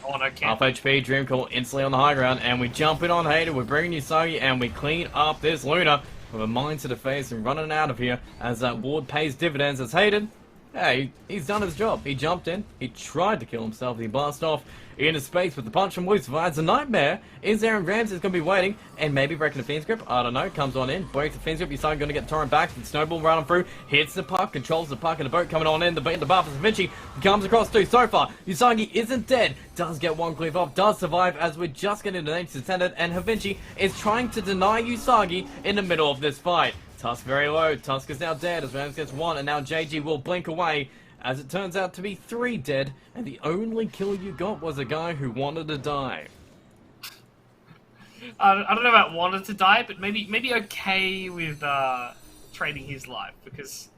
Oh, no, Half HP, Dreamcall instantly on the high ground, and we jump in on Hayden, we're bringing Usagi, and we clean up this Luna with a mine to the face and running out of here as that ward pays dividends as Hayden, hey, he's done his job. He jumped in, he tried to kill himself, he blasted off into space with the punch from Lucifer as a nightmare. Is there, and Rams is going to be waiting and maybe breaking the Fiend's Grip, I don't know, comes on in, breaks the Fiend's Grip, Usagi going to get the torrent back, the Snowball running through, hits the puck, controls the puck and the boat coming on in, the buff as Vinci comes across too. So far, Usagi isn't dead, does get one cleave off, does survive as we're just getting the Nature's Attendant, and Havinci is trying to deny Usagi in the middle of this fight. Tusk very low, Tusk is now dead as Rams gets one, and now JG will blink away as it turns out to be 3 dead, and the only kill you got was a guy who wanted to die. I don't know about wanted to die, but maybe okay with trading his life, because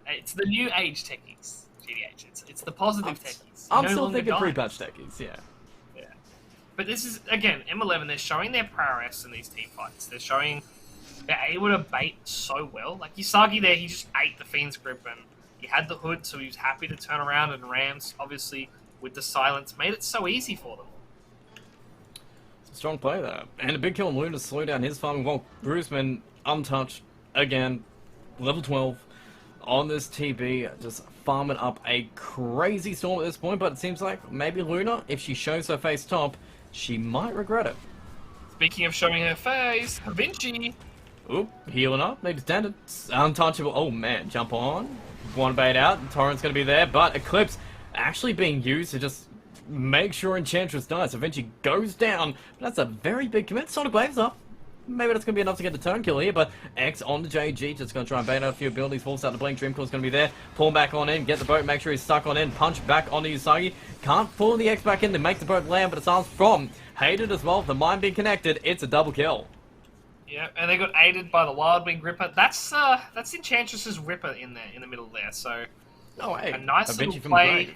it's the new age techies, GDH. It's the positive techies. I'm still thinking pre-patch techies, yeah. But this is, again, M11, they're showing their prowess in these team fights. They're showing they're able to bait so well. Like Usagi there, he just ate the Fiend's Grip, and he had the hood, so he was happy to turn around, and Rams, obviously, with the silence, made it so easy for them. Strong play there. And a big kill on Luna to slow down his farming while Bruceman untouched again. Level 12 on this TB, just farming up a crazy storm at this point, but it seems like maybe Luna, if she shows her face top, she might regret it. Speaking of showing her face, Vinci. Oop, healing up, maybe standard. Untouchable. Oh man, jump on. One bait out, Torrent's going to be there, but Eclipse actually being used to just make sure Enchantress dies. So Vinci goes down, but that's a very big commit. Sonic Wave's up. Maybe that's going to be enough to get the turn kill here, but X on the JG, just going to try and bait out a few abilities, force out the blink, Dreamcall's going to be there, pull back on in, get the boat, make sure he's stuck on in, punch back onto Usagi, can't pull the X back in to make the boat land, but it's arms from Hayden as well, the mine being connected, it's a double kill. Yeah, and they got aided by the Wild Wing Ripper. That's Enchantress's Ripper in the middle there. So, hey, a nice little play.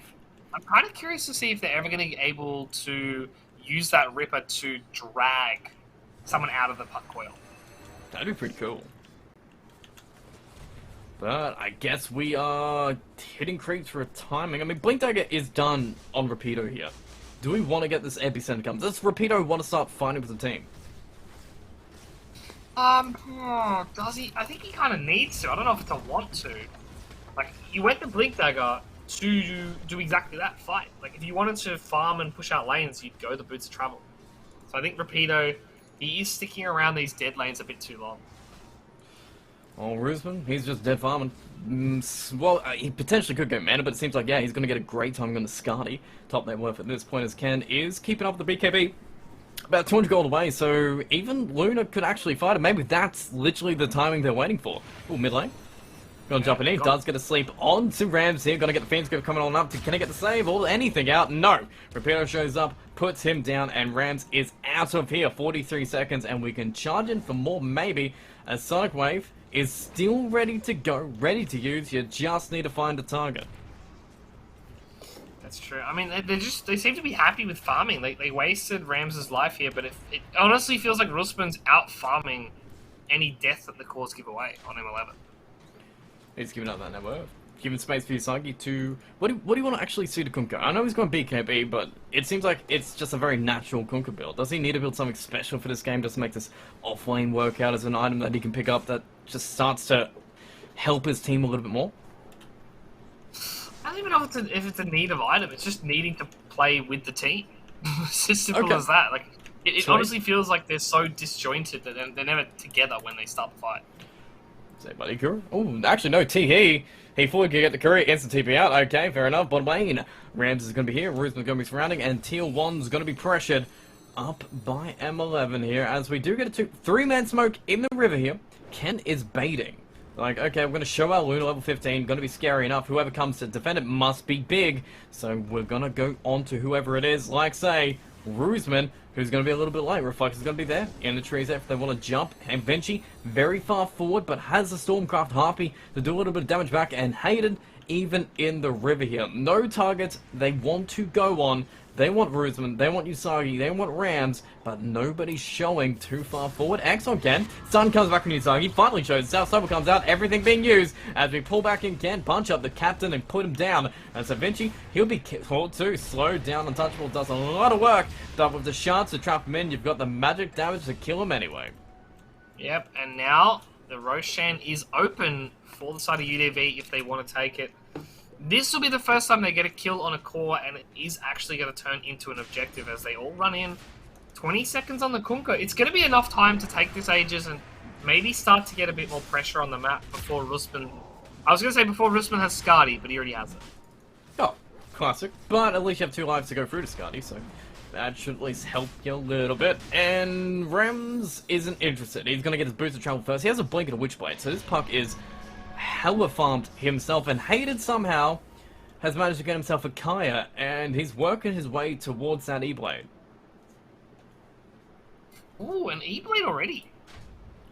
I'm kind of curious to see if they're ever going to be able to use that Ripper to drag someone out of the puck coil. That'd be pretty cool. But I guess we are hitting creeps for a timing. I mean, Blink Dagger is done on Rapido here. Do we want to get this epicenter come? Does Rapido want to start fighting with the team? Does he? I think he kind of needs to. I don't know if it's a want to. Like, you went to Blink Dagger to do exactly that, fight. Like, if you wanted to farm and push out lanes, you'd go the Boots of Travel. So I think Rapido, he is sticking around these dead lanes a bit too long. Oh, Roosman, he's just dead farming. Well, he potentially could go mana, but it seems like, yeah, he's going to get a great timing on the Skadi. Top net worth at this point as Ken is keeping up the BKB. About 200 gold away, so even Luna could actually fight him. Maybe that's literally the timing they're waiting for. Ooh, mid lane. Gonna jump in here, does get a sleep on to Rams here. Gonna get the Fiends coming on up. Can he get the save or anything out? No. Rapido shows up, puts him down, and Rams is out of here. 43 seconds, and we can charge in for more maybe. As Sonic Wave is still ready to go, ready to use. You just need to find a target. That's true. I mean, they seem to be happy with farming. They wasted Rams's life here, but it honestly feels like Rusman's out farming any death that the cores give away on M11. He's giving up that network. Giving space for Usagi to... What do you want to actually see to Kunkka? I know he's going BKB, but it seems like it's just a very natural Kunkka build. Does he need to build something special for this game just to make this off-lane work out as an item that he can pick up that just starts to help his team a little bit more? I don't even know if it's a need of item. It's just needing to play with the team. It's as simple as that. Like, it honestly feels like they're so disjointed that they're never together when they start the fight. Say, buddy, Kura? Oh, actually, no, he fully can get the Kura, instant TP out. Okay, fair enough. Bottom lane, Rams is going to be here, Roosman's going to be surrounding, and Teal 1's going to be pressured up by M11 here, as we do get a 3-man smoke in the river here. Ken is baiting. Like, okay, we're going to show our Luna level 15, going to be scary enough. Whoever comes to defend it must be big, so we're going to go on to whoever it is, like, say, Roosman, who's going to be a little bit late. Reflex is going to be there in the trees there if they want to jump. And Vinci, very far forward, but has the Stormcraft Harpy to do a little bit of damage back. And Hayden, even in the river here. No targets they want to go on. They want Roosman, they want Usagi, they want Rams, but nobody's showing too far forward. Exxon can. Sun comes back from Usagi, finally shows South Silver comes out, everything being used as we pull back in Ken, punch up the captain and put him down. And so Vinci, he'll be caught too, slowed down, untouchable, does a lot of work, but with the shards to trap him in, you've got the magic damage to kill him anyway. Yep, and now the Roshan is open for the side of UDV if they want to take it. This will be the first time they get a kill on a core, and it is actually going to turn into an objective as they all run in. 20 seconds on the Kunkka. It's going to be enough time to take this Aegis and maybe start to get a bit more pressure on the map before Rusman... I was going to say before Rusman has Skadi, but he already has it. Oh, classic. But at least you have 2 lives to go through to Skadi, so that should at least help you a little bit. And Rams isn't interested. He's going to get his boots of travel first. He has a blink and a Witchblade, so this puck is hella farmed himself, and Hayden somehow has managed to get himself a Kaya, and he's working his way towards that E-Blade. Ooh, an E-Blade already.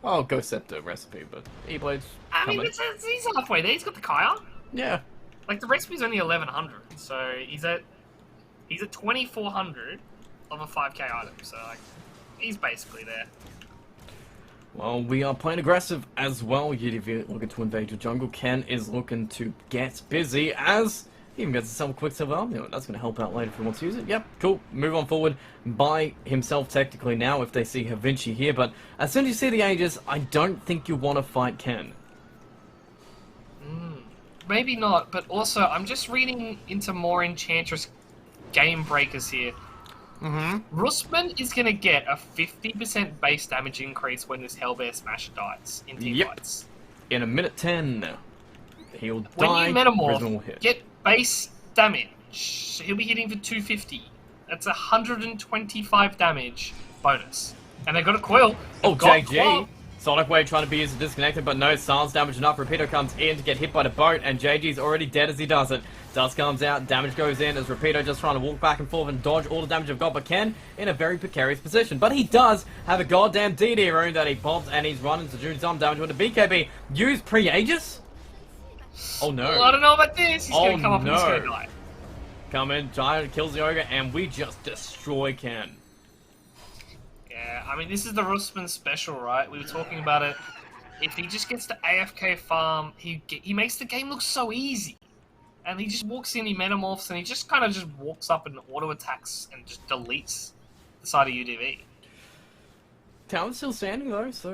I'll go set the recipe, but E-Blade's coming. I mean, he's halfway there. He's got the Kaya. Yeah. Like, the recipe's only 1100, so he's at 2400 of a 5k item, so, like, he's basically there. Well, we are playing aggressive as well. UDV looking to invade your jungle. Ken is looking to get busy as he even gets himself a Quicksilver arm. You know, that's going to help out later if he wants to use it. Yep, cool. Move on forward by himself technically now if they see Vinci here. But as soon as you see the Aegis, I don't think you want to fight Ken. Maybe not, but also I'm just reading into more Enchantress game breakers here. Rusman is going to get a 50% base damage increase when this Hellbear Smasher dies in team fights. In a minute 10, he'll die. When you metamorph, get base damage. He'll be hitting for 250. That's 125 damage bonus. And they got a coil. Oh, JG. Sonic Wave trying to be used to disconnect it, but no, silence damage enough. Rapido comes in to get hit by the boat, and JG's already dead as he does it. Dust comes out, damage goes in as Rapido just trying to walk back and forth and dodge all the damage of God, but Ken in a very precarious position. But he does have a goddamn DD rune that he pops, and he's running to do some damage with the BKB. Use pre-Aegis? Oh no. Well, I don't know about this. He's going to come up and he's going to die. Come in, Giant kills the Ogre, and we just destroy Ken. Yeah, I mean, this is the Rusman special, right? We were talking about it if he just gets the AFK farm, he makes the game look so easy. And he just walks in, he metamorphs, and he just kind of just walks up and auto attacks and just deletes the side of UDV. Town's still standing though, so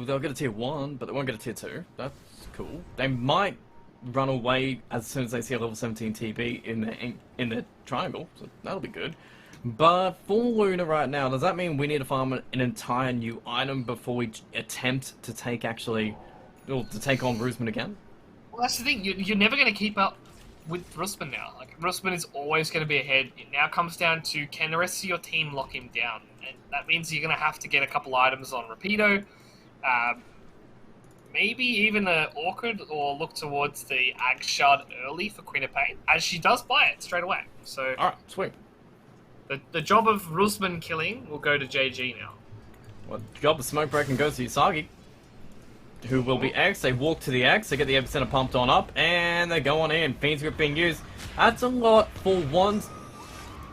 they'll get a tier 1, but they won't get a tier 2. That's cool. They might run away as soon as they see a level 17 TB in the triangle, so that'll be good. But for Luna right now, does that mean we need to farm an entire new item before we attempt to take on Rusman again? Well, that's the thing. You're never going to keep up with Rusman now. Like, Rusman is always going to be ahead. It now comes down to, can the rest of your team lock him down? And that means you're going to have to get a couple items on Rapido. Maybe even an Orchid, or look towards the Ag Shard early for Queen of Pain, as she does buy it straight away. So, alright, sweet. The job of Rusman killing will go to JG now. Well, the job of smoke breaking goes to Usagi, who will be X. They walk to the X, they get the epicenter pumped on up, and they go on in. Fiend's Grip being used. That's a lot for one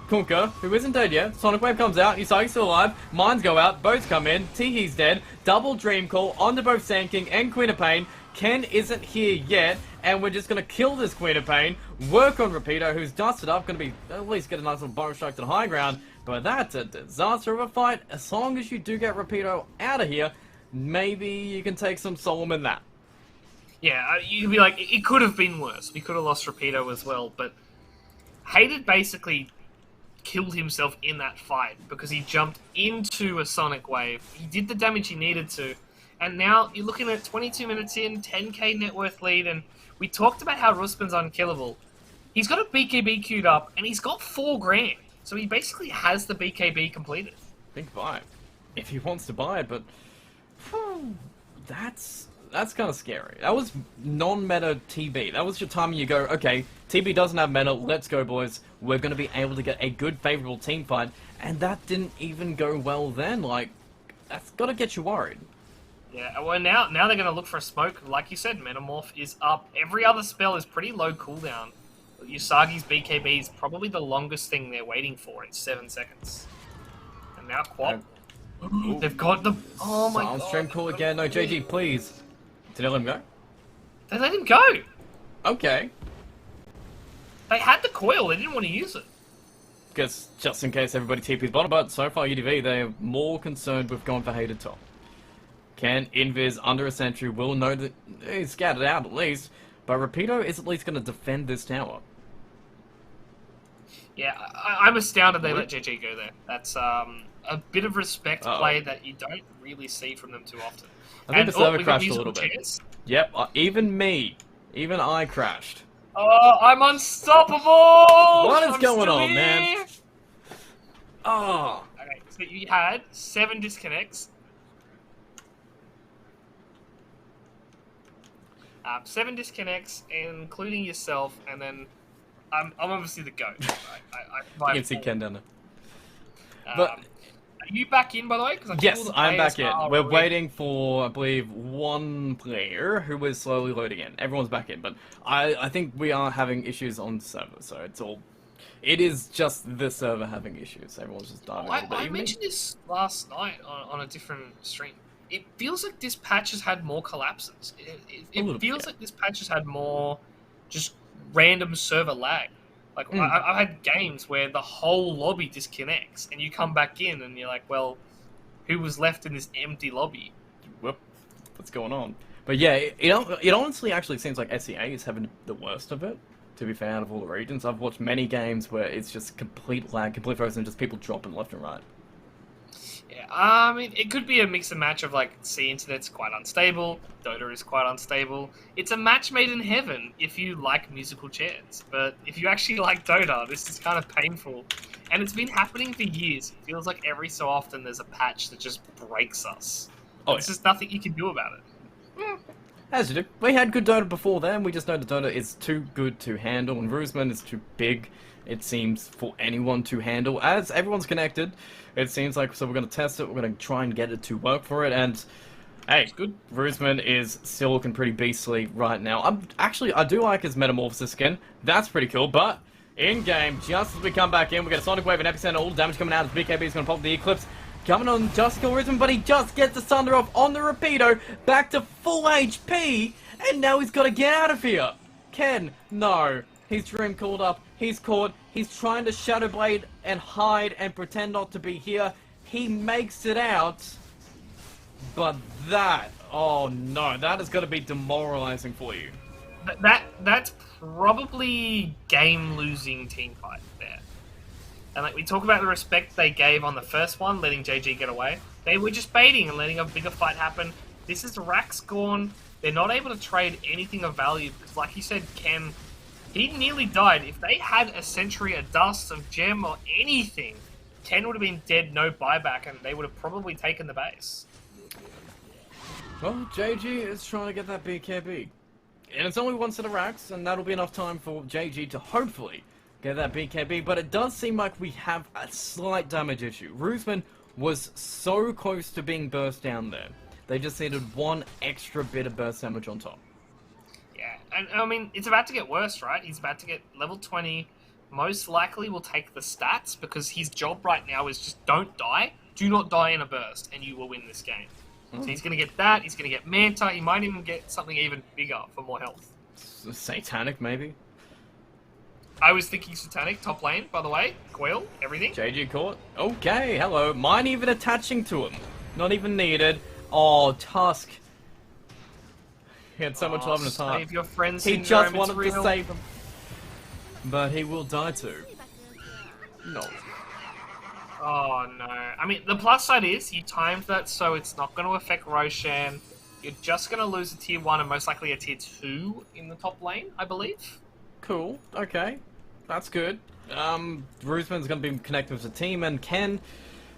Kunkka, who isn't dead yet. Sonic Wave comes out, Usagi's still alive, mines go out, boats come in, Tihi's dead, double Dream Call onto both Sand King and Queen of Pain. Ken isn't here yet, and we're just going to kill this Queen of Pain, work on Rapido, who's dusted up, going to be at least get a nice little bonus strike to the high ground, but that's a disaster of a fight. As long as you do get Rapido out of here, maybe you can take some soul in that. Yeah, you'd be like, it could have been worse. We could have lost Rapido as well, but Hated basically killed himself in that fight because he jumped into a Sonic Wave. He did the damage he needed to, and now you're looking at 22 minutes in, 10k net worth lead, and we talked about how Rusman's unkillable. He's got a BKB queued up, and he's got 4 grand, so he basically has the BKB completed. Think buy it, if he wants to buy it, but that's kind of scary. That was non-meta TB. That was your time you go, okay, TB doesn't have meta, let's go boys. We're going to be able to get a good, favorable team fight, and that didn't even go well then. Like, that's got to get you worried. Yeah, well now they're going to look for a smoke. Like you said, Metamorph is up. Every other spell is pretty low cooldown. Usagi's BKB is probably the longest thing they're waiting for. It's 7 seconds. And now Quap. They've got the... Oh my god. Stream call again. No, JG, please. Did they let him go? They let him go. Okay. They had the coil. They didn't want to use it. Because just in case everybody TP's bottom, but so far UDV, they're more concerned with going for Hated top. Can Invis under a sentry will know that he's scattered out at least, but Rapido is at least going to defend this tower. Yeah, I'm astounded they let JG go there. That's a bit of respect play that you don't really see from them too often. I think the server crashed a little bit. Yep, even me. Even I crashed. Oh, I'm unstoppable! What is going on, man? Oh. Okay, so you had 7 disconnects. 7 disconnects, including yourself, and then I'm obviously the GOAT. You can see Ken down there. But are you back in, by the way? Yes, I'm back in. We're waiting for, I believe, one player who is slowly loading in. Everyone's back in, but I think we are having issues on the server, so it is just the server having issues. Everyone's just diving a little bit. I mentioned this last night on a different stream. It feels like this patch has had more collapses. It feels like this patch has had more just random server lag. Like, I've had games where the whole lobby disconnects, and you come back in, and you're like, well, who was left in this empty lobby? Whoop, what's going on? But yeah, it honestly actually seems like SEA is having the worst of it, to be fair, out of all the regions. I've watched many games where it's just complete lag, complete frozen, just people dropping left and right. Yeah, I mean, it could be a mix and match of, like, C Internet's quite unstable, Dota is quite unstable. It's a match made in heaven if you like musical chairs, but if you actually like Dota, this is kind of painful. And it's been happening for years. It feels like every so often there's a patch that just breaks us. There's just nothing you can do about it. As you do. We had good Dota before then, we just know that Dota is too good to handle, and Rusman is too big, it seems, for anyone to handle. As everyone's connected, it seems like, so we're going to test it, we're going to try and get it to work for it, and hey, good. Rusman is still looking pretty beastly right now. I do like his Metamorphosis skin, that's pretty cool, but in-game, just as we come back in, we get a Sonic Wave and Epicenter, all the damage coming out, as BKB is going to pop the Eclipse. coming on just kill Rhythm, but he just gets the Thunder off on the Rapido, back to full HP, and now he's got to get out of here. Ken, no. He's Dream called up, he's caught, he's trying to Shadow Blade and hide and pretend not to be here. He makes it out, but that, oh no, that is going to be demoralizing for you. That's probably game-losing team fight there. And like we talk about the respect they gave on the first one, letting JG get away. They were just baiting and letting a bigger fight happen. This is Rax gone. They're not able to trade anything of value because, like you said, Ken, he nearly died. If they had a Sentry, a Dust, a Gem, or anything, Ken would have been dead, no buyback, and they would have probably taken the base. Well, JG is trying to get that BKB. And it's only one set of racks, and that'll be enough time for JG to hopefully get that BKB. But it does seem like we have a slight damage issue. Roosman was so close to being burst down there. They just needed one extra bit of burst damage on top. Yeah, and I mean, it's about to get worse, right? He's about to get level 20. Most likely will take the stats because his job right now is just don't die. Do not die in a burst, and you will win this game. So he's going to get that. He's going to get Manta. He might even get something even bigger for more health. Satanic, maybe? I was thinking Satanic, top lane, by the way. Coil, everything. JG caught. Okay, hello. Mine even attaching to him. Not even needed. Oh, Tusk. He had so much love in his heart. Save your friends. He just wanted to save him. But he will die too. No. Oh no. I mean, the plus side is you timed that so it's not going to affect Roshan. You're just going to lose a tier 1 and most likely a tier 2 in the top lane, I believe. Cool. Okay. That's good. Roosman's going to be connected with the team, and Ken,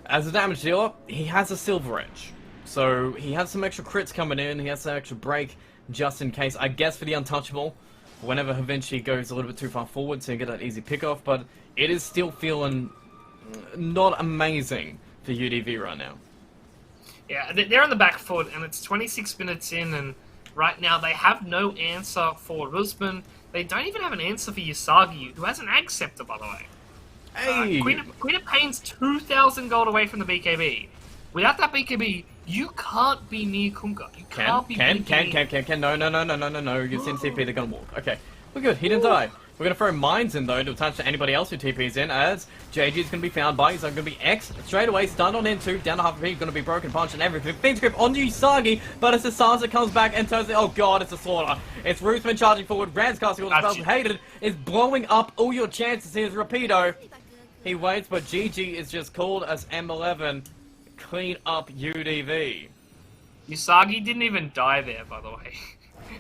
as a damage dealer, he has a Silver Edge. So he has some extra crits coming in, he has some extra break just in case, I guess for the untouchable, whenever Vinci goes a little bit too far forward so you get that easy pickoff, but it is still feeling not amazing for UDV right now. Yeah, they're on the back foot, and it's 26 minutes in, and right now they have no answer for Roosman. They don't even have an answer for Yasagi, who has an Ag Scepter, by the way. Hey! Queen of Pain's 2,000 gold away from the BKB. Without that BKB, you can't be near Kunkka. You can't be Ken, no, you send CP, they're gonna walk. Okay, we're good, he didn't die. We're gonna throw mines in though to attach to anybody else who TP's in, as JG is gonna be found by, he's gonna be X straight away, stunned on into, down to half a gonna be broken punch and everything. Fiend Grip onto Usagi, but it's Asasa comes back and turns it, oh god, it's a slaughter. It's Roosman charging forward, Rand's casting all the spells, Hated is blowing up all your chances, here's Rapido. He waits, but GG is just called as M11. Clean up UDV. Usagi didn't even die there, by the way.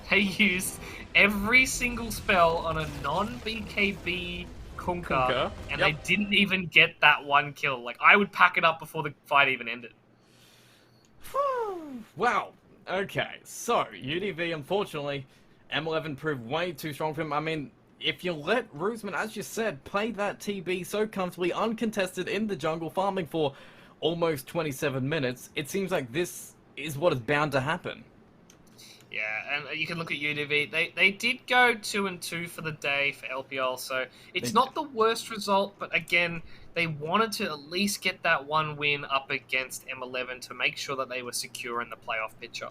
They used every single spell on a non-BKB Kunkka, and they didn't even get that one kill. Like, I would pack it up before the fight even ended. Wow. Okay, so UDV, unfortunately, M11 proved way too strong for him. I mean, if you let Roosman, as you said, play that TB so comfortably, uncontested in the jungle, farming for almost 27 minutes, it seems like this is what is bound to happen. Yeah, and you can look at UDV. They did go 2-2 for the day for LPL, so it's not the worst result, but again, they wanted to at least get that one win up against M11 to make sure that they were secure in the playoff picture.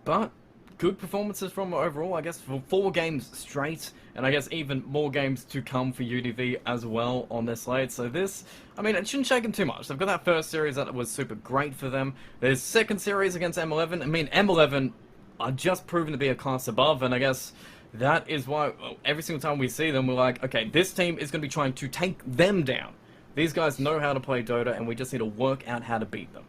But good performances from overall, I guess, for 4 games straight, and I guess even more games to come for UDV as well on their slate. So this, I mean, it shouldn't shake them too much. They've got that first series that was super great for them. There's second series against M11. I mean, M11 are just proven to be a class above, and I guess that is why every single time we see them, we're like, okay, this team is going to be trying to take them down. These guys know how to play Dota, and we just need to work out how to beat them.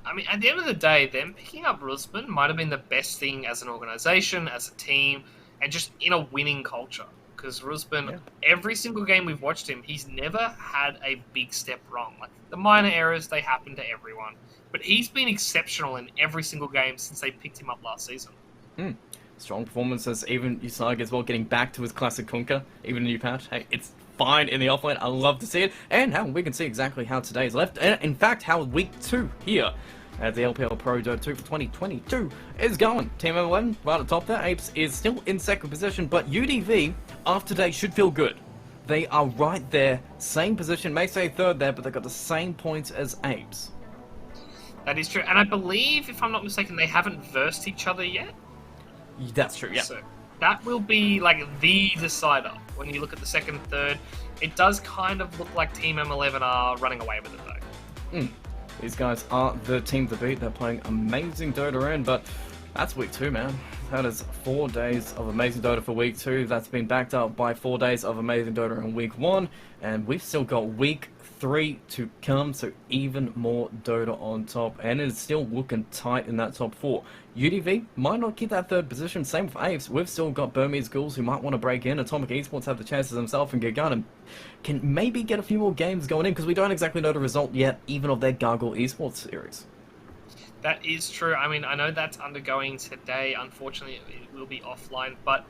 I mean, at the end of the day, them picking up Roosman might have been the best thing as an organization, as a team, and just in a winning culture. Because Roosman, every single game we've watched him, he's never had a big step wrong. Like, the minor errors, they happen to everyone. But he's been exceptional in every single game since they picked him up last season. Strong performances, even Usagi as well, getting back to his classic Kunkka, even a new patch. Hey, it's fine in the offlane. I love to see it. And how we can see exactly how today is left. And in fact, how week 2 here at the LPL Pro Dota 2 for 2022 is going. Team M11 right at the top there. Apes is still in second position, but UDV after today should feel good. they are right there, same position, may say third there, but they've got the same points as Apes. That is true, and I believe, if I'm not mistaken, they haven't versed each other yet. That's true, yeah. So that will be like the decider when you look at the second and third. It does kind of look like Team M11 are running away with it though. These guys are the team to beat. They're playing amazing Dota in, but that's week 2, man. That is 4 days of amazing Dota for week 2. That's been backed up by 4 days of amazing Dota in week 1, and we've still got week 3 to come, so even more Dota on top, and it's still looking tight in that top 4. UDV might not keep that third position, same with Apes. We've still got Burmese Ghouls who might want to break in. Atomic Esports have the chances themselves, and Gigana can maybe get a few more games going in, because we don't exactly know the result yet, even of their Gargoyle Esports series. That is true. I mean, I know that's undergoing today. Unfortunately, it will be offline, but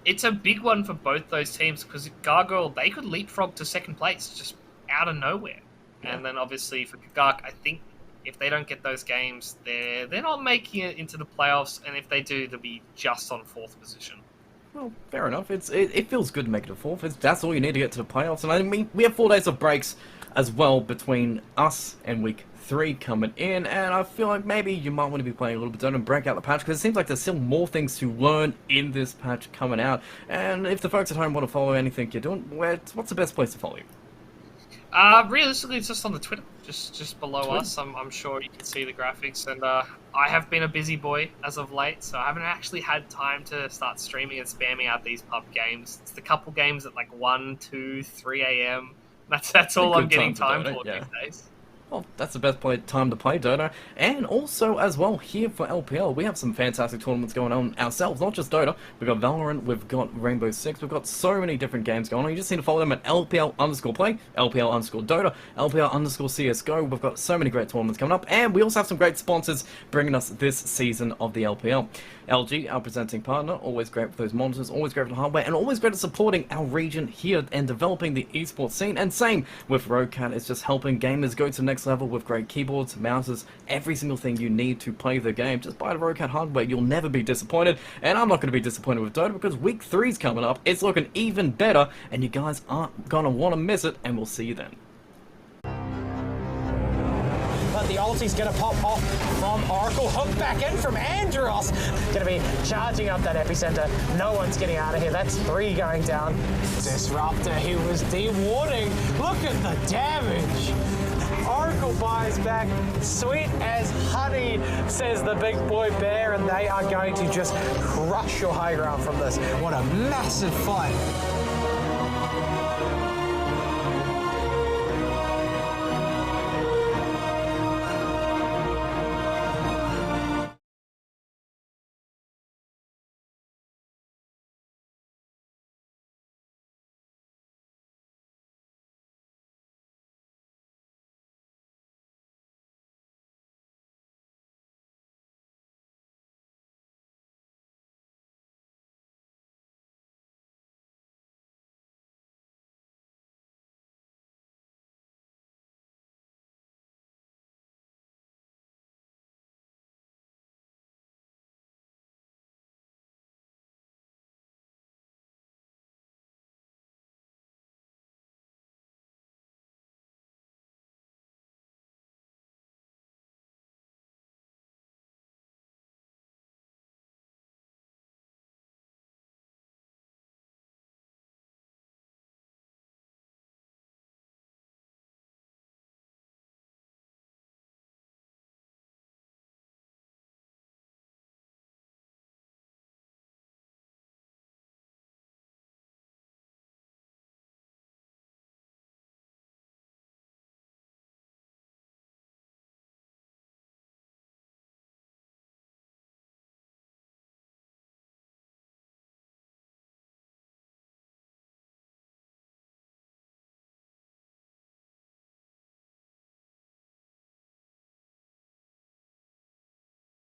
it's a big one for both those teams, because Gargoyle, they could leapfrog to second place just out of nowhere. Yeah. And then obviously for Gagak, I think if they don't get those games, they're not making it into the playoffs, and if they do, they'll be just on 4th position. Well, fair enough. It feels good to make it to 4th. That's all you need to get to the playoffs. And I mean, we have 4 days of breaks as well between us and week 3 coming in, and I feel like maybe you might want to be playing a little bit and break out the patch, because it seems like there's still more things to learn in this patch coming out. And if the folks at home want to follow anything you're doing, what's the best place to follow you? Realistically, it's just on the Twitter, just below us. I'm sure you can see the graphics, and I have been a busy boy as of late, so I haven't actually had time to start streaming and spamming out these pub games. It's the couple games at like 1, 2, 3 a.m. That's all I'm getting time for these days. Well, that's the best time to play Dota. And also, as well, here for LPL, we have some fantastic tournaments going on ourselves, not just Dota. We've got Valorant, we've got Rainbow Six, we've got so many different games going on. You just need to follow them at LPL_play, LPL_Dota, LPL_CSGO. We've got so many great tournaments coming up, and we also have some great sponsors bringing us this season of the LPL. LG, our presenting partner, always great for those monitors, always great for the hardware, and always great at supporting our region here and developing the esports scene. And same with Roadcat, it's just helping gamers go to the next level with great keyboards, mouses, every single thing you need to play the game. Just buy the Roadcat hardware, you'll never be disappointed. And I'm not going to be disappointed with Dota, because week 3's coming up, it's looking even better, and you guys aren't going to want to miss it, and we'll see you then. But the ulti's going to pop off from Oracle. Hook back in from Andros. Going to be charging up that epicenter. No one's getting out of here. That's 3 going down. Disruptor, he was de-warding. Look at the damage. Oracle buys back. Sweet as honey, says the big boy bear, and they are going to just crush your high ground from this. What a massive fight.